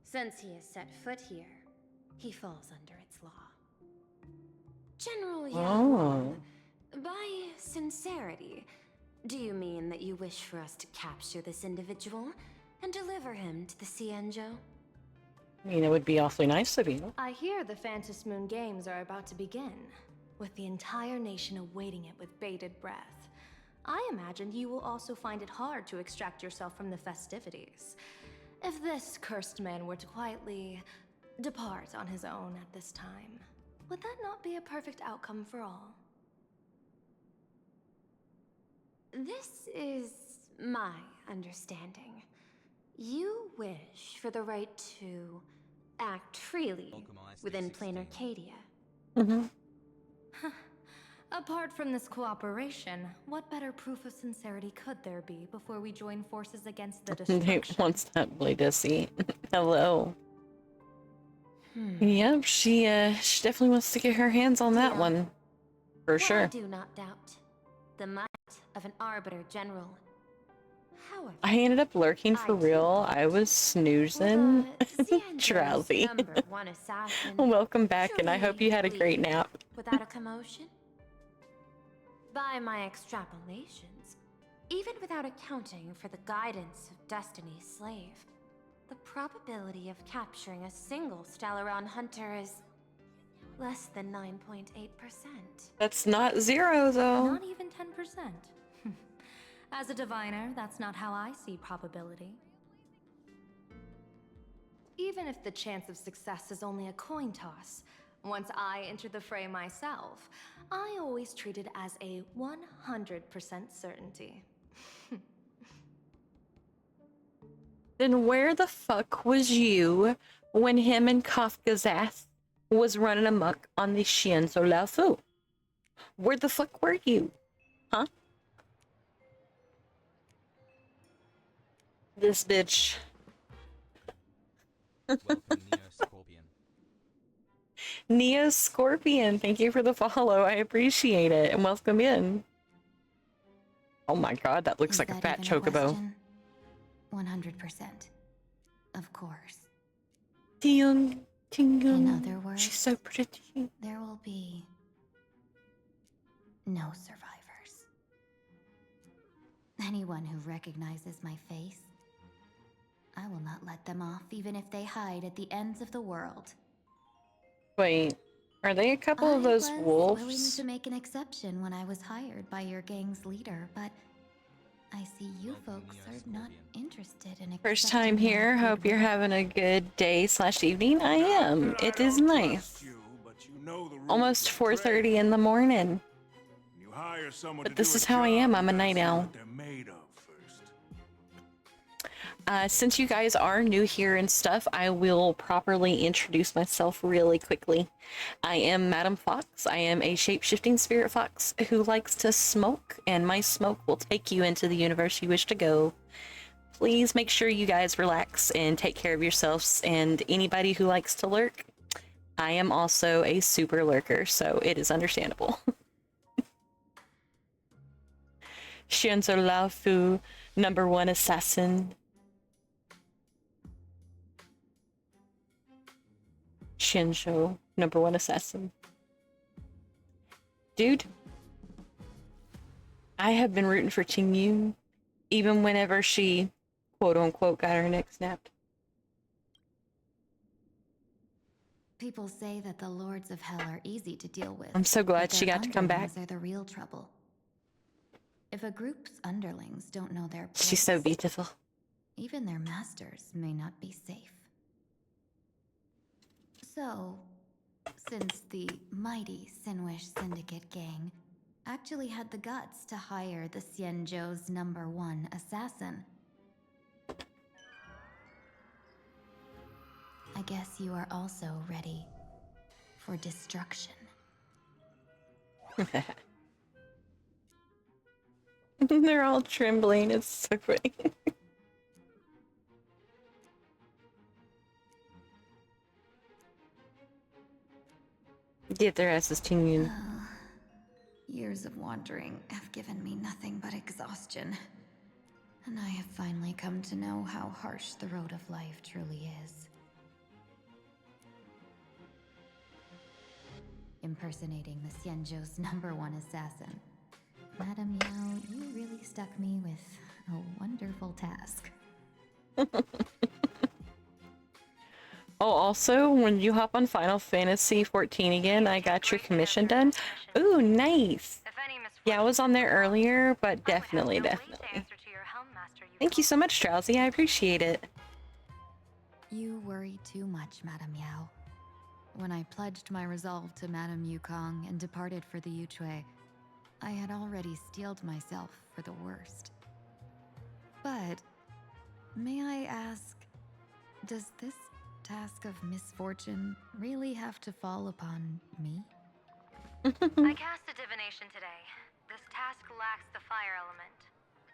Since he has set foot here, he falls under its law. General Yang, by sincerity, do you mean that you wish for us to capture this individual and deliver him to the Xianzhou? I mean, it would be awfully nice of you. I hear the Phantom Moon Games are about to begin, with the entire nation awaiting it with bated breath. I imagine you will also find it hard to extract yourself from the festivities. If this cursed man were to quietly depart on his own at this time, would that not be a perfect outcome for all? This is my understanding. You wish for the right to act freely within plain Arcadia. Mm-hmm. Apart from this cooperation, what better proof of sincerity could there be before we join forces against the destruction? Wants that Blade to see. Hello. Yep, she definitely wants to get her hands on that one. For sure. I do not doubt the might of an Arbiter General. However, I ended up lurking for real. I was snoozing. Drowsy. Welcome back, and I hope you had a great nap. Without a commotion? By my extrapolations, even without accounting for the guidance of Destiny's slave, the probability of capturing a single Stellaron hunter is less than 9.8%. That's not zero, though. Not even 10%. As a diviner, that's not how I see probability. Even if the chance of success is only a coin toss, once I enter the fray myself, I always treat it as a 100% certainty. Then where the fuck was you when him and Kafka's ass was running amok on the Xianzhou Laofu? Where the fuck were you? Huh? This bitch. Welcome, Neo Scorpion. Neo Scorpion, thank you for the follow. I appreciate it. And welcome in. Oh my god, that looks like a fat chocobo. 100%. Of course. In other words, she's so pretty. There will be no survivors. Anyone who recognizes my face, I will not let them off, even if they hide at the ends of the world. Wait, are they a couple of those wolves? I was willing to make an exception when I was hired by your gang's leader, but I see you folks are not interested in First time here. Hope you're having a good day/evening. I am. It is nice. Almost 4:30 in the morning. But this is how I am. I'm a night owl. Since you guys are new here and stuff, I will properly introduce myself really quickly. I am Madam Fox. I am a shape-shifting spirit fox who likes to smoke, and my smoke will take you into the universe you wish to go. Please make sure you guys relax and take care of yourselves, and anybody who likes to lurk, I am also a super lurker, so it is understandable. Xianzhou Laofu, #1 assassin. Xianzhou, #1 assassin. Dude, I have been rooting for Qingyun, even whenever she, quote-unquote, got her neck snapped. People say that the Lords of Hell are easy to deal with. I'm so glad but she their got to come back. underlings are the real trouble. If a group's underlings don't know their place, She's so beautiful. even their masters may not be safe. So, since the mighty Sinwish Syndicate gang actually had the guts to hire the Xianzhou's #1 assassin, I guess you are also ready for destruction. They're all trembling. It's so funny. Get their asses tuned. Years of wandering have given me nothing but exhaustion. And I have finally come to know how harsh the road of life truly is. Impersonating the Xianzhou's #1 assassin. Madame Yao, you really stuck me with a wonderful task. Oh, also, when you hop on Final Fantasy 14 again, I got your commission done. Ooh, nice. Yeah, I was on there earlier, but definitely. Thank you so much, Drowsy. I appreciate it. You worry too much, Madame Yao. When I pledged my resolve to Madame Yukong and departed for the Yuchui, I had already steeled myself for the worst. But, may I ask, does this task of misfortune really have to fall upon me? I cast a divination today. This task lacks the fire element.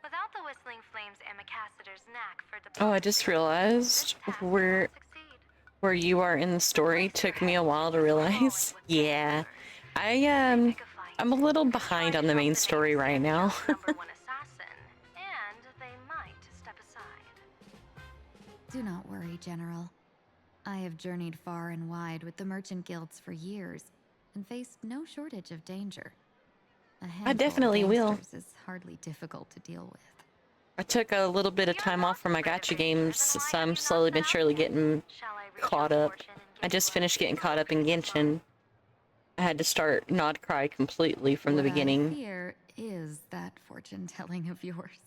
Without the whistling flames and Macassiter's knack for Oh, I just realized where you are in the story took me a while to realize. Yeah. I'm a little behind on the main story right now. Do not worry, General. I have journeyed far and wide with the merchant guilds for years and faced no shortage of danger. I definitely will. Is hardly difficult to deal with. I took a little bit of time off from my gacha games, so I'm slowly but surely getting caught up. I just finished getting caught up in Genshin. I had to start Nod Cry completely from the beginning. What I fear is that fortune telling of yours.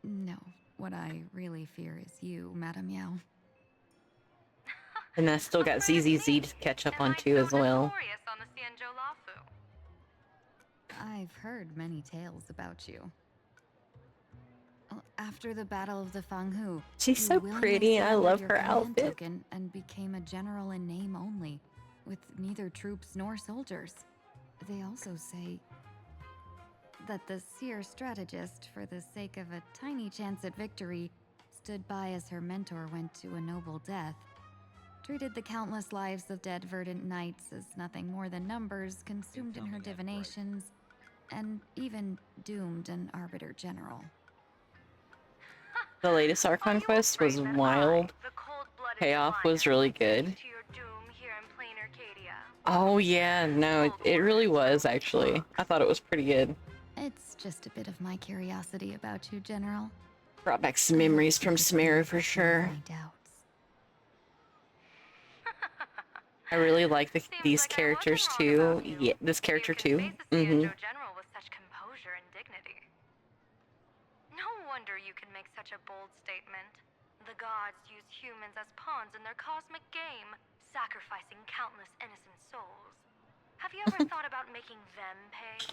No, what I really fear is you, Madame Yao. And I still got ZZZ to catch up on too as well. I've heard many tales about you. After the Battle of the Fanghu, she's so pretty and I love her outfit. And became a general in name only, with neither troops nor soldiers. They also say that the seer strategist, for the sake of a tiny chance at victory, stood by as her mentor went to a noble death. Treated the countless lives of dead verdant knights as nothing more than numbers consumed in her divinations, and even doomed an arbiter general. The latest Archon quest was wild. Payoff was really good. Oh yeah, no, it really was actually. I thought it was pretty good. It's just a bit of my curiosity about you, General. Brought back some memories from Sumeru for sure. I really like these characters too. Yeah, this character too. You can make such a bold statement. The gods use humans as pawns in their cosmic game, sacrificing countless innocent souls. Have you ever thought about making them pay?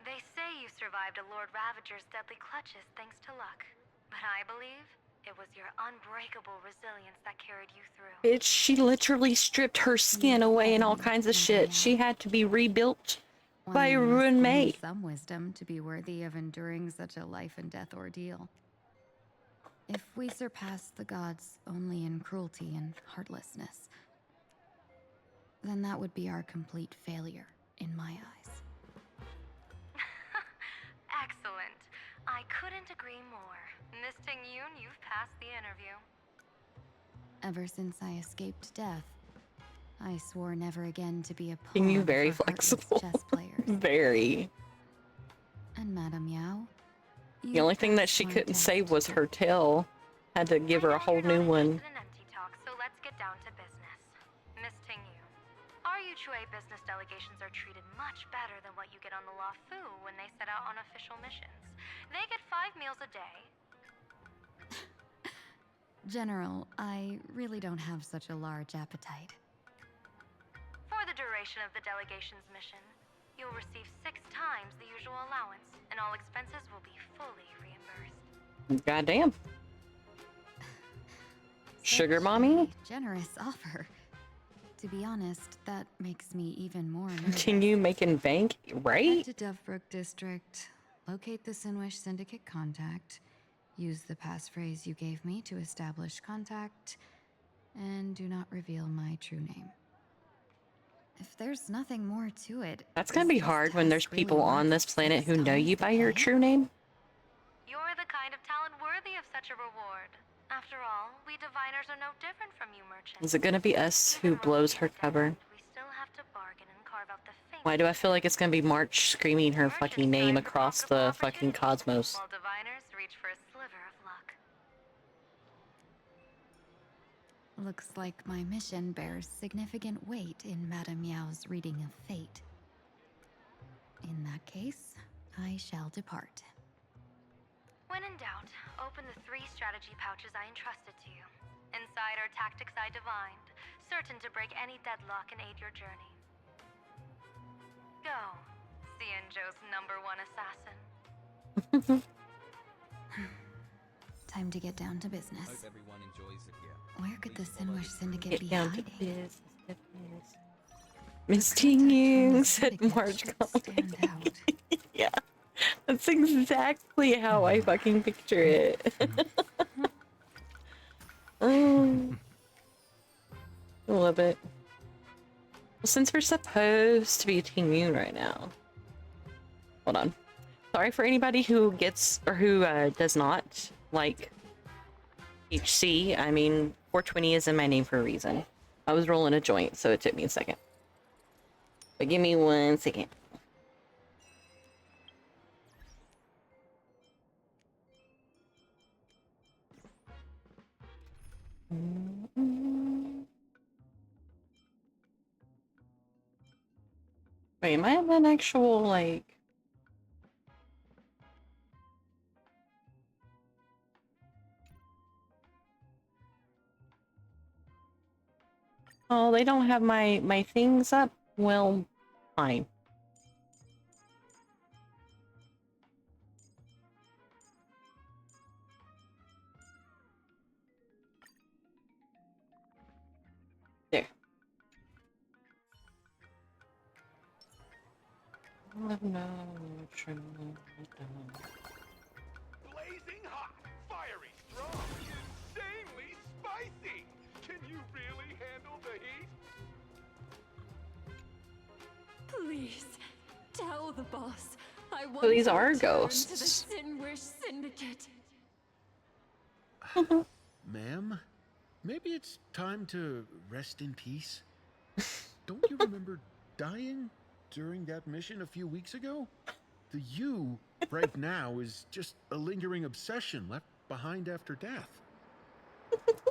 They say you survived a Lord Ravager's deadly clutches thanks to luck, but I believe it was your unbreakable resilience that carried you through. Bitch, she literally stripped her skin away and all kinds of shit. She had to be rebuilt by Ruin May. Some wisdom to be worthy of enduring such a life and death ordeal. If we surpass the gods only in cruelty and heartlessness, then that would be our complete failure in my eyes. Excellent. I couldn't agree more. Miss Ting-Yun, you've passed the interview. Ever since I escaped death, I swore never again to be a pawn Ting-Yun very for flexible. Chess players. Very. And Madame Yao? The only thing that she couldn't save was her tail. Had to give her a whole new one. So let's get down to business. Miss Ting-Yun, our Yuchui business delegations are treated much better than what you get on the Luofu when they set out on official missions. They get 5 meals a day. General, I really don't have such a large appetite. For the duration of the delegation's mission, you'll receive 6 times the usual allowance, and all expenses will be fully reimbursed. Goddamn. Sugar Such mommy? a generous offer. To be honest, that makes me even more nervous. Continue making bank, Head right? to Dovebrook District, locate the Sinwish Syndicate contact, use the passphrase you gave me to establish contact, and do not reveal my true name. If there's nothing more to it, That's gonna is be this hard when there's task really people on worth this planet who 6 know you times the by your pay? true name. You're the kind of talent worthy of such a reward. After all, we diviners are no different from you merchants. Is it gonna be us who blows her cover? We still have to bargain and carve out the Why do I feel like it's gonna be March screaming her fucking name across the fucking cosmos? while diviners reach for a sliver of luck. Looks like my mission bears significant weight in Madame Meow's reading of fate. In that case, I shall depart. When in doubt, open the 3 strategy pouches I entrusted to you. Inside are tactics I divined, certain to break any deadlock and aid your journey. Go, Cienjo's #1 assassin. Time to get down to business. Hope everyone enjoys it here. Where could the Sinwish Syndicate be Get down to hiding? business. Misting you, said March calmly. Yeah, that's exactly how I fucking picture it. I love it. Well, since we're supposed to be Team Moon right now. Hold on. Sorry for anybody who gets, or who does not like HC. I mean, 420 is in my name for a reason. I was rolling a joint, so it took me a second. But give me 1 second. Wait, am I an actual, like... Oh, they don't have my things up? Well, fine. There. Blazing hot, fiery strong, insanely spicy. Can you really handle the heat? Please, tell the boss I want So these to are return ghosts. to the Sinwish Syndicate. Ma'am, maybe it's time to rest in peace. Don't you remember dying during that mission a few weeks ago? The you right now is just a lingering obsession left behind after death.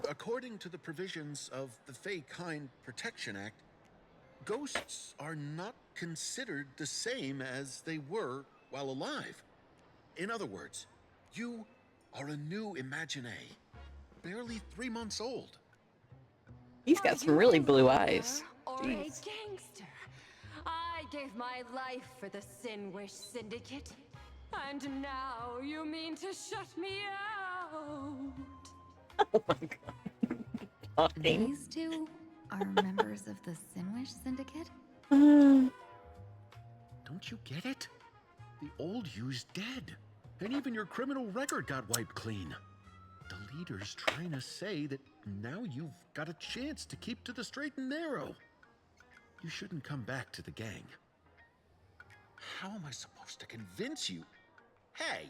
According to the provisions of the Fey Kind Protection Act, ghosts are not considered the same as they were while alive. In other words, you are a new Imagine, barely 3 months old. He's got some really blue eyes. Or a Jeez. gangster. I gave my life for the Sinwish Syndicate. And now you mean to shut me out? Oh my god. Talking. These two are members of the Sinwish Syndicate? Don't you get it? The old you's dead. And even your criminal record got wiped clean. The leader's trying to say that now you've got a chance to keep to the straight and narrow. You shouldn't come back to the gang. How am I supposed to convince you? Hey,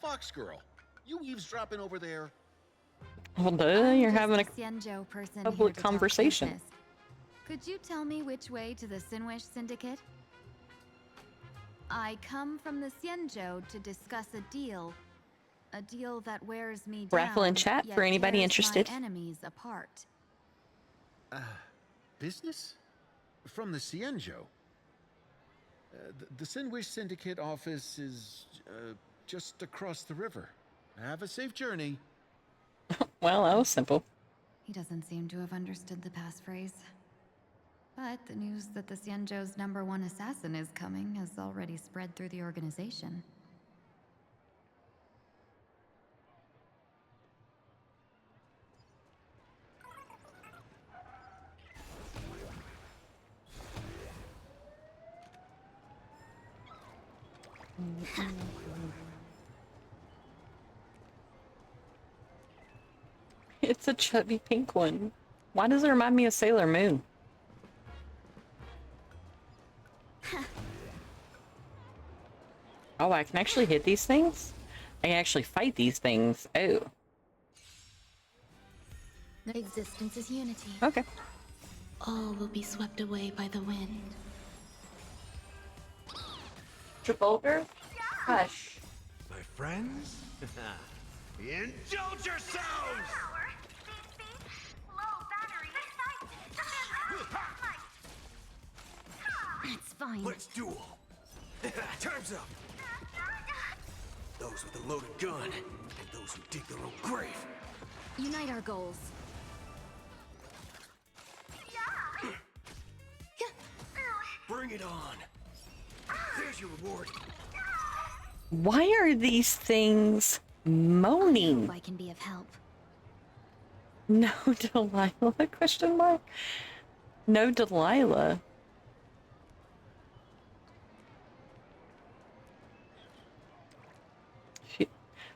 Fox Girl, you eavesdropping over there? Well, duh, you're having a Xianzhou person public here to talk conversation. business. Could you tell me which way to the Sinwish Syndicate? I come from the Xianzhou to discuss a deal. A deal that wears me down, Raffle in chat yet for anybody tears interested. my enemies apart. Business? From the Xianzhou? The Sinwish Syndicate office is just across the river. Have a safe journey. Well, that was simple. He doesn't seem to have understood the passphrase. But the news that the Xianzhou's #1 assassin is coming has already spread through the organization. It's a chubby pink one. Why does it remind me of Sailor Moon? Oh, I can actually hit these things? I can actually fight these things. Oh. Existence is unity. Okay. All will be swept away by the wind. Trafalgar? Hush. My friends? Indulge yourselves! It's fine. Let's duel. Time's up. Those with a loaded gun, and those who dig their own grave. Unite our goals. Bring it on. There's your reward. Why are these things moaning? I can be of help. No Delilah? Question mark. No Delilah.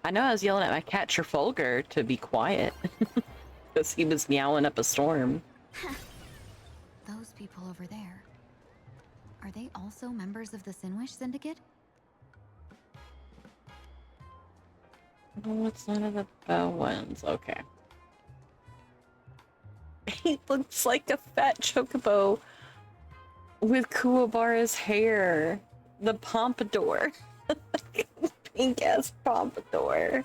I know I was yelling at my cat Trafalgar to be quiet because he was meowing up a storm. Those people over there. Are they also members of the Sinwish Syndicate? Oh, it's none of the bow ones. Okay. He looks like a fat chocobo with Kuwabara's hair. The pompadour. Pink ass pompadour.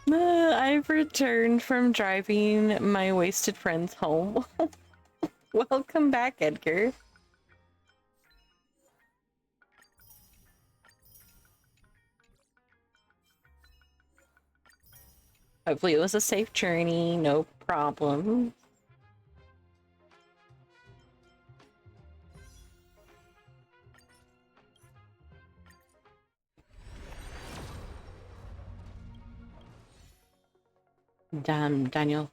I've returned from driving my wasted friends home. Welcome back, Edgar. Hopefully it was a safe journey, no problem. Damn, Daniel.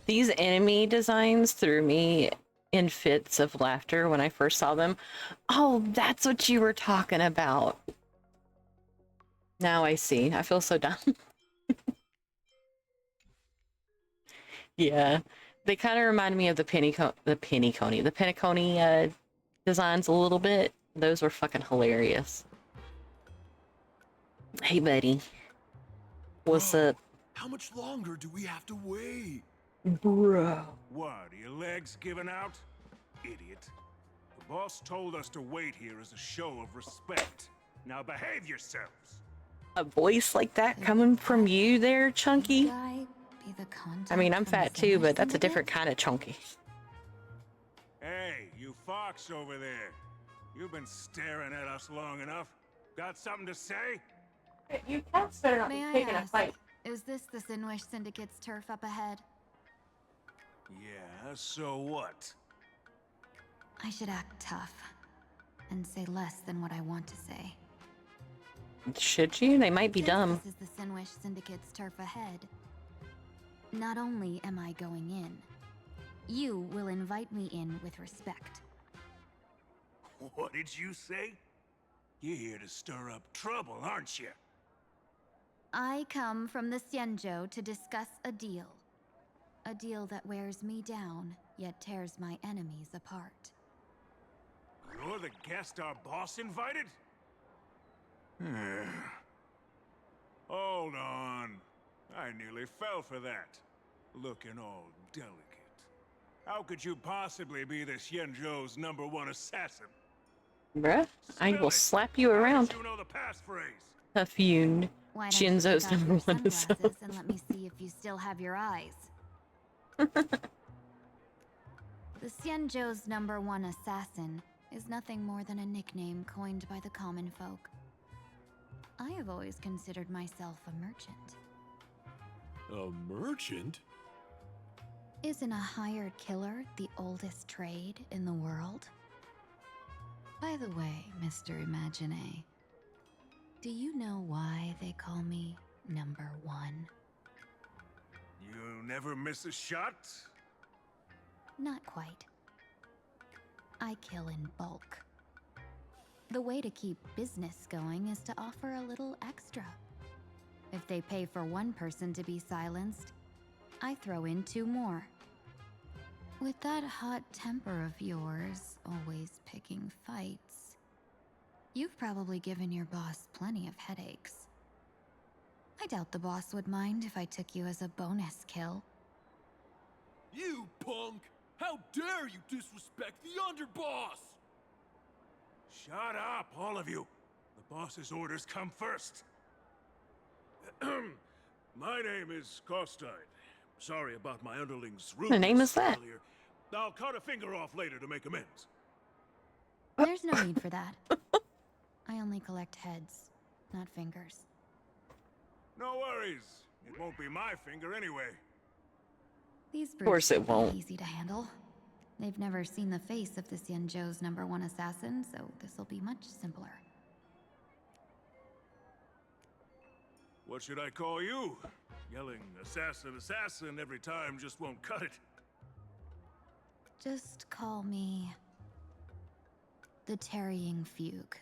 These enemy designs threw me in fits of laughter when I first saw them. Oh, that's what you were talking about. Now I see. I feel so dumb. Yeah, they kind of remind me of the Penacony designs a little bit. Those were fucking hilarious. Hey, buddy. What's up? How much longer do we have to wait? Bro. What, are your legs giving out? Idiot. The boss told us to wait here as a show of respect. Now behave yourselves. A voice like that coming from you there, Chunky? Be the I mean, I'm contact from fat the too, Sinwish but that's a Syndicate? different kind of chunky. Hey, you fox over there. You've been staring at us long enough. Got something to say? You cats better not May be I taking a ask, fight. is this the Sinwish Syndicate's turf up ahead? Yeah, so what? I should act tough and say less than what I want to say. Should you? They might be Since dumb. This is the Sinwish Syndicate's turf ahead. Not only am I going in, you will invite me in with respect. What did you say? You're here to stir up trouble, aren't you? I come from the Xianzhou to discuss a deal. A deal that wears me down, yet tears my enemies apart. You're the guest our boss invited? Hold on. I nearly fell for that. Looking all delicate. How could you possibly be the Xianzhou's #1 assassin? Bruh, I will slap you around. You know the passphrase. A few. Why don't you Shinzo's take off your #1 sunglasses assassin. and let me see if you still have your eyes? The Xianzhou's #1 assassin is nothing more than a nickname coined by the common folk. I have always considered myself a merchant. A merchant? Isn't a hired killer the oldest trade in the world? By the way, Mr. Imagine, do you know why they call me #1? You never miss a shot? Not quite. I kill in bulk. The way to keep business going is to offer a little extra. If they pay for one person to be silenced, I throw in 2 more. With that hot temper of yours, always picking fights, you've probably given your boss plenty of headaches. I doubt the boss would mind if I took you as a bonus kill. You punk! How dare you disrespect the underboss! Shut up, all of you. The boss's orders come first. My name is Costine. Sorry about my underling's rudeness The name is that? earlier. I'll cut a finger off later to make amends. There's no need for that. I only collect heads, not fingers. No worries. It won't be my finger anyway. These Of course brutes it won't. be easy to handle. They've never seen the face of the Xianzhou's #1 assassin, so this'll be much simpler. What should I call you? Yelling assassin, assassin every time just won't cut it. Just call me the Tarrying Fugue.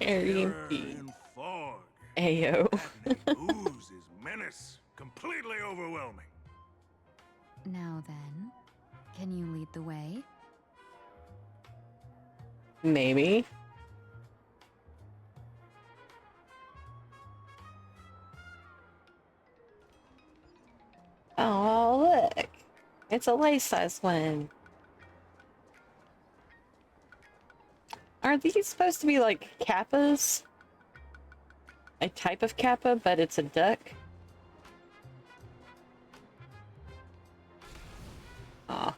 Tarrying Terror Fugue. in fog. Ayo. That name oozes menace. Completely overwhelming. Now then, can you lead the way? Maybe. Oh, look. It's a life-size one. Aren't these supposed to be like kappas? A type of kappa, but it's a duck? Aw.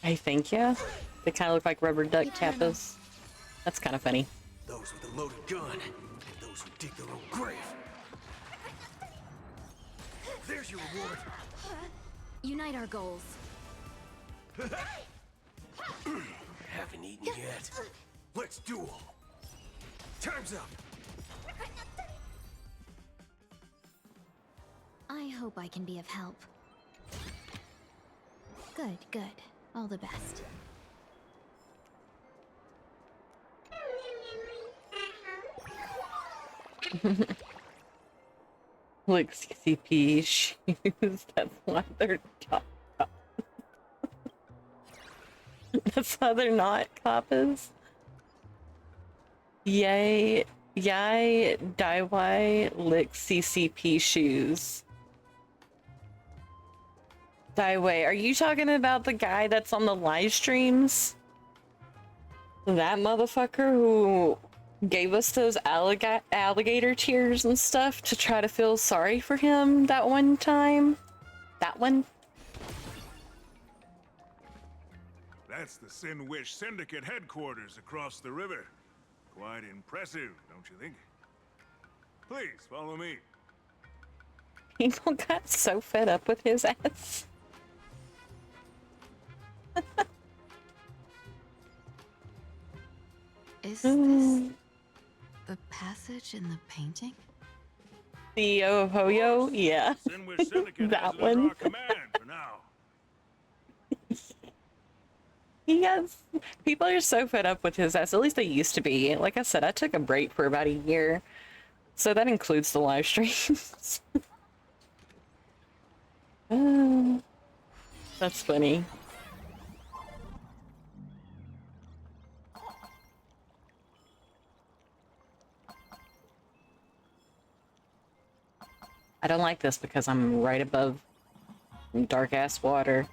I think, yeah. They kind of look like rubber duck kappas. That's kind of funny. Those with a loaded gun, and those who dig their own grave. There's your reward. Unite our goals. Haven't eaten yet. Let's duel. Time's up. I hope I can be of help. Good, good. All the best. Look, CCP shoes. That's why they're top. That's why they're not kappas. Yay, Daiwai lick CCP shoes. Daiwei, are you talking about the guy that's on the live streams? That motherfucker who gave us those alligator tears and stuff to try to feel sorry for him that one time? That one? That's the Sinwish Syndicate headquarters across the river. Quite impressive, don't you think? Please, follow me. People got so fed up with his ass. Is this the passage in the painting? CEO of Hoyo? Yeah. Sinwish Syndicate That has it under one. our command for now. Yes. People are so fed up with his ass. At least they used to be. Like I said, I took a break for about a year. So that includes the live streams. That's funny. I don't like this because I'm right above dark ass water.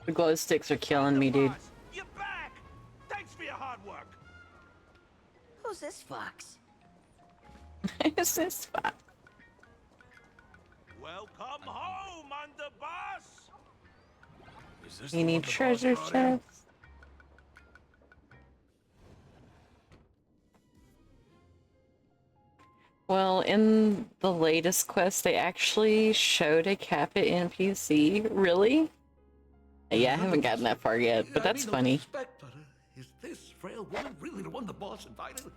The glow sticks are killing me, dude. You're back! Thanks for your hard work. Who's this fox? Who's this fox? Welcome home, underboss! Is this You need treasure chests. Well, in the latest quest, they actually showed a Kappa NPC. Really? Yeah, I haven't gotten that far yet, but that's funny. Is this frail woman really the one the boss invited?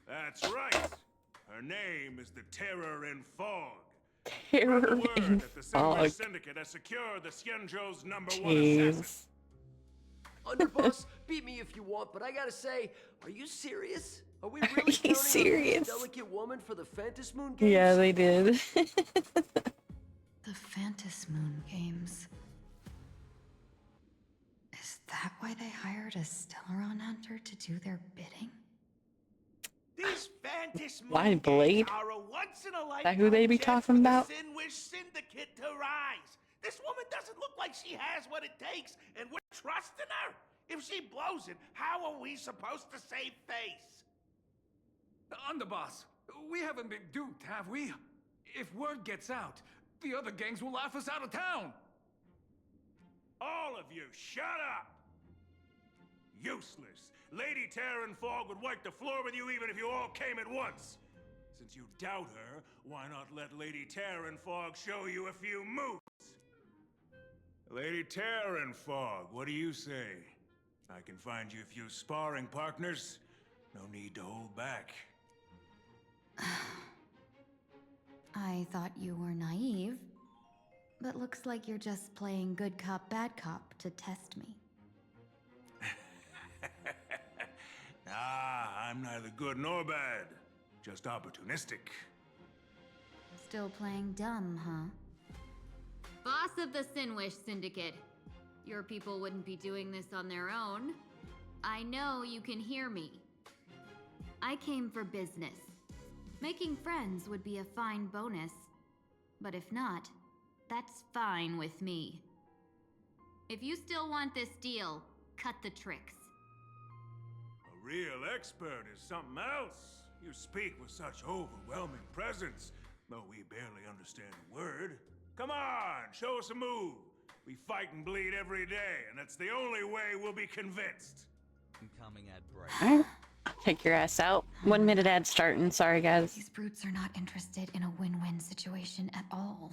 That's right. Her name is the Terror in Fog. Terror in That the Fog. Sinwish Syndicate has secured the Xianzhou's #1 assassin. Underboss, beat me if you want, but I gotta say, are you serious? Are we really you serious? on this delicate woman for the Phantom Moon games? Yeah, they did. The Phantom Moon games. Is that why they hired a Stellaron hunter to do their bidding? These Phantom Why Moon Blade? games are a once-in-a-lifetime That who they be chance talking for the about? Sinwish Syndicate to rise. This woman doesn't look like she has what it takes, and we're trusting her. If she blows it, how are we supposed to save face? Underboss, we haven't been duped, have we? If word gets out, the other gangs will laugh us out of town. All of you, shut up! Useless. Lady Terran Fog would wipe the floor with you even if you all came at once. Since you doubt her, why not let Lady Terran Fog show you a few moves? Lady Terran Fog, what do you say? I can find you a few sparring partners. No need to hold back. I thought you were naive, but looks like you're just playing good cop, bad cop to test me. I'm neither good nor bad. Just opportunistic. Still playing dumb, huh? Boss of the Sinwish Syndicate. Your people wouldn't be doing this on their own. I know you can hear me. I came for business. Making friends would be a fine bonus. But if not, that's fine with me. If you still want this deal, cut the tricks. A real expert is something else. You speak with such overwhelming presence, though we barely understand a word. Come on, show us a move. We fight and bleed every day, and that's the only way we'll be convinced. I'm coming at break. Alright, I'll take your ass out. 1 minute ad starting. Sorry, guys. These brutes are not interested in a win-win situation at all.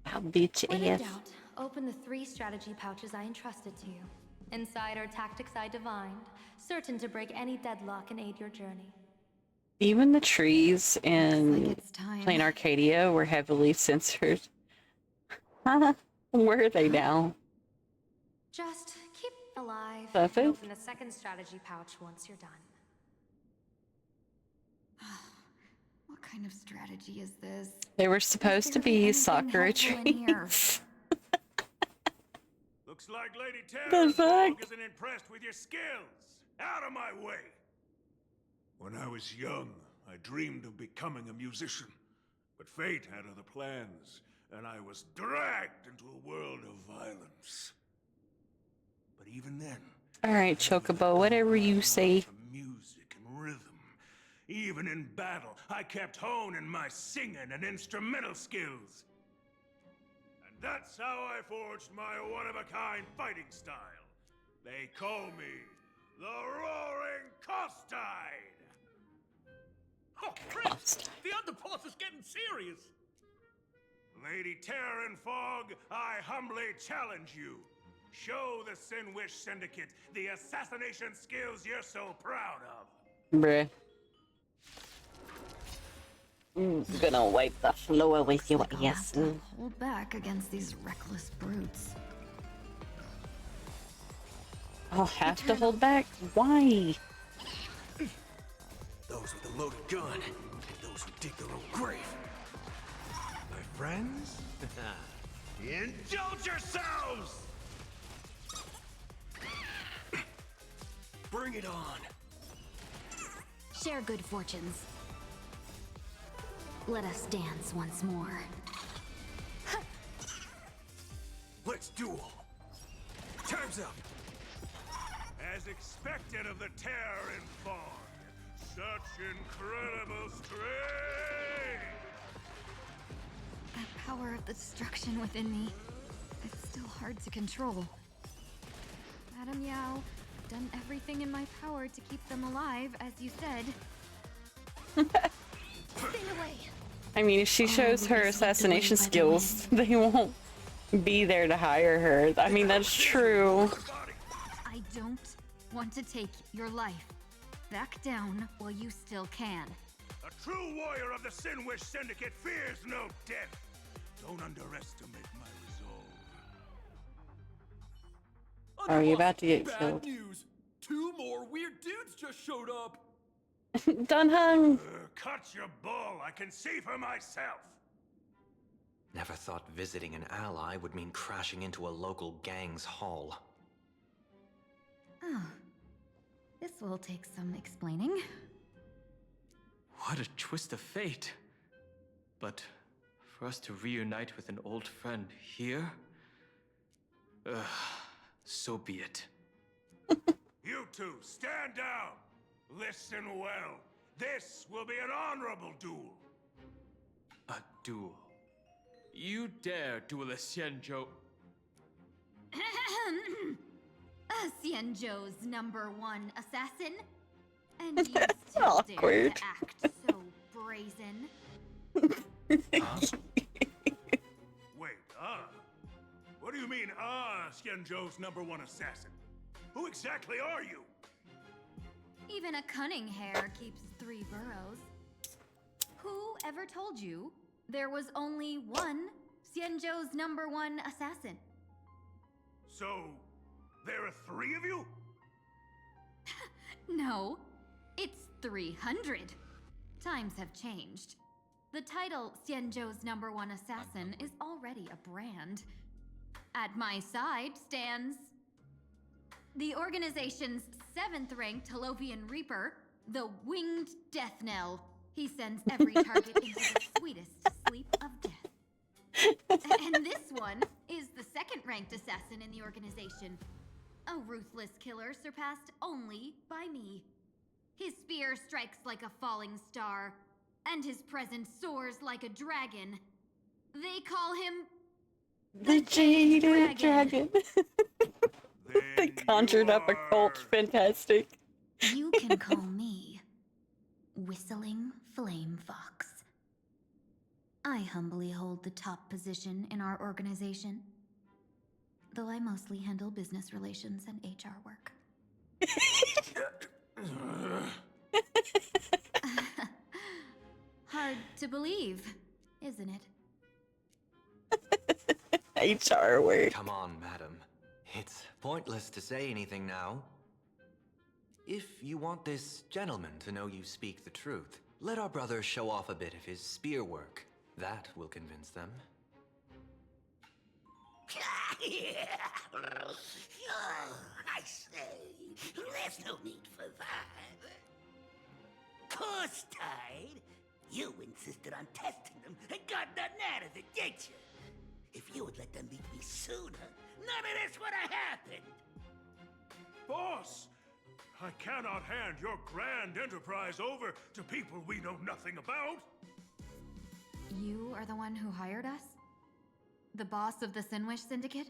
I'll beat When your in ass. doubt, open the 3 strategy pouches I entrusted to you. Inside are tactics I divined, certain to break any deadlock and aid your journey. Even the trees in it's time. Plain Arcadia were heavily censored. Where are they now? Just keep alive Perfect. and open the 2nd strategy pouch once you're done. What kind of strategy is this? They were supposed to be Sakura trees. Looks like Lady The Terran Fog fuck? isn't impressed with your skills. Out of my way! When I was young, I dreamed of becoming a musician. But fate had other plans, and I was dragged into a world of violence. But even then, Alright, Chocobo, whatever you say. music and rhythm. Even in battle, I kept honing my singing and instrumental skills. And that's how I forged my one-of-a-kind fighting style. They call me the Roaring Costide. Oh, Chris! The underboss is getting serious! Lady Terran Fog, I humbly challenge you. Show the Sinwish Syndicate the assassination skills you're so proud of. Bruh. I'm gonna wipe the floor with you, yes. Hold back against these reckless brutes. I'll have to hold back? Why? Those with a loaded gun, and those who dig their own grave. My friends? Indulge yourselves! Bring it on! Share good fortunes. Let us dance once more. Let's duel! Time's up! As expected of the Terror in Fog, Such incredible strength! That power of the destruction within me, it's still hard to control. Madam Yao, I've done everything in my power to keep them alive, as you said. Stay away! I mean, if she shows her assassination skills, they won't be there to hire her. I mean, that's true. I don't want to take your life. Back down while you still can. A true warrior of the Sinwish Syndicate fears no death. Don't underestimate my resolve. Are you about to get Bad killed? news. 2 more weird dudes just showed up. Done hung. Cut your bull. I can see for myself. Never thought visiting an ally would mean crashing into a local gang's hall. Oh. This will take some explaining. What a twist of fate. But for us to reunite with an old friend here? So be it. You two, stand down. Listen well. This will be an honorable duel. A duel. You dare duel a Xianzhou? Xianzhou's #1 assassin? And you still Awkward. dare to act so brazen? Wait, what do you mean, Xianzhou's #1 assassin? Who exactly are you? Even a cunning hare keeps 3 burrows. Who ever told you there was only one Xianzhou's #1 assassin? So, there are 3 of you? No, it's 300. Times have changed. The title Xianzhou's #1 assassin is already a brand. At my side stands the organization's 7th-ranked Holovian Reaper, the Winged Death Knell. He sends every target into the sweetest sleep of death. And this one is the 2nd-ranked assassin in the organization. A ruthless killer surpassed only by me. His spear strikes like a falling star, and his presence soars like a dragon. They call him The Jaded Dragon. They conjured up a cult. Fantastic. You can call me Whistling Flame Fox. I humbly hold the top position in our organization, though I mostly handle business relations and HR work. Hard to believe, isn't it? HR work. Come on, madam. It's pointless to say anything now. If you want this gentleman to know you speak the truth, let our brother show off a bit of his spear work. That will convince them. I say, there's no need for that. Course tied. You insisted on testing them and got nothing out of it, didn't you? If you would let them meet me sooner, none of this would have happened. Boss, I cannot hand your grand enterprise over to people we know nothing about. You are the one who hired us? The boss of the Sinwish Syndicate?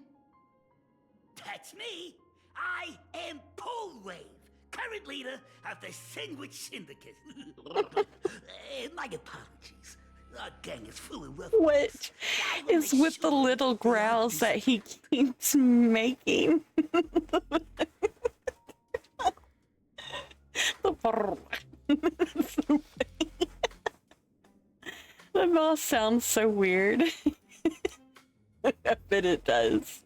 That's me. I am Polwave, current leader of the Sandwich Syndicate. My apologies. Our gang is full of rough. What is with the little growls that he keeps making? The boss sounds so weird. I bet it does.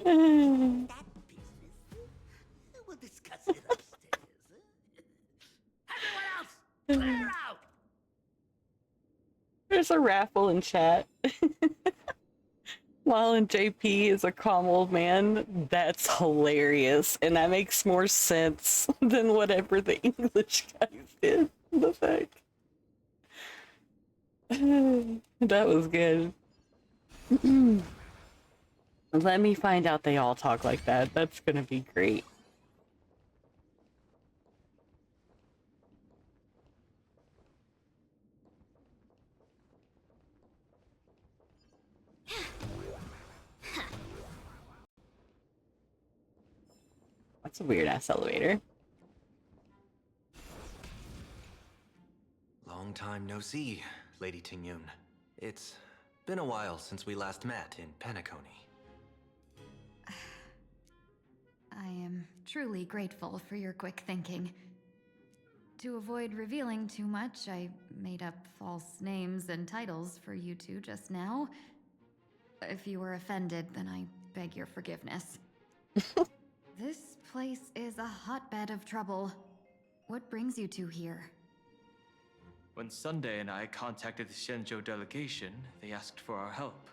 We'll discuss it upstairs. Everyone else, clear out! There's a raffle in chat. While in JP is a calm old man, that's hilarious, and that makes more sense than whatever the English guys did. The fact. That was good. Let me find out they all talk like that. That's gonna be great. That's a weird ass elevator. Long time no see, Lady Tingyun. It's been a while since we last met in Penacony. I am truly grateful for your quick thinking. To avoid revealing too much, I made up false names and titles for you two just now. If you were offended, then I beg your forgiveness. This place is a hotbed of trouble. What brings you two here? When Sunday and I contacted the Shenzhou delegation, they asked for our help.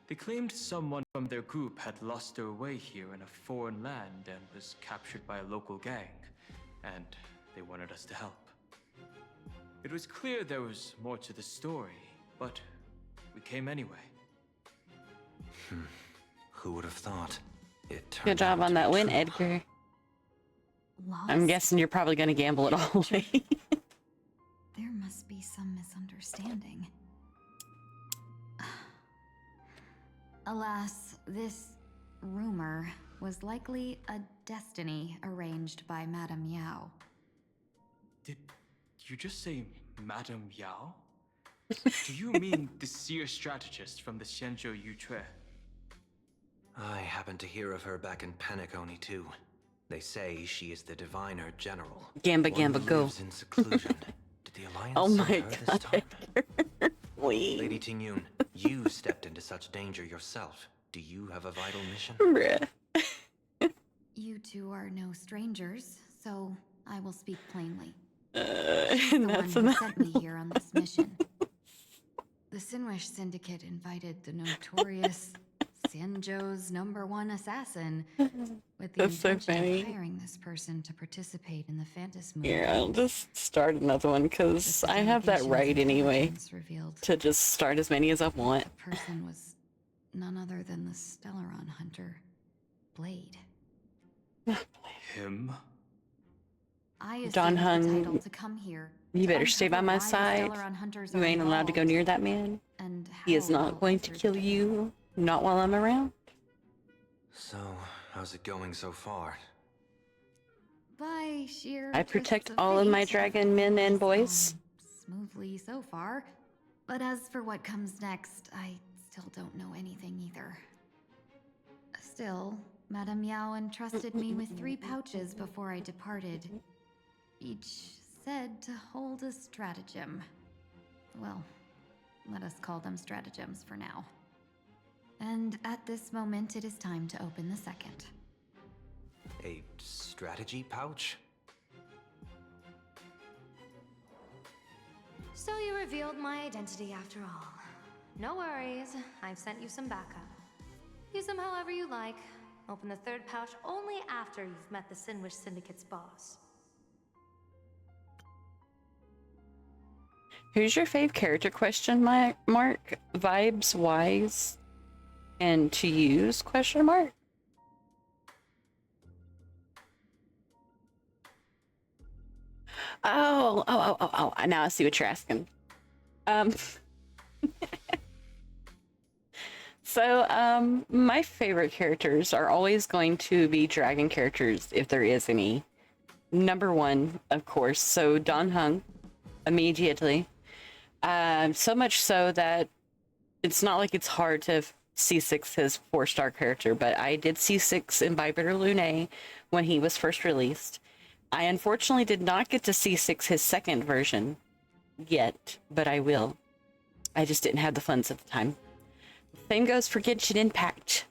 They claimed someone from their group had lost their way here in a foreign land and was captured by a local gang, and they wanted us to help. It was clear there was more to the story, but we came anyway. Who would have thought? It turned Good job out on to that be win, true. Edgar. Lost? I'm guessing you're probably going to gamble it all away. There must be some misunderstanding. Alas, this rumor was likely a destiny arranged by Madame Yao. Did you just say Madame Yao? Do you mean the seer strategist from the Shenzhou Yutre? I happened to hear of her back in Penacony too. They say she is the diviner general. Gamba one Gamba who go. lives in seclusion. Did the Alliance Oh send my her this time? Please. Lady Tingyun, you stepped into such danger yourself. Do you have a vital mission? Bruh. You two are no strangers, so I will speak plainly. She's the one who sent me here on this mission. The Sinwish Syndicate invited the notorious Xianzhou's #1 assassin with the That's so intention funny. of hiring this person to participate in the Phantasm movement. Here, I'll just start another one because I have that right anyway Revealed to just start as many as I want. the person was none other than the Stellaron hunter, Blade. Him? I assumed Don the Hung, title to come here. you to better stay by uncover my why the side. Stellaron hunters You are ain't allowed to go involved near that man. and He is how not they'll going to kill you. Not while I'm around. So, how's it going so far? By sheer I twists protect of all of my fate, dragon men and everything has boys. gone smoothly so far. But as for what comes next, I still don't know anything either. Still, Madame Yao entrusted me with 3 pouches before I departed. Each said to hold a stratagem. Well, let us call them stratagems for now. And at this moment, it is time to open the second. A strategy pouch? So you revealed my identity after all. No worries, I've sent you some backup. Use them however you like. Open the third pouch only after you've met the Sinwish Syndicate's boss. Who's your fave character? Question mark. Vibes wise and to use? Question mark. Oh. Now I see what you're asking. So, my favorite characters are always going to be dragon characters, if there is any. #1, of course, so Don Hung, immediately. So much so that it's not like it's hard to C6 his 4-star character, but I did C6 Imbiber Lune when he was first released. I unfortunately did not get to C6 his second version yet, but I will. I just didn't have the funds at the time. Same goes for Genshin Impact.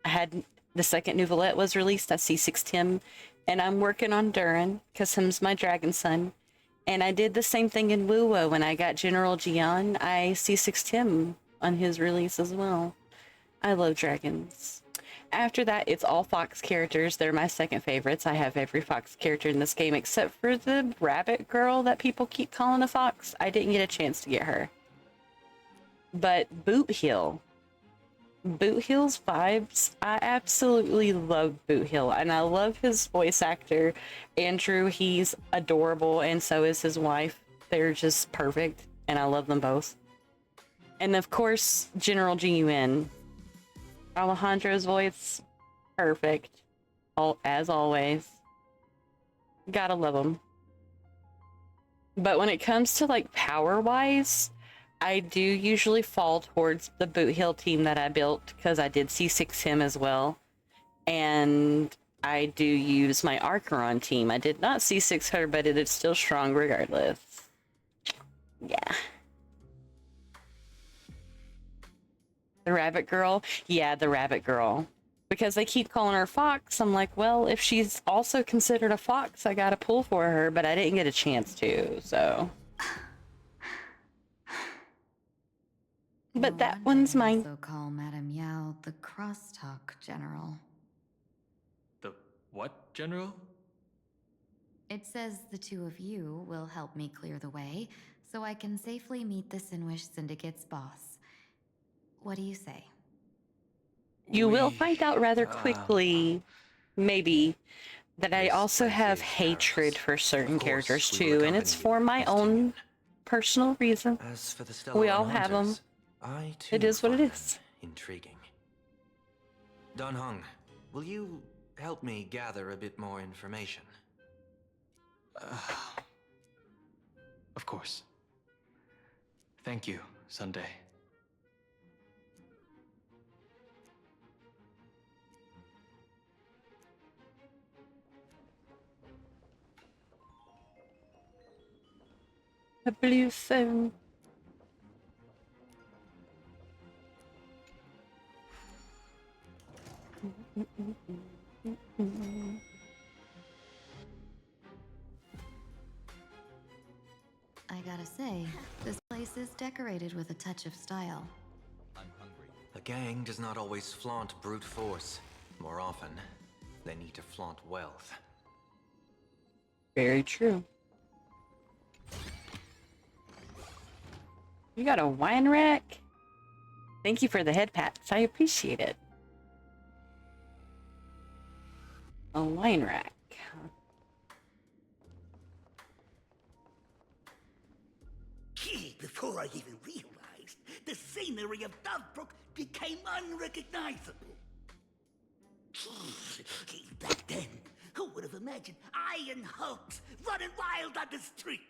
I had the second Nouvellette was released, I C6'd him, and I'm working on Durin, because him's my dragon son. And I did the same thing in Wuwa when I got General Jian. I C6'd him on his release as well. I love dragons. After that, it's all Fox characters. They're my second favorites. I have every Fox character in this game except for the rabbit girl that people keep calling a fox. I didn't get a chance to get her. But Boot Hill. Boot Hill's vibes. I absolutely love Boot Hill, and I love his voice actor, Andrew. He's adorable, and so is his wife. They're just perfect, and I love them both. And of course, General Gun. Alejandro's voice, perfect. as always. Gotta love them. But when it comes to like power-wise, I do usually fall towards the Boot Hill team that I built because I did C6 him as well. And I do use my Archeron team. I did not C6 her, but it is still strong regardless. Yeah. The rabbit girl? Yeah, the rabbit girl. Because they keep calling her Fox. I'm like, well, if she's also considered a fox, I gotta pull for her, but I didn't get a chance to, so. But that one's mine. Also call Madame Yao the crosstalk general. The what, General? It says the two of you will help me clear the way, so I can safely meet the Sinwish Syndicate's boss. What do you say? You will find out rather quickly, maybe, that I also have hatred for certain characters too, and it's for my own personal reason. As for the We Stellar all have them. Hunters, I too It is what it find is. them intriguing. Dan Heng, will you help me gather a bit more information? Of course. Thank you, Sunday. A blue phone. I gotta say, this place is decorated with a touch of style. I'm hungry. A gang does not always flaunt brute force. More often, they need to flaunt wealth. Very true. You got a wine rack? Thank you for the head pats. I appreciate it. A wine rack. Before I even realized, the scenery of Dovebrook became unrecognizable. Back then, who would have imagined iron hulks running wild on the streets?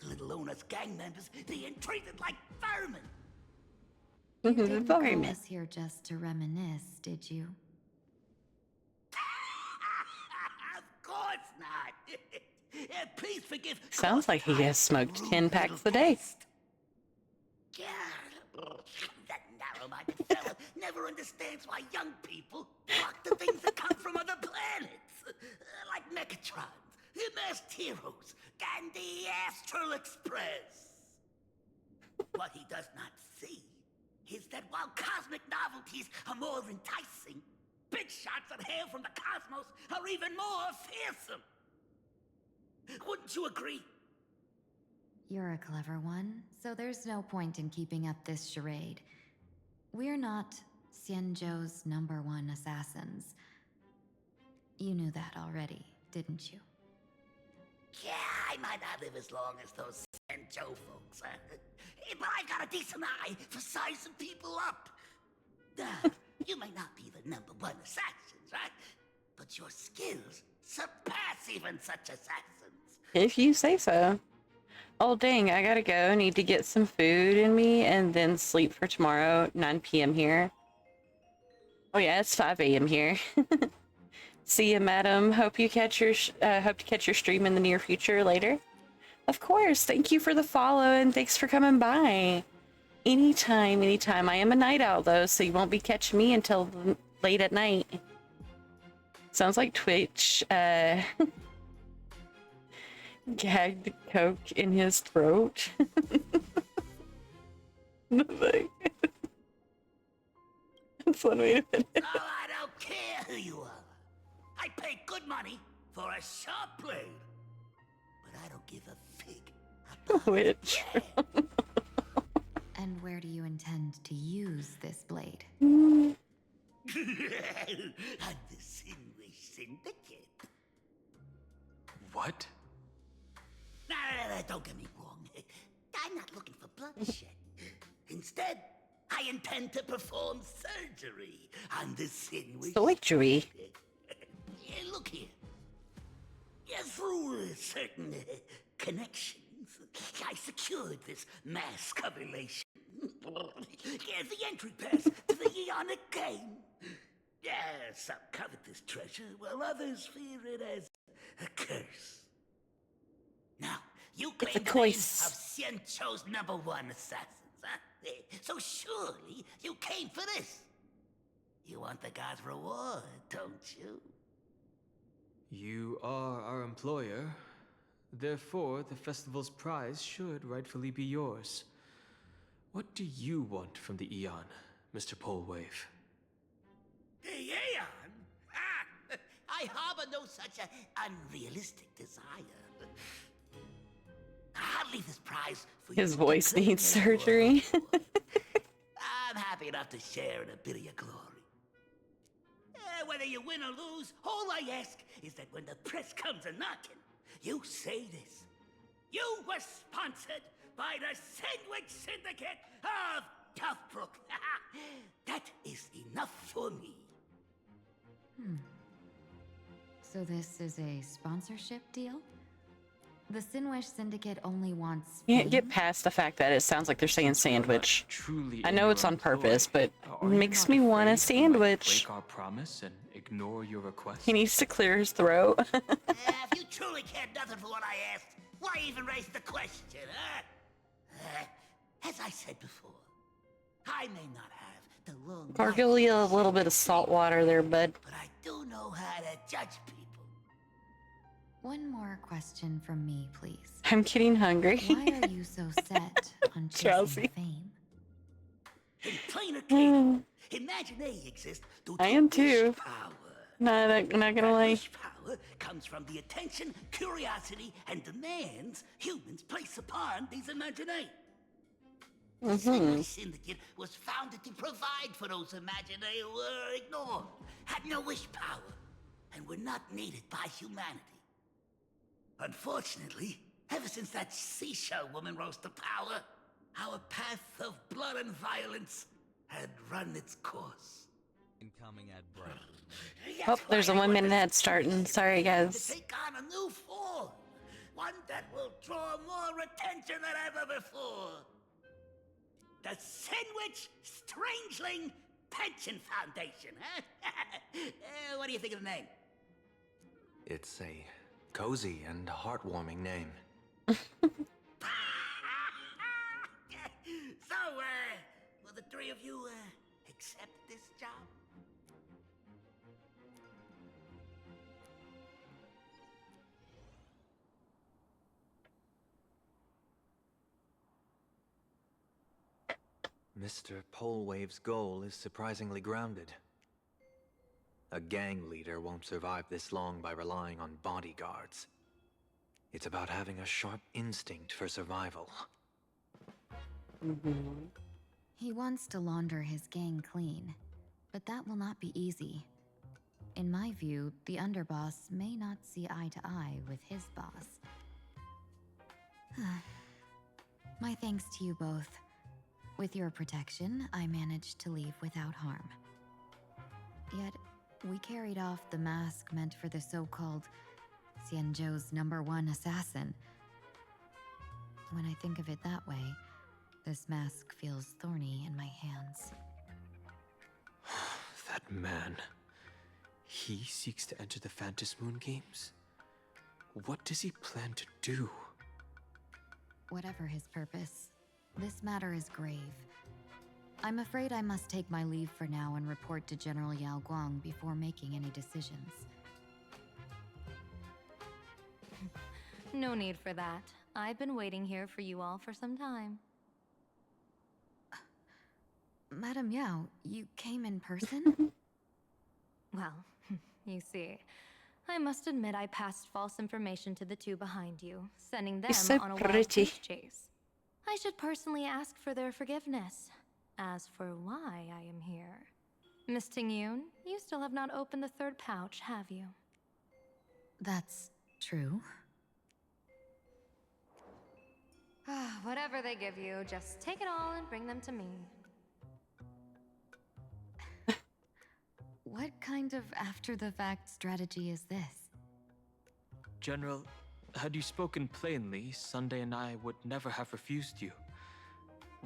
Let alone us gang members being treated like vermin. You didn't call us here just to reminisce, did you? Of course not. Please forgive. Sounds like he has smoked 10 packs a day. That narrow-minded fella never understands why young people flock to things that come from other planets. Like Mechatrons, Masked Heroes, and the Astral Express. What he does not see is that while cosmic novelties are more enticing, big shots that hail from the cosmos are even more fearsome. Wouldn't you agree? You're a clever one, so there's no point in keeping up this charade. We're not Xianzhou's #1 assassins. You knew that already, didn't you? Yeah, I might not live as long as those Xianzhou folks, but I've got a decent eye for sizing people up. You may not be the #1 assassins, right? But your skills surpass even such assassins. If you say so. Oh dang, I gotta go. Need to get some food in me and then sleep for tomorrow, 9 p.m. here. Oh yeah, it's 5 a.m. here. See you, madam. Hope to catch your stream in the near future later. Of course. Thank you for the follow and thanks for coming by. Anytime, anytime. I am a night owl though, so you won't be catching me until late at night. Sounds like Twitch gagged coke in his throat. That's one way to put it. Oh, I don't care who you are. I pay good money for a sharp blade. But I don't give a fig about Which? And where do you intend to use this blade? On the Sinwish Syndicate. What? No, don't get me wrong. I'm not looking for bloodshed. Instead, I intend to perform surgery on the Sinwish Surgery? Look here. Yeah, through certain connections, I secured this mask of elation. Yeah, the entry pass to the Eonic game. Yeah, some covet this treasure, while others fear it as a curse. Now, you It's a claim the name of curse. Xianzhou's #1 assassins, huh? So surely you came for this. You want the god's reward, don't you? You are our employer. Therefore, the festival's prize should rightfully be yours. What do you want from the Eon, Mr. Polewave? The Aeon? Ah, I harbor no such unrealistic desire. I'll leave this prize for His you. voice needs surgery. I'm happy enough to share in a bit of your glory. Whether you win or lose, all I ask is that when the press comes a-knocking, you say this. You were sponsored by the Sandwich Syndicate of Toughbrook. That is enough for me. So this is a sponsorship deal? The Sinwish Syndicate only wants Can't get fame? past the fact that it sounds like they're saying sandwich. Truly I in know your it's on employ, purpose, but are you makes not me want a afraid we might sandwich. break our promise and ignore your request? He needs to clear his throat. If you truly cared nothing for what I asked, why even raise the question, huh? As I said before, I may not have the long Gargle you a little bit of salt water there, bud. but I do know how to judge people. One more question from me, please. I'm getting hungry. Why are you so set on chasing Chelsea. fame? In plainer case, imagine they exist due to I am wish too. power. Not gonna lie. Wish power comes from the attention, curiosity, and demands humans place upon these imaginæ. The Sandwich Syndicate was founded to provide for those imaginæ who were ignored, had no wish power, and were not needed by humanity. Unfortunately, ever since that seashell woman rose to power, our path of blood and violence had run its course. Incoming ad break. Oh, there's a 1 minute ad starting. Sorry, To guys. take on a new form, one that will draw more attention than ever before. The Sandwich Strangeling Pension Foundation, huh? What do you think of the name? It's a cozy and heartwarming name. So, will the three of you, accept this job? Mr. Polewave's goal is surprisingly grounded. A gang leader won't survive this long by relying on bodyguards. It's about having a sharp instinct for survival. He wants to launder his gang clean, but that will not be easy. In my view, the underboss may not see eye to eye with his boss. My thanks to you both. With your protection, I managed to leave without harm. Yet, we carried off the mask meant for the so-called Xianzhou's #1 assassin. When I think of it that way, this mask feels thorny in my hands. That man. He seeks to enter the Phantasmoon Moon Games? What does he plan to do? Whatever his purpose, this matter is grave. I'm afraid I must take my leave for now and report to General Yao Guang before making any decisions. No need for that. I've been waiting here for you all for some time. Madam Yao, you came in person? Well, you see, I must admit I passed false information to the two behind you, sending them You're so on a wild pretty. goose chase. I should personally ask for their forgiveness. As for why I am here, Miss Tingyun, you still have not opened the third pouch, have you? That's true. Whatever they give you, just take it all and bring them to me. What kind of after-the-fact strategy is this? General, had you spoken plainly, Sunday and I would never have refused you.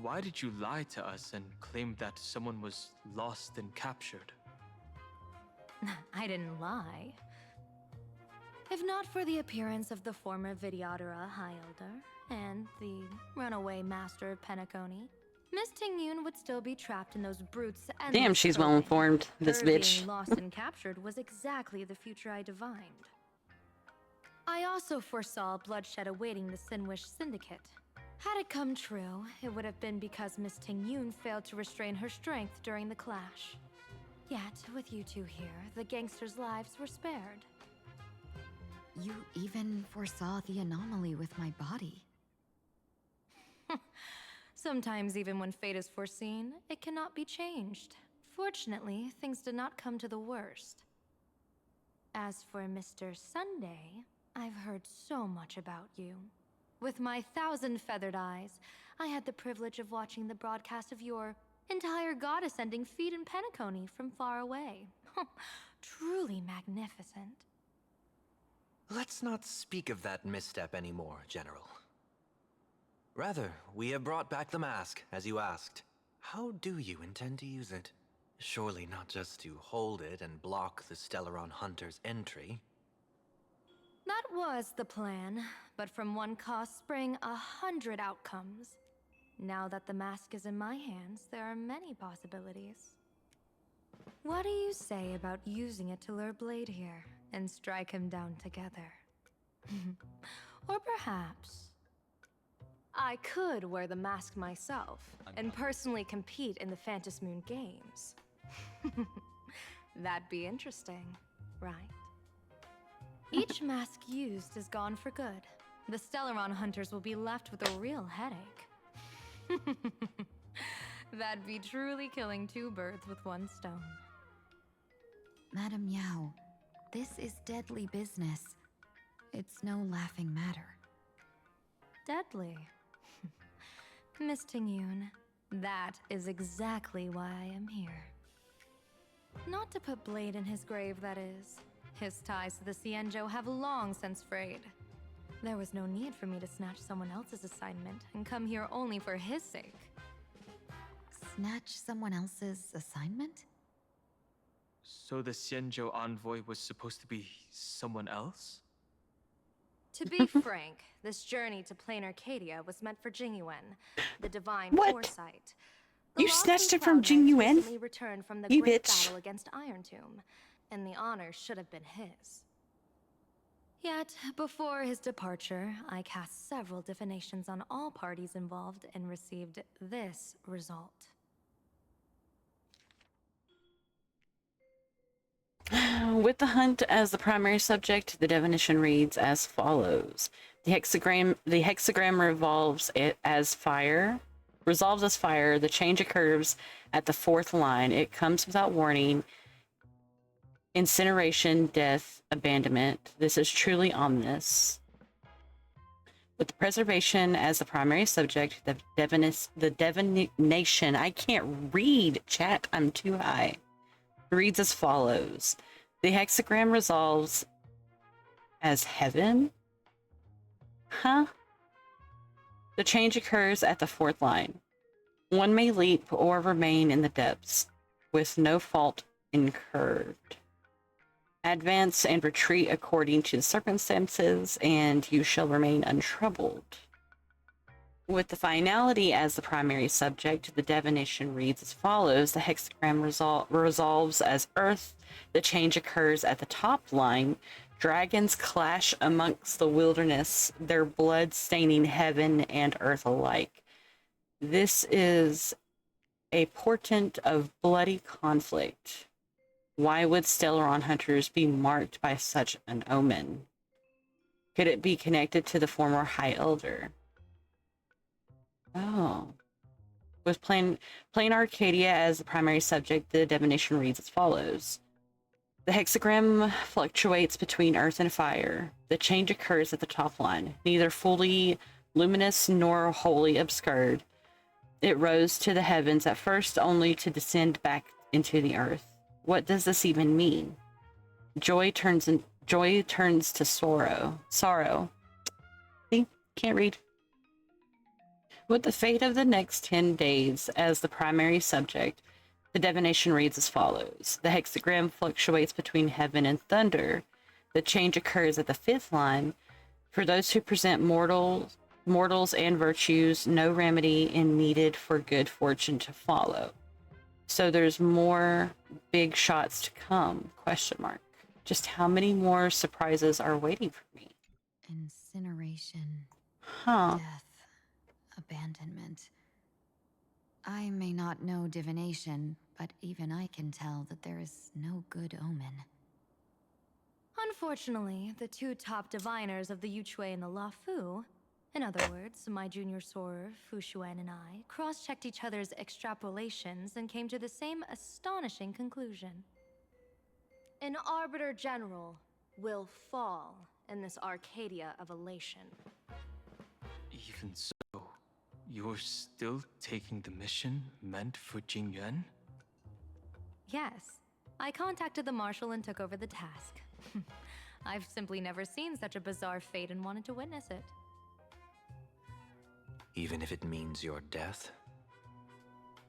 Why did you lie to us and claim that someone was lost and captured? I didn't lie. If not for the appearance of the former Vidyadhara High Elder and the runaway master of Penacony, Miss Tingyun would still be trapped in those brutes' endless Damn, she's probing. well informed, this Her bitch. being lost and captured was exactly the future I divined. I also foresaw bloodshed awaiting the Sinwish Syndicate. Had it come true, it would have been because Miss Tingyun failed to restrain her strength during the clash. Yet, with you two here, the gangsters' lives were spared. You even foresaw the anomaly with my body. Sometimes, even when fate is foreseen, it cannot be changed. Fortunately, things did not come to the worst. As for Mr. Sunday, I've heard so much about you. With my 1,000 feathered eyes, I had the privilege of watching the broadcast of your entire god-ascending feat in Penacony from far away. Truly magnificent. Let's not speak of that misstep anymore, General. Rather, we have brought back the mask, as you asked. How do you intend to use it? Surely not just to hold it and block the Stellaron Hunter's entry. That was the plan, but from one cause sprang 100 outcomes. Now that the mask is in my hands, there are many possibilities. What do you say about using it to lure Blade here and strike him down together? Or perhaps I could wear the mask myself and personally compete in the Phantom Moon Games. That'd be interesting, right? Each mask used is gone for good. The Stellaron hunters will be left with a real headache. That'd be truly killing two birds with one stone. Madam Yao, this is deadly business. It's no laughing matter. Deadly. Miss Tingyun, that is exactly why I am here. Not to put Blade in his grave, that is. His ties to the Xianzhou have long since frayed. There was no need for me to snatch someone else's assignment and come here only for his sake. Snatch someone else's assignment? So the Xianzhou envoy was supposed to be someone else? To be frank, this journey to Plain Arcadia was meant for Jingyuan, the divine What? foresight. The You lost snatched and it from found knights Jingyuan? recently returned from the You great bitch. battle against Iron Tomb, and the honor should have been his. Yet, before his departure, I cast several divinations on all parties involved and received this result. With the hunt as the primary subject, the definition reads as follows. The hexagram resolves as fire. The change occurs at the fourth line. It comes without warning. Incineration, death, abandonment. This is truly ominous. With the preservation as the primary subject, the divination, I can't read, chat, I'm too high, reads as follows. The hexagram resolves as heaven? Huh? The change occurs at the fourth line. One may leap or remain in the depths with no fault incurred. Advance and retreat according to the circumstances, and you shall remain untroubled. With the finality as the primary subject, the divination reads as follows. The hexagram resolves as earth. The change occurs at the top line. Dragons clash amongst the wilderness, their blood staining heaven and earth alike. This is a portent of bloody conflict. Why would Stellaron hunters be marked by such an omen? Could it be connected to the former High Elder? Oh. With Plain Arcadia as the primary subject, the divination reads as follows. The hexagram fluctuates between earth and fire. The change occurs at the top line, neither fully luminous nor wholly obscured. It rose to the heavens at first only to descend back into the earth. What does this even mean? Joy turns to sorrow. Sorrow. See? Can't read. With the fate of the next 10 days as the primary subject, the divination reads as follows. The hexagram fluctuates between heaven and thunder. The change occurs at the 5th line. For those who present mortals and virtues, no remedy is needed for good fortune to follow. So there's more big shots to come, question mark. Just how many more surprises are waiting for me? Incineration. Huh. Death. Abandonment. I may not know divination, but even I can tell that there is no good omen. Unfortunately, the two top diviners of the Yuchui and the Luofu, in other words, my junior sorer, Fu Xuan, and I, cross-checked each other's extrapolations and came to the same astonishing conclusion. An Arbiter General will fall in this Arcadia of elation. Even so, you're still taking the mission meant for Jingyuan? Yes, I contacted the Marshal and took over the task. I've simply never seen such a bizarre fate and wanted to witness it. Even if it means your death?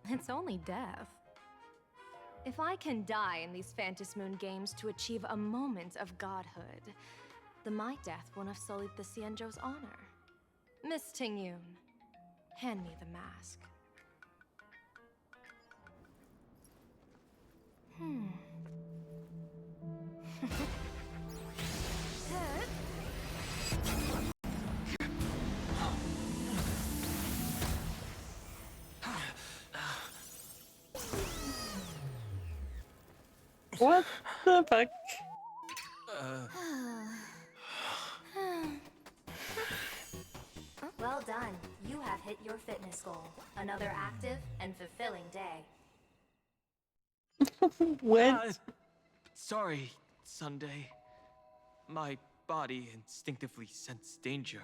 It's only death. If I can die in these Phantasmoon games to achieve a moment of godhood, then my death won't have sullied the Xianzhou's honor. Miss Tingyun, hand me the mask. What the fuck? Well done. You have hit your fitness goal. Another active and fulfilling day. What? Sorry, Sunday. My body instinctively sensed danger.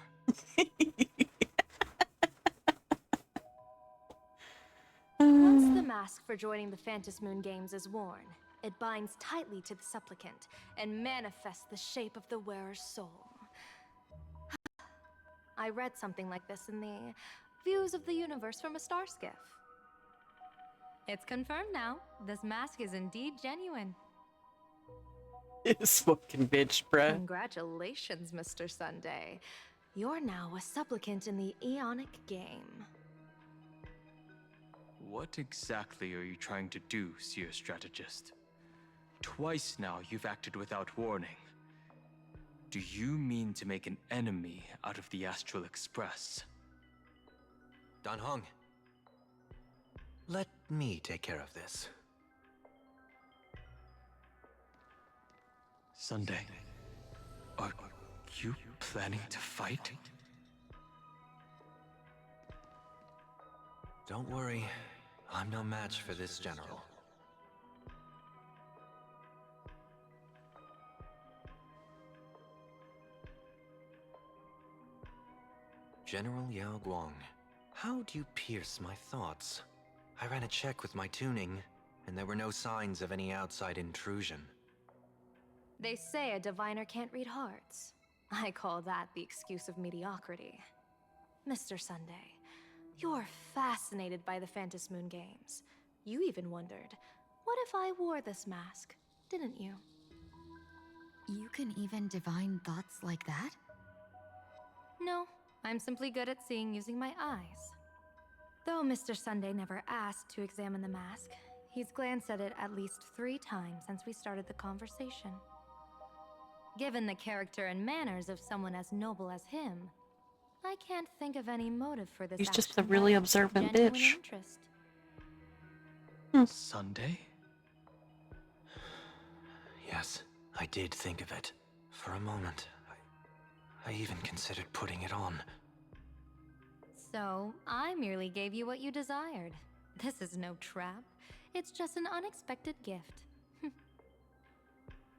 Once the mask for joining the Phantasmoon games is worn, it binds tightly to the supplicant and manifests the shape of the wearer's soul. I read something like this in the Views of the Universe from a Star Skiff. It's confirmed now. This mask is indeed genuine. This fucking bitch, bruh. Congratulations, Mr. Sunday. You're now a supplicant in the Aeonic game. What exactly are you trying to do, Seer Strategist? Twice now you've acted without warning. Do you mean to make an enemy out of the Astral Express? Dan Heng, let me take care of this. Sunday, are you planning to fight? Don't worry, I'm no match for this general. General Yao Guang, how do you pierce my thoughts? I ran a check with my tuning, and there were no signs of any outside intrusion. They say a diviner can't read hearts. I call that the excuse of mediocrity. Mr. Sunday, you're fascinated by the Phantasmoon games. You even wondered, what if I wore this mask? Didn't you? You can even divine thoughts like that? No, I'm simply good at seeing using my eyes. Though Mr. Sunday never asked to examine the mask, he's glanced at it at least 3 times since we started the conversation. Given the character and manners of someone as noble as him, I can't think of any motive for this. He's just a action really but observant genuine bitch. interest. Sunday? Yes, I did think of it. For a moment, I even considered putting it on. So, I merely gave you what you desired. This is no trap. It's just an unexpected gift.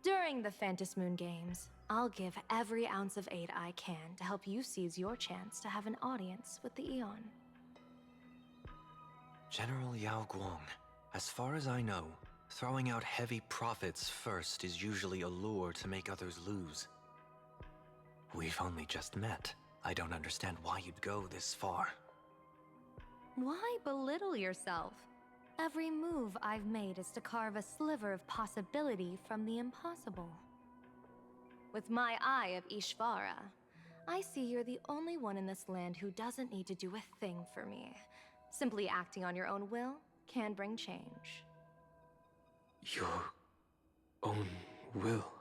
During the Phantasmoon games, I'll give every ounce of aid I can to help you seize your chance to have an audience with the Eon. General Yao Guang, as far as I know, Throwing out heavy profits first is usually a lure to make others lose. We've only just met. I don't understand why you'd go this far. Why belittle yourself? Every move I've made is to carve a sliver of possibility from the impossible. With my eye of Ishvara, I see you're the only one in this land who doesn't need to do a thing for me. Simply acting on your own will can bring change. Your own will.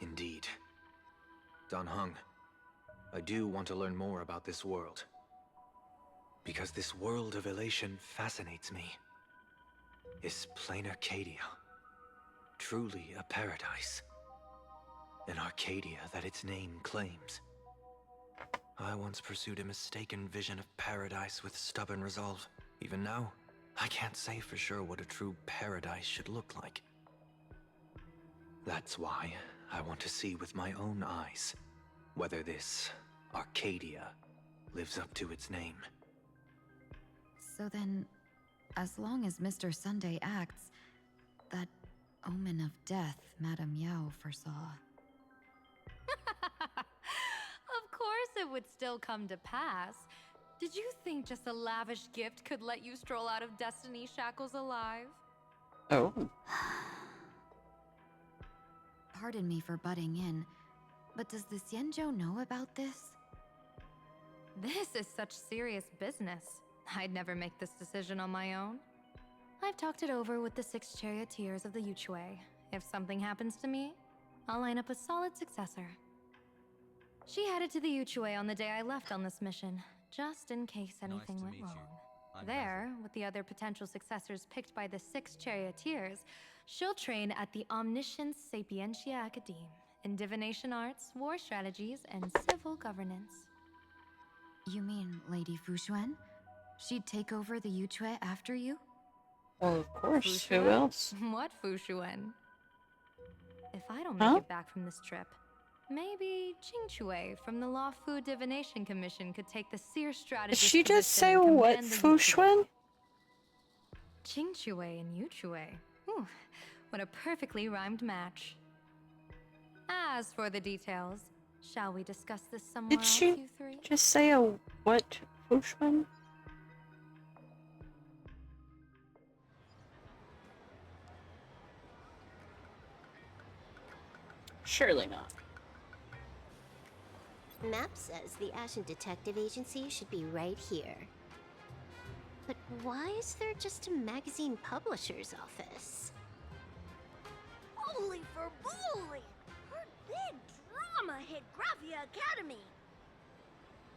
Indeed. Dan Heng, I do want to learn more about this world. Because this world of elation fascinates me. Is plain Arcadia truly a paradise? An Arcadia that its name claims. I once pursued a mistaken vision of paradise with stubborn resolve. Even now, I can't say for sure what a true paradise should look like. That's why I want to see with my own eyes whether this Arcadia lives up to its name. So then, as long as Mr. Sunday acts, that omen of death Madame Yao foresaw. Of course it would still come to pass. Did you think just a lavish gift could let you stroll out of Destiny shackles alive? Oh. Pardon me for butting in, but does the Xianzhou know about this? This is such serious business. I'd never make this decision on my own. I've talked it over with the 6 charioteers of the Yuchue. If something happens to me, I'll line up a solid successor. She headed to the Yuchue on the day I left on this mission, just in case anything went wrong. There, with the other potential successors picked by the 6 charioteers, she'll train at the Omniscience Sapientia Academe in divination arts, war strategies, and civil governance. You mean Lady Fuxuan? She'd take over the Yuchue after you? Well, of course. Fuxuan? Who else? What Fuxuan? If I don't make it back from this trip, maybe Qingchue from the Law Fu Divination Commission could take the seer strategist. Did she just position say and what? command the Fuxuan? Qingchue and Yuchue. Whew, what a perfectly rhymed match. As for the details, shall we discuss this somewhere Did else, she you three? just say a what? Fuxuan? Surely not. Map says the Ashen Detective Agency should be right here. But why is there just a magazine publisher's office? Holy for bully! Her big drama hit Graphia Academy!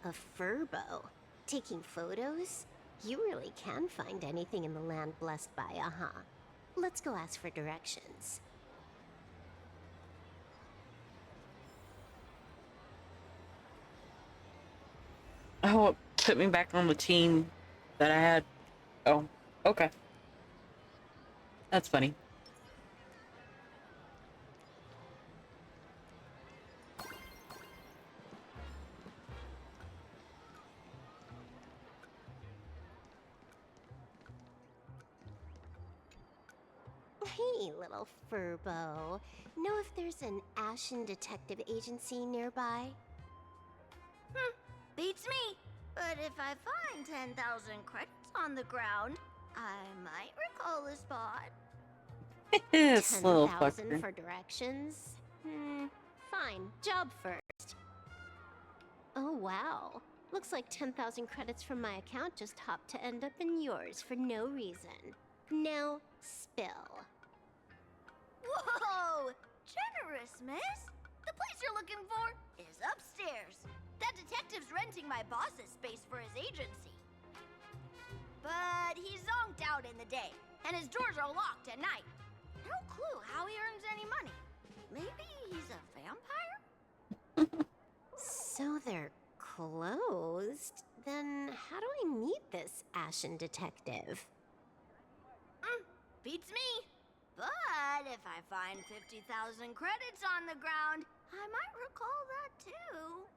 A furbo? Taking photos? You really can find anything in the land blessed by Aha. Let's go ask for directions. Oh, it put me back on the team that I had. Oh, okay. That's funny. Hey, little furbo. Know if there's an Ashen Detective Agency nearby? Beats me. But if I find 10,000 credits on the ground, I might recall the spot. This little 10,000 fucker. for directions? Fine. Job first. Oh, wow. Looks like 10,000 credits from my account just hopped to end up in yours for no reason. Now, spill. Whoa! Generous, miss. The place you're looking for is upstairs. That detective's renting my boss's space for his agency. But he's zonked out in the day, and his doors are locked at night. No clue how he earns any money. Maybe he's a vampire? So they're closed? Then how do I meet this Ashen Detective? Beats me. But if I find 50,000 credits on the ground, I might recall that too.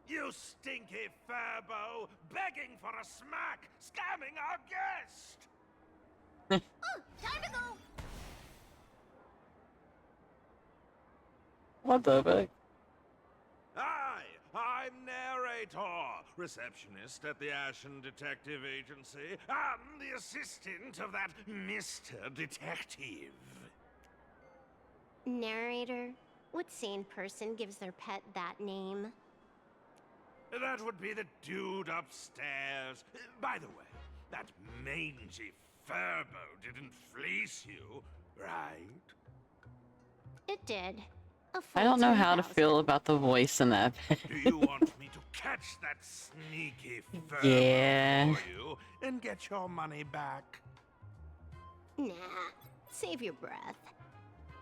You stinky furbo, begging for a smack, scamming our guest! Time to go! What the fuck? Hi, I'm Narrator, receptionist at the Ashen Detective Agency. I'm the assistant of that Mr. Detective. Narrator? What sane person gives their pet that name? That would be the dude upstairs. By the way, that mangy furbo didn't fleece you, right? It did. I don't know how to feel about the voice in that. Do you want me to catch that sneaky furbo Yeah. for you and get your money back? Nah, save your breath.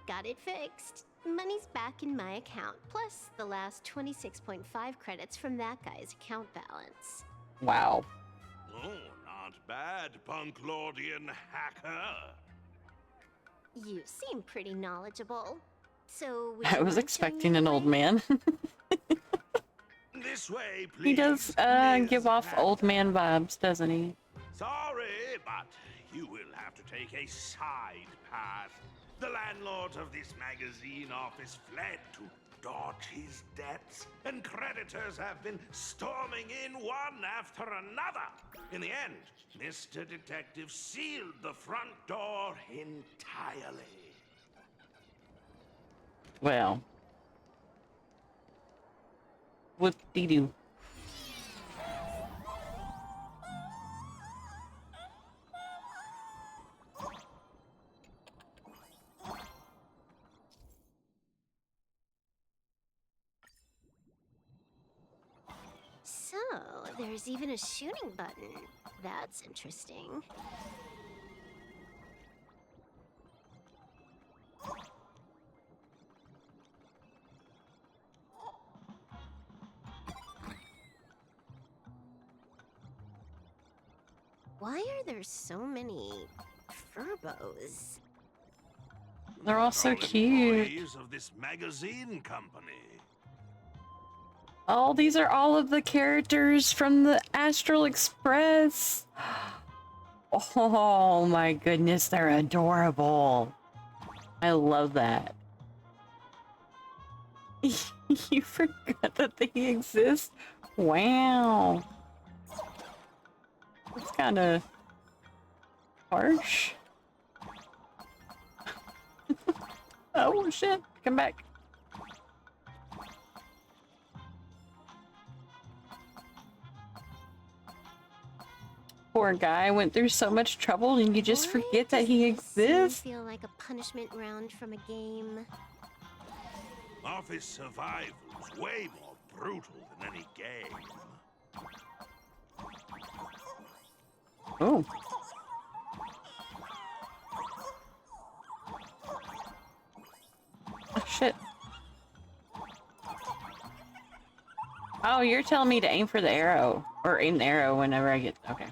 Got it fixed. Money's back in my account, plus the last 26.5 credits from that guy's account balance. Wow. Oh, not bad, Punk Lordian hacker. You seem pretty knowledgeable. So would I you was like to expecting an old man. This way, please. He does give off old man vibes, doesn't he? Sorry, but you will have to take a side path. The landlord of this magazine office fled to dodge his debts, and creditors have been storming in one after another. In the end, Mr. Detective sealed the front door entirely. Well. Whoop-de-doo. So, there's even a shooting button. That's interesting. Why are there so many furbos? They're all so cute. Employees of this magazine company. Oh, these are all of the characters from the Astral Express. Oh my goodness, they're adorable. I love that. You forgot that they exist? Wow. That's kind of harsh. Oh shit, come back. Poor guy went through so much trouble and you just forget that he exists. Feel like a punishment round from a game. Office survival's way more brutal than any game. Oh. Oh shit. Oh, you're telling me to aim for the arrow. Or aim the arrow whenever I get... Okay.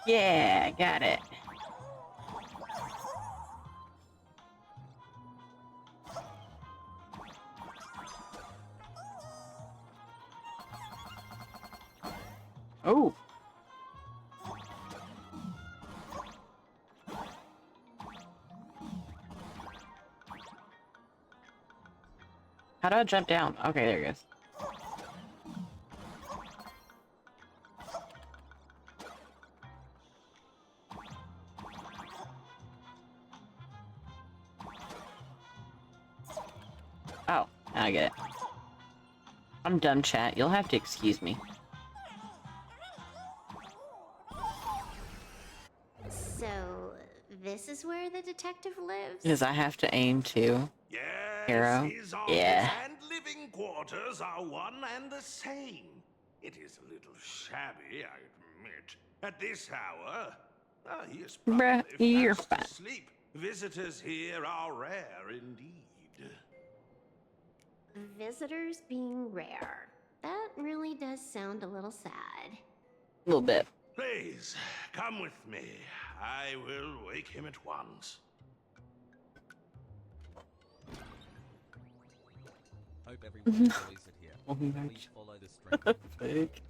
Yeah, got it. Oh. How do I jump down? Okay, there it goes. Oh, now I get it. I'm dumb, chat. You'll have to excuse me. So, this is where the detective lives? Because I have to aim too. Yes, Arrow. his office Yeah. and living quarters are one and the same. It is a little shabby, I admit. At this hour, he is Bruh, probably you're fast fine. asleep. Visitors here are rare indeed. Visitors being rare. That really does sound a little sad. A little bit. Please, come with me. I will wake him at once. Hope everyone enjoys it here. Oh, Please follow the strength. Fake.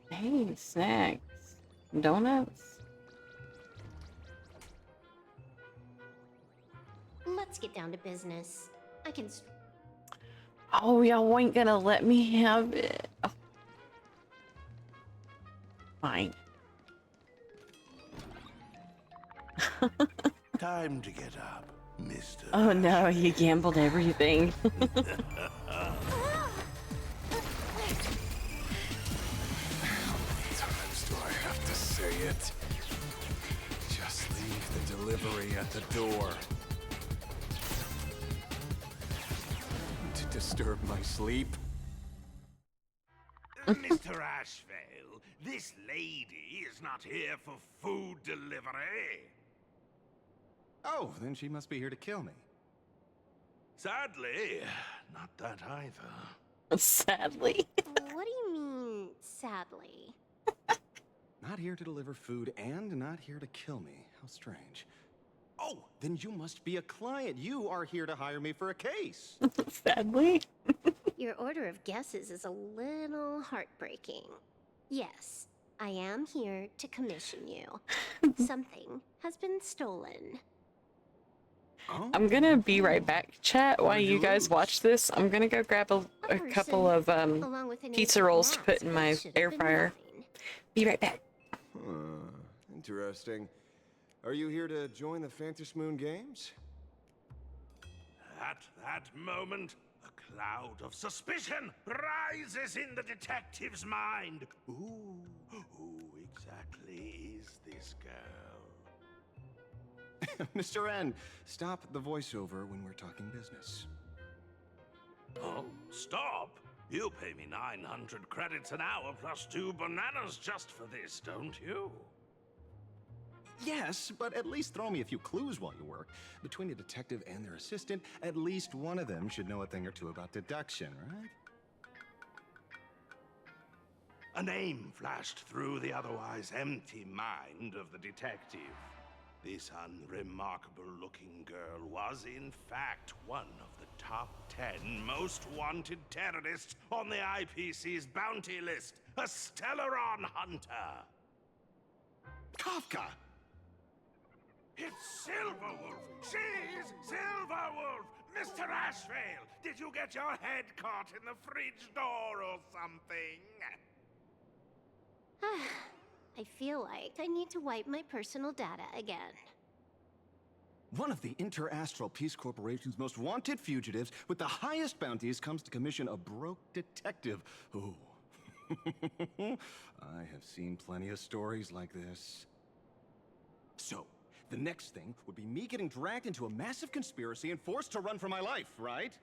Hey, snacks. Donuts. Let's get down to business. I can. Oh, y'all ain't gonna let me have it. Oh. Fine. Time to get up, Mr. Oh no, you gambled everything. Times do I have to say it? Just leave the delivery at the door. To disturb my sleep? Mr. Ashvale, this lady is not here for food delivery. Oh, then she must be here to kill me. Sadly, not that either. Sadly. What do you mean, sadly? Not here to deliver food and not here to kill me. How strange. Oh, then you must be a client. You are here to hire me for a case. Sadly. Your order of guesses is a little heartbreaking. Yes, I am here to commission you. Something has been stolen. I'm gonna be right back, chat, while you guys watch this. I'm gonna go grab a couple of pizza rolls to put in my air fryer. Be right back. Interesting. Are you here to join the Phantom Moon Games? At that moment, a cloud of suspicion rises in the detective's mind. Who exactly is this girl? Mr. N, stop the voiceover when we're talking business. Oh, stop! You pay me 900 credits an hour plus 2 bananas just for this, don't you? Yes, but at least throw me a few clues while you work. Between the detective and their assistant, at least one of them should know a thing or two about deduction, right? A name flashed through the otherwise empty mind of the detective. This unremarkable-looking girl was, in fact, one of the top 10 most wanted terrorists on the IPC's bounty list, a Stellaron hunter. Kafka! It's Silverwolf! She's Silverwolf! Mr. Ashvale, did you get your head caught in the fridge door or something? I feel like I need to wipe my personal data again. One of the Interastral Peace Corporation's most wanted fugitives with the highest bounties comes to commission a broke detective. Ooh. I have seen plenty of stories like this. So, the next thing would be me getting dragged into a massive conspiracy and forced to run for my life, right?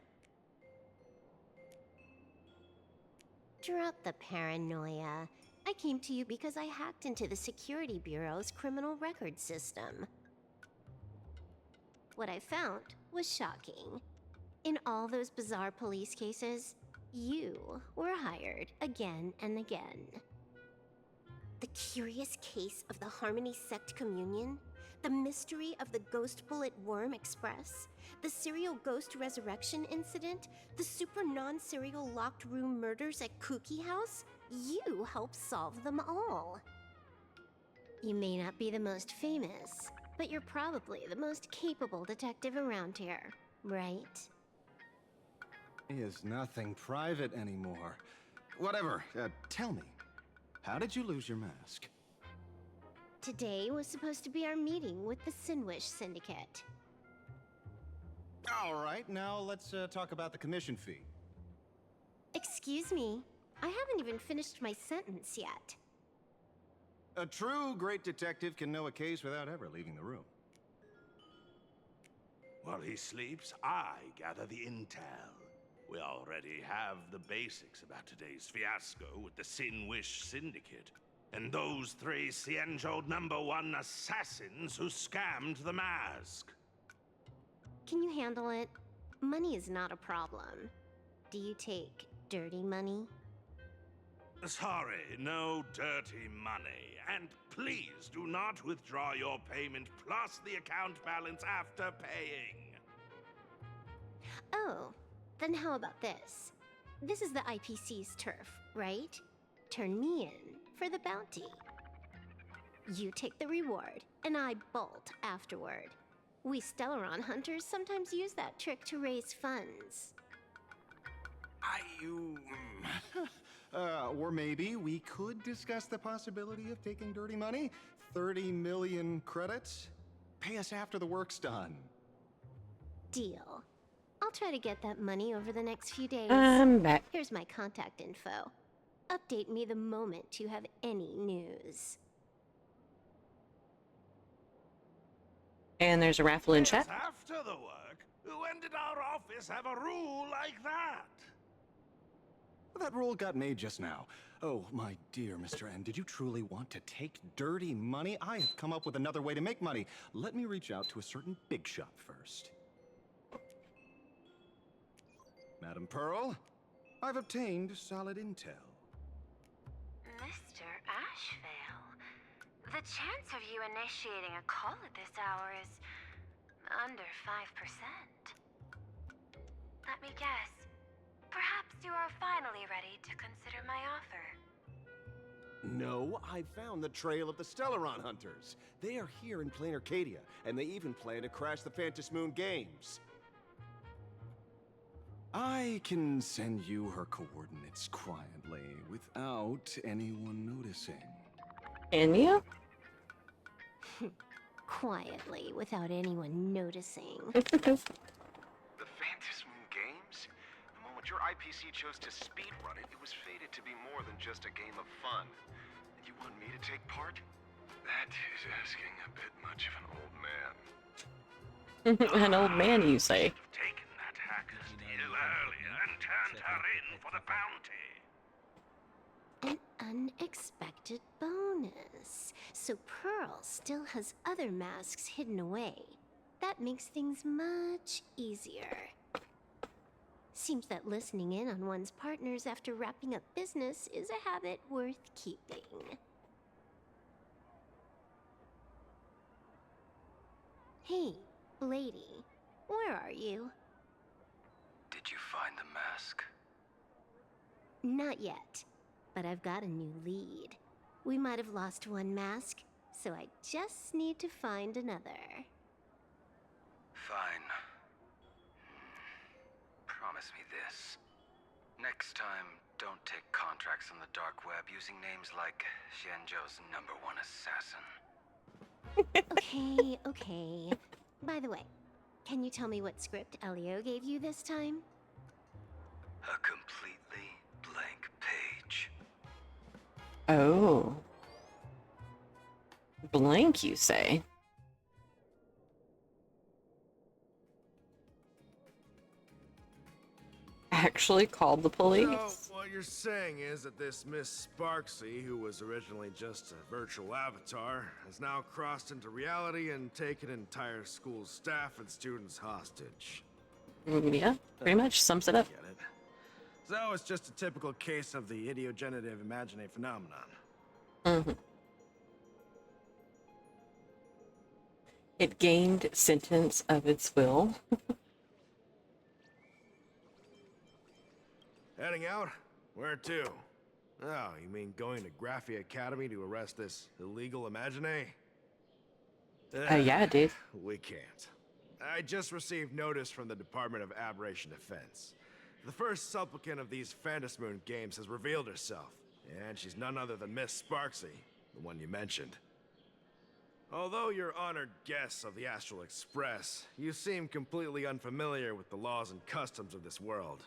Drop the paranoia. I came to you because I hacked into the Security Bureau's criminal record system. What I found was shocking. In all those bizarre police cases, you were hired again and again. The curious case of the Harmony Sect Communion, the mystery of the Ghost Bullet Worm Express, the serial ghost resurrection incident, the super non-serial locked room murders at Kooky House, you helped solve them all. You may not be the most famous, but you're probably the most capable detective around here, right? Is nothing private anymore. Whatever, tell me, how did you lose your mask? Today was supposed to be our meeting with the Sinwish Syndicate. All right, now let's talk about the commission fee. Excuse me, I haven't even finished my sentence yet. A true great detective can know a case without ever leaving the room. While he sleeps, I gather the intel. We already have the basics about today's fiasco with the Sinwish Syndicate, and those 3 Cienjo #1 assassins who scammed the mask. Can you handle it? Money is not a problem. Do you take dirty money? Sorry, no dirty money. And please do not withdraw your payment plus the account balance after paying. Then how about this? This is the IPC's turf, right? Turn me in for the bounty. You take the reward, and I bolt afterward. We Stellaron hunters sometimes use that trick to raise funds. Or maybe we could discuss the possibility of taking dirty money. 30 million credits? Pay us after the work's done. Deal. I'll try to get that money over the next few days. I'm back. Here's my contact info. Update me the moment you have any news. And there's a raffle in chat. After the work, when did our office have a rule like that? That rule got made just now. Oh, my dear Mr. N, did you truly want to take dirty money? I have come up with another way to make money. Let me reach out to a certain big shot first. Madam Pearl, I've obtained solid intel. Mr. Ashvale, the chance of you initiating a call at this hour is under 5%. Let me guess. Perhaps you are finally ready to consider my offer. No, I found the trail of the Stellaron hunters. They are here in plain Arcadia, and they even plan to crash the Phantasmoon Games. I can send you her coordinates quietly, without anyone noticing. Can you? Quietly, without anyone noticing. The Phantasmoon Games? The moment your IPC chose to speedrun it, it was fated to be more than just a game of fun. And you want me to take part? That is asking a bit much of an old man. An old man, you say? Taken that hacker's deal earlier and turned her in for the bounty. An unexpected bonus. So Pearl still has other masks hidden away. That makes things much easier. Seems that listening in on one's partners after wrapping up business is a habit worth keeping. Hey, lady, where are you? Did you find the mask? Not yet, but I've got a new lead. We might have lost one mask, so I just need to find another. Fine. Promise me this. Next time, don't take contracts on the dark web using names like Xianzhou's #1 assassin. Okay, okay. By the way, can you tell me what script Elio gave you this time? A completely blank page. Oh. Blank, you say? Actually called the police? So, what you're saying is that this Miss Sparksy, who was originally just a virtual avatar, has now crossed into reality and taken entire school staff and students hostage. Yeah, pretty much sums it up. Get it. So it's just a typical case of the idiogenerative imaginary phenomenon. Mm-hmm. It gained sentence of its will. Heading out? Where to? Oh, you mean going to Graphia Academy to arrest this illegal imaginary? Yeah, dude. We can't. I just received notice from the Department of Aberration Defense. The first supplicant of these Phantasmoon Games has revealed herself, and she's none other than Miss Sparksy, the one you mentioned. Although you're honored guests of the Astral Express, you seem completely unfamiliar with the laws and customs of this world.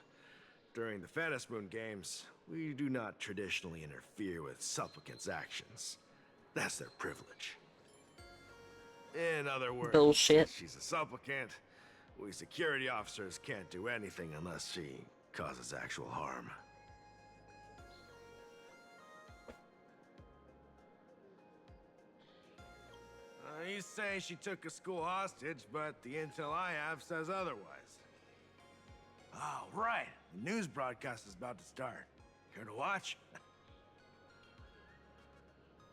During the Phantasmoon Games, we do not traditionally interfere with supplicants' actions. That's their privilege. In other words, bullshit. She's a supplicant. We security officers can't do anything unless she causes actual harm. You say she took a school hostage, but the intel I have says otherwise. Oh, right. The news broadcast is about to start. Care to watch?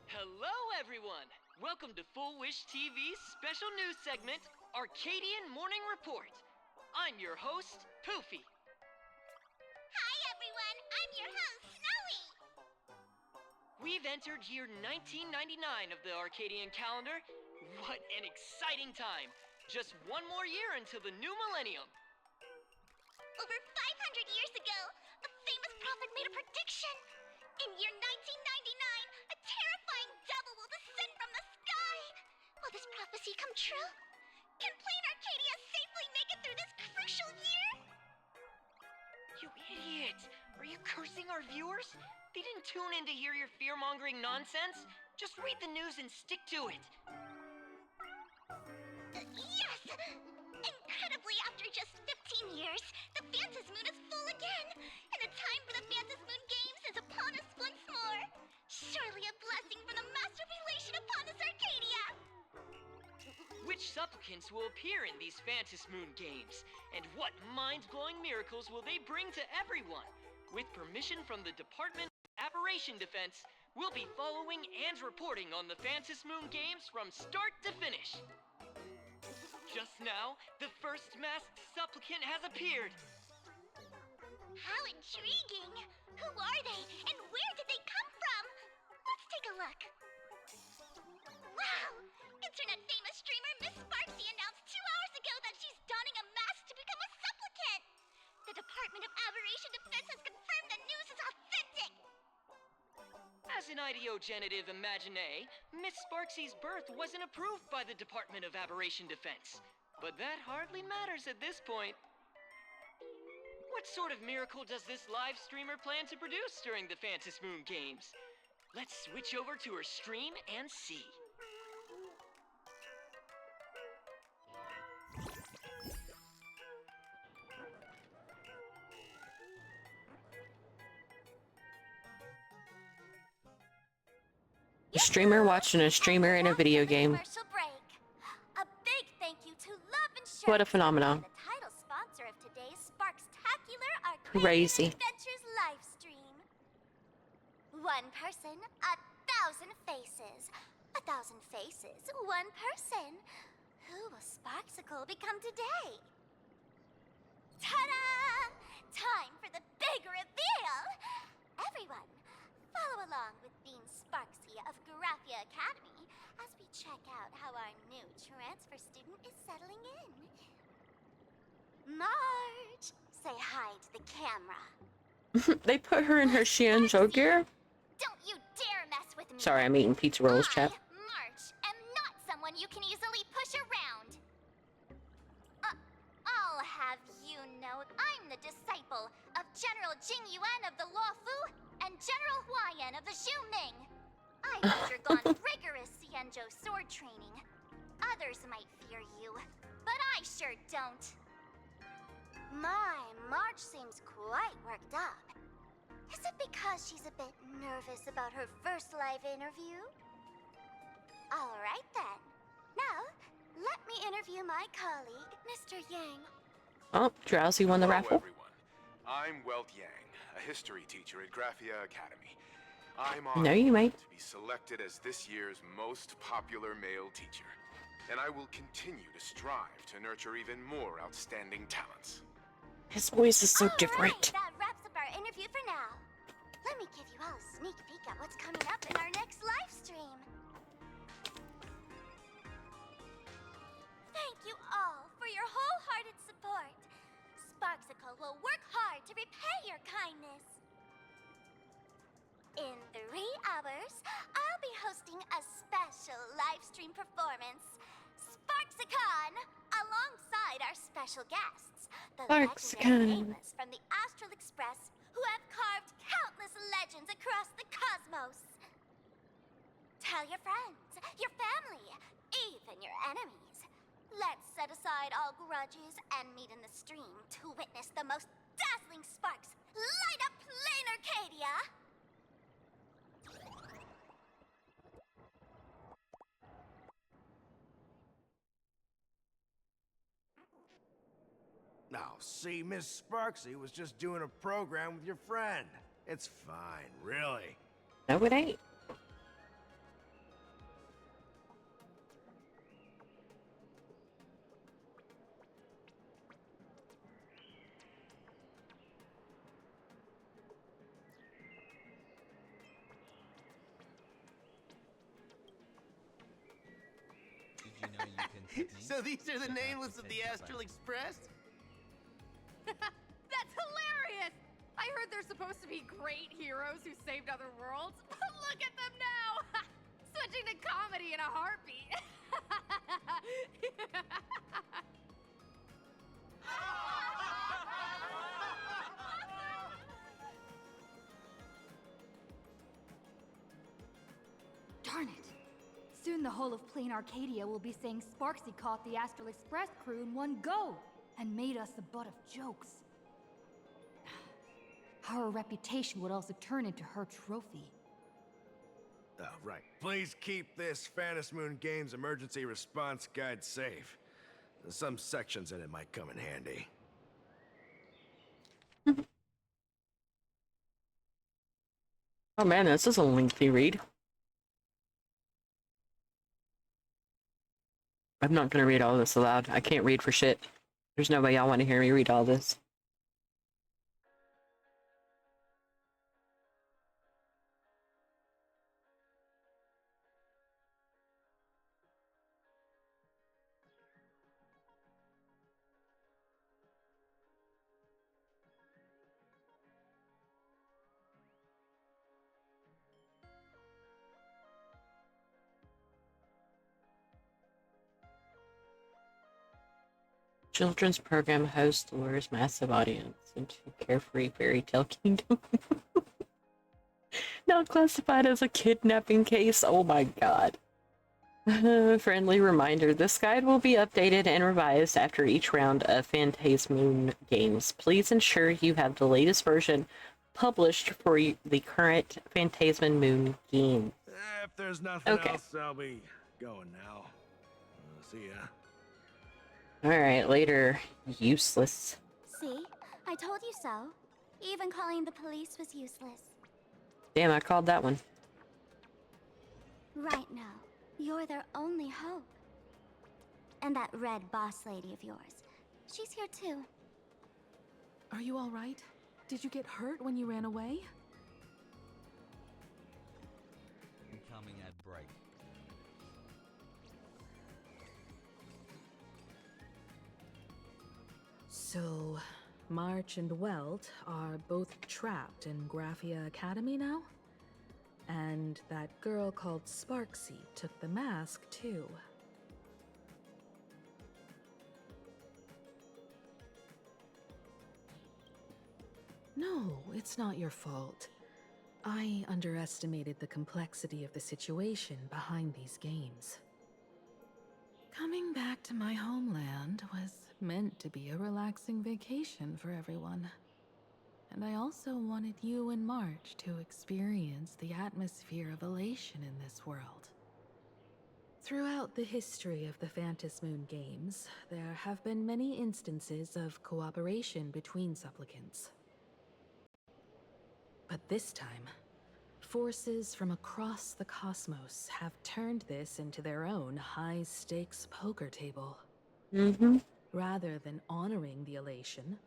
Hello, everyone! Welcome to Full Wish TV's special news segment, Arcadian Morning Report. I'm your host, Poofy. I'm your host, Snowy! We've entered year 1999 of the Arcadian calendar. What an exciting time! Just one more year until the new millennium. Over 500 years ago, a famous prophet made a prediction. In year 1999, a terrifying devil will descend from the sky. Will this prophecy come true? Can Plain Arcadia safely make it through this crucial year? You idiot! Are you cursing our viewers? They didn't tune in to hear your fear-mongering nonsense. Just read the news and stick to it. Yes! Incredibly, after just 15 years, the Phantasy Moon is full again, and the time for the Phantasy Moon Games is upon us once more. Surely a blessing from the Master Relation upon this Arcadia! Which supplicants will appear in these Phantasy Moon games? And what mind-blowing miracles will they bring to everyone? With permission from the Department of Aberration Defense, we'll be following and reporting on the Phantasy Moon games from start to finish. Just now, the first masked supplicant has appeared. How intriguing! Who are they, and where did they come from? Let's take a look. Wow! Internet-famous streamer Miss Sparksy announced 2 hours ago that she's donning a mask to become a supplicant! The Department of Aberration Defense has confirmed the news is authentic! As an ideogenitive imagine, Miss Sparksy's birth wasn't approved by the Department of Aberration Defense. But that hardly matters at this point. What sort of miracle does this live streamer plan to produce during the Phantasy Moon games? Let's switch over to her stream and see. A streamer watching a streamer in a video game. Commercial break. A big thank you to Love Insurance. What a phenomenon. The title sponsor of today's Sparkstacular Crazy. Adventures live stream. One person, 1,000 faces. 1,000 faces, one person. Who will Sparksicle become today? Ta-da! Time for the big reveal! Everyone, follow along with Bean Sparksy of Graphia Academy as we check out how our new transfer student is settling in. Marge, say hi to the camera. They put her in her Xianzhou gear? Don't you dare mess with me. Sorry, I'm eating pizza rolls, chat. Marge, am not someone you can easily push around. I'll have you know I'm the disciple of General Jing Yuan of the Luofu and General Huayan of the Xiuming. I've undergone rigorous Xianzhou sword training. Others might fear you, but I sure don't. My, Marge seems quite worked up. Is it because she's a bit nervous about her first live interview? Alright then. Now, let me interview my colleague, Mr. Yang. Oh, Drowsy won the Hello, raffle. everyone. I'm Welt Yang, a history teacher at Graphia Academy. I'm No, honored you might. to be selected as this year's most popular male teacher, and I will continue to strive to nurture even more outstanding talents. His voice is so different. That wraps up our interview for now. Let me give you all a sneak peek at what's coming up in our next live stream. Thank you all for your wholehearted support. Sparksicle will work hard to repay your kindness. In 3 hours, I'll be hosting a special live stream performance, Sparksicon, alongside our special guests, the legendary Nameless from the Astral Express, who have carved countless legends across the cosmos. Tell your friends, your family, even your enemies. Let's set aside all grudges and meet in the stream to witness the most dazzling sparks light up Plain Arcadia. Now, see, Miss Sparksy was just doing a program with your friend. It's fine, really. No, it ain't. So these are the nameless of the Astral Express? That's hilarious! I heard they're supposed to be great heroes who saved other worlds, but look at them now! Switching to comedy in a heartbeat. Darn it! Soon the whole of Plain Arcadia will be saying Sparksy caught the Astral Express crew in one go and made us the butt of jokes. Our reputation would also turn into her trophy. Oh, right. Please keep this Phantasmoon Games emergency response guide safe. Some sections in it might come in handy. Oh man, this is a lengthy read. I'm not gonna read all this aloud. I can't read for shit. There's no way y'all want to hear me read all this. Children's program host lures massive audience into carefree fairy tale kingdom. Now classified as a kidnapping case. Oh my god. Friendly reminder, this guide will be updated and revised after each round of Phantasmoon games. Please ensure you have the latest version published for the current Phantasmoon game. If there's nothing else, I'll be going now. See ya. Alright, later, useless. See? I told you so. Even calling the police was useless. Damn, I called that one. Right now, you're their only hope. And that red boss lady of yours. She's here too. Are you all right? Did you get hurt when you ran away? Incoming ad break. So, March and Welt are both trapped in Graphia Academy now? And that girl called Sparksy took the mask, too. No, it's not your fault. I underestimated the complexity of the situation behind these games. Coming back to my homeland was meant to be a relaxing vacation for everyone. And I also wanted you and March to experience the atmosphere of elation in this world. Throughout the history of the Phantasmoon games, there have been many instances of cooperation between supplicants. But this time, forces from across the cosmos have turned this into their own high-stakes poker table. Rather than honoring the elation,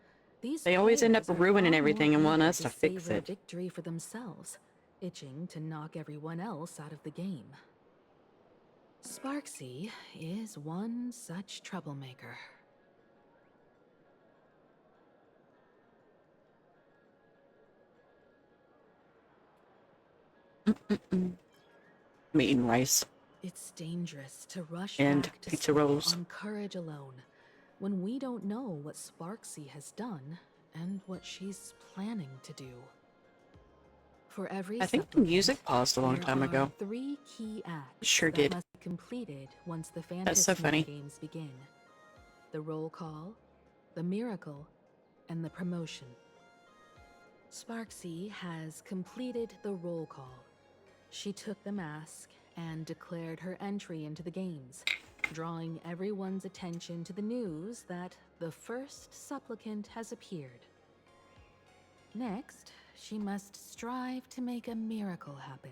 they always end up players are ruining far everything more and want eager us to fix savor it. victory for themselves, itching to knock everyone else out of the game. Sparksy is one such troublemaker. I'm eating rice. It's dangerous to rush And back to pizza school rolls. on courage alone, when we don't know what Sparksy has done and what she's planning to do. For every I think the supplicant, music paused a long there time are ago. 3 key acts Sure that did. must be completed once the That's so Phantasmoon funny. games begin. The roll call, the miracle, and the promotion. Sparksy has completed the roll call. She took the mask and declared her entry into the games, drawing everyone's attention to the news that the first supplicant has appeared. Next, she must strive to make a miracle happen,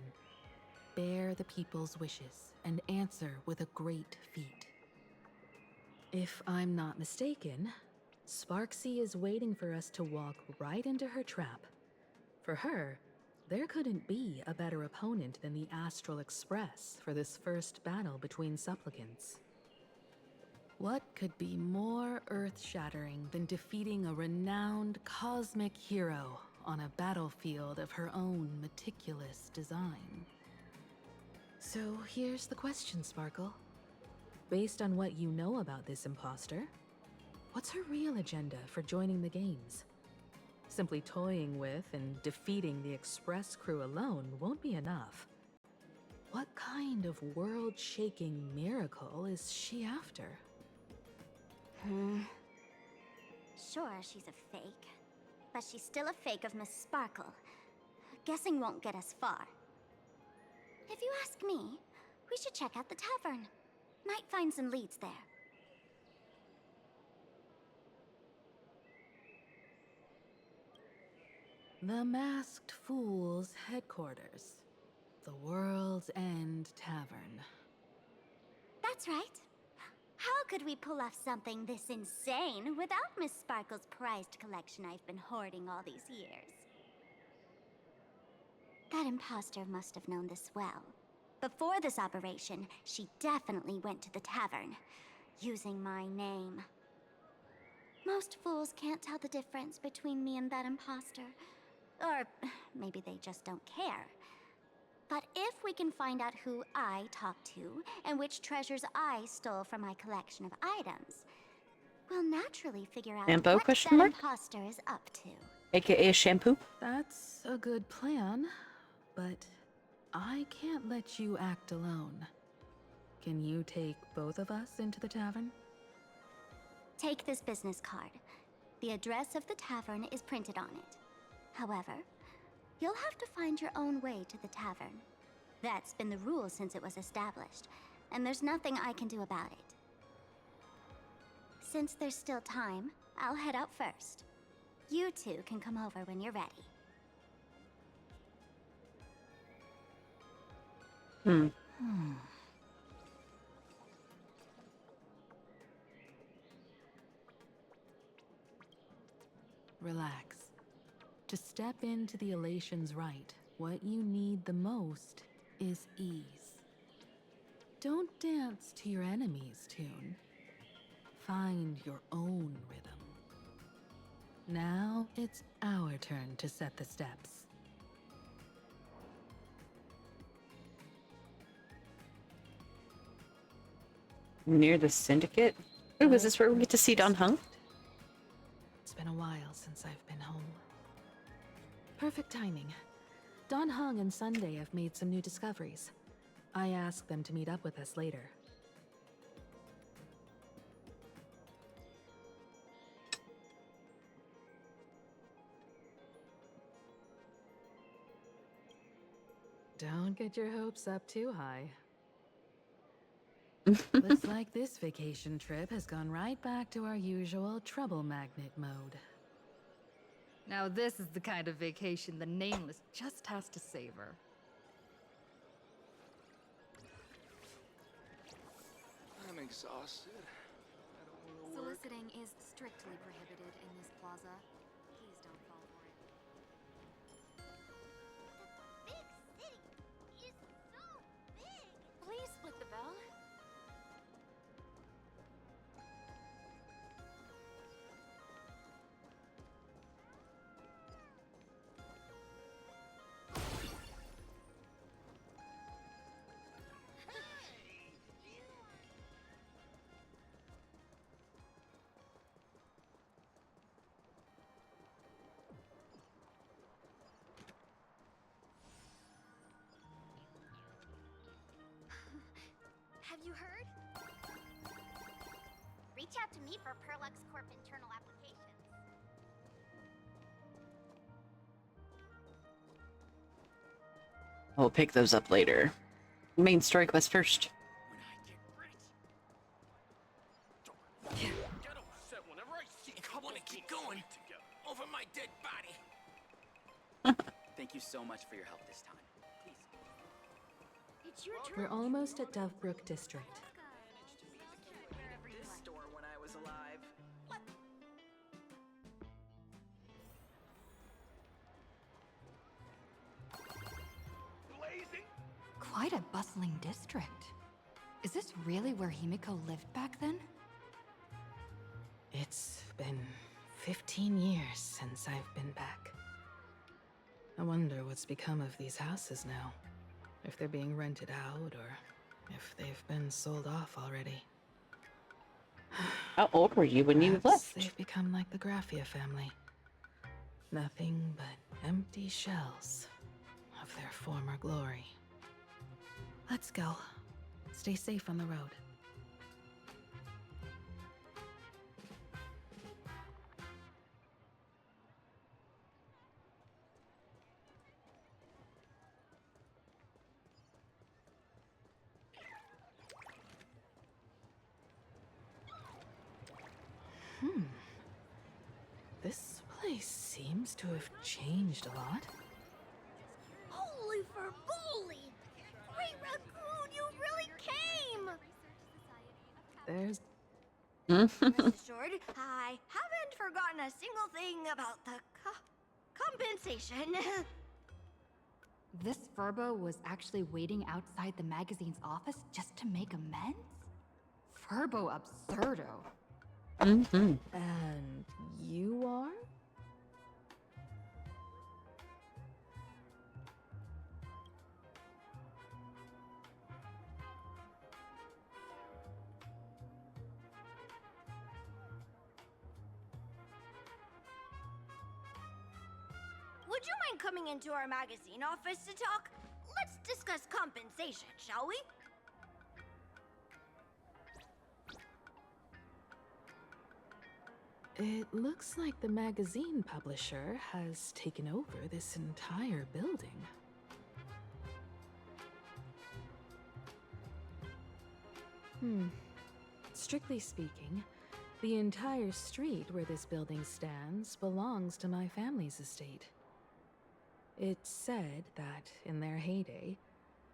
bear the people's wishes, and answer with a great feat. If I'm not mistaken, Sparksy is waiting for us to walk right into her trap. For her, there couldn't be a better opponent than the Astral Express for this first battle between supplicants. What could be more earth-shattering than defeating a renowned cosmic hero on a battlefield of her own meticulous design? So here's the question, Sparkle. Based on what you know about this imposter, what's her real agenda for joining the games? Simply toying with and defeating the Express crew alone won't be enough. What kind of world-shaking miracle is she after? Sure, she's a fake. But she's still a fake of Miss Sparkle. Guessing won't get us far. If you ask me, we should check out the tavern. Might find some leads there. The Masked Fool's headquarters. The World's End Tavern. That's right. How could we pull off something this insane without Miss Sparkle's prized collection I've been hoarding all these years? That imposter must have known this well. Before this operation, she definitely went to the tavern, using my name. Most fools can't tell the difference between me and that imposter. Or maybe they just don't care. But if we can find out who I talked to, and which treasures I stole from my collection of items, we'll naturally figure out Shampoo, what question that mark? imposter is up to. AKA shampoo? That's a good plan, but I can't let you act alone. Can you take both of us into the tavern? Take this business card. The address of the tavern is printed on it. However, you'll have to find your own way to the tavern. That's been the rule since it was established, and there's nothing I can do about it. Since there's still time, I'll head out first. You two can come over when you're ready. Relax. To step into the Elation's right, what you need the most is ease. Don't dance to your enemy's tune. Find your own rhythm. Now it's our turn to set the steps. Near the Syndicate? Ooh, is this where we get to see Don Hung? It's been a while since I've been home. Perfect timing. Don Hung and Sunday have made some new discoveries. I asked them to meet up with us later. Don't get your hopes up too high. Looks like this vacation trip has gone right back to our usual trouble magnet mode. Now this is the kind of vacation the Nameless just has to savor. I'm exhausted. I don't want to work. Soliciting is strictly prohibited in this plaza. Please don't fall for it. Big city is so big! Please split the bell. Have you heard? Reach out to me for Perlux Corp internal applications. We'll pick those up later. Main story quest first. Get upset whenever I see I want to keep going over my dead body. Thank you so much for your help this time. Please. It's your turn. We're almost at Dovebrook District. This store when I was alive. Blazing. Quite a bustling district. Is this really where Himiko lived back then? It's been 15 years since I've been back. I wonder what's become of these houses now. If they're being rented out or if they've been sold off already. How old were you when you Perhaps left? they've become like the Graffia family. Nothing but empty shells of their former glory. Let's go. Stay safe on the road. This place seems to have changed a lot. Holy for bully! Great Raccoon, you really came! There's... Rest assured, I haven't forgotten a single thing about the compensation. This Furbo was actually waiting outside the magazine's office just to make amends? Furbo absurdo. Mm-hmm. And you are? Would you mind coming into our magazine office to talk? Let's discuss compensation, shall we? It looks like the magazine publisher has taken over this entire building. Strictly speaking, the entire street where this building stands belongs to my family's estate. It's said that, in their heyday,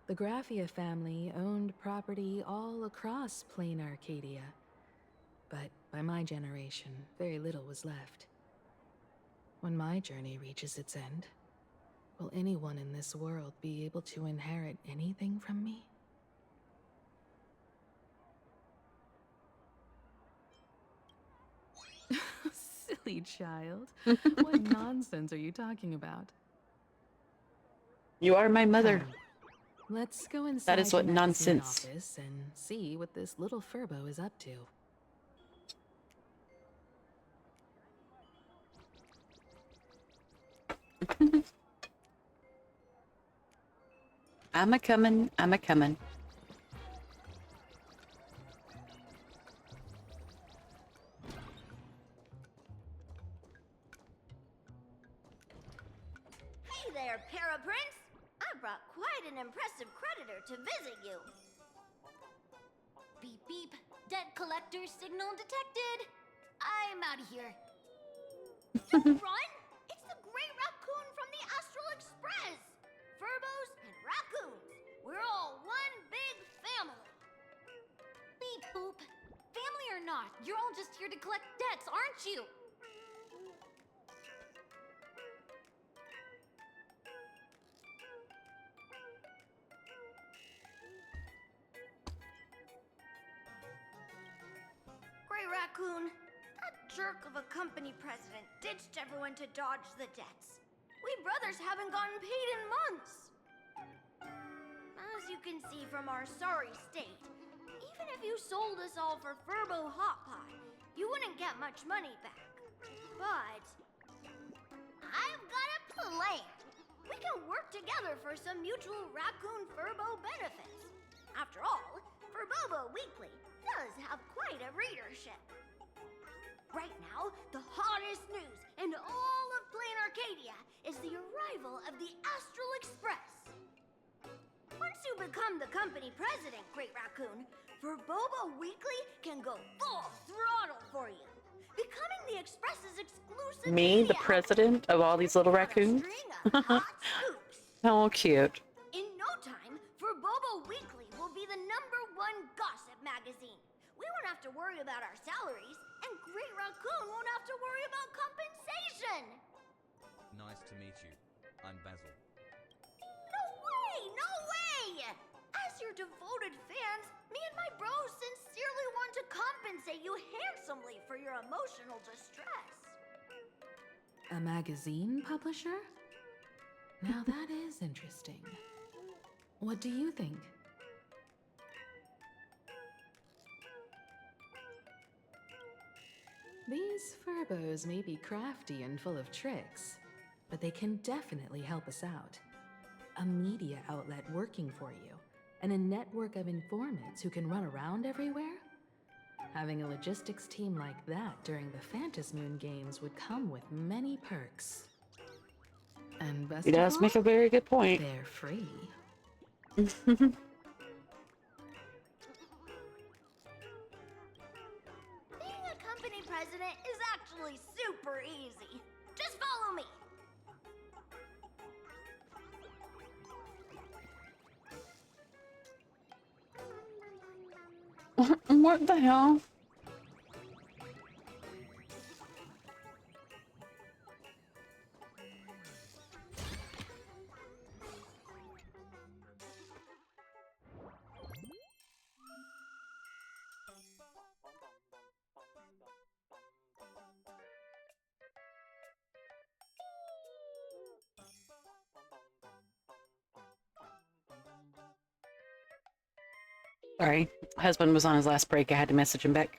the Graffia family owned property all across Plain Arcadia. But by my generation, very little was left. When my journey reaches its end, will anyone in this world be able to inherit anything from me? Silly child. What nonsense are you talking about? You are my mother. Fine. Let's go inside That is what the magazine nonsense. office and see what this little Furbo is up to. I'm a-comin', I'm a-comin'. Hey there, Paraprince! I brought quite an impressive creditor to visit you. Beep beep. Debt collector signal detected. I'm out of here. Don't run! It's the Great Raccoon from the Astral Express! Furbos and raccoons. We're all one big family. Beep boop. Family or not, you're all just here to collect debts, aren't you? Great Raccoon, that jerk of a company president ditched everyone to dodge the debts. We brothers haven't gotten paid in months. As you can see from our sorry state, even if you sold us all for Furbo Hot Pie, you wouldn't get much money back. But I've got a plan. We can work together for some mutual Raccoon Furbo benefits. After all, Furbobo Weekly does have quite a readership. Right now, the hottest news in all of Plain Arcadia is the arrival of the Astral Express. Once you become the company president, Great Raccoon, Furbobo Weekly can go full throttle for you. Becoming the Express's exclusive Me, the media president of all these little raccoons? How cute. In no time, Furbobo Weekly will be the #1 gossip magazine. We won't have to worry about our salaries, and Great Raccoon won't have to worry about compensation. Nice to meet you. I'm Basil. No way! No way! As your devoted fans, me and my bros sincerely want to to compensate you handsomely for your emotional distress. A magazine publisher? Now that is interesting. What do you think? These furbos may be crafty and full of tricks, but they can definitely help us out. A media outlet working for you, and a network of informants who can run around everywhere? Having a logistics team like that during the Phantasmoon games would come with many perks. And best He of does all, make a very good point. they're free. Being a company president is actually super easy. Just follow me. What the hell? Sorry, husband was on his last break. I had to message him back.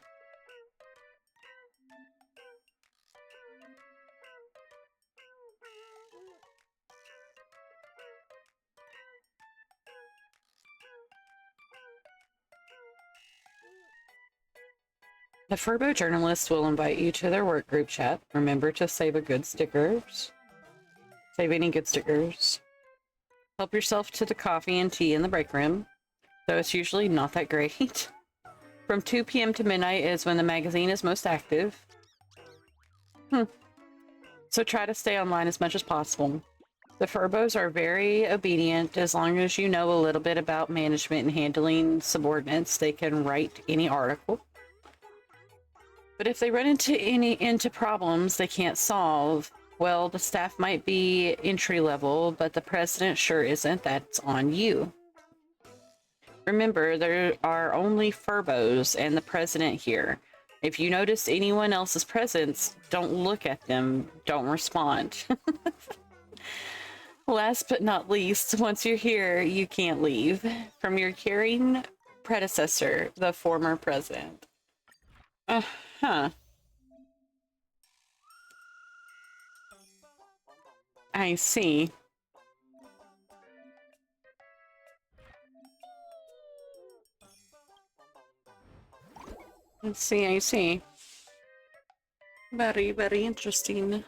The Furbo journalists will invite you to their work group chat. Remember to save a good stickers. Save any good stickers. Help yourself to the coffee and tea in the break room, though it's usually not that great. From 2 p.m. to midnight is when the magazine is most active. So try to stay online as much as possible. The Furbos are very obedient. As long as you know a little bit about management and handling subordinates, they can write any article. But if they run into problems they can't solve, well, the staff might be entry level, but the president sure isn't. That's on you. Remember, there are only Furbos and the president here. If you notice anyone else's presence, don't look at them. Don't respond. Last but not least, once you're here, you can't leave. From your caring predecessor, the former president. Huh. I see. I see. Very, very interesting.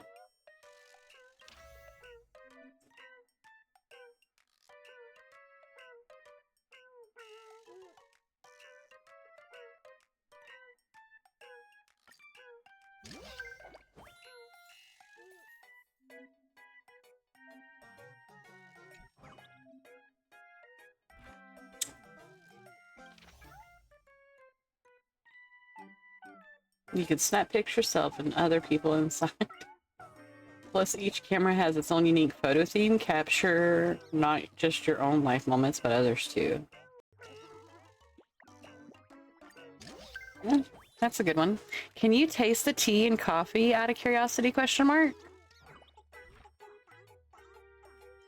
You can snap pics yourself and other people inside. Plus, each camera has its own unique photo theme. Capture not just your own life moments, but others too. Yeah, that's a good one. Can you taste the tea and coffee out of curiosity, question mark?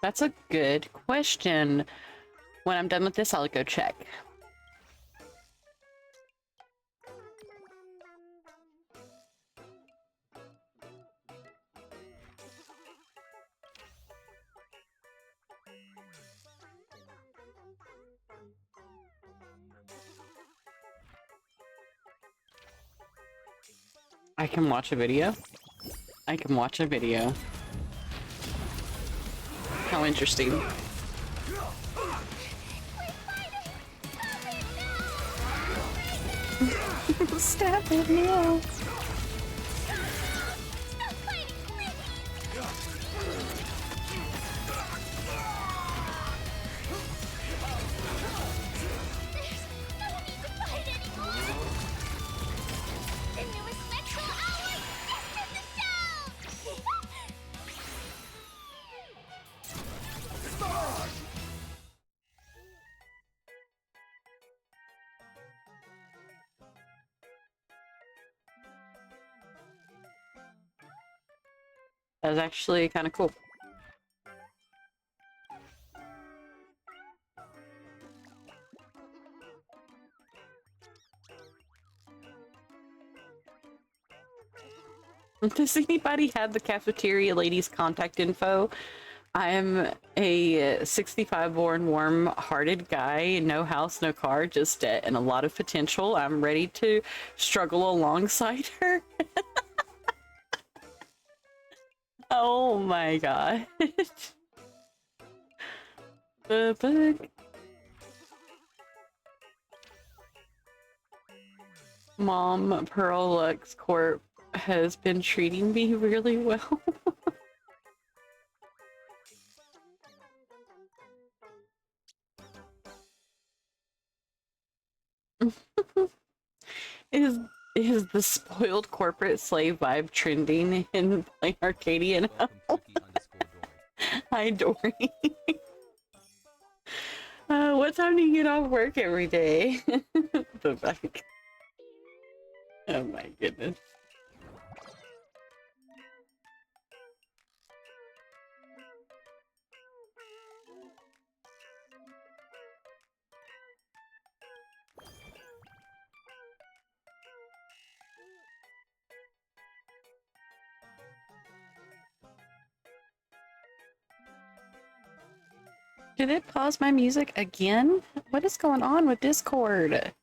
That's a good question. When I'm done with this, I'll go check. I can watch a video? I can watch a video. How interesting. Stop it now. That was actually kind of cool. Does anybody have the cafeteria lady's contact info? I'm a 65 born warm-hearted guy, no house, no car, just debt and a lot of potential. I'm ready to struggle alongside her. Oh my god. The fuck? Mom, Pearl Lux Corp has been treating me really well. Is the spoiled corporate slave vibe trending in Plain Arcadia now? Hi, Dory. What time do you get off work every day? The fuck? Oh my goodness. Did it pause my music again? What is going on with Discord?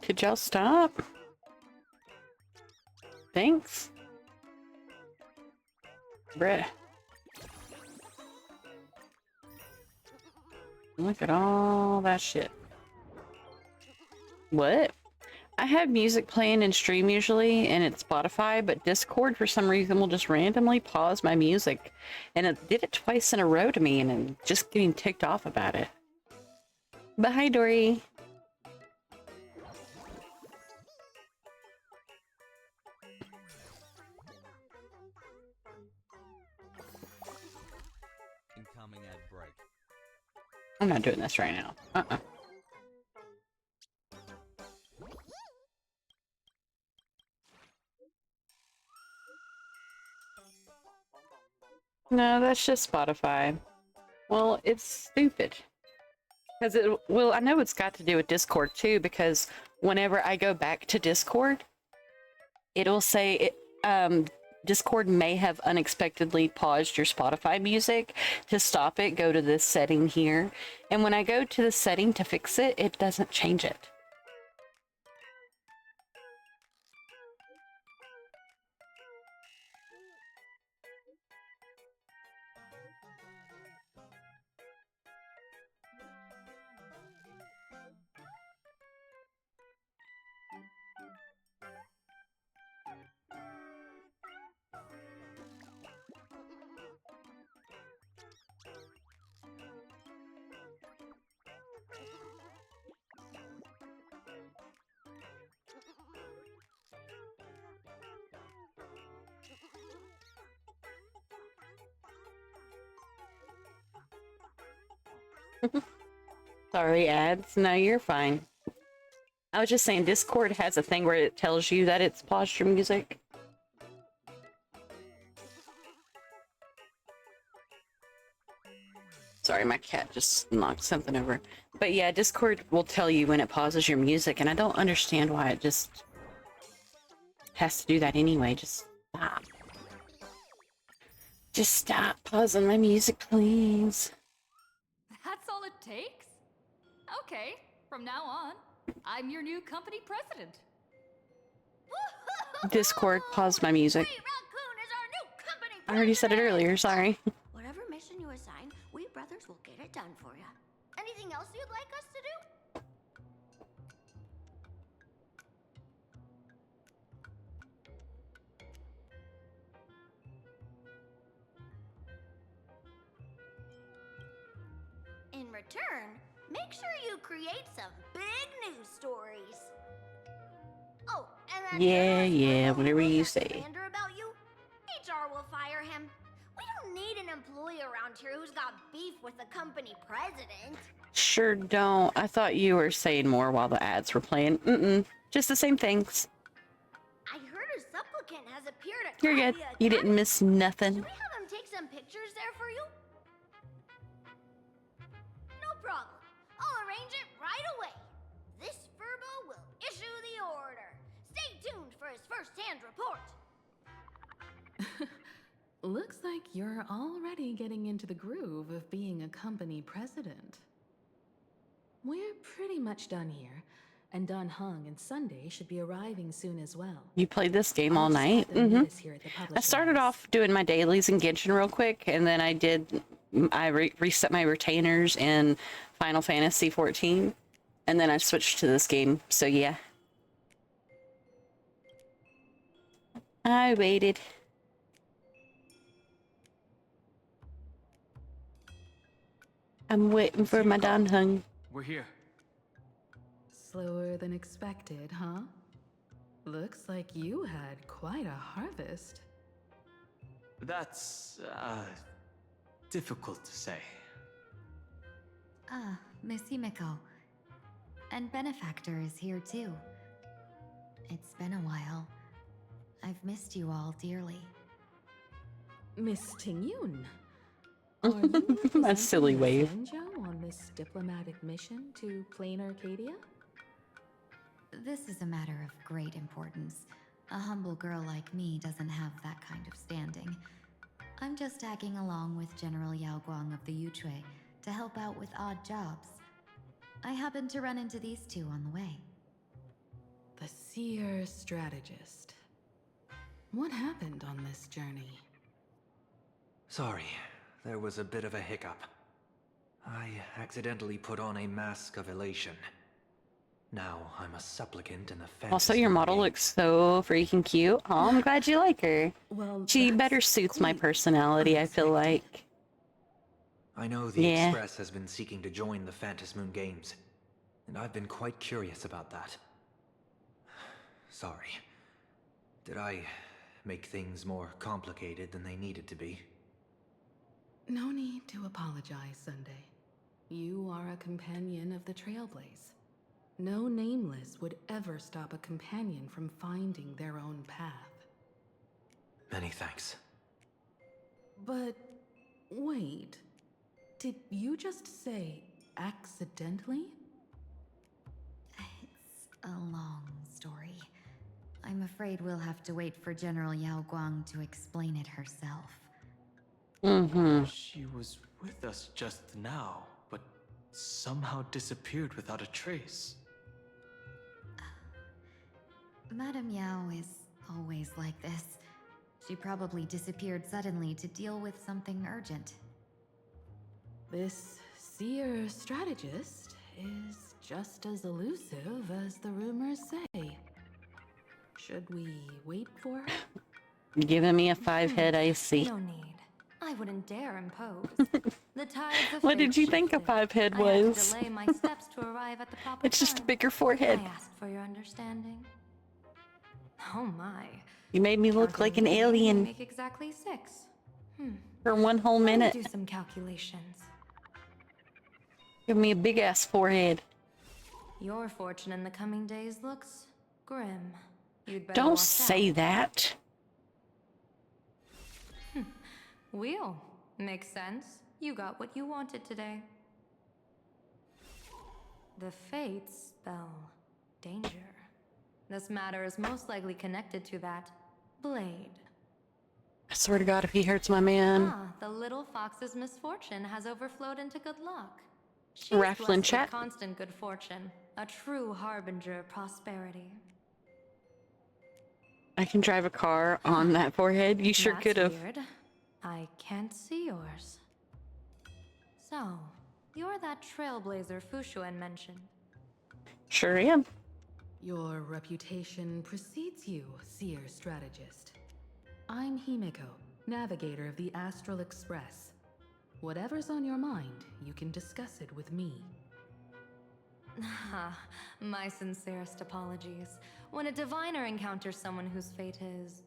Could y'all stop? Thanks. Bruh. Look at all that shit. What? I have music playing in stream usually, and it's Spotify, but Discord for some reason will just randomly pause my music. And it did it twice in a row to me, and I'm just getting ticked off about it. But hi, Dory. Incoming ad break. I'm not doing this right now. No, that's just Spotify. Well, it's stupid. Because I know it's got to do with Discord too, because whenever I go back to Discord, it'll say Discord may have unexpectedly paused your Spotify music. To stop it, go to this setting here. And when I go to the setting to fix it, it doesn't change it. Sorry, ads. No, you're fine. I was just saying Discord has a thing where it tells you that it's paused your music. Sorry, my cat just knocked something over. But yeah, Discord will tell you when it pauses your music, and I don't understand why it just has to do that anyway. Just stop. Just stop pausing my music, please. That's all it takes? Okay, from now on, I'm your new company president. Discord paused my music. Raccoon is our new company I already said it earlier, sorry. Whatever mission you assign, we brothers will get it done for you. Anything else you'd like us to do? In return, make sure you create some big news stories. Oh, and that Yeah, whatever you say. slander about you, HR will fire him. We don't need an employee around here who's got beef with the company president. Sure don't. I thought you were saying more while the ads were playing. Just the same things. I heard a supplicant supplicant has appeared at You're good. Kaguya You didn't Academy. miss nothing. Should we have him take some pictures there for you? No problem. I'll arrange it right away. This Furbo will issue the order. Stay tuned for his first-hand report. Looks like you're already getting into the groove of being a company president. We're pretty much done here, and Dan Hung and Sunday should be arriving soon as well. You played this game all I'll just night? let them meet us here at the I publishing started house. off doing my dailies in Genshin real quick, and then I reset my retainers in Final Fantasy 14, and then I switched to this game. So yeah. I waited. I'm waiting for my Dan Hung. We're here. Slower than expected, huh? Looks like you had quite a harvest. That's, difficult to say. Ah, Miss Himeko. And Benefactor is here too. It's been a while. I've missed you all dearly. Miss Tingyun, are you My silly wave. Senjo on this diplomatic mission to Plain Arcadia? This is a matter of great importance. A humble girl like me doesn't have that kind of standing. I'm just tagging along with General Yao Guang of the Yushui to help out with odd jobs. I happened to run into these two on the way. The seer strategist. What happened on this journey? Sorry, there was a bit of a hiccup. I accidentally put on a mask of elation. Now I'm a supplicant in the fantasy. Also, your model looks so freaking cute. Oh, I'm glad you like her. Well, She better suits my personality, I feel like. I know the Yeah. Express has been seeking to join the Phantasmoon Games, and I've been quite curious about that. Sorry. Did I make things more complicated than they needed to be? No need to apologize, Sunday. You are a companion of the Trailblaze. No nameless would ever stop a companion from finding their own path. Many thanks. But wait, did you just say accidentally? It's a long story. I'm afraid we'll have to wait for General Yao Guang to explain it herself. She was with us just now, but somehow disappeared without a trace. Madame Yao is always like this. She probably disappeared suddenly to deal with something urgent. This seer strategist is just as elusive as the rumors say. Should we wait for her? Giving me a 5-head IC. No need. I wouldn't dare impose. The tides of What fate did you think a shifted. 5-head I had to was? delay my steps to arrive at the proper It's just a time. bigger forehead. I asked for your understanding. Oh my. You made me look like an alien Make exactly 6. for one whole Let me minute. do some calculations. Give me a big ass forehead. Your fortune in the coming days looks grim. You'd better Don't watch say out. that. Wheel. Makes sense. You got what you wanted today. The fates spell danger. This matter is most likely connected to that blade. I swear to God, if he hurts my man. Ah, the little fox's misfortune has overflowed into good luck. She's Rafflin' blessed chat. with constant good fortune, a true harbinger of prosperity. I can drive a car on that forehead. You sure That's could have. weird. I can't see yours. So, you're that trailblazer Fushuen mentioned. Sure am. Your reputation precedes you, seer strategist. I'm Himeko, navigator of the Astral Express. Whatever's on your mind, you can discuss it with me. My sincerest apologies. When a diviner encounters someone whose fate is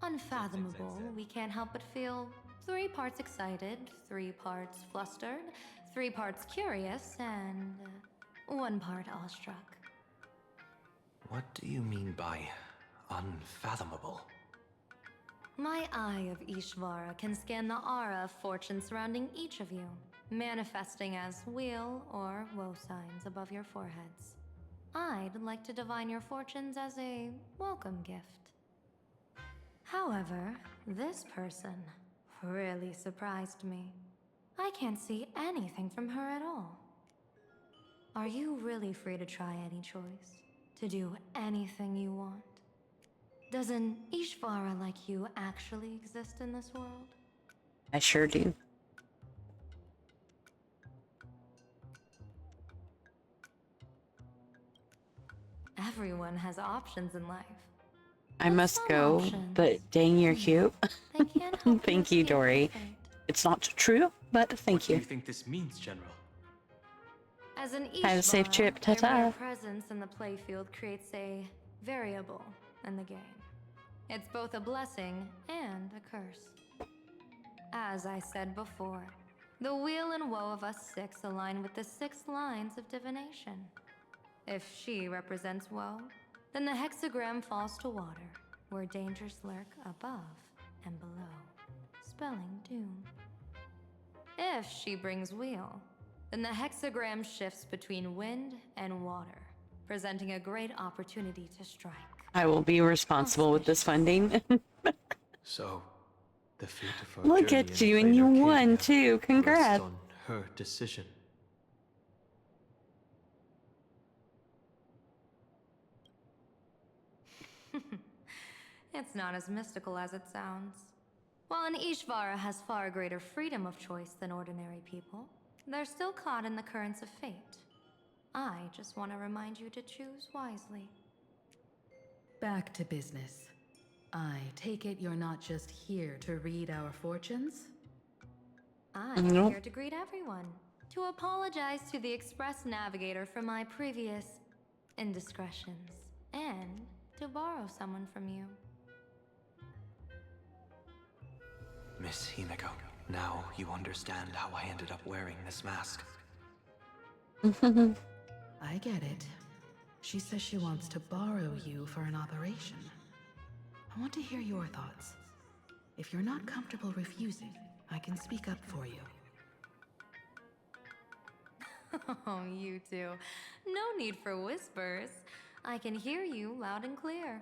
unfathomable, we can't help but feel 3 parts excited, 3 parts flustered, 3 parts curious, and 1 part awestruck. What do you mean by unfathomable? My eye of Ishvara can scan the aura of fortune surrounding each of you, manifesting as wheel or woe signs above your foreheads. I'd like to divine your fortunes as a welcome gift. However, this person really surprised me. I can't see anything from her at all. Are you really free to try any choice? To do anything you want? Does an Ishvara like you actually exist in this world? I sure do. Everyone has options in life. I must go, but dang, you're cute. Thank you, Dory. It's not true, but thank What do you. you think this means, General? As an Have a safe Ishvara, trip, your ta-ta. mere presence in the playfield creates a variable in the game. It's both a blessing and a curse. As I said before, the wheel and woe of us six align with the 6 lines of divination. If she represents woe, then the hexagram falls to water, where dangers lurk above and below, spelling doom. If she brings wheel, then the hexagram shifts between wind and water, presenting a great opportunity to strike. I will be responsible with this funding. So, the fate of our Look journey at in you, and you plain won Arcadia too. rests Congrats. on her decision. It's not as mystical as it sounds. While an Ishvara has far greater freedom of choice than ordinary people, they're still caught in the currents of fate. I just want to remind you to choose wisely. Back to business. I take it you're not just here to read our fortunes? I'm Nope. here to greet everyone, to apologize to the Express Navigator for my previous indiscretions, and to borrow someone from you. Miss Himeko, now you understand how I ended up wearing this mask. I get it. She says she wants to borrow you for an operation. I want to hear your thoughts. If you're not comfortable refusing, I can speak up for you. Oh, you two. No need for whispers. I can hear you loud and clear.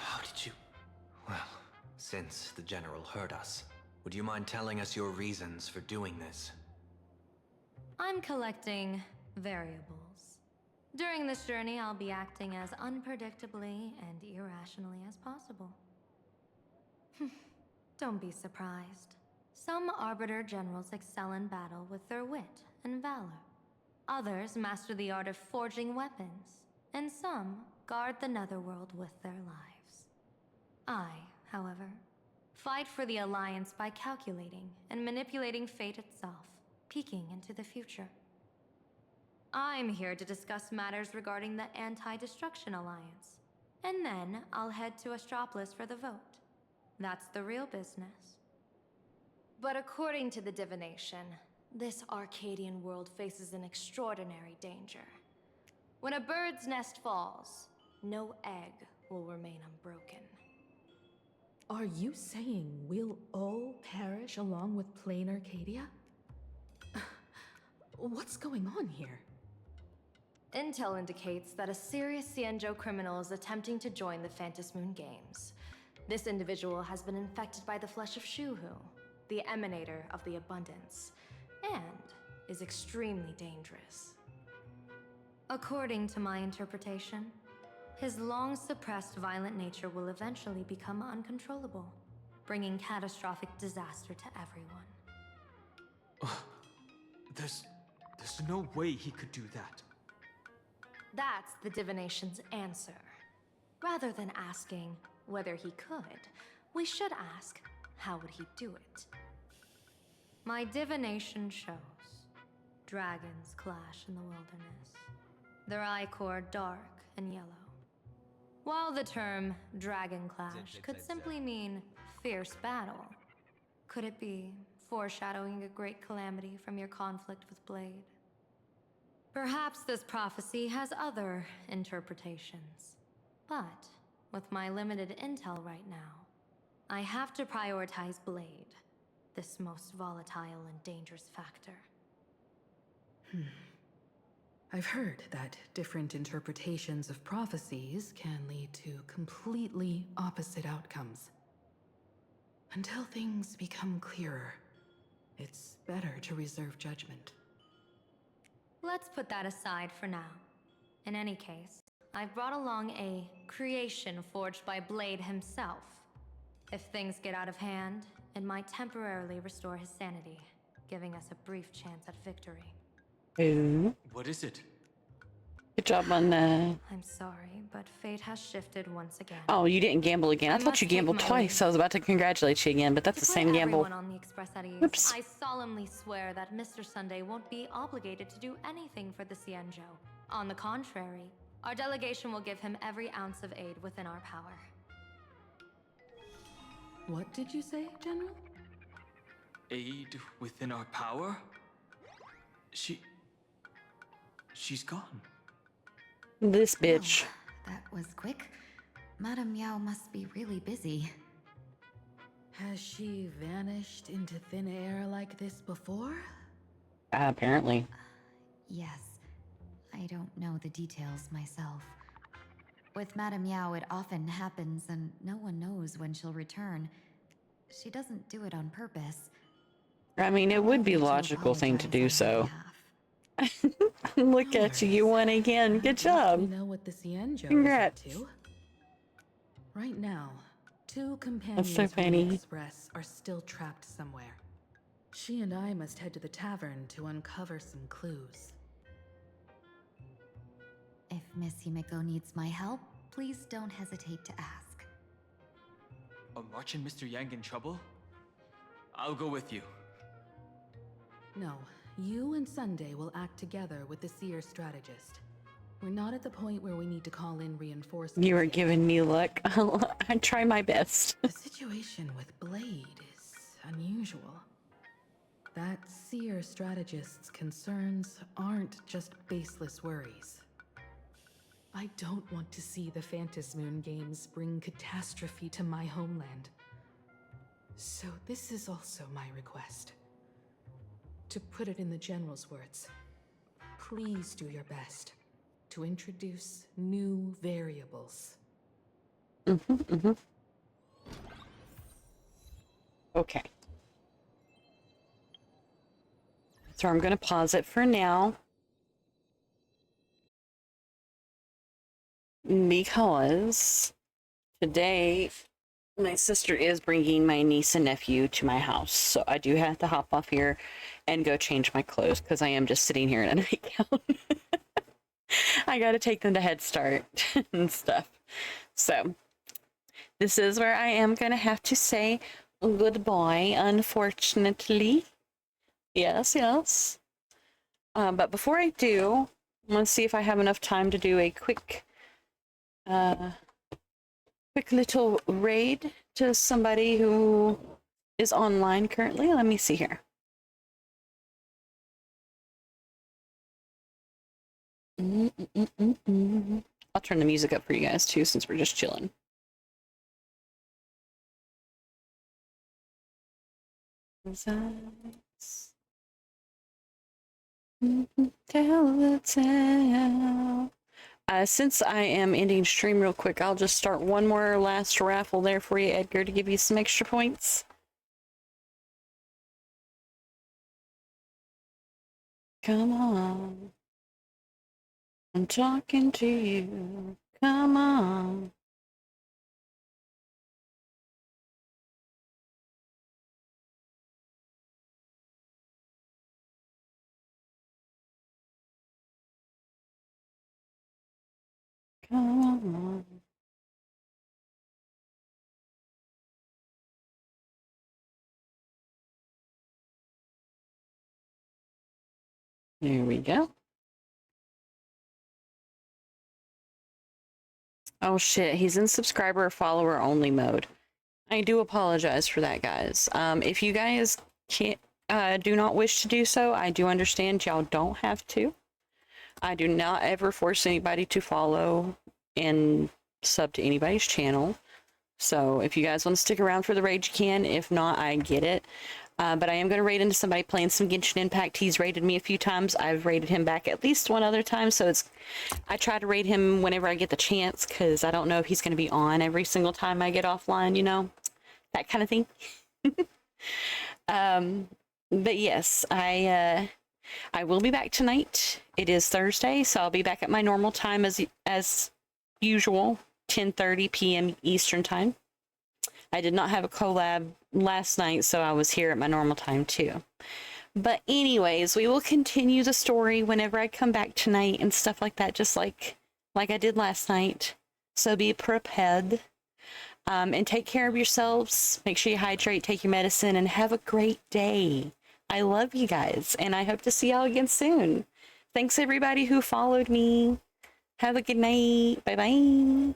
How did you... Well, since the General heard us, would you mind telling us your reasons for doing this? I'm collecting variables. During this journey, I'll be acting as unpredictably and irrationally as possible. Don't be surprised. Some Arbiter Generals excel in battle with their wit and valor. Others master the art of forging weapons, and some guard the Netherworld with their lives. I, however, fight for the Alliance by calculating and manipulating fate itself, peeking into the future. I'm here to discuss matters regarding the Anti-Destruction Alliance, and then I'll head to Astropolis for the vote. That's the real business. But according to the divination, this Arcadian world faces an extraordinary danger. When a bird's nest falls, no egg will remain unbroken. Are you saying we'll all perish along with plain Arcadia? What's going on here? Intel indicates that a serious Xianzhou criminal is attempting to join the Phantom Moon Games. This individual has been infected by the flesh of Shuhu, the emanator of the abundance, and is extremely dangerous. According to my interpretation, his long-suppressed violent nature will eventually become uncontrollable, bringing catastrophic disaster to everyone. There's no way he could do that. That's the divination's answer. Rather than asking whether he could, we should ask, how would he do it? My divination shows dragons clash in the wilderness, their ichor dark and yellow. While the term dragon clash could simply mean fierce battle, could it be foreshadowing a great calamity from your conflict with Blade? Perhaps this prophecy has other interpretations, but With my limited intel right now, I have to prioritize Blade, this most volatile and dangerous factor. I've heard that different interpretations of prophecies can lead to completely opposite outcomes. Until things become clearer, it's better to reserve judgment. Let's put that aside for now. In any case, I've brought along a creation forged by Blade himself. If things get out of hand, it might temporarily restore his sanity, giving us a brief chance at victory. Ooh. What is it? Good job on that. I'm sorry, but fate has shifted once again. Oh, you didn't gamble again. I thought you gambled twice. I was about to congratulate you again, but that's the same gamble. Everyone on the Express at ease, Oops. I solemnly swear that Mr. Sunday won't be obligated to do anything for the Cienjo. On the contrary, our delegation will give him every ounce of aid within our power. What did you say, General? Aid within our power? She's gone. This bitch. That was quick. Madame Yao must be really busy. Has she vanished into thin air like this before? Apparently. Yes. I don't know the details myself. With Madame Yao, it often happens and no one knows when she'll return. She doesn't do it on purpose. I mean, it would be a logical thing to do so. Look at you, you won again. Good job. We know what the Cienjo Congrats. is up to. Right now, 2 companions so from funny. the Express are still trapped somewhere. She and I must head to the tavern to uncover some clues. If Miss Himeko needs my help, please don't hesitate to ask. Are March and Mr. Yang in trouble? I'll go with you. No, you and Sunday will act together with the Seer strategist. We're not at the point where we need to call in reinforcements. You are giving me luck. I try my best. The situation with Blade is unusual. That Seer strategist's concerns aren't just baseless worries. I don't want to see the Phantasmoon games bring catastrophe to my homeland. So this is also my request. To put it in the General's words, please do your best to introduce new variables. Okay. So I'm going to pause it for now. Because today my sister is bringing my niece and nephew to my house. So I do have to hop off here and go change my clothes because I am just sitting here in a nightgown. I got to take them to Head Start and stuff. So this is where I am going to have to say goodbye, unfortunately. Yes, yes. But before I do, let's see if I have enough time to do a quick little raid to somebody who is online currently. Let me see here. I'll turn the music up for you guys too, since we're just chilling. Tell the tale. Since I am ending stream real quick, I'll just start one more last raffle there for you, Edgar, to give you some extra points. Come on. I'm talking to you. Come on. Come on. There we go. Oh shit, he's in subscriber or follower only mode. I do apologize for that, guys. If you guys can't, do not wish to do so, I do understand. Y'all don't have to. I do not ever force anybody to follow and sub to anybody's channel. So if you guys want to stick around for the raid, you can. If not, I get it. But I am going to raid into somebody playing some Genshin Impact. He's raided me a few times. I've raided him back at least one other time. So I try to raid him whenever I get the chance, because I don't know if he's going to be on every single time I get offline, you know, that kind of thing. But yes, I will be back tonight. It is Thursday, so I'll be back at my normal time as usual, 10:30 p.m. Eastern time. I did not have a collab last night, so I was here at my normal time too. But anyways, we will continue the story whenever I come back tonight and stuff like that, just like I did last night. So be prepared. And take care of yourselves. Make sure you hydrate, take your medicine, and have a great day. I love you guys, and I hope to see y'all again soon. Thanks everybody who followed me. Have a good night. Bye-bye.